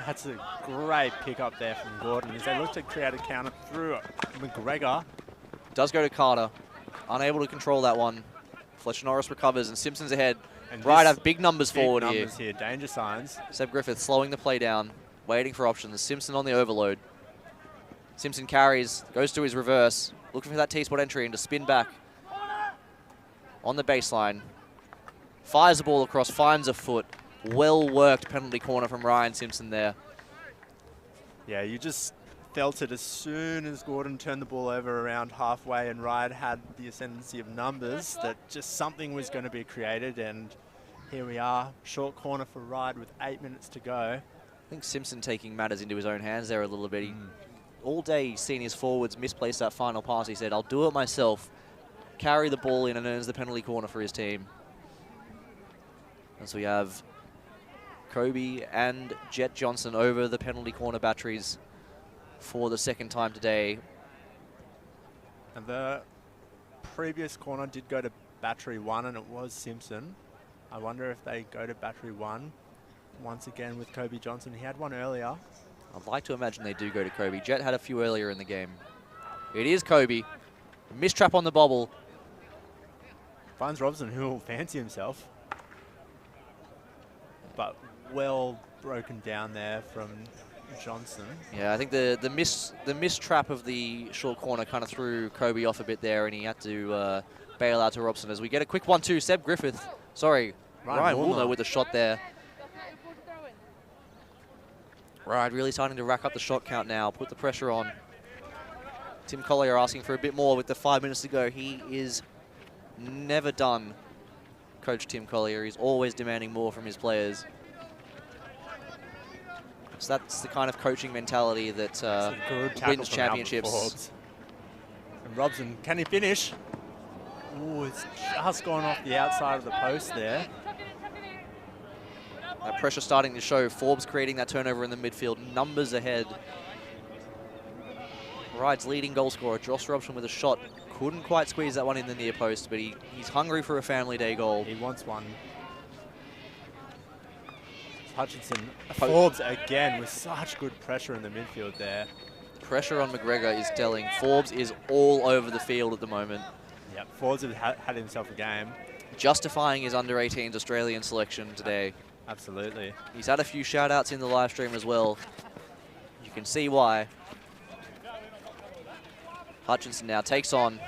Speaker 5: That's a great pick up there from Gordon as they look to create a counter through McGregor.
Speaker 6: Does go to Carter. Unable to control that one. Fletcher Norris recovers and Simpson's ahead.
Speaker 5: And
Speaker 6: Ryde have big numbers forward
Speaker 5: here. Danger signs.
Speaker 6: Seb Griffith slowing the play down. Waiting for options. Simpson on the overload. Simpson carries. Goes to his reverse. Looking for that T-spot entry and to spin back. On the baseline. Fires the ball across. Finds a foot. Well worked penalty corner from Ryan Simpson there.
Speaker 5: Yeah, you just felt it as soon as Gordon turned the ball over around halfway and Ryde had the ascendancy of numbers that just something was going to be created, and here we are. Short corner for Ryde with 8 minutes to go.
Speaker 6: I think Simpson taking matters into his own hands there a little bit. All day he's seen his forwards misplace that final pass. He said, I'll do it myself. Carry the ball in and earns the penalty corner for his team. And so we have Kobe and Jet Johnson over the penalty corner batteries for the second time today.
Speaker 5: And the previous corner did go to battery 1, and it was Simpson. I wonder if they go to battery 1 once again with Kobe Johnson. He had one earlier.
Speaker 6: I'd like to imagine they do go to Kobe. Jet had a few earlier in the game. It is Kobe. Mistrap on the bobble.
Speaker 5: Finds Robson, who will fancy himself. But well broken down there from Johnson.
Speaker 6: Yeah, I think the mistrap of the short corner kind of threw Kobe off a bit there, and he had to bail out to Robson as we get a quick 1-2. Seb Griffith, sorry, Ryan Woolner with a shot there. Ryde really starting to rack up the shot count now, put the pressure on. Tim Collier asking for a bit more with the 5 minutes to go. He is never done, Coach Tim Collier. He's always demanding more from his players. So that's the kind of coaching mentality that wins championships.
Speaker 5: And Robson, can he finish? Ooh, it's just gone off the outside of the post there.
Speaker 6: That pressure starting to show. Forbes creating that turnover in the midfield. Numbers ahead. Ryde's leading goal scorer, Josh Robson, with a shot. Couldn't quite squeeze that one in the near post, but he's hungry for a family day goal.
Speaker 5: He wants one. Hutchinson, Forbes again with such good pressure in the midfield there.
Speaker 6: Pressure on McGregor is telling. Forbes is all over the field at the moment.
Speaker 5: Yep, Forbes has had himself a game.
Speaker 6: Justifying his under-18s Australian selection today.
Speaker 5: Absolutely.
Speaker 6: He's had a few shout-outs in the live stream as well. You can see why. Hutchinson now takes on,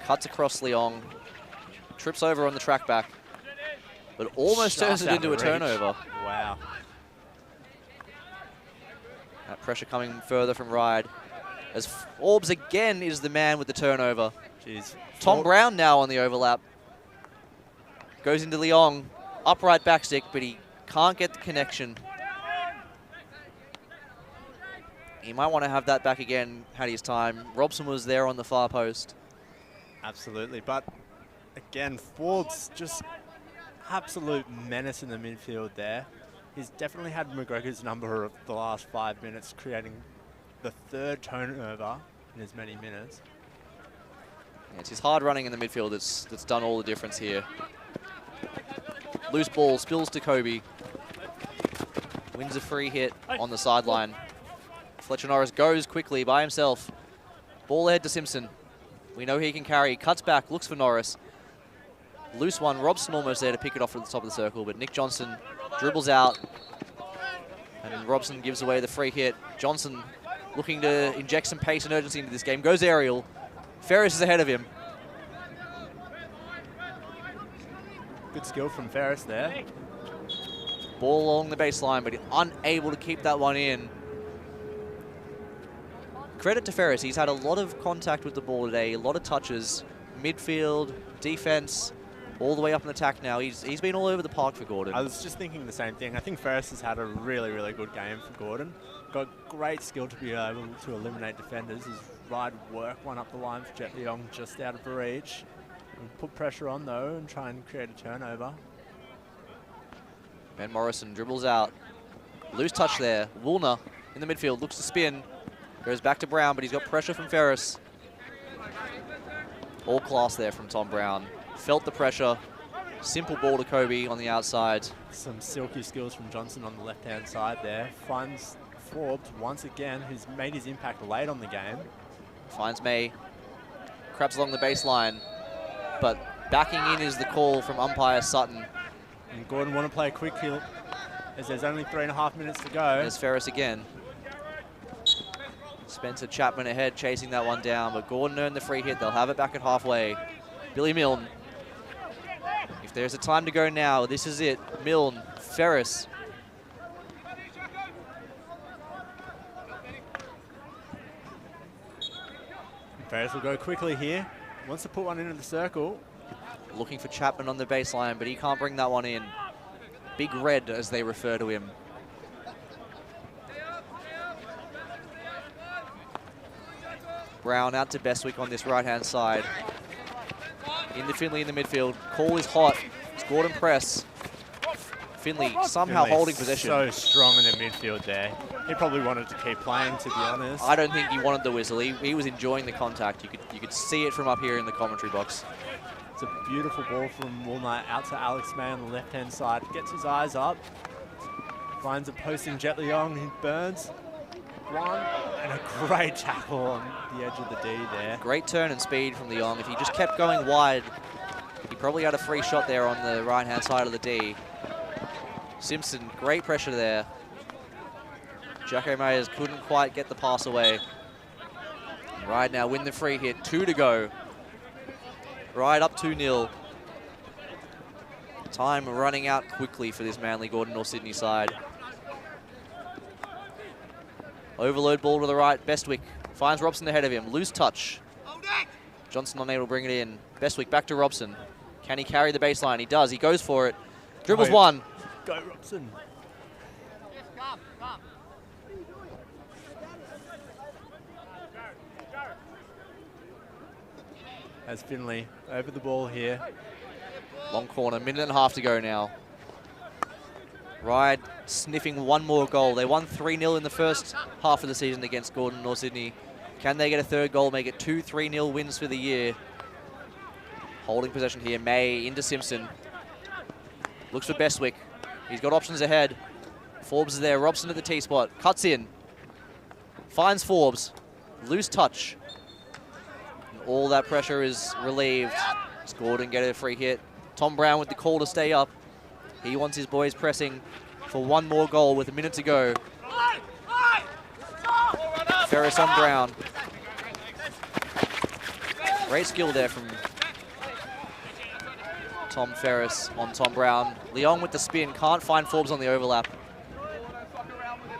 Speaker 6: cuts across Leong, trips over on the track back, but almost turns it into a turnover.
Speaker 5: Wow.
Speaker 6: That pressure coming further from Ryde. As Forbes again is the man with the turnover.
Speaker 5: Jeez.
Speaker 6: Tom Brown now on the overlap. Goes into Leong, upright backstick, but he can't get the connection. He might want to have that back again had his time. Robson was there on the far post.
Speaker 5: Absolutely, but again, Forbes just absolute menace in the midfield there. He's definitely had McGregor's number of the last 5 minutes, creating the third turnover in as many minutes.
Speaker 6: Yeah, it's his hard running in the midfield that's done all the difference here. Loose ball, spills to Kobe. Wins a free hit on the sideline. Fletcher Norris goes quickly by himself. Ball ahead to Simpson. We know he can carry. Cuts back, looks for Norris. Loose one. Robson almost there to pick it off at the top of the circle, but Nick Johnson dribbles out. And Robson gives away the free hit. Johnson looking to inject some pace and urgency into this game. Goes aerial. Ferris is ahead of him.
Speaker 5: Good skill from Ferris there.
Speaker 6: Ball along the baseline, but unable to keep that one in. Credit to Ferris, he's had a lot of contact with the ball today, a lot of touches, midfield, defense, all the way up in attack now. He's been all over the park for Gordon.
Speaker 5: I was just thinking the same thing. I think Ferris has had a really, really good game for Gordon. Got great skill to be able to eliminate defenders. His Ryde work one up the line for Jet Leong just out of reach. And put pressure on though and try and create a turnover.
Speaker 6: Ben Morrison dribbles out. Loose touch there. Woolner in the midfield, looks to spin. Goes back to Brown, but he's got pressure from Ferris. All class there from Tom Brown. Felt the pressure. Simple ball to Kobe on the outside.
Speaker 5: Some silky skills from Johnson on the left-hand side there. Finds Forbes once again, who's made his impact late on the game.
Speaker 6: Finds May. Crabs along the baseline. But backing in is the call from umpire Sutton.
Speaker 5: And Gordon want to play a quick kill as there's only 3.5 minutes to go.
Speaker 6: There's Ferris again. Spencer Chapman ahead, chasing that one down, but Gordon earned the free hit. They'll have it back at halfway. Billy Milne. If there's a time to go now, this is it. Milne, Ferris.
Speaker 5: Ferris will go quickly here. Wants to put one into the circle.
Speaker 6: Looking for Chapman on the baseline, but he can't bring that one in. Big Red, as they refer to him. Brown out to Bestwick on this right-hand side. Into Finley in the midfield. Call is hot. It's Gordon press. Finley somehow
Speaker 5: Finley's
Speaker 6: holding possession.
Speaker 5: So strong in the midfield there. He probably wanted to keep playing, to be honest.
Speaker 6: I don't think he wanted the whistle. He was enjoying the contact. You could see it from up here in the commentary box.
Speaker 5: It's a beautiful ball from Walnut out to Alex May on the left-hand side. Gets his eyes up. Finds a posting Jet Leong. He burns. One, and a great tackle on the edge of the D there.
Speaker 6: Great turn and speed from Leong. If he just kept going wide, he probably had a free shot there on the right-hand side of the D. Simpson, great pressure there. Jacko Mayers couldn't quite get the pass away. Ryde now win the free hit, 2 to go. Ryde up 2-0. Time running out quickly for this Manly Gordon North Sydney side. Overload ball to the right, Bestwick finds Robson ahead of him, loose touch. Johnson unable to bring it in. Bestwick back to Robson. Can he carry the baseline? He does, he goes for it. Dribbles one.
Speaker 5: Go Robson. As Finley over the ball here.
Speaker 6: Long corner, minute and a half to go now. Ryde sniffing one more goal. They won 3-0 in the first half of the season against Gordon North Sydney. Can they get a third goal, make it 2 3-0 wins for the year? Holding possession here, May into Simpson. Looks for Bestwick. He's got options ahead. Forbes is there, Robson at the T-spot. Cuts in. Finds Forbes. Loose touch. And all that pressure is relieved. Does Gordon get a free hit? Tom Brown with the call to stay up. He wants his boys pressing for one more goal with a minute to go. Ferris on Brown. Great skill there from Tom Ferris on Tom Brown. Leong with the spin, can't find Forbes on the overlap.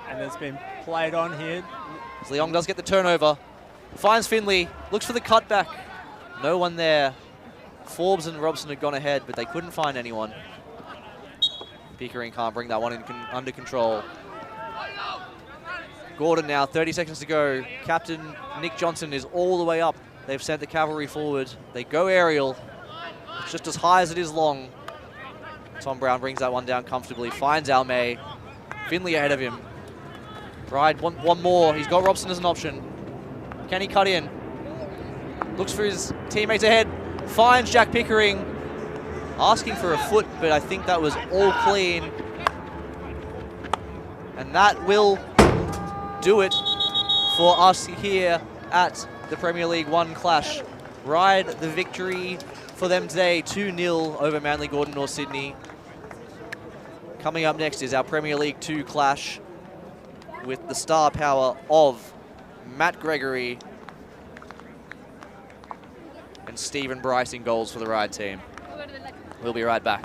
Speaker 5: And it's been played on here.
Speaker 6: As Leong does get the turnover. Finds Finley, looks for the cutback. No one there. Forbes and Robson had gone ahead, but they couldn't find anyone. Pickering can't bring that one under control. Gordon now, 30 seconds to go. Captain Nick Johnson is all the way up. They've sent the cavalry forward. They go aerial. It's just as high as it is long. Tom Brown brings that one down comfortably. Finds Almay. Finley ahead of him. Ryde, one more. He's got Robson as an option. Can he cut in? Looks for his teammates ahead. Finds Jack Pickering. Asking for a foot, but I think that was all clean. And that will do it for us here at the Premier League One clash. Ryde, the victory for them today, 2-0 over Manly Gordon North Sydney. Coming up next is our Premier League 2 clash with the star power of Matt Gregory and Stephen Bryce in goals for the Ryde team. We'll be right back.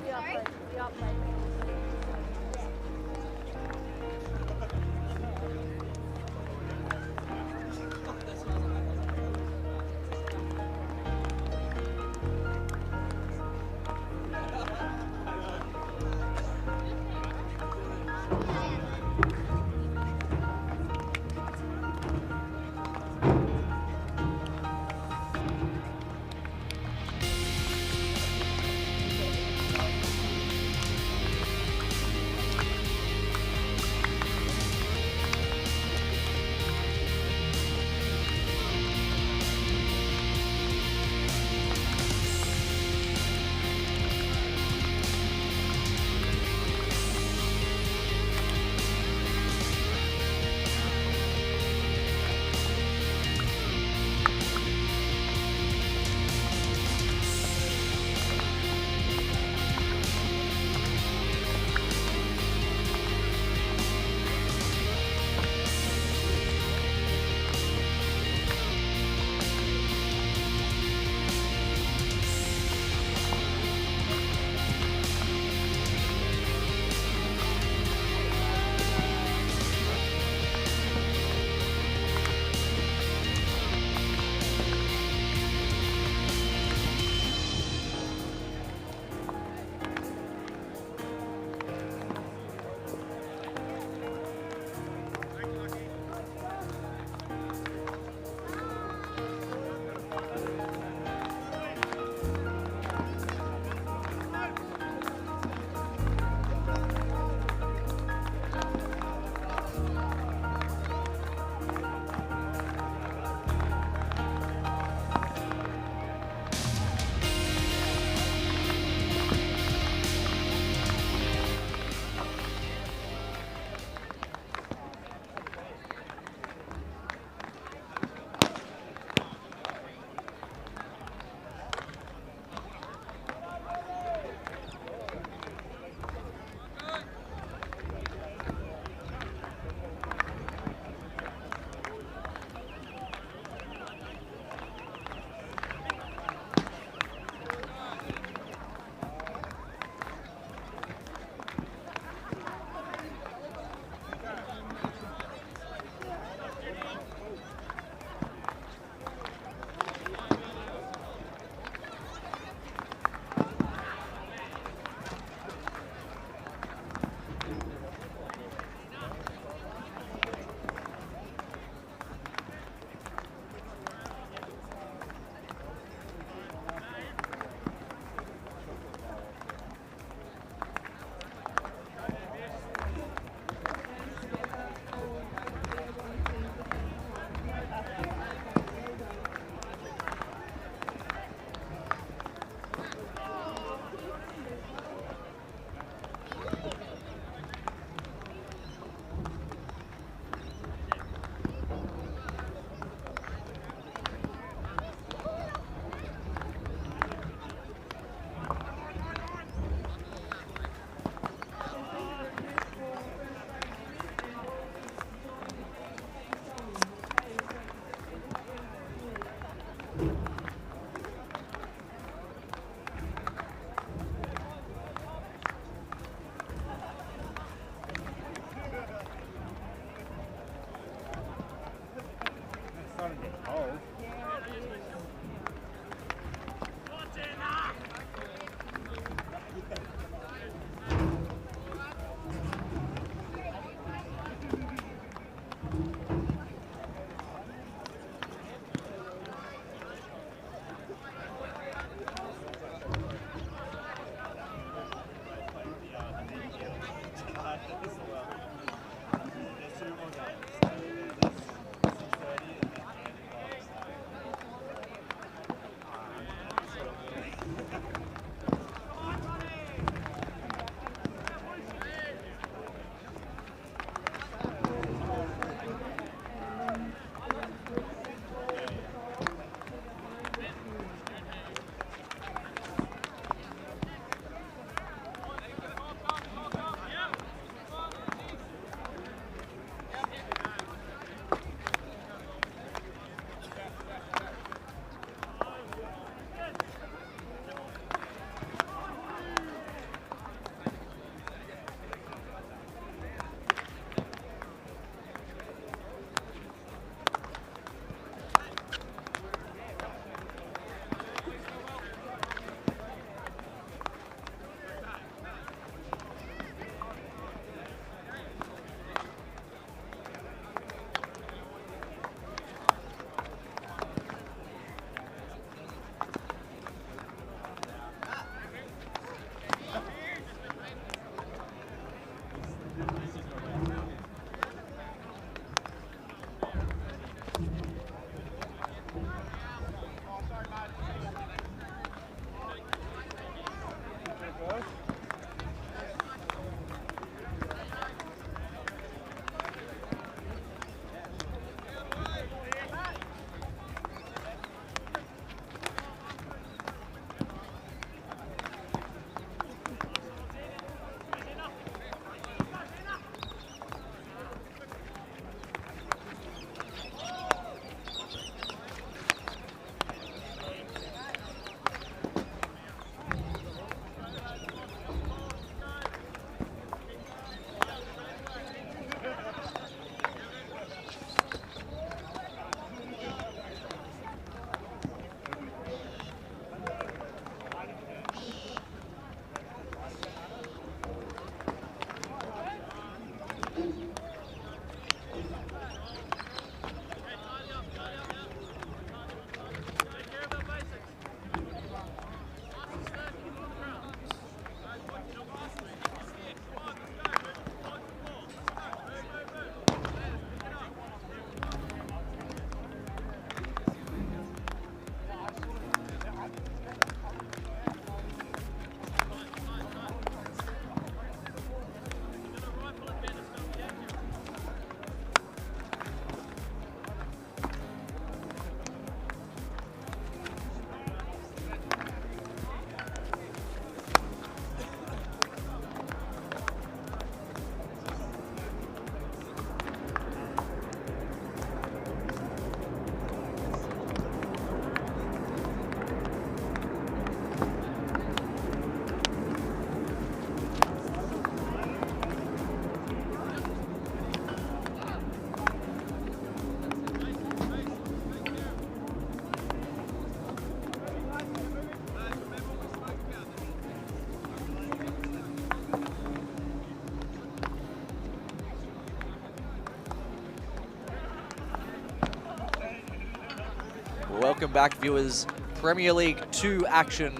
Speaker 6: Welcome back, viewers. Premier League 2 action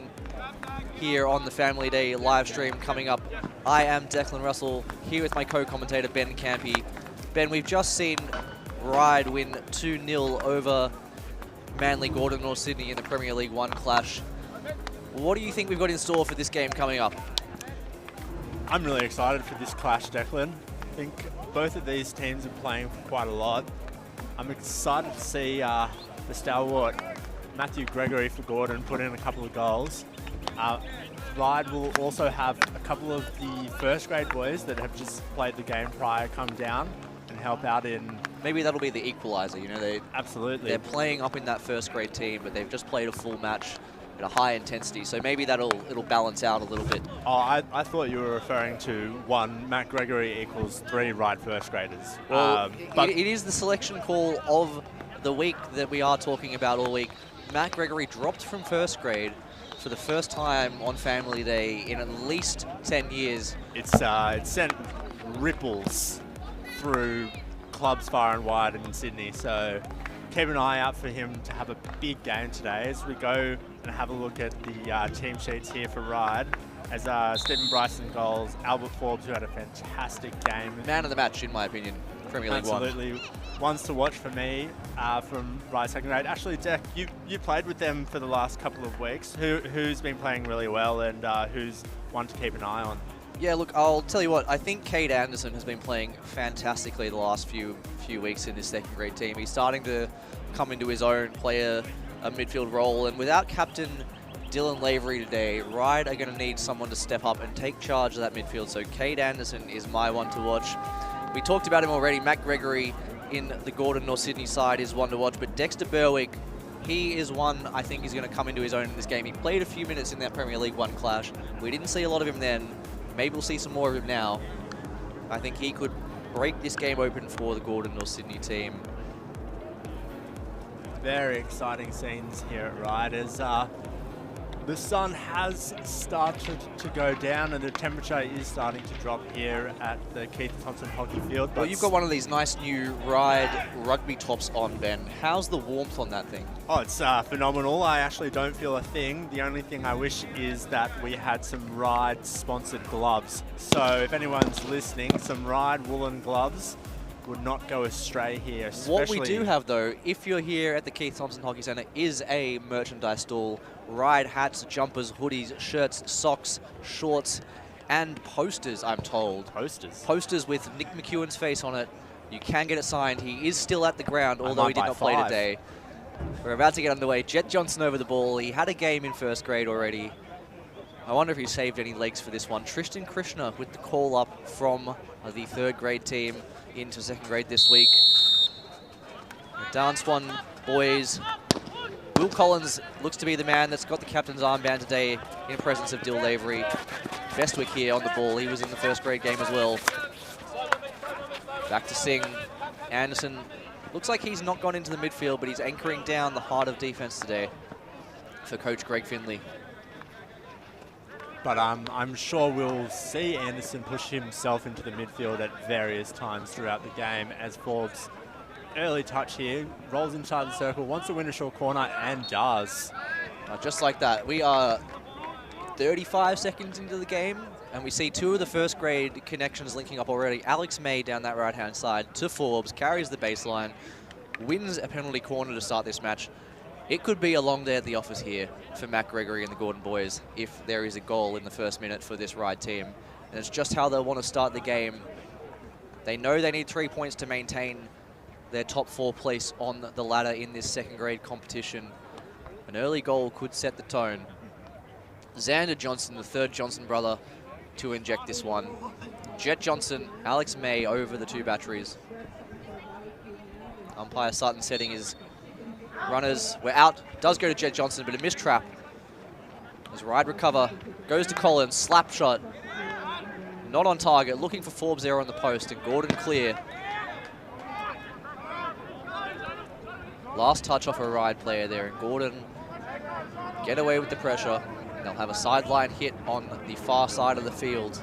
Speaker 6: here on the Family Day live stream coming up. I am Declan Russell, here with my co-commentator Ben Campy. Ben, we've just seen Ryde win 2-0 over Manly Gordon North Sydney in the Premier League 1 clash. What do you think we've got in store for this game coming up?
Speaker 5: I'm really excited for this clash, Declan. I think both of these teams are playing for quite a lot. I'm excited to see the stalwart Matthew Gregory for Gordon put in a couple of goals. Ryde will also have a couple of the first grade boys that have just played the game prior come down and help out in...
Speaker 6: Maybe that'll be the equalizer, you know,
Speaker 5: Absolutely.
Speaker 6: They're playing up in that first grade team, but they've just played a full match at a high intensity, so maybe it'll balance out a little bit.
Speaker 5: Oh, I thought you were referring to 1 Matt Gregory equals 3 Ryde first graders.
Speaker 6: Well, it is the selection call of the week that we are talking about all week, Matt Gregory dropped from first grade for the first time on Family Day in at least 10 years.
Speaker 5: It's sent ripples through clubs far and wide in Sydney, so keep an eye out for him to have a big game today as we go and have a look at the team sheets here for Ryde. As Stephen Bryson goals, Albert Forbes, who had a fantastic game.
Speaker 6: Man of the match, in my opinion, Premier League One.
Speaker 5: Absolutely. Ones to watch for me from Ryde second grade. Actually, Deck, you played with them for the last couple of weeks. Who's been playing really well and who's one to keep an eye on?
Speaker 6: Yeah, look, I'll tell you what, I think Cade Anderson has been playing fantastically the last few weeks in this second grade team. He's starting to come into his own, play a midfield role, and without captain Dylan Lavery today, Ryde are going to need someone to step up and take charge of that midfield, so Cade Anderson is my one to watch. We talked about him already. Matt Gregory in the Gordon North Sydney side is one to watch, but Dexter Berwick, he is one I think is going to come into his own in this game. He played a few minutes in that Premier League One clash. We didn't see a lot of him then. Maybe we'll see some more of him now. I think he could break this game open for the Gordon North Sydney team.
Speaker 5: Very exciting scenes here at Ryde as the sun has started to go down and the temperature is starting to drop here at the Keith Thompson Hockey Field.
Speaker 6: Well, you've got one of these nice new Ryde rugby tops on, Ben. How's the warmth on that thing?
Speaker 5: Oh, it's phenomenal. I actually don't feel a thing. The only thing I wish is that we had some Ryde sponsored gloves. So if anyone's listening, some Ryde woolen gloves would not go astray here.
Speaker 6: What we do have, though, if you're here at the Keith Thompson Hockey Centre, is a merchandise stall. Ryde hats, jumpers, hoodies, shirts, socks, shorts, and posters, I'm told.
Speaker 5: Posters?
Speaker 6: Posters with Nick McEwen's face on it. You can get it signed. He is still at the ground, although he did not play today. We're about to get underway. Jet Johnson over the ball. He had a game in first grade already. I wonder if he saved any legs for this one. Tristan Krishna with the call up from the third grade team into second grade this week. The dance one, boys. Will Collins looks to be the man that's got the captain's armband today in presence of Dill Lavery. Bestwick here on the ball. He was in the first grade game as well. Back to Singh. Anderson looks like he's not gone into the midfield, but he's anchoring down the heart of defense today for Coach Greg Finley.
Speaker 5: But I'm sure we'll see Anderson push himself into the midfield at various times throughout the game as Forbes, early touch here, rolls inside the circle, wants to win a short corner and does.
Speaker 6: Just like that. We are 35 seconds into the game and we see two of the first grade connections linking up already. Alex May down that right-hand side to Forbes, carries the baseline, wins a penalty corner to start this match. It could be a long day at the office here for Matt Gregory and the Gordon boys if there is a goal in the first minute for this Ryde team. And it's just how they'll want to start the game. They know they need 3 points to maintain their top 4 place on the ladder in this second grade competition. An early goal could set the tone. Xander Johnson, the third Johnson brother, to inject this one. Jet Johnson, Alex May over the two batteries. Umpire Sutton setting his runners. We're out. Does go to Jet Johnson, but a missed trap. As Ryde recover, goes to Collins, slap shot. Not on target, looking for Forbes there on the post, and Gordon clear. Last touch off a Ryde player there, and Gordon get away with the pressure. They'll have a sideline hit on the far side of the field.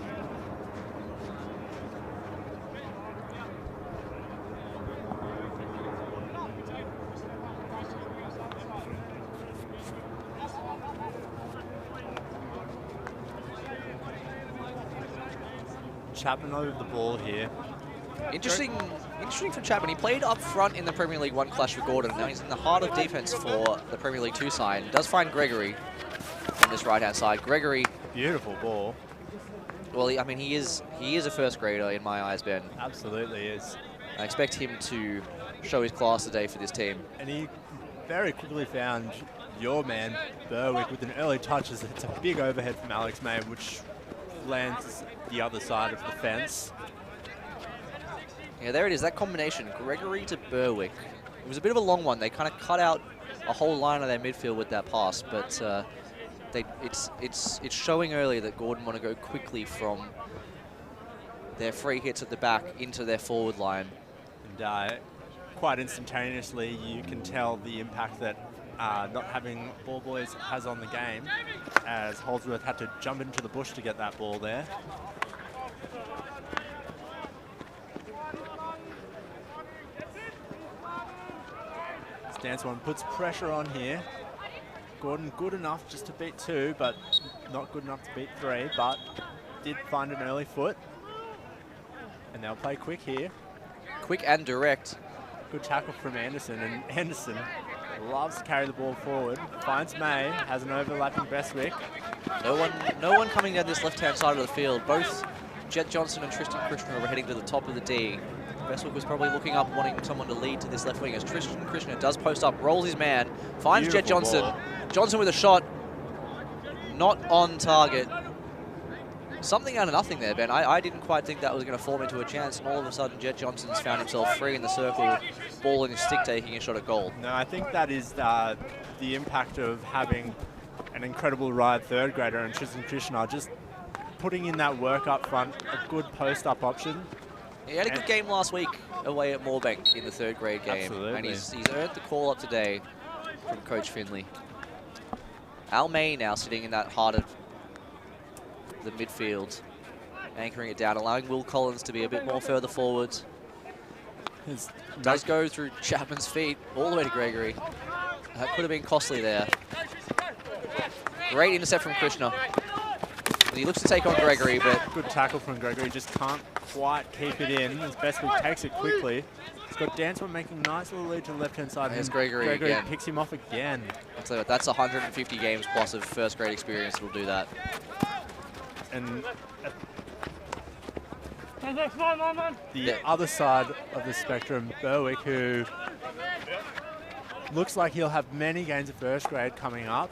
Speaker 5: Chapman over the ball here.
Speaker 6: Interesting for Chapman. He played up front in the Premier League One clash with Gordon. Now he's in the heart of defense for the Premier League Two side. Does find Gregory on this right-hand side. Gregory,
Speaker 5: Beautiful ball.
Speaker 6: well, I mean, he is a first grader in my eyes, Ben.
Speaker 5: Absolutely is.
Speaker 6: I expect him to show his class today for this team.
Speaker 5: And he very quickly found your man, Berwick, with an early touch as it's a big overhead from Alex May, which lands the other side of the fence.
Speaker 6: Yeah, there it is, that combination, Gregory to Berwick. It was a bit of a long one. They kind of cut out a whole line of their midfield with that pass, but it's showing early that Gordon want to go quickly from their free hits at the back into their forward line.
Speaker 5: And quite instantaneously, you can tell the impact that not having ball boys has on the game, as Holdsworth had to jump into the bush to get that ball there. Stance one puts pressure on here. Gordon good enough just to beat 2, but not good enough to beat 3, but did find an early foot. And they'll play quick here.
Speaker 6: Quick and direct.
Speaker 5: Good tackle from Anderson, and Anderson loves to carry the ball forward. Finds May, has an overlapping Bestwick.
Speaker 6: No one coming down this left-hand side of the field. Both Jet Johnson and Tristan Krishna were heading to the top of the D. Bestwick was probably looking up, wanting someone to lead to this left wing, as Tristan Krishna does post up, rolls his man, finds
Speaker 5: Beautiful
Speaker 6: Jet Johnson.
Speaker 5: ball.
Speaker 6: Johnson with a shot, not on target. Something out of nothing there, Ben. I didn't quite think that was going to form into a chance, and all of a sudden Jet Johnson's found himself free in the circle, ball in his stick, taking a shot at goal.
Speaker 5: No, I think that is the impact of having an incredible Ryde third grader and Tristan Krishna just putting in that work up front, a good post-up option.
Speaker 6: He had a good game last week away at Moorbank in the third grade game.
Speaker 5: Absolutely.
Speaker 6: And he's earned the call up today from Coach Finley. Al May now sitting in that heart of the midfield, anchoring it down, allowing Will Collins to be a bit more further forwards. Does go through Chapman's feet all the way to Gregory. That could have been costly there. Great intercept from Krishna. He looks to take on Gregory, but
Speaker 5: Good tackle from Gregory, just can't quite keep it in. As Bestwick takes it quickly. He's got Dansmore making a nice little lead to the left-hand side.
Speaker 6: There's
Speaker 5: and
Speaker 6: Gregory again.
Speaker 5: Picks him off again.
Speaker 6: I'll tell you what, that's 150 games plus of first grade experience that will do that.
Speaker 5: And the other side of the spectrum, Berwick, who looks like he'll have many games of first grade coming up.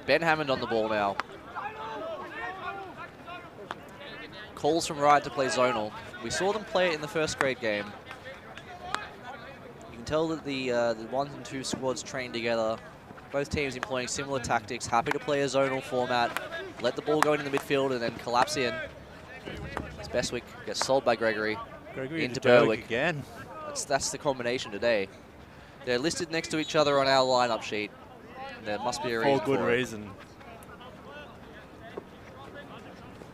Speaker 6: Ben Hammond on the ball now. Calls from Ryde to play zonal. We saw them play it in the first grade game. You can tell that the 1 and 2 squads train together. Both teams employing similar tactics, happy to play a zonal format, let the ball go into the midfield and then collapse in. As Bestwick gets sold by Gregory into Berwick
Speaker 5: again.
Speaker 6: That's the combination today. They're listed next to each other on our lineup sheet. There must be a reason
Speaker 5: For good
Speaker 6: for it.
Speaker 5: reason.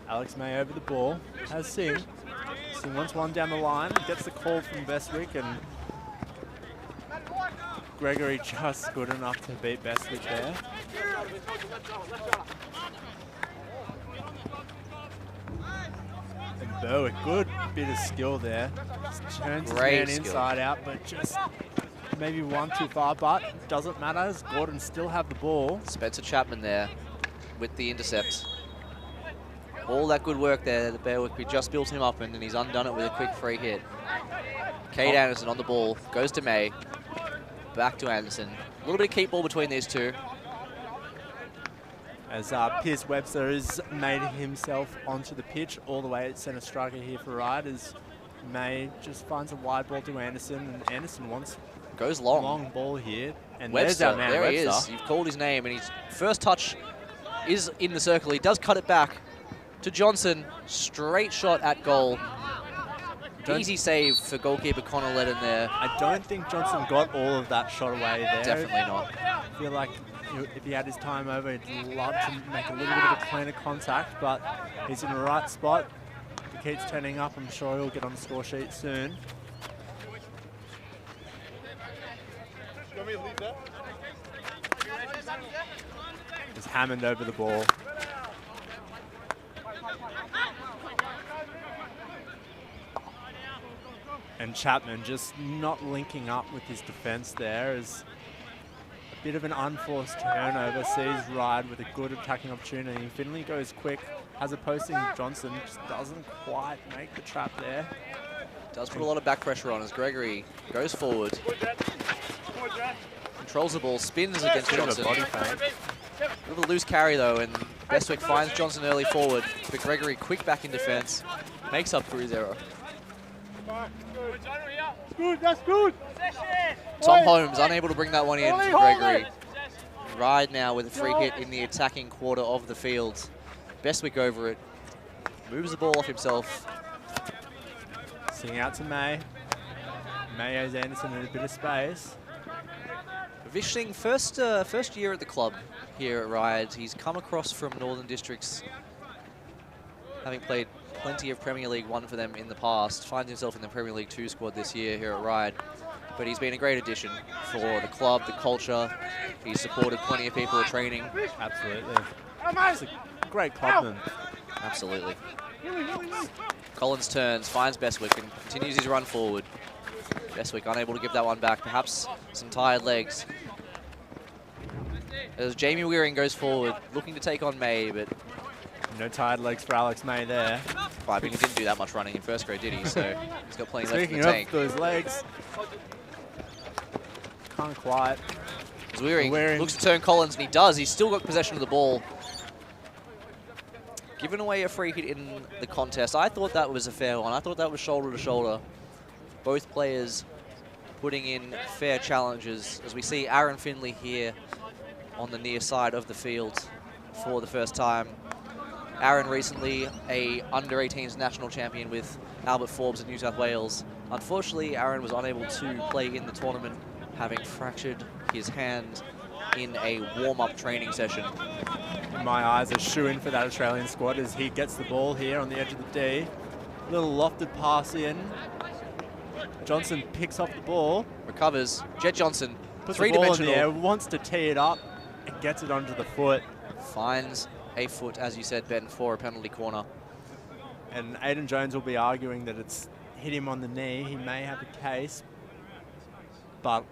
Speaker 5: Alex May over the ball, has Singh. Singh wants one down the line, gets the call from Bestwick, and Gregory just good enough to beat Bestwick there. And Berwick, good bit of skill there. Just turns his
Speaker 6: Great
Speaker 5: man
Speaker 6: skill.
Speaker 5: inside out, but just maybe one too far, but doesn't matter as Gordon still have the ball.
Speaker 6: Spencer Chapman there with the intercept. All that good work there, the Berwick, we just built him up and then he's undone it with a quick free hit. Cade Anderson on the ball, goes to May, back to Anderson. A little bit of keep ball between these two.
Speaker 5: As Pierce Webster has made himself onto the pitch all the way at centre striker here for Ryde, as May just finds a wide ball to Anderson, and Anderson wants
Speaker 6: Goes long.
Speaker 5: long ball here. And
Speaker 6: Webster,
Speaker 5: there's our man,
Speaker 6: there he
Speaker 5: Webster.
Speaker 6: is. You've called his name and his first touch is in the circle. He does cut it back to Johnson. Straight shot at goal. Easy save for goalkeeper Connor Ledden there.
Speaker 5: I don't think Johnson got all of that shot away there.
Speaker 6: Definitely not.
Speaker 5: I feel like if he had his time over, he'd love to make a little bit of a cleaner contact, but he's in the right spot. If he keeps turning up, I'm sure he'll get on the score sheet soon. Just Hammond over the ball. And Chapman just not linking up with his defence there, as a bit of an unforced turnover sees Ryde with a good attacking opportunity. Finley goes quick, has a posting. Johnson just doesn't quite make the trap there.
Speaker 6: Does put a lot of back pressure on as Gregory goes forward. Controls the ball, spins against
Speaker 5: Bit of a
Speaker 6: Johnson.
Speaker 5: body feint.
Speaker 6: Bit of a loose carry though, and Bestwick finds Johnson early forward, but Gregory quick back in defence, makes up for his error.
Speaker 5: That's good.
Speaker 6: Tom Holmes unable to bring that one in for Gregory. Ryde now with a free hit in the attacking quarter of the field. Bestwick over it, moves the ball off himself.
Speaker 5: Sing out to May. Mayos Anderson in a bit of space.
Speaker 6: Vishing, first year at the club here at Ryde. He's come across from Northern Districts, having played plenty of Premier League 1 for them in the past. Finds himself in the Premier League 2 squad this year here at Ryde. But he's been a great addition for the club, the culture. He's supported plenty of people at training.
Speaker 5: Absolutely. He's a great clubman.
Speaker 6: Absolutely. Collins turns, finds Bestwick, and continues his run forward. Bestwick unable to give that one back. Perhaps some tired legs. As Jamie Wearing goes forward, looking to take on May, but
Speaker 5: no tired legs for Alex May there.
Speaker 6: Well, I mean, he didn't do that much running in first grade, did he? So he's got plenty left in the
Speaker 5: tank.
Speaker 6: tank.
Speaker 5: Speaking of those legs, can't quite.
Speaker 6: As Wearing looks to turn Collins, and he does. He's still got possession of the ball. Giving away a free hit in the contest. I thought that was a fair one. I thought that was shoulder to shoulder. Both players putting in fair challenges. As we see Aaron Finley here on the near side of the field for the first time. Aaron recently a under-18s national champion with Albert Forbes in New South Wales. Unfortunately, Aaron was unable to play in the tournament, having fractured his hand in a warm-up training session.
Speaker 5: In my eyes, a shoe-in for that Australian squad as he gets the ball here on the edge of the D. Little lofted pass in. Johnson picks up the ball.
Speaker 6: Recovers. Jet Johnson,
Speaker 5: puts the ball in
Speaker 6: three-dimensional.
Speaker 5: the air, wants to tee it up and gets it onto the foot.
Speaker 6: Finds a foot, as you said, Ben, for a penalty corner.
Speaker 5: And Aidan Jones will be arguing that it's hit him on the knee. He may have a case, but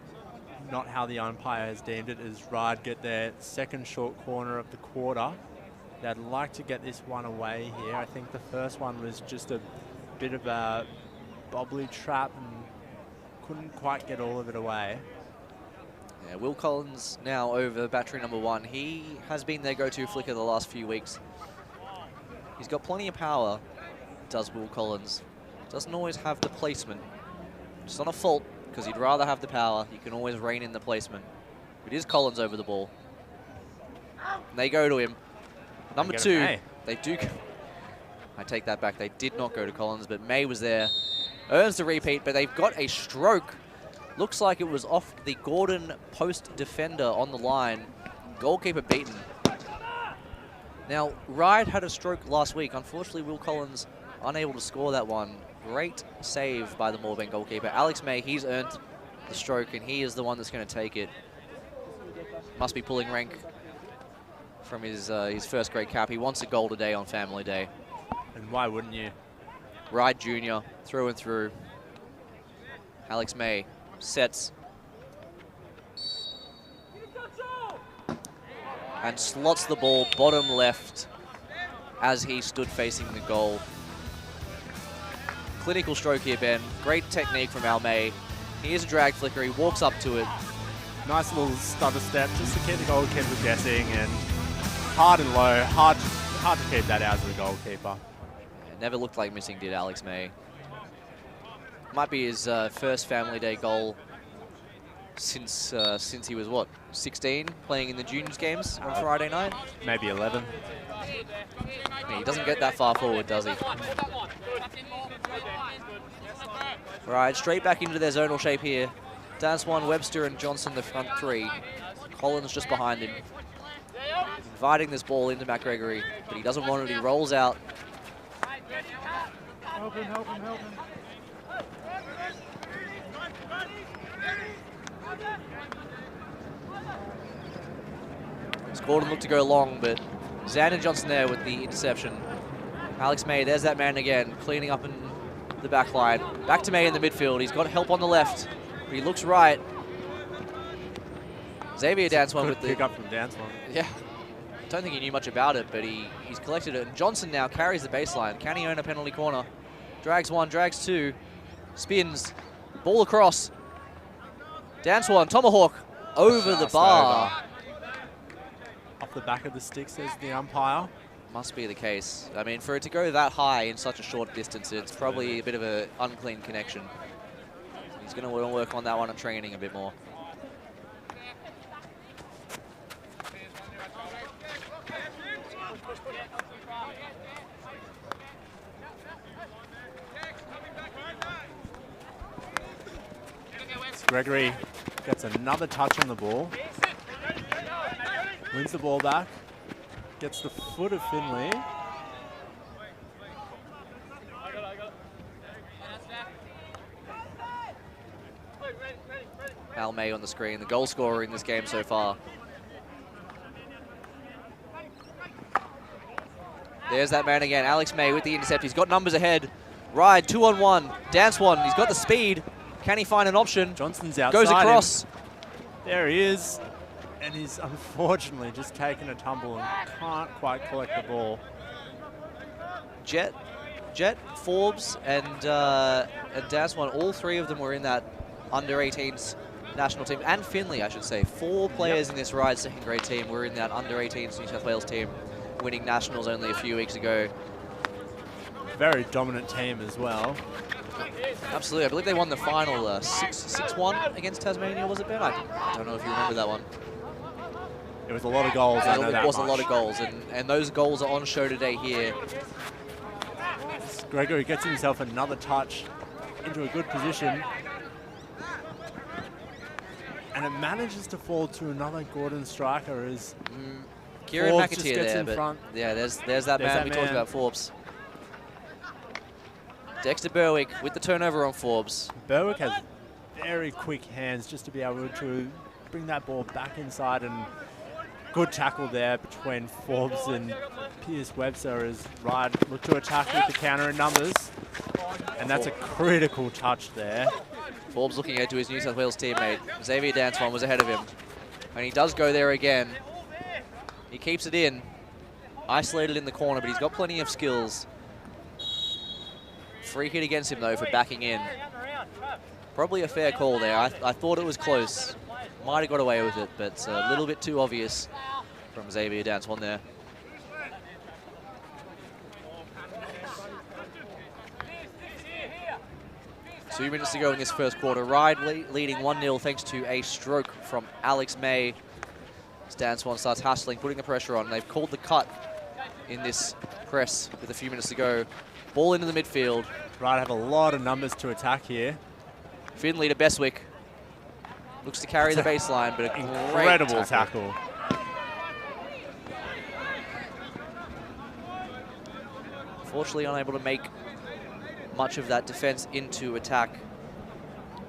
Speaker 5: not how the umpire has deemed it, as Ryde get their second short corner of the quarter. They'd like to get this one away here. I think the first one was just a bit of a bobbly trap and couldn't quite get all of it away.
Speaker 6: Yeah, Will Collins now over battery number 1. He has been their go-to flicker the last few weeks. He's got plenty of power, does Will Collins. Doesn't always have the placement. It's not a fault, because he'd rather have the power. You can always rein in the placement. It is Collins over the ball. And they go to him. Number 2, they do. I take that back. They did not go to Collins, but May was there. Earns the repeat, but they've got a stroke. Looks like it was off the Gordon post defender on the line. Goalkeeper beaten. Now, Ryde had a stroke last week. Unfortunately, Will Collins unable to score that one. Great save by the Moorebank goalkeeper. Alex May, he's earned the stroke, and he is the one that's going to take it. Must be pulling rank from his first grade cap. He wants a goal today on Family Day.
Speaker 5: And why wouldn't you?
Speaker 6: Ryde Jr. through and through. Alex May sets. And slots the ball bottom left as he stood facing the goal. Clinical stroke here, Ben. Great technique from Al May. He is a drag flicker. He walks up to it.
Speaker 5: Nice little stutter step just to keep the goalkeeper guessing, and hard and low. Hard to keep that out as the goalkeeper.
Speaker 6: Yeah, never looked like missing, did Alex May. Might be his first Family Day goal since he was, what, 16, playing in the juniors games on Friday night?
Speaker 5: Maybe 11.
Speaker 6: Yeah, he doesn't get that far forward, does he? Right, straight back into their zonal shape here. Danswan, Webster, and Johnson the front 3. Collins just behind him. Inviting this ball into Matt Gregory, but he doesn't want it. He rolls out.
Speaker 3: Help him, help him, help him.
Speaker 6: Gordon looked to go long, but Zan and Johnson there with the interception. Alex May, there's that man again, cleaning up in the back line. Back to May in the midfield. He's got help on the left, but he looks right. Xavier Danswan with the
Speaker 5: pick up from Danswan.
Speaker 6: Yeah, don't think he knew much about it, but he's collected it. And Johnson now carries the baseline. Can he earn a penalty corner? Drags 1, drags 2, spins, ball across. Danswan, tomahawk over the bar.
Speaker 5: Off the back of the stick, says the umpire.
Speaker 6: Must be the case. I mean, for it to go that high in such a short distance, it's probably a bit of an unclean connection. He's going to want to work on that one at training a bit more.
Speaker 5: Gregory gets another touch on the ball. Wins the ball back. Gets the foot of Finley.
Speaker 6: Al May on the screen, the goal scorer in this game so far. There's that man again, Alex May with the intercept. He's got numbers ahead. Ryde, 2-on-1. Dance one. He's got the speed. Can he find an option?
Speaker 5: Johnson's outside.
Speaker 6: Goes across.
Speaker 5: There he is. And he's unfortunately just taken a tumble and can't quite collect the ball.
Speaker 6: Jet, Forbes, and Dance one, all three of them were in that under-18s national team, and Finley, I should say. 4 players in this Ryde second grade team were in that under-18s New South Wales team, winning nationals only a few weeks ago.
Speaker 5: Very dominant team as well.
Speaker 6: Absolutely. I believe they won the final 6-1 against Tasmania, was it, Ben? I don't know if you remember that one.
Speaker 5: It was a lot of goals. I know that
Speaker 6: It was
Speaker 5: much.
Speaker 6: a lot of goals, and those goals are on show today here.
Speaker 5: Gregory gets himself another touch into a good position. And it manages to fall to another Gordon striker as
Speaker 6: Kieran
Speaker 5: Forbes just
Speaker 6: McAteer
Speaker 5: gets
Speaker 6: there,
Speaker 5: in
Speaker 6: but
Speaker 5: front.
Speaker 6: yeah, there's that man we talked about, Forbes. Dexter Berwick with the turnover on Forbes.
Speaker 5: Berwick has very quick hands just to be able to bring that ball back inside, and good tackle there between Forbes and Pierce Webster as Ryde look to attack with the counter in numbers. And that's a critical touch there.
Speaker 6: Forbes looking ahead to his New South Wales teammate. Xavier Dantzwan was ahead of him. And he does go there again. He keeps it in. Isolated in the corner, but he's got plenty of skills. Free hit against him, though, for backing in. Probably a fair call there. I thought it was close. Might have got away with it, but a little bit too obvious from Xavier Dantzwan there. Two minutes to go in this first quarter. Ryde leading 1-0 thanks to a stroke from Alex May. Dantzwan starts hassling, putting the pressure on. They've called the cut in this press with a few minutes to go. Ball into the midfield.
Speaker 5: Ryde have a lot of numbers to attack here.
Speaker 6: Finley to Beswick. Looks to carry the baseline, but a
Speaker 5: incredible
Speaker 6: great
Speaker 5: tackle.
Speaker 6: Fortunately unable to make much of that defense into attack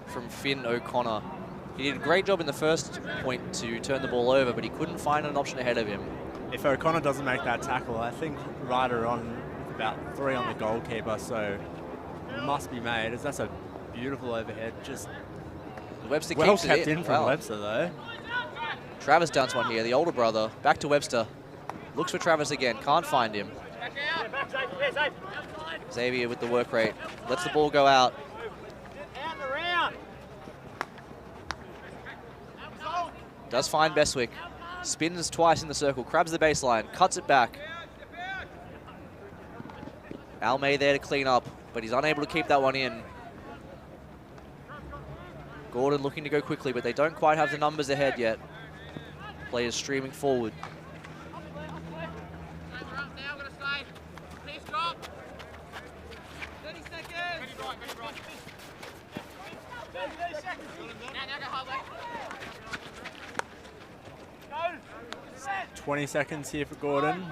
Speaker 6: from Finn O'Connor. He did a great job in the first point to turn the ball over, but he couldn't find an option ahead of him.
Speaker 5: If O'Connor doesn't make that tackle, I think Ryde are on about 3 on the goalkeeper, so it must be made, as that's a beautiful overhead. Just
Speaker 6: Webster
Speaker 5: well
Speaker 6: keeps
Speaker 5: kept
Speaker 6: it
Speaker 5: in from Webster, though.
Speaker 6: Travis Dantzwan here, the older brother. Back to Webster. Looks for Travis again. Can't find him. Xavier with the work rate. Lets the ball go out. Does find Beswick. Spins twice in the circle. Grabs the baseline. Cuts it back. Al May there to clean up, but he's unable to keep that one in. Gordon looking to go quickly, but they don't quite have the numbers ahead yet. Players streaming forward.
Speaker 5: Go. 20 seconds here for Gordon.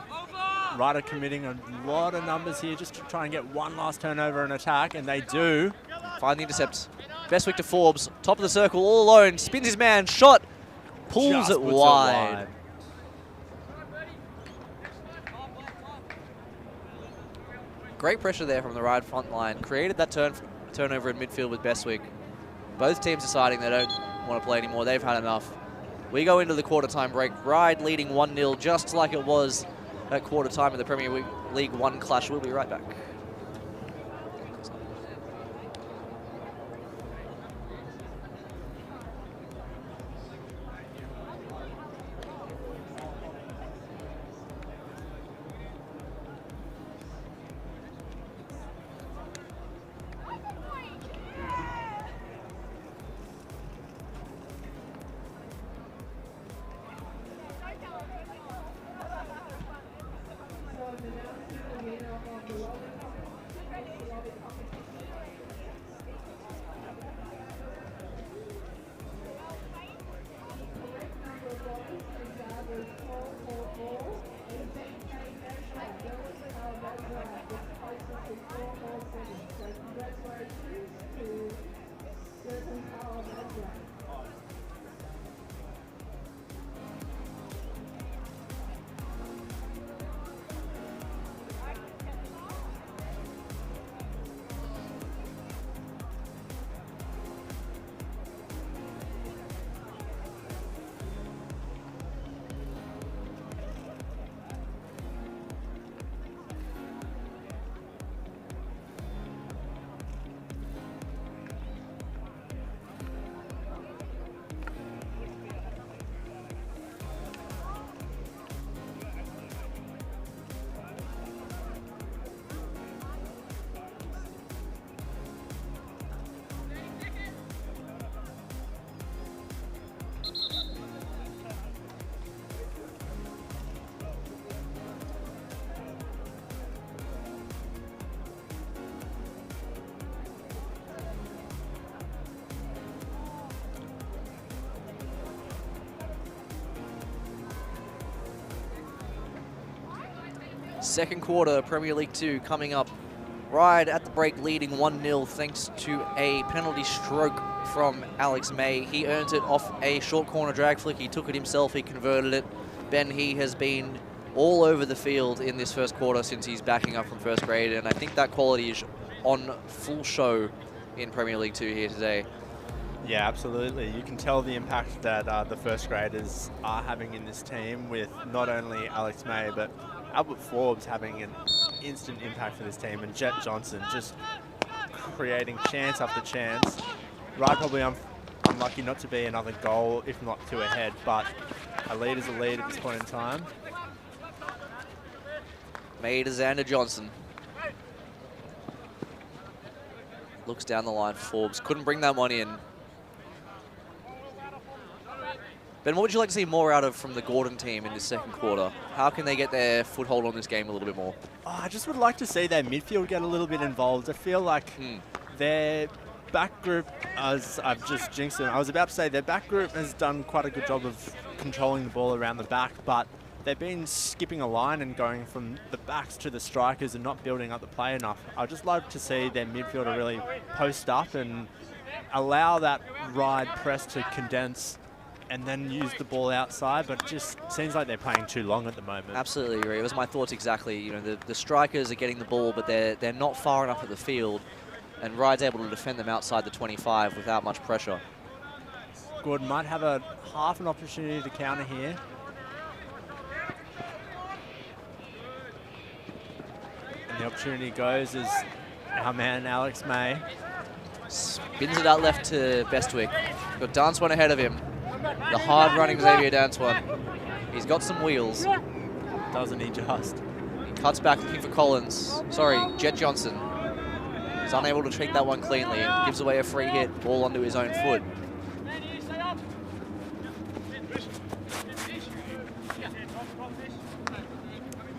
Speaker 5: Ryde committing a lot of numbers here just to try and get one last turnover and attack, and they do.
Speaker 6: Find the intercept. Bestwick to Forbes, top of the circle, all alone, spins his man, shot, pulls it wide. Great pressure there from the Ryde front line. Created that turnover in midfield with Bestwick. Both teams deciding they don't want to play anymore. They've had enough. We go into the quarter time break. Ryde leading 1-0, just like it was at quarter time in the Premier League 1 clash. We'll be right back. Second quarter, Premier League 2 coming up. Ryde at the break leading 1-0 thanks to a penalty stroke from Alex May. He earned it off a short corner drag flick. He took it himself, he converted it. Ben, he has been all over the field in this first quarter since he's backing up from first grade, and I think that quality is on full show in Premier League 2 here today.
Speaker 5: Yeah, absolutely. You can tell the impact that the first graders are having in this team, with not only Alex May, but Albert Forbes having an instant impact for this team, and Jet Johnson just creating chance after chance. Ryde probably unlucky not to be another goal, if not two ahead, but a lead is a lead at this point in time.
Speaker 6: May to Xander Johnson. Looks down the line for Forbes. Couldn't bring that one in. Ben, what would you like to see more out of from the Gordon team in this second quarter? How can they get their foothold on this game a little bit more?
Speaker 5: Oh, I just would like to see their midfield get a little bit involved. I feel like their back group, as I've just jinxed them, I was about to say their back group has done quite a good job of controlling the ball around the back, but they've been skipping a line and going from the backs to the strikers and not building up the play enough. I'd just love to see their midfielder really post up and allow that Ryde press to condense and then use the ball outside, but it just seems like they're playing too long at the moment.
Speaker 6: Absolutely agree. It was my thoughts exactly. You know, the strikers are getting the ball, but they're not far enough at the field, and Ryde's able to defend them outside the 25 without much pressure.
Speaker 5: Gordon might have a half an opportunity to counter here. And the opportunity goes as our man Alex May
Speaker 6: spins it out left to Bestwick. Got Danswan ahead of him. The hard-running Xavier Danswan. He's got some wheels.
Speaker 5: Doesn't he just?
Speaker 6: He cuts back looking for Collins. Sorry, Jet Johnson. He's unable to take that one cleanly and gives away a free hit, ball onto his own foot.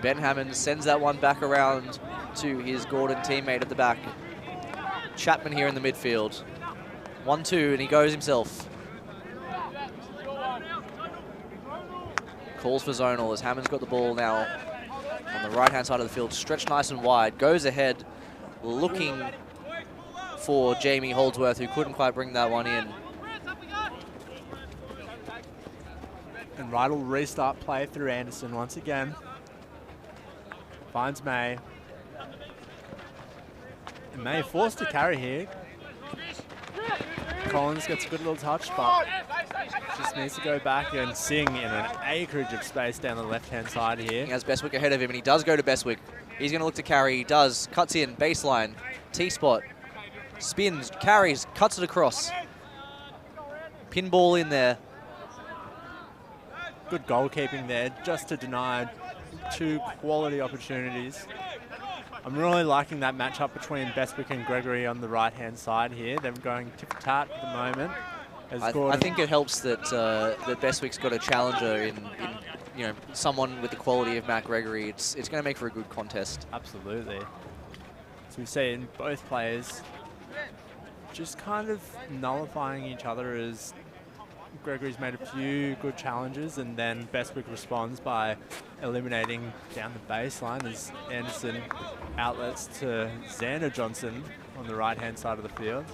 Speaker 6: Ben Hammond sends that one back around to his Gordon teammate at the back. Chapman here in the midfield. 1-2, and he goes himself. Calls for zonal as Hammond's got the ball now on the right-hand side of the field. Stretched nice and wide. Goes ahead, looking for Jamie Holdsworth, who couldn't quite bring that one in.
Speaker 5: And Ryde will restart play through Anderson once again. Finds May. And May forced to carry here. Collins gets a good little touch, but just needs to go back and sing in an acreage of space down the left-hand side here.
Speaker 6: He has Bestwick ahead of him, and he does go to Bestwick. He's going to look to carry. He does. Cuts in, baseline, T-spot. Spins, carries, cuts it across. Pinball in there.
Speaker 5: Good goalkeeping there, just to deny two quality opportunities. I'm really liking that matchup between Bestwick and Gregory on the right-hand side here. They're going tit-for-tat at the moment.
Speaker 6: I think it helps that that Bestwick's got a challenger in you know, someone with the quality of Matt Gregory. It's going to make for a good contest.
Speaker 5: Absolutely. So we see in both players just kind of nullifying each other, as Gregory's made a few good challenges and then Bestwick responds by eliminating down the baseline as Anderson outlets to Xander Johnson on the right-hand side of the field.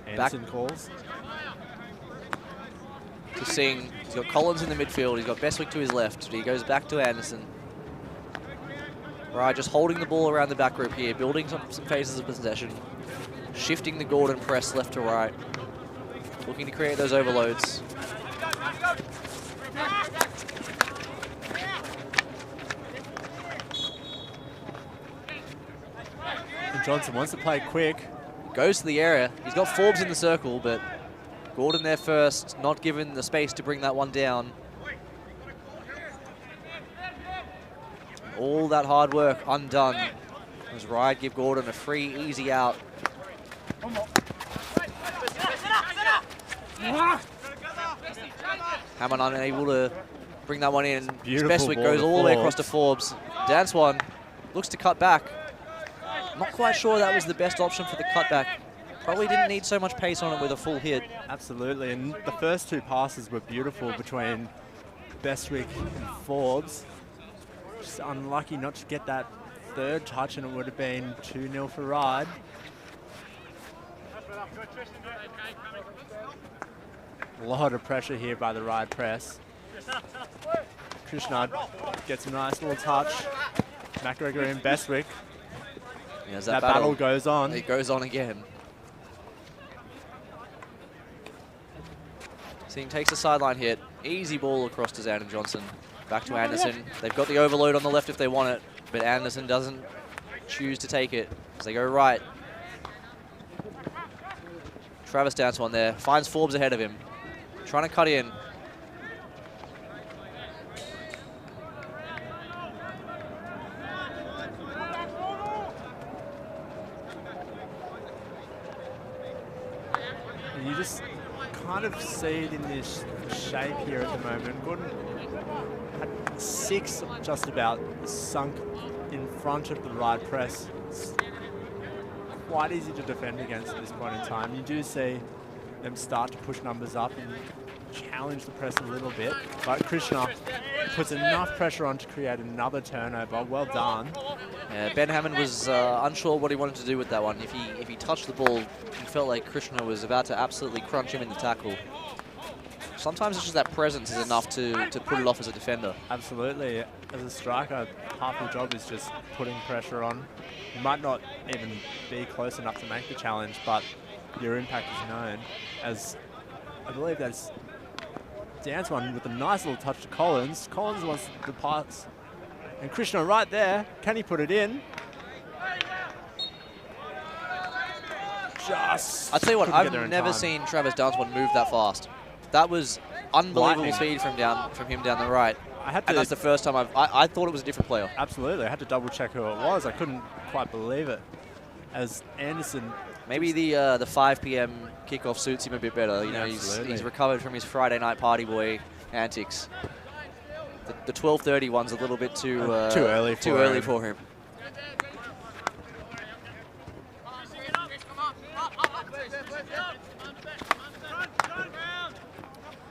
Speaker 5: Anderson calls.
Speaker 6: To Singh. He's got Collins in the midfield. He's got Bestwick to his left. He goes back to Anderson. Right, just holding the ball around the back group here, building some phases of possession, shifting the Gordon press left to right, looking to create those overloads.
Speaker 5: And Johnson wants to play quick.
Speaker 6: Goes to the area. He's got Forbes in the circle, but Gordon there first, not given the space to bring that one down. All that hard work undone as Ryde give Gordon a free, easy out. Hammond unable to bring that one in. Bestwick goes all the way across to Forbes. Danswan looks to cut back. Not quite sure that was the best option for the cutback. Probably didn't need so much pace on it with a full hit.
Speaker 5: Absolutely, and the first two passes were beautiful between Bestwick and Forbes. Just unlucky not to get that third touch, and it would have been 2-0 for Ryde. A lot of pressure here by the Ryde press. Krishna gets a nice little touch. McGregor and Bestwick.
Speaker 6: Yeah,
Speaker 5: that battle goes on.
Speaker 6: It goes on again. Singh takes a sideline hit. Easy ball across to Xander Johnson. Back to Anderson. They've got the overload on the left if they want it, but Anderson doesn't choose to take it as they go right. Travis Dance one there. Finds Forbes ahead of him. Trying to cut in.
Speaker 5: You just kind of see it in this shape here at the moment. Gordon had 6 just about sunk in front of the Ryde press. It's quite easy to defend against at this point in time. You do see them start to push numbers up and challenge the press a little bit, but Krishna puts enough pressure on to create another turnover. Well done.
Speaker 6: Yeah, Ben Hammond was unsure what he wanted to do with that one. If he touched the ball, he felt like Krishna was about to absolutely crunch him in the tackle. Sometimes it's just that presence is enough to put it off as a defender.
Speaker 5: Absolutely. As a striker, half your job is just putting pressure on. You might not even be close enough to make the challenge, but your impact is known. As I believe that's Dance one with a nice little touch to Collins. Collins wants the pass. And Krishna right there. Can he put it in? Just.
Speaker 6: I'll tell you what,
Speaker 5: couldn't get there
Speaker 6: I've
Speaker 5: in
Speaker 6: never
Speaker 5: time.
Speaker 6: seen Travis Downswood move that fast. That was unbelievable
Speaker 5: Lightning.
Speaker 6: speed from him down the right.
Speaker 5: I had to.
Speaker 6: And that's the first time I thought it was a different player.
Speaker 5: Absolutely. I had to double check who it was. I couldn't quite believe it. As Anderson.
Speaker 6: Maybe the 5 p.m. kickoff suits him a bit better. You know, he's recovered from his Friday night party boy antics. The 12:30 one's a little bit too
Speaker 5: early
Speaker 6: for him.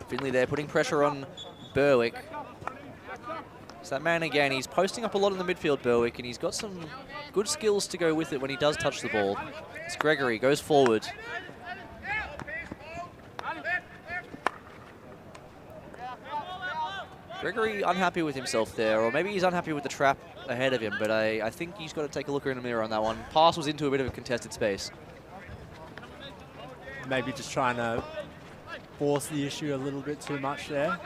Speaker 6: Finley there putting pressure on Berwick. It's that man again. He's posting up a lot in the midfield, Berwick, and he's got some good skills to go with it when he does touch the ball. It's Gregory, goes forward. Gregory unhappy with himself there, or maybe he's unhappy with the trap ahead of him, but I think he's got to take a look in the mirror on that one. Pass was into a bit of a contested space.
Speaker 5: Maybe just trying to force the issue a little bit too much there.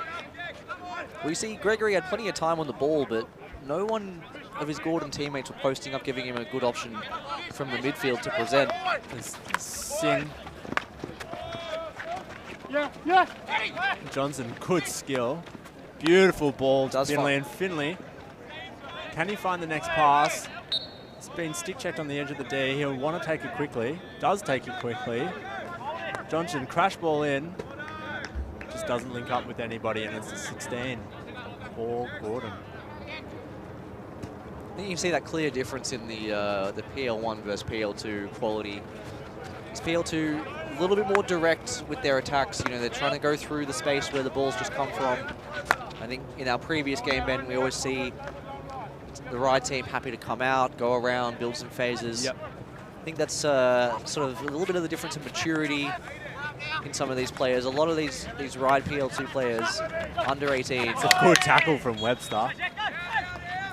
Speaker 6: We see Gregory had plenty of time on the ball, but no one of his Gordon teammates were posting up, giving him a good option from the midfield to present.
Speaker 5: Singh. Johnson, good skill. Beautiful ball to Finley, and Finley, can he find the next pass? It's been stick checked on the edge of the D. He'll want to take it quickly. Does take it quickly. Johnson, crash ball in. Just doesn't link up with anybody, and it's a 16 for Gordon.
Speaker 6: I think you can see that clear difference in the PL1 versus PL2 quality. It's PL2 a little bit more direct with their attacks. You know, they're trying to go through the space where the balls just come from. I think in our previous game, Ben, we always see the Ryde team happy to come out, go around, build some phases.
Speaker 5: Yep.
Speaker 6: I think that's sort of a little bit of the difference in maturity in some of these players. A lot of these Ryde PL2 players, under 18.
Speaker 5: It's a good tackle from Webster.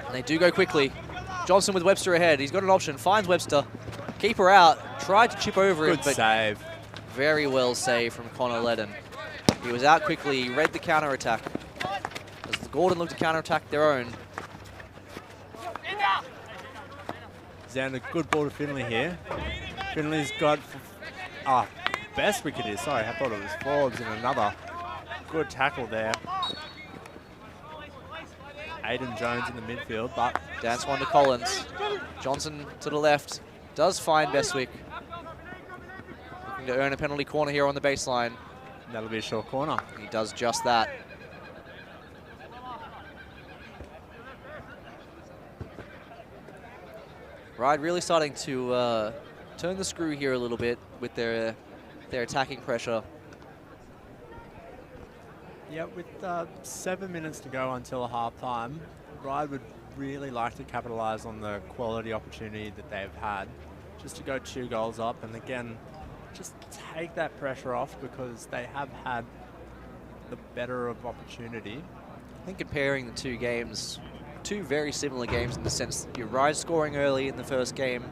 Speaker 6: And they do go quickly. Johnson with Webster ahead. He's got an option, finds Webster. Keeper out, tried to chip over it, but
Speaker 5: save.
Speaker 6: Very well saved from Connor Ledden. He was out quickly, he read the counter-attack. As Gordon looked to counter-attack their own.
Speaker 5: Xander, good ball to Finley here. Finley's got, best wicket is, sorry, I thought it was Forbes, and another good tackle there. Aiden Jones in the midfield, but...
Speaker 6: Dance one to Collins. Johnson to the left, does find Bestwick. Looking to earn a penalty corner here on the baseline.
Speaker 5: That'll be a short corner.
Speaker 6: He does just that. Ryde really starting to turn the screw here a little bit with their attacking pressure.
Speaker 5: Yeah, with 7 minutes to go until half-time, Ryde would really like to capitalise on the quality opportunity that they've had, just to go 2 goals up, and again, just take that pressure off because they have had the better of opportunity.
Speaker 6: I think comparing the 2 games, 2 very similar games in the sense that you're Ryde scoring early in the first game,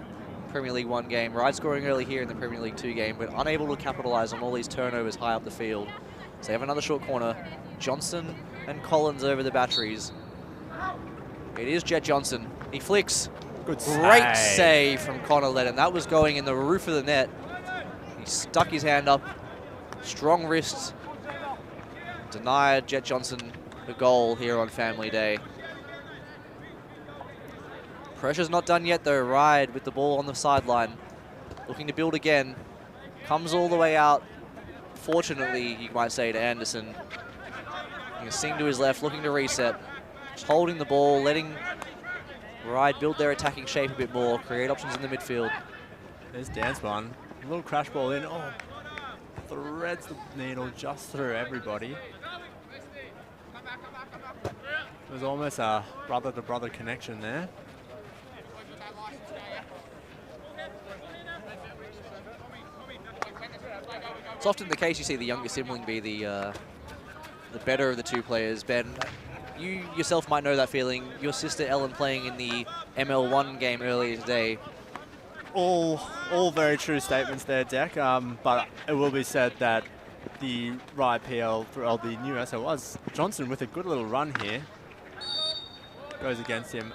Speaker 6: Premier League 1 game, Ryde scoring early here in the Premier League 2 game, but unable to capitalise on all these turnovers high up the field. So they have another short corner. Johnson and Collins over the batteries. It is Jet Johnson. He flicks.
Speaker 5: Good
Speaker 6: Great save from Connor Lennon. That was going in the roof of the net. He stuck his hand up. Strong wrists. Denied Jet Johnson the goal here on Family Day. Pressure's not done yet though. Ryde with the ball on the sideline. Looking to build again. Comes all the way out. Fortunately, you might say, to Anderson. You can sing to his left, looking to reset. Just holding the ball, letting Ryde build their attacking shape a bit more, create options in the midfield.
Speaker 5: There's Dance one. A little crash ball in. Oh, threads the needle just through everybody. It was almost a brother-to-brother connection there.
Speaker 6: It's often the case you see the younger sibling be the better of the 2 players. Ben, you yourself might know that feeling. Your sister Ellen playing in the ML1 game earlier today.
Speaker 5: All very true statements there, Deck. But it will be said that the Ryde PL, or the new SWHL, Johnson with a good little run here. Goes against him.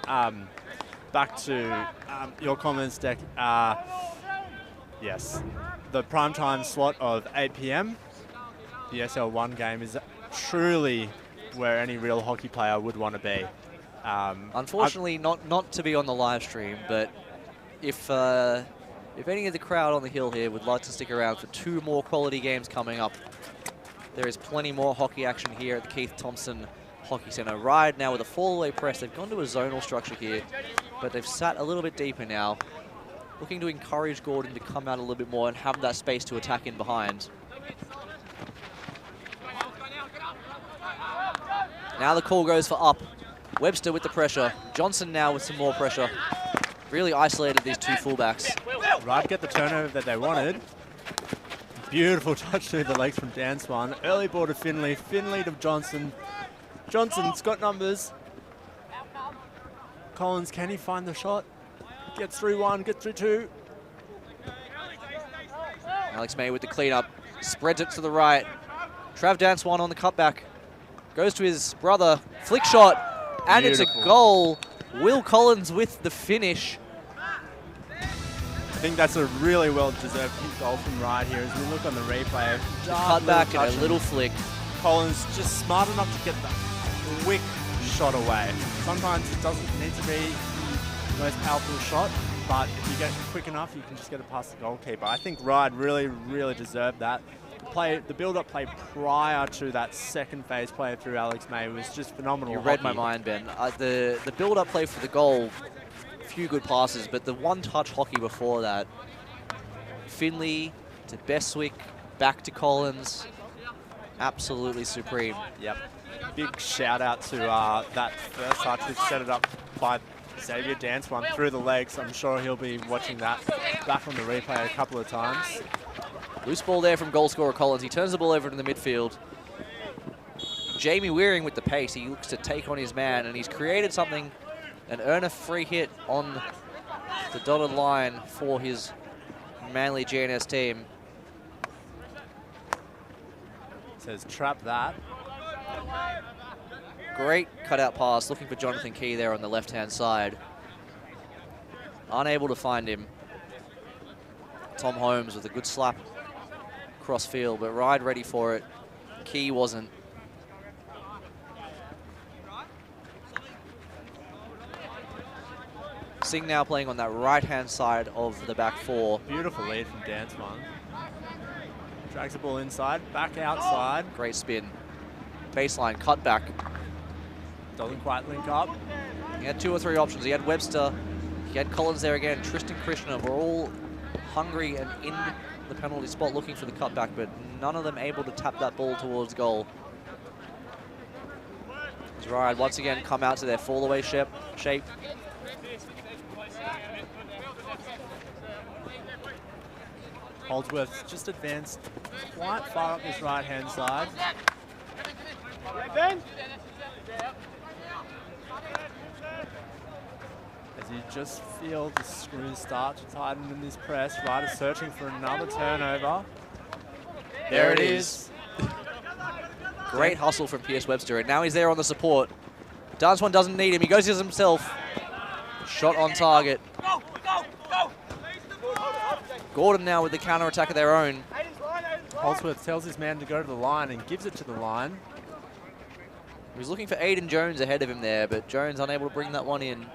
Speaker 5: Back to your comments, Deck. Yes. The primetime slot of 8 p.m. The SL1 game is truly where any real hockey player would want to be.
Speaker 6: Unfortunately, not to be on the live stream, but if any of the crowd on the hill here would like to stick around for 2 more quality games coming up, there is plenty more hockey action here at the Keith Thompson Hockey Centre. Ryde now with a fall-away press. They've gone to a zonal structure here, but they've sat a little bit deeper now. Looking to encourage Gordon to come out a little bit more and have that space to attack in behind. Now the call goes for up. Webster with the pressure. Johnson now with some more pressure. Really isolated these 2 fullbacks.
Speaker 5: Ryde get the turnover that they wanted. Beautiful touch through the legs from Dan Swan. Early ball to Finley. Finley to Johnson. Johnson's got numbers. Collins, can he find the shot? Gets through 1, gets through 2.
Speaker 6: Alex May with the cleanup. Spreads it to the right. Trav Danswan on the cutback. Goes to his brother. Flick shot. And
Speaker 5: Beautiful.
Speaker 6: It's a goal. Will Collins with the finish.
Speaker 5: I think that's a really well-deserved goal from Ryde here as we look on the replay.
Speaker 6: Cutback and a little flick.
Speaker 5: Collins just smart enough to get the quick shot away. Sometimes it doesn't need to be the most powerful shot, but if you get quick enough, you can just get it past the goalkeeper. I think Ryde really deserved that. The build-up play prior to that second phase play through Alex May was just phenomenal.
Speaker 6: You read my mind, Ben. The build-up play for the goal, a few good passes, but the one-touch hockey before that, Finley to Beswick, back to Collins, absolutely supreme.
Speaker 5: Yep. Big shout out to that first touch, which set it up by Xavier Dance one through the legs. I'm sure he'll be watching that back on the replay a couple of times.
Speaker 6: Loose ball there from goal scorer Collins. He turns the ball over to the midfield. Jamie Wearing with the pace. He looks to take on his man, and he's created something and earn a free hit on the dotted line for his Manly GNS team.
Speaker 5: Says trap that.
Speaker 6: Great cutout pass, looking for Jonathan Key there on the left-hand side. Unable to find him. Tom Holmes with a good slap cross field, but Ryde ready for it. Key wasn't. Singh now playing on that right-hand side of the back 4.
Speaker 5: Beautiful lead from Dansman. Drags the ball inside, back outside.
Speaker 6: Great spin. Baseline, cut back.
Speaker 5: Doesn't quite link up.
Speaker 6: He had 2 or 3 options. He had Webster, he had Collins there again. Tristan Krishna were all hungry and in the penalty spot looking for the cutback, but none of them able to tap that ball towards goal. As Ryde once again come out to their fall-away shape.
Speaker 5: Holdsworth just advanced quite far up this right-hand side. As you just feel the screws start to tighten in this press, Ryde is searching for another turnover. There it is.
Speaker 6: Great hustle from Pierce Webster, and now he's there on the support. Dance one doesn't need him, he goes himself. Shot on target. Gordon now with the counter-attack of their own.
Speaker 5: Holdsworth tells his man to go to the line and gives it to the line.
Speaker 6: He was looking for Aiden Jones ahead of him there, but Jones unable to bring that one in.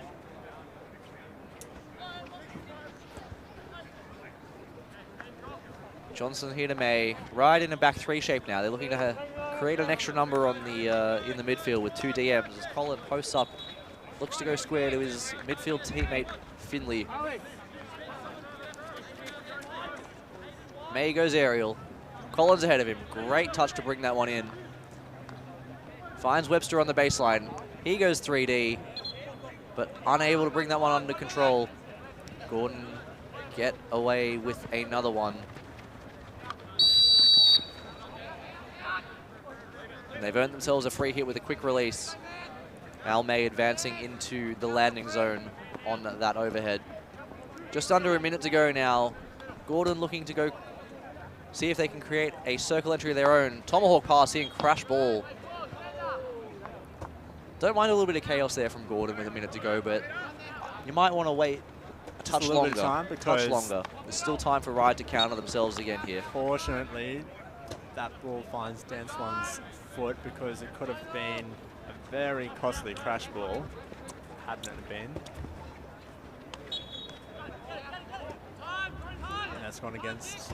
Speaker 6: Johnson here to May. Ryde in a back three shape now. They're looking to create an extra number on the in the midfield with 2 DMs. As Colin posts up, looks to go square to his midfield teammate Finley. May goes aerial. Collins ahead of him. Great touch to bring that one in. Finds Webster on the baseline. He goes 3D, but unable to bring that one under control. Gordon get away with another one. And they've earned themselves a free hit with a quick release. Al May advancing into the landing zone on that overhead. Just under a minute to go now. Gordon looking to go see if they can create a circle entry of their own. Tomahawk pass in, crash ball. Don't mind a little bit of chaos there from Gordon with a minute to go, but you might want to wait a touch longer. There's still time for Ryde to counter themselves again here.
Speaker 5: Fortunately, that ball finds Dance One's foot because it could have been a very costly crash ball, hadn't it been. And that's gone against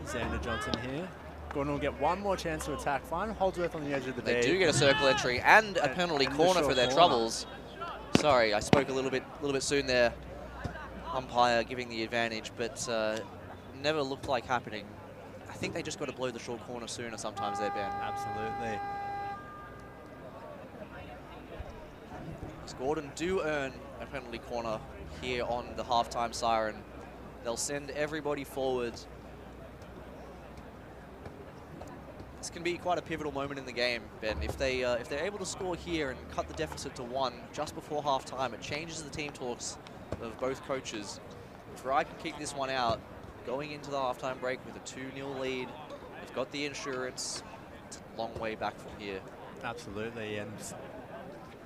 Speaker 5: Xander Johnson here. Gordon will get one more chance to attack. Find Holdsworth on the edge of the
Speaker 6: They
Speaker 5: D.
Speaker 6: do get a circle entry and a penalty corner for their troubles. Sorry, I spoke a little bit soon there. Umpire giving the advantage, but never looked like happening. I think they just got to blow the short corner sooner sometimes there, Ben.
Speaker 5: Absolutely.
Speaker 6: Gordon do earn a penalty corner here on the halftime siren. They'll send everybody forward. This can be quite a pivotal moment in the game, Ben. If they're able to score here and cut the deficit to 1 just before halftime, it changes the team talks of both coaches. If Ryde can kick this one out, going into the halftime break with a 2-0 lead, they've got the insurance. It's a long way back from here.
Speaker 5: Absolutely, and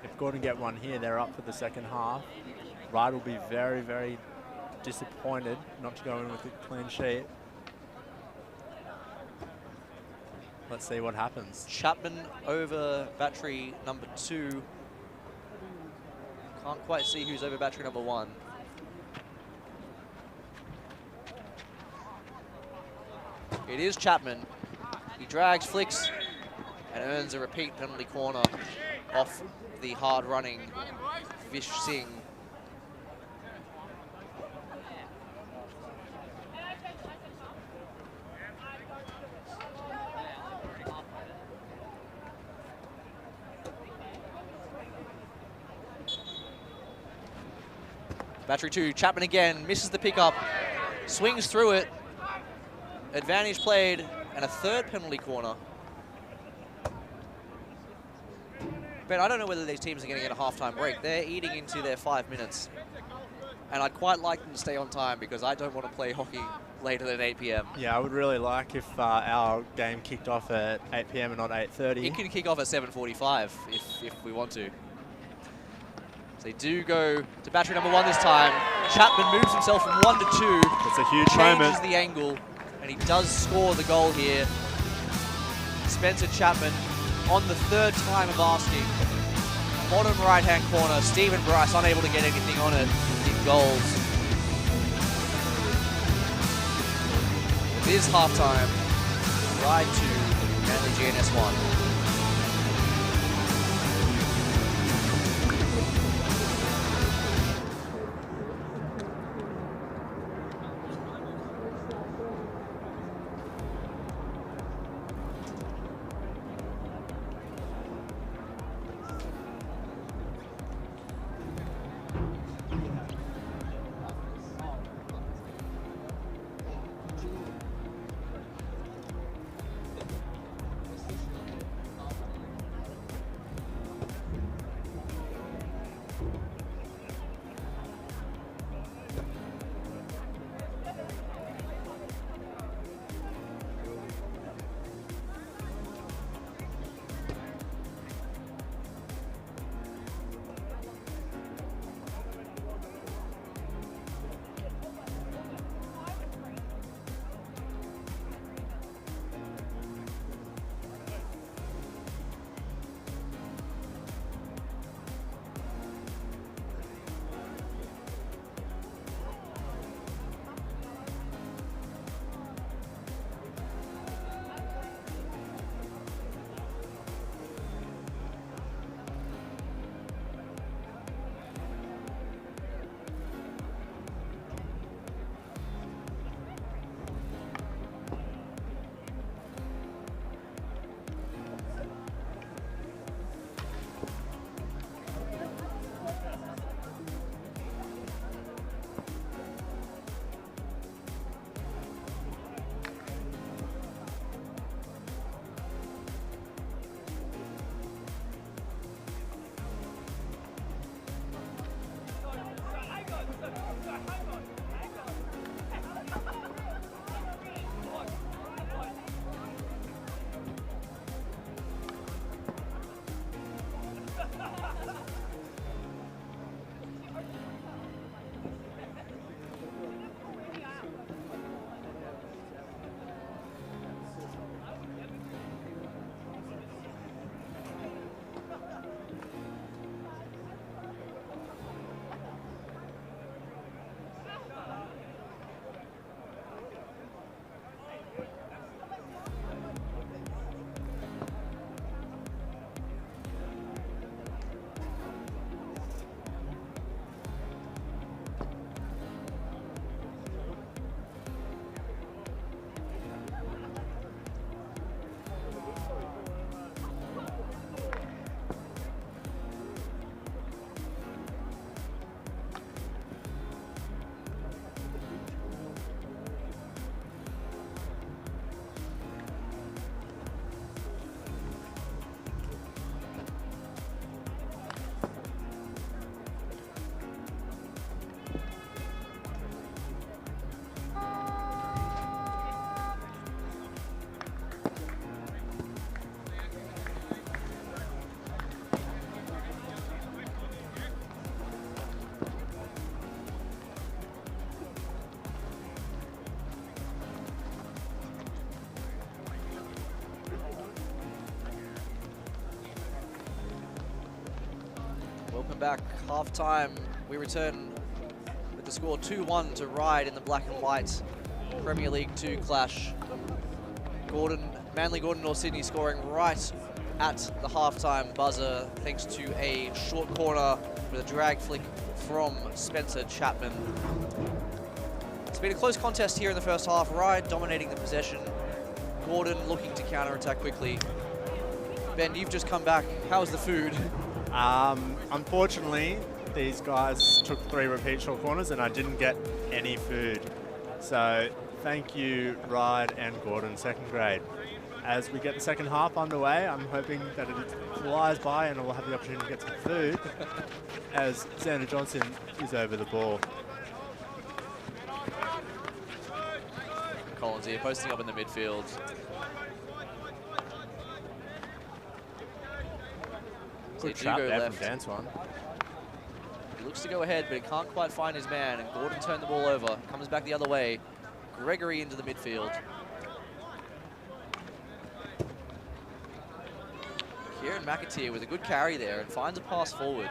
Speaker 5: if Gordon get one here, they're up for the second half. Ryde will be very, very disappointed not to go in with a clean sheet. Let's see what happens.
Speaker 6: Chapman over battery number 2. Can't quite see who's over battery number 1. It is Chapman. He drags, flicks, and earns a repeat penalty corner off the hard-running Vish Singh. Battery 2, Chapman again, misses the pickup, swings through it. Advantage played, and a third penalty corner. But I don't know whether these teams are going to get a halftime break. They're eating into their 5 minutes. And I'd quite like them to stay on time because I don't want to play hockey later than 8 p.m.
Speaker 5: Yeah, I would really like if our game kicked off at 8 p.m. and not 8:30.
Speaker 6: It can kick off at 7:45 if we want to. So they do go to battery number 1 this time. Chapman moves himself from 1 to 2.
Speaker 5: It's a huge
Speaker 6: changes
Speaker 5: moment.
Speaker 6: The angle, and he does score the goal here. Spencer Chapman on the 3rd time of asking. Bottom right-hand corner, Stephen Bryce unable to get anything on it in goals. It is halftime. Ryde 2, Manly GNS 1. Welcome back. Half time. We return with the score 2-1 to Ryde in the black and white Premier League 2 clash. Manly Gordon North Sydney scoring right at the halftime buzzer thanks to a short corner with a drag flick from Spencer Chapman. It's been a close contest here in the first half. Ryde dominating the possession. Gordon looking to counter-attack quickly. Ben, you've just come back. How's the food?
Speaker 5: Unfortunately, these guys took 3 repeat short corners and I didn't get any food. So thank you, Ryde and Gordon, second grade. As we get the second half underway, I'm hoping that it flies by and we'll have the opportunity to get some food as Xander Johnson is over the ball.
Speaker 6: Collins here, posting up in the midfield.
Speaker 5: Good trap there from Dancewan.
Speaker 6: He looks to go ahead, but he can't quite find his man, and Gordon turned the ball over. Comes back the other way. Gregory into the midfield. Kieran McAteer with a good carry there and finds a pass forward.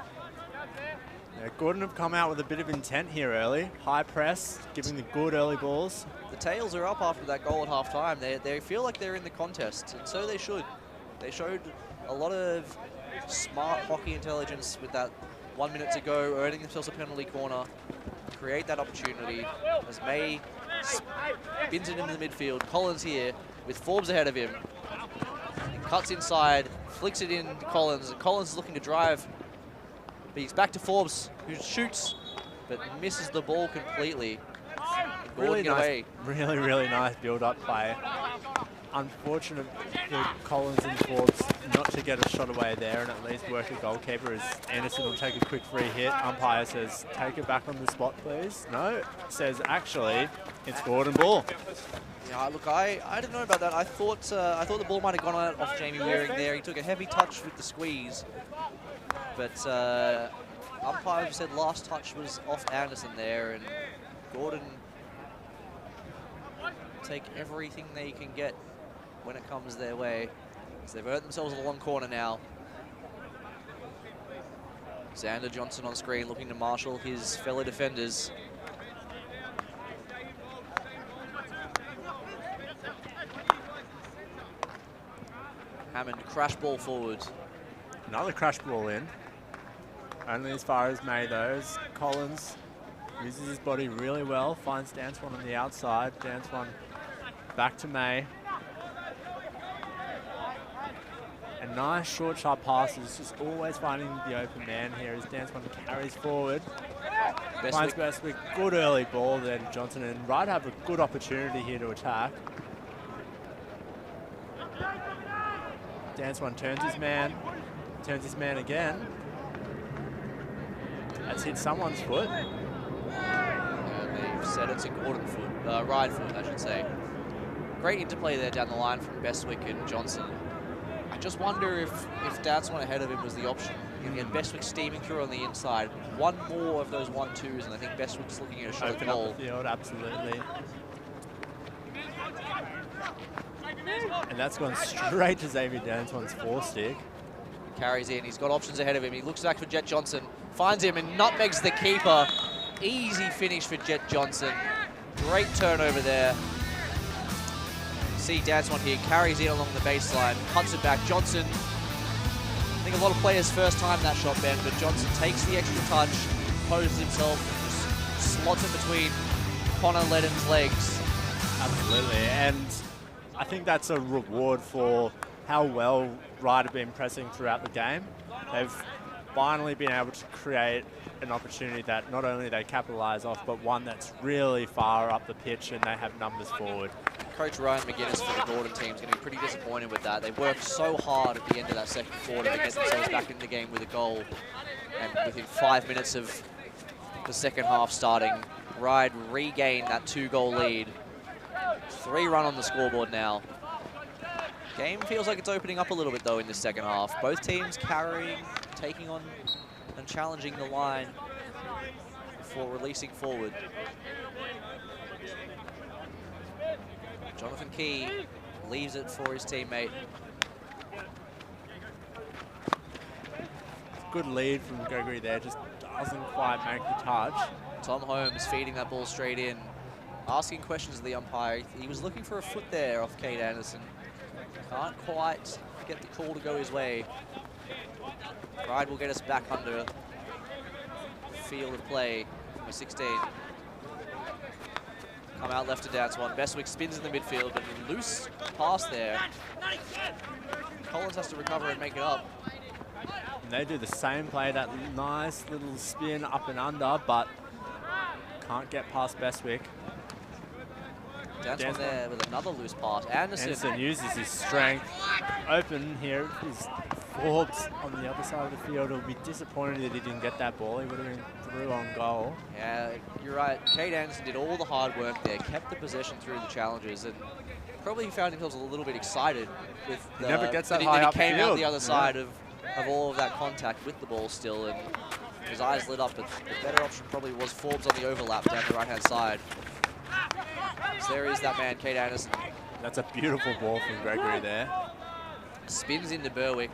Speaker 5: Yeah, Gordon have come out with a bit of intent here early. High press, giving the good early balls.
Speaker 6: The tails are up after that goal at half-time. They feel like they're in the contest, and so they should. They showed a lot of smart hockey intelligence with that 1 minute to go, earning themselves a penalty corner, create that opportunity as May spins it into the midfield. Collins here with Forbes ahead of him. He cuts inside, flicks it in to Collins, and Collins is looking to drive. But he's back to Forbes, who shoots, but misses the ball completely.
Speaker 5: Really nice, really nice build-up play. Unfortunate for Collins and Forbes not to get a shot away there and at least work the goalkeeper as Anderson will take a quick free hit. Umpire says, take it back on the spot, please. No, says actually, it's Gordon ball.
Speaker 6: Yeah, look, I didn't know about that. I thought the ball might have gone out off Jamie Waring there. He took a heavy touch with the squeeze, but umpire said last touch was off Anderson there, and Gordon take everything they can get when it comes their way. So they've earned themselves a long corner now. Xander Johnson on screen looking to marshal his fellow defenders. Hammond crash ball forward.
Speaker 5: Another crash ball in. Only as far as May though, as Collins uses his body really well, finds Dancewan on the outside. Dancewan back to May. A nice short, sharp passes, just always finding the open man here as Dancewan carries forward. Finds Bestwick, good early ball there to Johnson, and Ryde have a good opportunity here to attack. Dancewan turns his man again. That's hit someone's foot.
Speaker 6: They've said it's a Gordon foot, Ryde foot, I should say. Great interplay there down the line from Bestwick and Johnson. I just wonder if Dancewan ahead of him was the option. He had Bestwick steaming through on the inside. One more of those 1-2s, and I think Bestwick's looking at a shot
Speaker 5: Open
Speaker 6: goal.
Speaker 5: up the field, absolutely. And that's gone straight to Xavier Dancewan's 4-stick.
Speaker 6: Carries in, he's got options ahead of him. He looks back for Jet Johnson, finds him and nutmegs the keeper. Easy finish for Jet Johnson. Great turnover there. See Dancewan here, carries in along the baseline, cuts it back. Johnson, I think a lot of players first time that shot, Ben, but Johnson takes the extra touch, poses himself, and just slots it between Connor Ledden's legs.
Speaker 5: Absolutely, and I think that's a reward for how well Ryde have been pressing throughout the game. They've finally been able to create an opportunity that not only they capitalise off, but one that's really far up the pitch and they have numbers forward.
Speaker 6: Coach Ryan McGuinness for the Gordon team is going to be pretty disappointed with that. They worked so hard at the end of that second quarter to get themselves back in the game with a goal. And within 5 minutes of the second half starting, Ryde regained that 2-goal lead. 3-run on the scoreboard now. Game feels like it's opening up a little bit though in this second half. Both teams carrying, taking on and challenging the line before releasing forward. Jonathan Key leaves it for his teammate.
Speaker 5: good lead from Gregory there, just doesn't quite make the touch.
Speaker 6: Tom Holmes feeding that ball straight in, asking questions of the umpire. He was looking for a foot there off Cade Anderson. Can't quite get the call to go his way. Ryde will get us back under field of play, number 16. Come out left to dance one. Bestwick spins in the midfield, but a loose pass there. Collins has to recover and make it up.
Speaker 5: And they do the same play, that nice little spin up and under, but can't get past Bestwick.
Speaker 6: Dance one there with another loose pass.
Speaker 5: Anderson uses his strength. Open here is Forbes on the other side of the field. He'll be disappointed that he didn't get that ball. He would have been through on goal.
Speaker 6: Yeah, you're right. Cade Anderson did all the hard work there, kept the possession through the challenges, and probably found himself a little bit excited with
Speaker 5: He never gets that
Speaker 6: that
Speaker 5: high
Speaker 6: he
Speaker 5: up
Speaker 6: came out
Speaker 5: field.
Speaker 6: the other side of all of that contact with the ball still, and his eyes lit up, but the better option probably was Forbes on the overlap down the right-hand side. So there is that man, Cade Anderson.
Speaker 5: That's a beautiful ball from Gregory there.
Speaker 6: Spins into Berwick.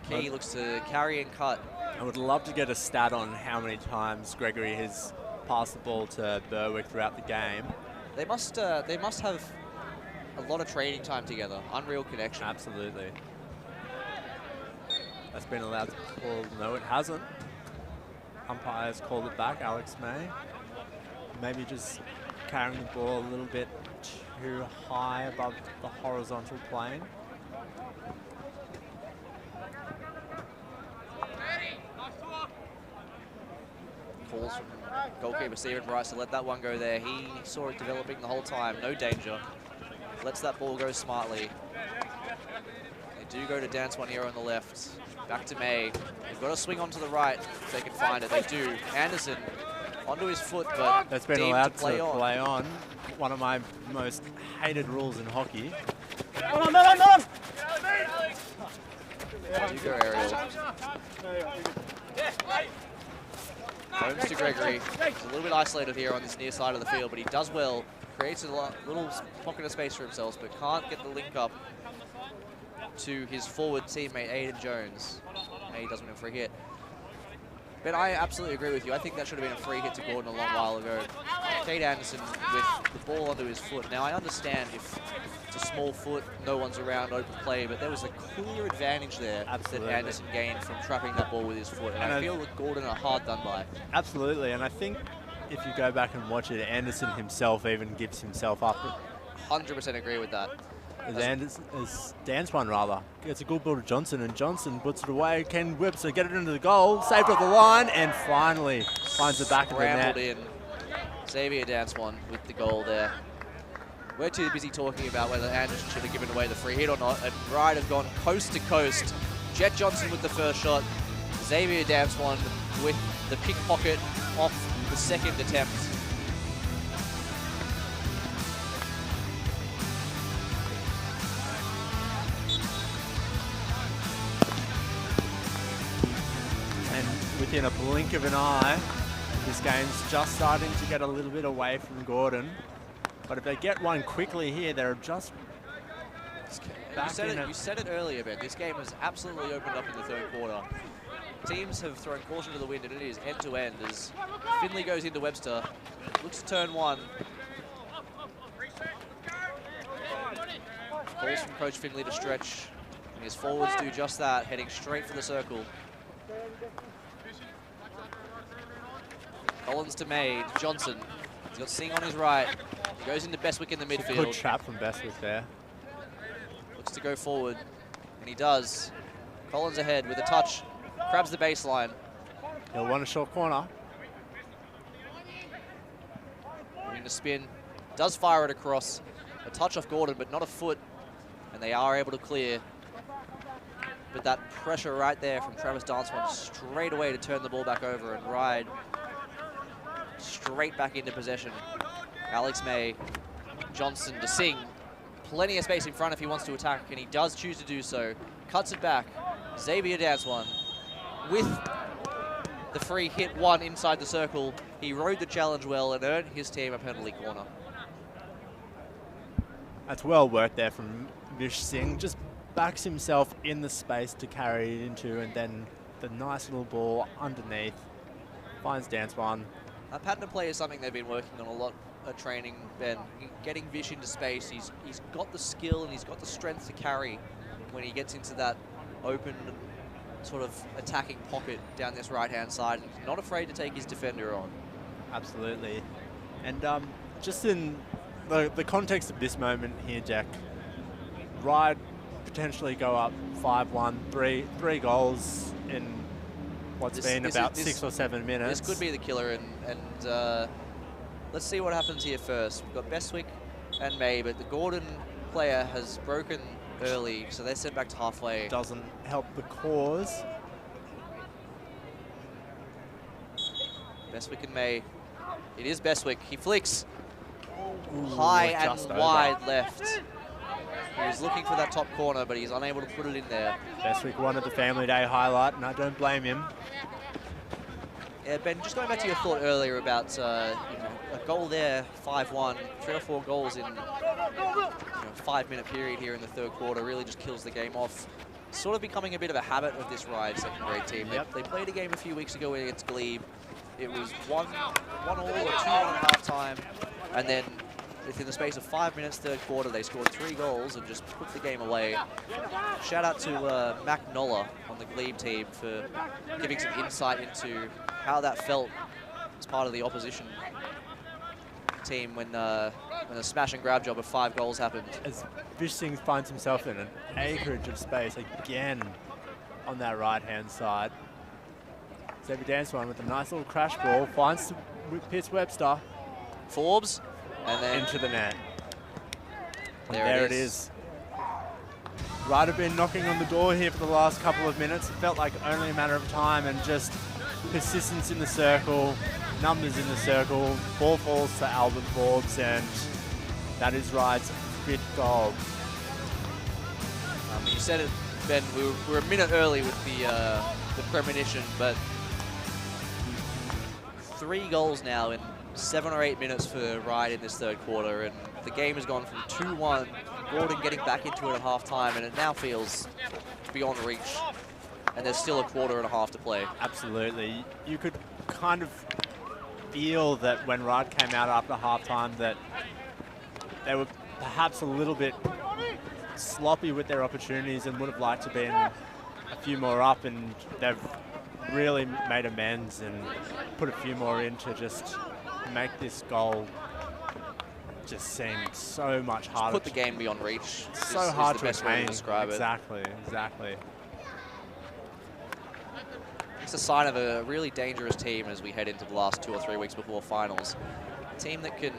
Speaker 6: Key looks to carry and cut.
Speaker 5: I would love to get a stat on how many times Gregory has passed the ball to Berwick throughout the game.
Speaker 6: They must have a lot of training time together. Unreal connection.
Speaker 5: Absolutely. That's been allowed to call. No, it hasn't. Umpires called it back, Alex May. Maybe just carrying the ball a little bit too high above the horizontal plane.
Speaker 6: Calls from goalkeeper Stephen Bryce to let that one go there. He saw it developing the whole time, no danger. Lets that ball go smartly. They do go to dance one here on the left. Back to May. They've got to swing onto the right if they can find it. They do. Anderson onto his foot, but
Speaker 5: that's been
Speaker 6: deemed
Speaker 5: allowed
Speaker 6: to play on.
Speaker 5: One of my most hated rules in hockey.
Speaker 6: Do go aerial. Holmes to Gregory. He's a little bit isolated here on this near side of the field, but he does well. Creates a little pocket of space for himself, but can't get the link up to his forward teammate, Aiden Jones. And he does win a free hit. But I absolutely agree with you. I think that should have been a free hit to Gordon a long while ago. Cade Anderson with the ball onto his foot. Now, I understand if it's a small foot, no one's around, open play, but there was a clear advantage there that Anderson gained from trapping that ball with his foot. And I feel that Gordon are hard done by.
Speaker 5: Absolutely, and I think if you go back and watch it, Anderson himself even gives himself up.
Speaker 6: 100% agree with that.
Speaker 5: As dance one rather. Gets a good ball to Johnson, and Johnson puts it away. Ken Webster get it into the goal, saved off the line, and finally finds the back of the net.
Speaker 6: In. Xavier dance one with the goal there. We're too busy talking about whether Anderson should have given away the free hit or not, and Ryde have gone coast to coast. Jet Johnson with the first shot, Xavier dance one with the pickpocket off the second attempt.
Speaker 5: Within a blink of an eye, this game's just starting to get a little bit away from Gordon. But if they get one quickly here, they're just back in it.
Speaker 6: You said it earlier, Ben. This game has absolutely opened up in the third quarter. Teams have thrown caution to the wind, and it is end-to-end as Finley goes into Webster. Looks to turn one. Calls from Coach Finley to stretch. And his forwards do just that, heading straight for the circle. Collins to May, to Johnson. He's got Singh on his right. He goes into Bestwick in the midfield.
Speaker 5: Good trap from Bestwick there.
Speaker 6: Looks to go forward, and he does. Collins ahead with a touch. Grabs the baseline.
Speaker 5: He'll want a short corner.
Speaker 6: Moving to spin. Does fire it across. A touch off Gordon, but not a foot. And they are able to clear. But that pressure right there from Travis Danswan straight away to turn the ball back over and Ryde straight back into possession. Alex May, Johnson to Singh. Plenty of space in front if he wants to attack, and he does choose to do so. Cuts it back. Xavier Danswan with the free hit one inside the circle. He rode the challenge well and earned his team a penalty corner.
Speaker 5: That's well worked there from Vish Singh. Just backs himself in the space to carry it into, and then the nice little ball underneath finds Dance One.
Speaker 6: That pattern of play is something they've been working on a lot at training, Ben. Getting Vish into space, he's got the skill and he's got the strength to carry when he gets into that open sort of attacking pocket down this right-hand side, and not afraid to take his defender on.
Speaker 5: Absolutely. And just in the context of this moment here, Jack, Ryde potentially go up 5-1, three goals in what's been about 6 or 7 minutes.
Speaker 6: This could be the killer, and let's see what happens here first. We've got Bestwick and May, but the Gordon player has broken early, so they're sent back to halfway.
Speaker 5: Doesn't help the cause.
Speaker 6: Bestwick and May. It is Bestwick. He flicks.
Speaker 5: Ooh,
Speaker 6: high and
Speaker 5: just over.
Speaker 6: wide left. He was looking for that top corner, but he's unable to put it in there.
Speaker 5: Bestwick wanted the Family Day highlight, and I don't blame him.
Speaker 6: Yeah, Ben, just going back to your thought earlier about a goal there, 5-1, 3 or 4 goals in a 5-minute period here in the third quarter really just kills the game off. Sort of becoming a bit of a habit of this Ryde second grade team.
Speaker 5: Yep.
Speaker 6: They played a game a few weeks ago against Glebe. It was 1-1 all or 2-1 at half time, and then within the space of 5 minutes, third quarter, they scored 3 goals and just put the game away. Shout out to Mac Nolla on the Glebe team for giving some insight into how that felt as part of the opposition team when a smash and grab job of 5 goals happened.
Speaker 5: As Vish Singh finds himself in an acreage of space again on that right-hand side. Xavier Dance One with a nice little crash ball, finds Pitts Webster.
Speaker 6: Forbes, and then
Speaker 5: into the net.
Speaker 6: There
Speaker 5: it is. Ryde have been knocking on the door here for the last couple of minutes. It felt like only a matter of time, and just persistence in the circle, numbers in the circle. Ball falls to Albert Forbes, and that is Ryde's 5th goal.
Speaker 6: You said it, Ben. We were a minute early with the premonition, but 3 goals now in 7 or 8 minutes for Ryde in this third quarter, and the game has gone from 2-1, Gordon getting back into it at half time, and it now feels beyond reach, and there's still a quarter and a half to play.
Speaker 5: Absolutely. You could kind of feel that when Ryde came out after half time that they were perhaps a little bit sloppy with their opportunities and would have liked to be a few more up, and they've really made amends and put a few more in to just make this goal just seem so much harder.
Speaker 6: Just put the game beyond reach.
Speaker 5: So hard
Speaker 6: is
Speaker 5: to
Speaker 6: the best way to
Speaker 5: attain.
Speaker 6: describe
Speaker 5: Exactly.
Speaker 6: It's a sign of a really dangerous team as we head into the last 2 or 3 weeks before finals. A team that can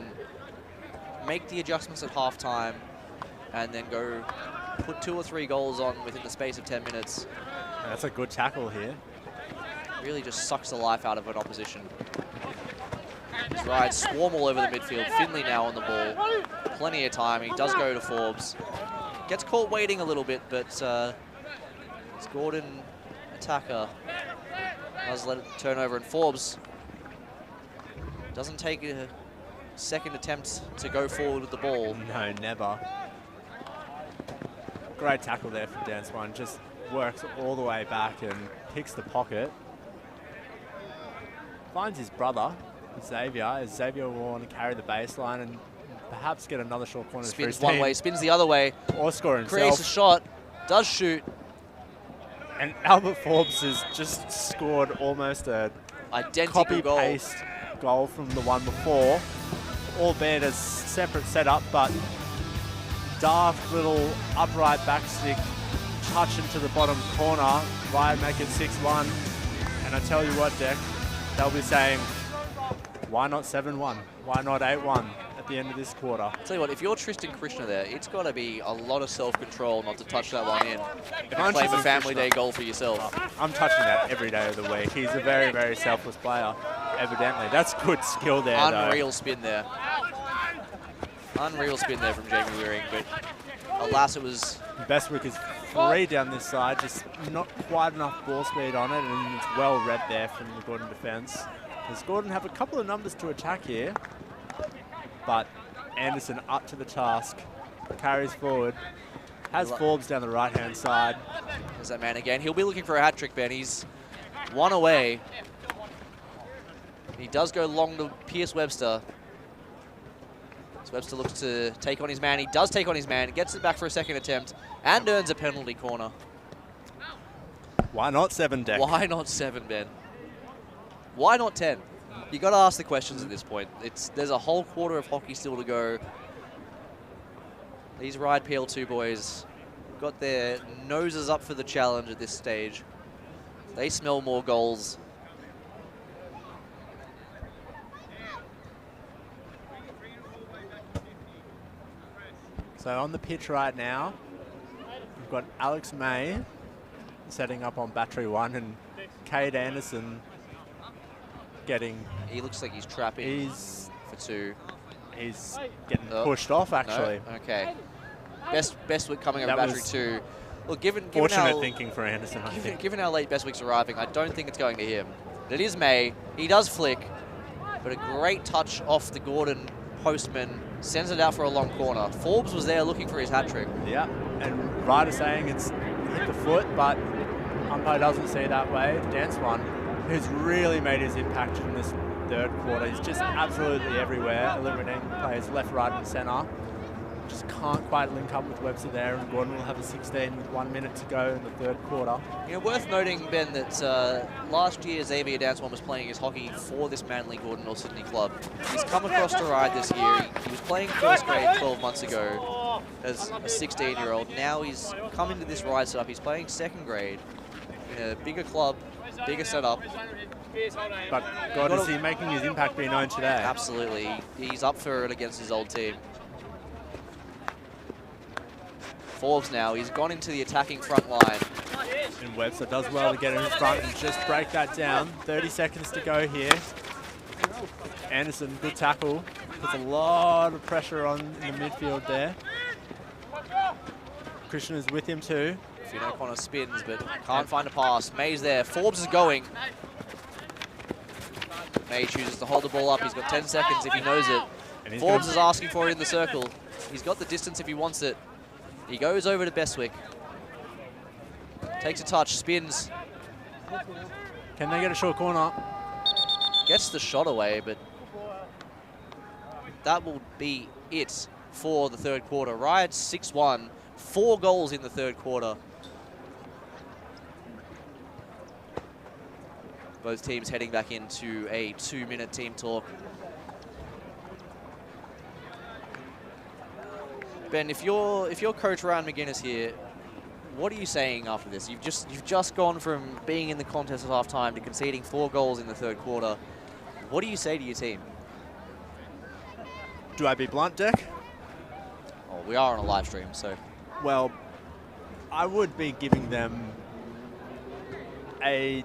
Speaker 6: make the adjustments at halftime and then go put 2 or 3 goals on within the space of 10 minutes.
Speaker 5: That's a good tackle here.
Speaker 6: Really just sucks the life out of an opposition. Ryde swarm all over the midfield. Finley now on the ball. Plenty of time. He does go to Forbes. Gets caught waiting a little bit, but it's Gordon, attacker. Does let it turn over, and Forbes doesn't take a second attempt to go forward with the ball.
Speaker 5: No, never. Great tackle there from Dance One. Just works all the way back and picks the pocket. Finds his brother, Xavier, as Xavier will want to carry the baseline and perhaps get another short corner.
Speaker 6: Spins one way, spins the other way.
Speaker 5: Or score himself.
Speaker 6: Creates a shot, does shoot.
Speaker 5: And Albert Forbes has just scored almost a copy-paste goal from the one before, albeit a separate setup, but daft little upright backstick touch into the bottom corner. Ryde make it 6-1. And I tell you what, Deck, they'll be saying, why not 7-1? Why not 8-1 at the end of this quarter?
Speaker 6: I'll tell you what, if you're Tristan Krishna there, it's got to be a lot of self-control not to touch that one in. If you claim a Family Day goal for yourself.
Speaker 5: I'm touching that every day of the week. He's a very, very selfless player, evidently. That's good skill there,
Speaker 6: Unreal spin there. Unreal spin there from Jamie Wearing, but alas, it was...
Speaker 5: Bestwick is free down this side, just not quite enough ball speed on it, and it's well read there from the Gordon defence. Does Gordon have a couple of numbers to attack here? But Anderson up to the task, carries forward, Has Forbes down the right-hand side.
Speaker 6: There's that man again. He'll be looking for a hat trick, Ben. He's one away. He does go long to Pierce Webster. So Webster looks to take on his man. He does take on his man, gets it back for a second attempt, and earns a penalty corner.
Speaker 5: Why not 7, Deck?
Speaker 6: Why not 7, Ben? Why not 10? You got to ask the questions at this point. There's a whole quarter of hockey still to go. These Ryde PL2 boys got their noses up for the challenge at this stage. They smell more goals.
Speaker 5: So on the pitch right now, we've got Alex May setting up on battery 1 and Cade Anderson getting...
Speaker 6: He looks like he's trapping for 2.
Speaker 5: He's getting pushed off, actually.
Speaker 6: No? Okay. Bestwick coming over battery 2. Look, given
Speaker 5: fortunate
Speaker 6: how,
Speaker 5: thinking for Anderson, I think.
Speaker 6: Given how late Bestwick's arriving, I don't think it's going to him. It is May. He does flick, but a great touch off the Gordon postman. Sends it out for a long corner. Forbes was there looking for his hat trick.
Speaker 5: Yeah, and Ryde is saying it's hit the foot, but umpire doesn't see that way. Dance one, who's really made his impact in this third quarter. He's just absolutely everywhere, eliminating players left, right, and centre. Just can't quite link up with Webster there, and Gordon will have a 16 with 1 minute to go in the third quarter.
Speaker 6: You know, worth noting, Ben, that last year Xavier Danswan was playing his hockey for this Manly Gordon North Sydney club. He's come across to Ryde this year. He was playing first grade 12 months ago as a 16-year-old. Now he's come into this Ryde setup. He's playing second grade in a bigger club, bigger setup.
Speaker 5: But God, is he making his impact be known today?
Speaker 6: Absolutely. He's up for it against his old team. Forbes now, he's gone into the attacking front line.
Speaker 5: And Webster does well to get in front and just break that down. 30 seconds to go here. Anderson, good tackle. Puts a lot of pressure on in the midfield there. Christian is with him too.
Speaker 6: Fino Connor spins, but can't find a pass. May's there. Forbes is going. May chooses to hold the ball up. He's got 10 seconds if he knows it. Forbes is asking for it in the circle. He's got the distance if he wants it. He goes over to Bestwick. Takes a touch, spins.
Speaker 5: Can they get a short corner?
Speaker 6: Gets the shot away, but that will be it for the third quarter. Ryde 6-1, 4 goals in the third quarter. Both teams heading back into a 2-minute team talk. Ben, if you're Coach Ryan McGuinness here, what are you saying after this? You've just gone from being in the contest at half time to conceding 4 goals in the third quarter. What do you say to your team?
Speaker 5: Do I be blunt, Deck?
Speaker 6: Oh, we are on a live stream, so.
Speaker 5: Well, I would be giving them a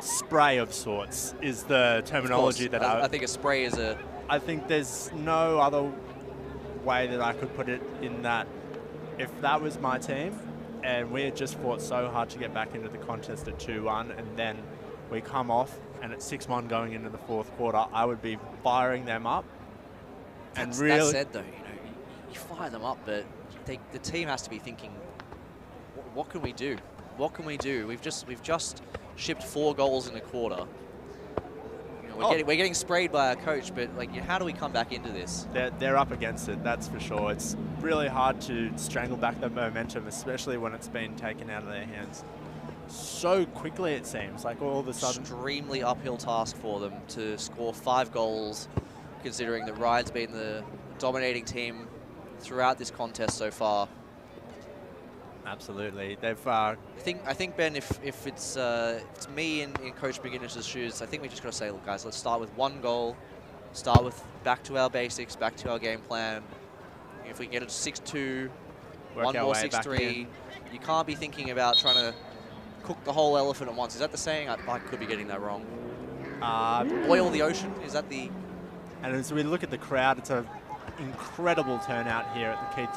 Speaker 5: spray of sorts, is the terminology that
Speaker 6: I think a spray is a...
Speaker 5: I think there's no other way that I could put it in that. If that was my team and we had just fought so hard to get back into the contest at 2-1 and then we come off and it's 6-1 going into the fourth quarter, I would be firing them up. And really,
Speaker 6: that said, though, you know, you fire them up, but the team has to be thinking, what can we do? What can we do? We've just shipped 4 goals in a quarter. We're getting sprayed by our coach, but like, how do we come back into this?
Speaker 5: They're up against it, that's for sure. It's really hard to strangle back that momentum, especially when it's been taken out of their hands so quickly, it seems. Like all of a sudden.
Speaker 6: Extremely uphill task for them to score 5 goals, considering that Ryde's been the dominating team throughout this contest so far.
Speaker 5: Absolutely. They've.
Speaker 6: I think Ben, if it's me in Coach McGuinness's shoes, I think we just got to say, look, guys, let's start with 1 goal. Start with back to our basics, back to our game plan. If we can get it 6-2, one more 6-3, you can't be thinking about trying to cook the whole elephant at once. Is that the saying? I could be getting that wrong. Boil the ocean. Is that the?
Speaker 5: And as we look at the crowd, it's an incredible turnout here at the Keith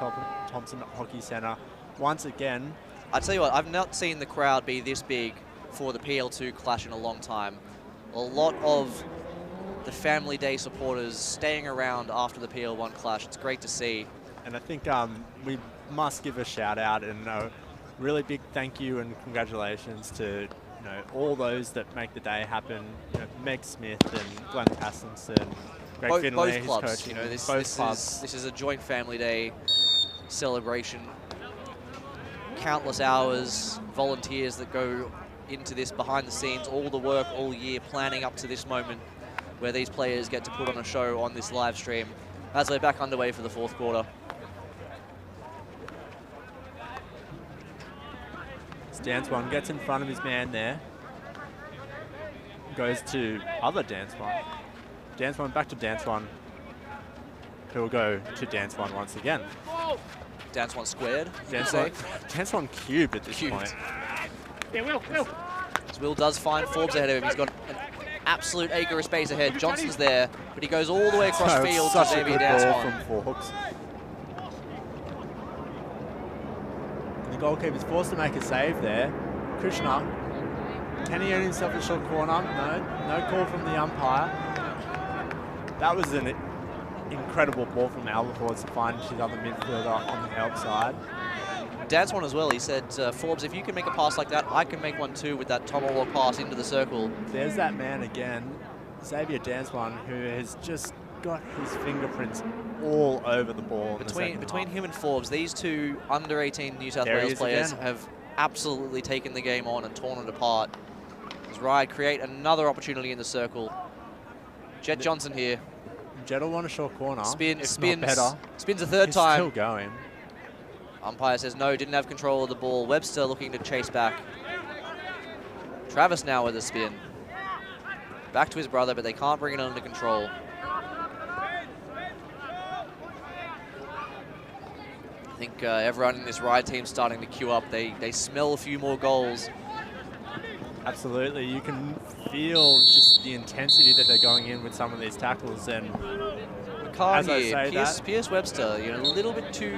Speaker 5: Thompson Hockey Centre. Once again,
Speaker 6: I tell you what, I've not seen the crowd be this big for the PL2 clash in a long time. A lot of the Family Day supporters staying around after the PL1 clash. It's great to see.
Speaker 5: And I think we must give a shout out and a really big thank you and congratulations to all those that make the day happen. Meg Smith and Glenn Cassinson, Greg Finlay,
Speaker 6: both
Speaker 5: his
Speaker 6: clubs.
Speaker 5: coaching.
Speaker 6: This is a joint family day celebration. Countless hours, volunteers that go into this behind the scenes, all the work all year planning up to this moment where these players get to put on a show on this live stream as we're back underway for the fourth quarter.
Speaker 5: Dance One gets in front of his man there. Goes to other Dance One. Dance One back to Dance One. Who'll go to Dance One once again.
Speaker 6: Dance One squared.
Speaker 5: Dance One cubed at this point.
Speaker 3: Yeah, Will.
Speaker 6: As Will does find Forbes ahead of him. He's got an absolute acre of space ahead. Johnson's there, but he goes all the way across field to Xavier Dance One.
Speaker 5: From Forbes. The goalkeeper's forced to make a save there. Krishna, can he earn himself a short corner? No call from the umpire. That was an incredible ball from Alberfords to find his other midfielder on the outside.
Speaker 6: Dance One as well. He said, Forbes, if you can make a pass like that, I can make one too with that tomahawk pass into the circle.
Speaker 5: There's that man again, Xavier Dance One, who has just got his fingerprints all over the ball.
Speaker 6: Between him and Forbes, these two under 18 New South Wales players have absolutely taken the game on and torn it apart. As Ryde create another opportunity in the circle. Jet Johnson here.
Speaker 5: Jet will want a short corner.
Speaker 6: Spins a third
Speaker 5: He's
Speaker 6: time.
Speaker 5: Still going.
Speaker 6: Umpire says no, didn't have control of the ball. Webster looking to chase back. Travis now with a spin. Back to his brother, but they can't bring it under control. I think everyone in this Ryde team starting to queue up. They smell a few more goals.
Speaker 5: Absolutely, you can feel just the intensity that they're going in with some of these tackles. And
Speaker 6: as I say, Pierce Webster, a little bit too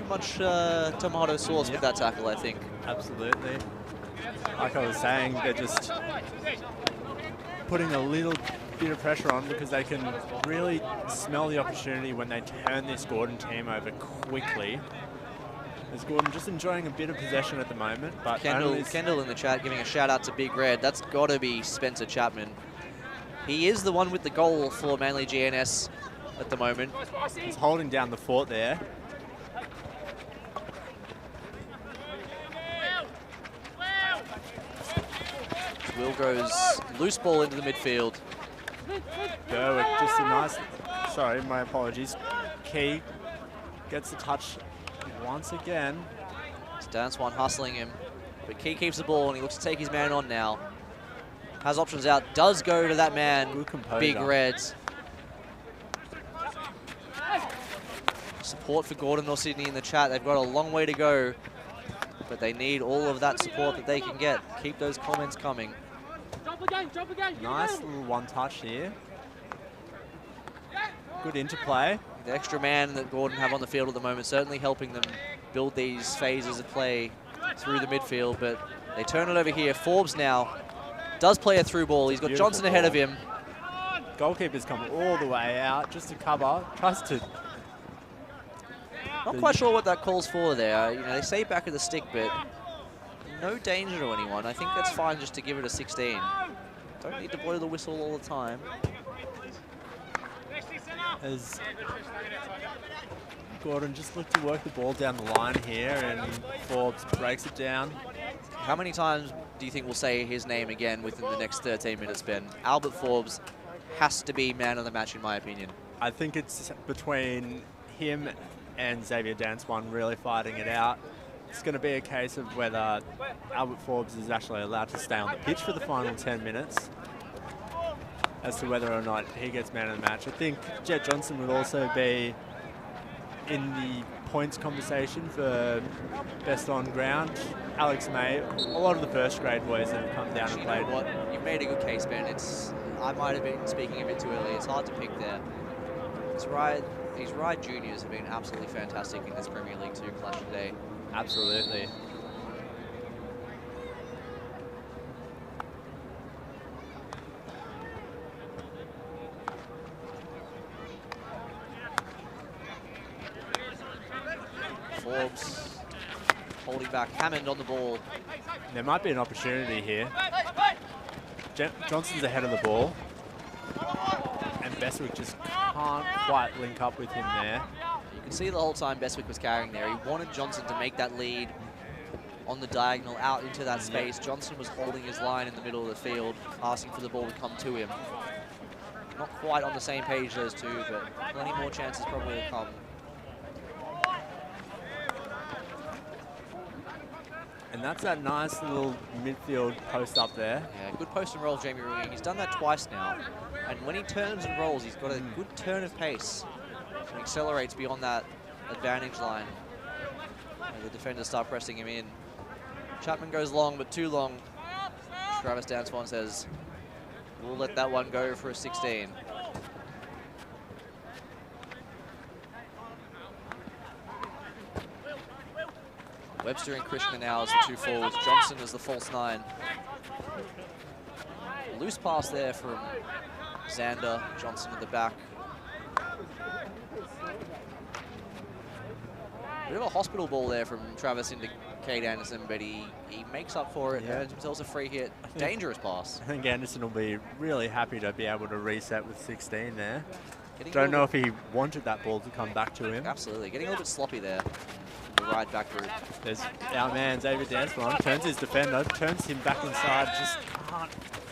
Speaker 6: much tomato sauce with that tackle, I think.
Speaker 5: Absolutely. Like I was saying, they're just putting a little bit of pressure on because they can really smell the opportunity when they turn this Gordon team over quickly. Is Gordon just enjoying a bit of possession at the moment? But
Speaker 6: Kendall in the chat giving a shout out to Big Red. That's got to be Spencer Chapman. He is the one with the goal for Manly GNS at the moment.
Speaker 5: He's holding down the fort there.
Speaker 6: Will goes loose ball into the midfield.
Speaker 5: Berwick, just a nice, sorry, my apologies. Key gets the touch once again.
Speaker 6: It's Dance One hustling him, but Key keeps the ball and he looks to take his man on now. Has options out, does go to that man, Big Reds. Support for Gordon or Sydney in the chat. They've got a long way to go, but they need all of that support that they can get. Keep those comments coming.
Speaker 3: Jump again.
Speaker 5: Nice little one touch here. Good interplay.
Speaker 6: The extra man that Gordon have on the field at the moment certainly helping them build these phases of play through the midfield, but they turn it over here. Forbes now does play a through ball. He's got
Speaker 5: Beautiful
Speaker 6: Johnson ahead of him.
Speaker 5: Goalkeeper's come all the way out just to cover. Tries to...
Speaker 6: Not quite sure what that calls for there. They say back of the stick, but no danger to anyone. I think that's fine just to give it a 16. Don't need to blow the whistle all the time.
Speaker 5: As Gordon just looked to work the ball down the line here, and Forbes breaks it down.
Speaker 6: How many times do you think we'll say his name again within the next 13 minutes, Ben? Albert Forbes has to be man of the match, in my opinion.
Speaker 5: I think it's between him and Xavier Dance One really fighting it out. It's going to be a case of whether Albert Forbes is actually allowed to stay on the pitch for the final 10 minutes as to whether or not he gets man of the match. I think Jet Johnson would also be in the points conversation for best on ground. Alex May, a lot of the first grade boys that have come down and played.
Speaker 6: You know what? You made a good case, Ben. I might have been speaking a bit too early. It's hard to pick there. These Ryde juniors have been absolutely fantastic in this Premier League 2 clash today.
Speaker 5: Absolutely.
Speaker 6: Forbes holding back Hammond on the ball.
Speaker 5: There might be an opportunity here. Johnson's ahead of the ball. And Bestwick just can't quite link up with him there.
Speaker 6: You can see the whole time Bestwick was carrying there. He wanted Johnson to make that lead on the diagonal out into that space. Johnson was holding his line in the middle of the field, asking for the ball to come to him. Not quite on the same page, those two, but plenty more chances probably to come.
Speaker 5: And that's that nice little midfield post up there.
Speaker 6: Yeah, good post and roll, Jamie Rui. He's done that twice now. And when he turns and rolls, he's got a good turn of pace and accelerates beyond that advantage line. And the defenders start pressing him in. Chapman goes long, but too long. Travis Danswan says, we'll let that one go for a 16. Webster and Krishna now as the two forwards. Johnson as the false 9. Loose pass there from Xander. Johnson at the back. Bit of a hospital ball there from Travis into Cade Anderson, but he makes up for it. Earns himself a free hit. Dangerous pass. I
Speaker 5: think Anderson will be really happy to be able to reset with 16 there. Don't know if he wanted that ball to come back to him.
Speaker 6: Absolutely. Getting a little bit sloppy there. The Ryde back route.
Speaker 5: There's our man, Xavier Danswan, turns his defender, turns him back inside, just can't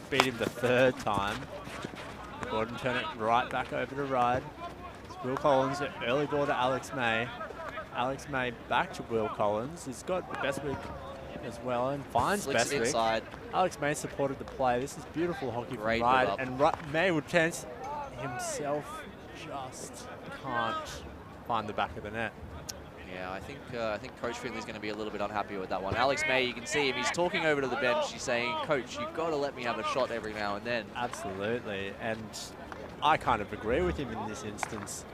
Speaker 5: beat him the third time. Gordon turn it right back over to Ryde. It's Will Collins, early ball to Alex May. Alex May back to Will Collins. He's got Bestwick as well and finds Bestwick.
Speaker 6: Inside.
Speaker 5: Alex May supported the play. This is beautiful hockey from
Speaker 6: Ryde.
Speaker 5: And May would chance himself, just can't find the back of the net.
Speaker 6: Yeah, I think Coach Finley's going to be a little bit unhappy with that one. Alex May, you can see him. He's talking over to the bench. He's saying, Coach, you've got to let me have a shot every now and then.
Speaker 5: Absolutely. And I kind of agree with him in this instance.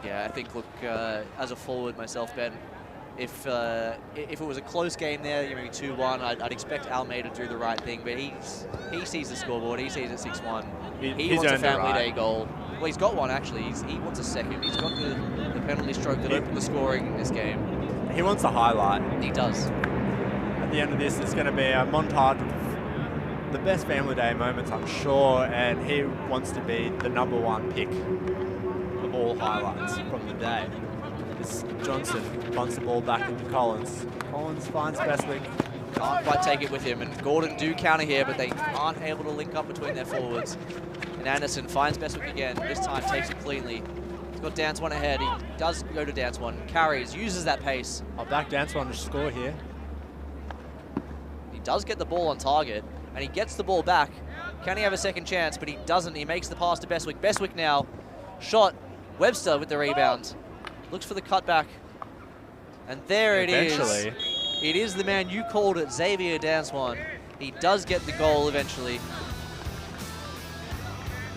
Speaker 6: Yeah, I think, look, as a forward myself, Ben, if it was a close game there, maybe 2-1, I'd expect Almeida to do the right thing. But he sees the scoreboard. He sees it 6-1. He wants a family day goal. Well, he's got one, actually. He wants a second. He's got the penalty stroke that opened the scoring in this game.
Speaker 5: He wants a highlight.
Speaker 6: He does.
Speaker 5: At the end of this, it's going to be a montage of the best family day moments, I'm sure, and he wants to be the #1 pick of all highlights from the day. This Johnson wants the ball back into Collins. Collins finds Bestwick.
Speaker 6: Can't quite take it with him, and Gordon do counter here, but they aren't able to link up between their forwards. And Anderson finds Bestwick again. This time takes it cleanly. He's got Danswan ahead. He does go to Danswan. Carries, uses that pace.
Speaker 5: I'll back Danswan to score here.
Speaker 6: He does get the ball on target, and he gets the ball back. Can he have a second chance? But he doesn't. He makes the pass to Bestwick. Bestwick now. Shot. Webster with the rebound. Looks for the cutback. And there it is. It is the man you called it, Xavier Danswan. He does get the goal eventually.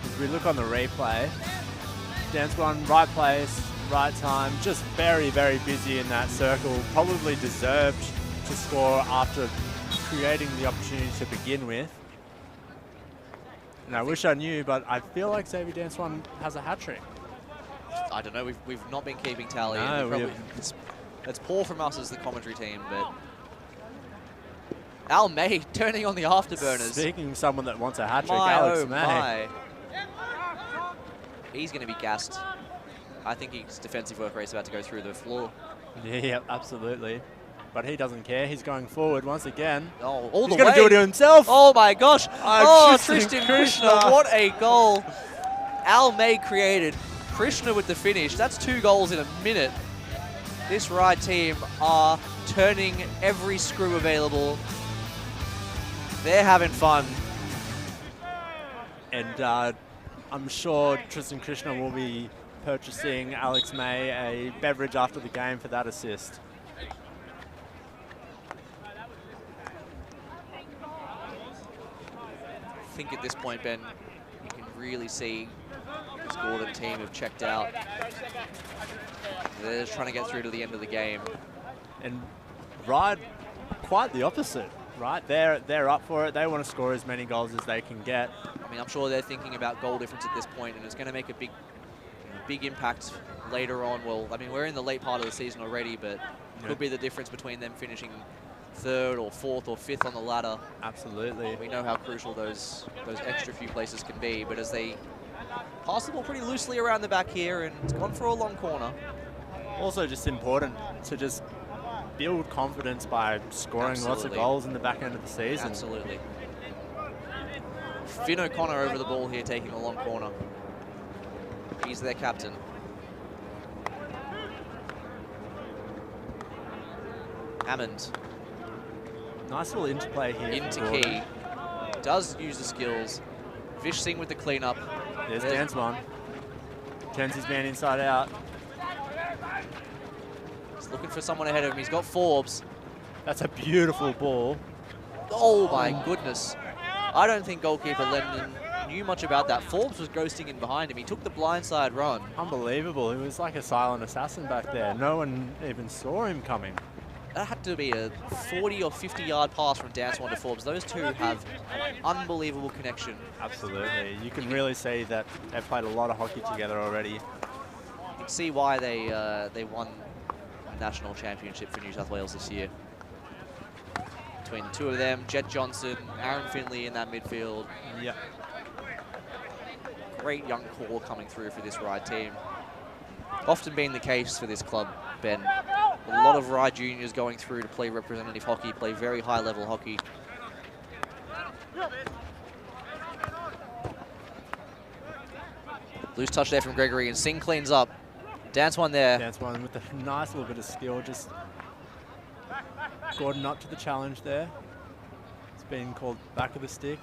Speaker 5: As we look on the replay, Danswan, right place, right time, just very, very busy in that circle. Probably deserved to score after creating the opportunity to begin with. And I wish I knew, but I feel like Xavier Danswan has a hat-trick.
Speaker 6: I don't know, we've not been keeping tally.
Speaker 5: No,
Speaker 6: it's poor from us as the commentary team, but Al May turning on the afterburners.
Speaker 5: Speaking of someone that wants a hat-trick, Alex May.
Speaker 6: He's going to be gassed. I think his defensive work rate is about to go through the floor.
Speaker 5: Yeah, absolutely. But he doesn't care. He's going forward once again.
Speaker 6: Oh, all
Speaker 5: He's
Speaker 6: the way.
Speaker 5: going to do it to himself.
Speaker 6: Oh, my gosh.
Speaker 5: Tristan
Speaker 6: Krishna. What a goal. Al May created. Krishna with the finish. That's 2 goals in a minute. This Ryde team are turning every screw available. They're having fun.
Speaker 5: And I'm sure Tristan Krishna will be purchasing Alex May a beverage after the game for that assist.
Speaker 6: I think at this point, Ben, you can really see this Gordon team have checked out. They're just trying to get through to the end of the game.
Speaker 5: And Ryde, quite the opposite, right? They're up for it. They want to score as many goals as they can get.
Speaker 6: I mean, I'm sure they're thinking about goal difference at this point, and it's going to make a big impact later on. Well, I mean, we're in the late part of the season already, but
Speaker 5: Yeah.
Speaker 6: could be the difference between them finishing 3rd or 4th or 5th on the ladder.
Speaker 5: Absolutely.
Speaker 6: We know how crucial those extra few places can be, but as they pass the ball pretty loosely around the back here, and it's gone for a long corner.
Speaker 5: Also just important to just build confidence by scoring lots of
Speaker 6: Absolutely.
Speaker 5: goals in the back end of the season.
Speaker 6: Absolutely. Finn O'Connor over the ball here, taking a long corner. He's their captain. Hammond
Speaker 5: Nice little interplay here.
Speaker 6: into
Speaker 5: for Gordon.
Speaker 6: key. Does use the skills. Vish Singh with the cleanup.
Speaker 5: There's Danswan. Turns his man inside out.
Speaker 6: He's looking for someone ahead of him. He's got Forbes.
Speaker 5: That's a beautiful ball.
Speaker 6: Oh my goodness. I don't think goalkeeper Lennon knew much about that. Forbes was ghosting in behind him. He took the blindside run.
Speaker 5: Unbelievable. He was like a silent assassin back there. No one even saw him coming.
Speaker 6: That had to be a 40 or 50 yard pass from Danswan to Forbes. Those two have an unbelievable connection.
Speaker 5: Absolutely. You can really see that they've played a lot of hockey together already.
Speaker 6: You can see why they won a national championship for New South Wales this year. Between the two of them, Jet Johnson, Aaron Finley in that midfield.
Speaker 5: Yep.
Speaker 6: Great young core coming through for this Ryde team. Often been the case for this club, Ben. A lot of Ryde juniors going through to play representative hockey, play very high level hockey. Loose touch there from Gregory, and Singh cleans up. Danswan there.
Speaker 5: Danswan with a nice little bit of skill. Just Gordon up to the challenge there. It's been called back of the stick.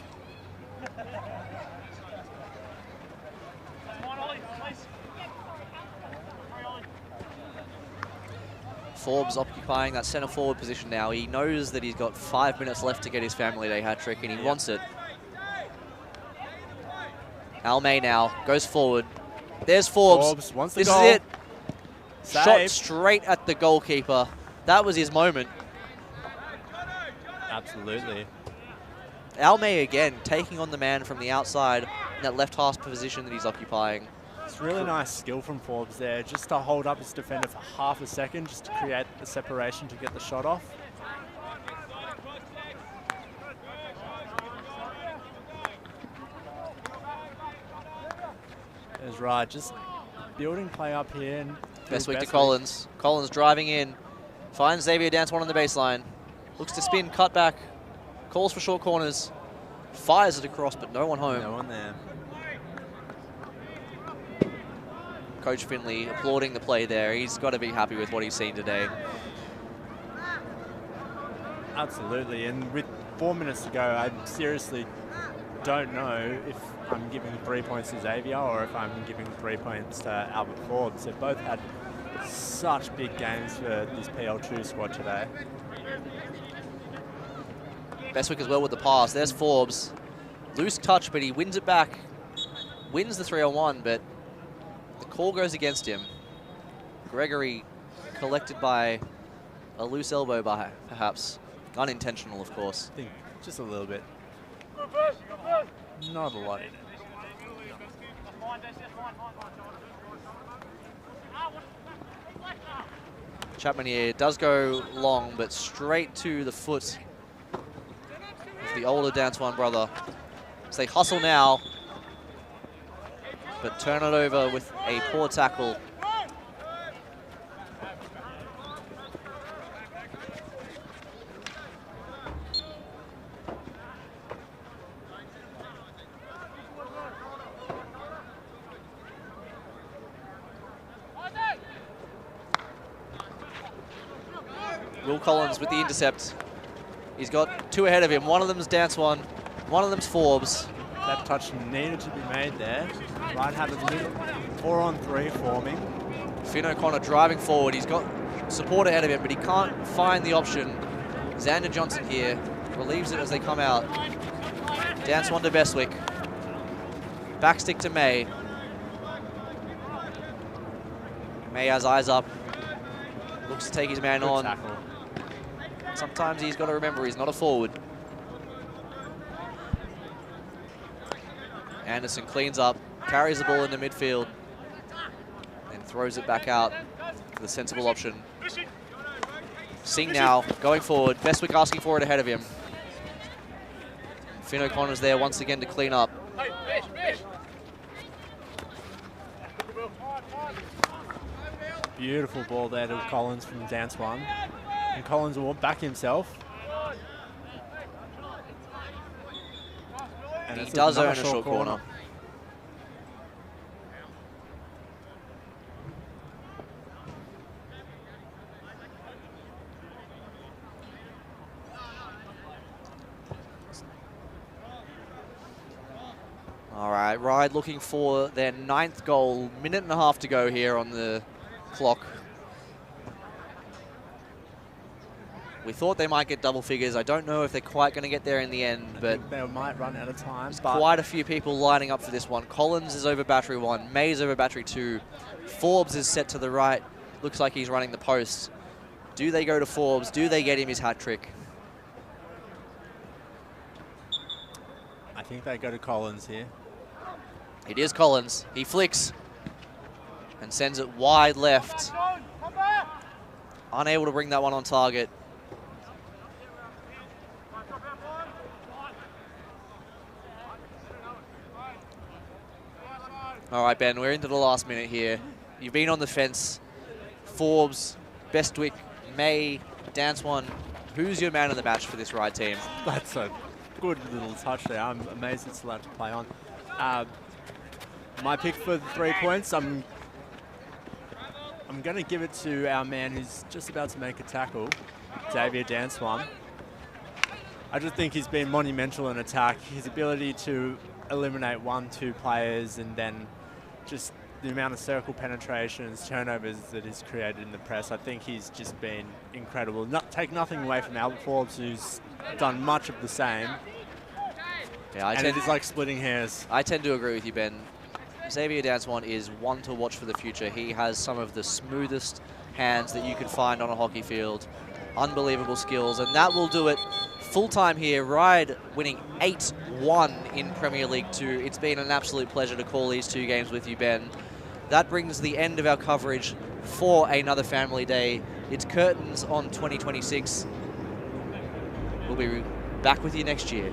Speaker 6: Forbes occupying that centre forward position now. He knows that he's got 5 minutes left to get his family day hat trick, and he wants it. Almay now goes forward. There's Forbes.
Speaker 5: Forbes wants the
Speaker 6: This
Speaker 5: goal.
Speaker 6: is it.
Speaker 5: Save.
Speaker 6: Shot straight at the goalkeeper. That was his moment.
Speaker 5: Absolutely.
Speaker 6: Almay again taking on the man from the outside in that left half position that he's occupying.
Speaker 5: It's really nice skill from Forbes there, just to hold up his defender for half a second, just to create the separation to get the shot off. There's Ryde, just building play up here. And
Speaker 6: Bestwick to Collins. Collins driving in. Finds Xavier Danswan on the baseline. Looks to spin, cut back. Calls for short corners. Fires it across, but no one home.
Speaker 5: No one there.
Speaker 6: Coach Finley applauding the play there. He's got to be happy with what he's seen today.
Speaker 5: Absolutely, and with 4 minutes to go, I seriously don't know if I'm giving 3 points to Xavier or if I'm giving 3 points to Albert Forbes. They've both had such big games for this PL2 squad today.
Speaker 6: Bestwick as well with the pass. There's Forbes. Loose touch, but he wins it back. Wins the 3-on-1, but the call goes against him. Gregory collected by a loose elbow, perhaps. Unintentional, of course.
Speaker 5: I think just a little bit. Not a lot in it.
Speaker 6: Chapman here does go long, but straight to the foot of the older Danswan brother. So they hustle now, but turn it over with a poor tackle. Will Collins with the intercept. He's got two ahead of him. One of them's Danswan, one of them's Forbes.
Speaker 5: That touch needed to be made there. Ryde have a middle 4-on-3 forming.
Speaker 6: Finn O'Connor driving forward. He's got support ahead of him, but he can't find the option. Xander Johnson here relieves it as they come out. Danswan to Bestwick. Backstick to May. May has eyes up. Looks to take his man
Speaker 5: Good
Speaker 6: on.
Speaker 5: tackle.
Speaker 6: Sometimes he's got to remember he's not a forward. Anderson cleans up, carries the ball into midfield. And Throws it back out for the sensible option. Singh now, going forward. Bestwick asking for it ahead of him. Finn O'Connor's there once again to clean up.
Speaker 5: Beautiful ball there to Collins from dance one. And Collins will back himself. And
Speaker 6: He does earn a short corner. All right, Ryde looking for their 9th goal. Minute and a half to go here on the clock. We thought they might get double figures. I don't know if they're quite going to get there in the end, but
Speaker 5: they might run out of time.
Speaker 6: There's quite a few people lining up for this one. Collins is over battery 1, May's over battery 2. Forbes is set to the right. Looks like he's running the post. Do they go to Forbes? Do they get him his hat trick?
Speaker 5: I think they go to Collins here.
Speaker 6: It is Collins. He flicks and sends it wide left. Unable to bring that one on target. All right, Ben, we're into the last minute here. You've been on the fence. Forbes, Bestwick, May, Dance One. Who's your man of the match for this Ryde team?
Speaker 5: That's a good little touch there. I'm amazed it's allowed to play on. My pick for the 3 points, I'm going to give it to our man who's just about to make a tackle, Xavier Danswan. I just think he's been monumental in attack. His ability to eliminate 1-2 players and then just the amount of circle penetrations, turnovers that he's created in the press. I think he's just been incredible. Take nothing away from Albert Forbes, who's done much of the same.
Speaker 6: Yeah,
Speaker 5: and it is like splitting hairs.
Speaker 6: I tend to agree with you, Ben. Xavier Danswan is one to watch for the future. He has some of the smoothest hands that you can find on a hockey field. Unbelievable skills, and that will do it. Full time here, Ryde winning 8-1 in Premier League 2. It's been an absolute pleasure to call these 2 games with you, Ben. That brings the end of our coverage for another family day. It's curtains on 2026. We'll be back with you next year.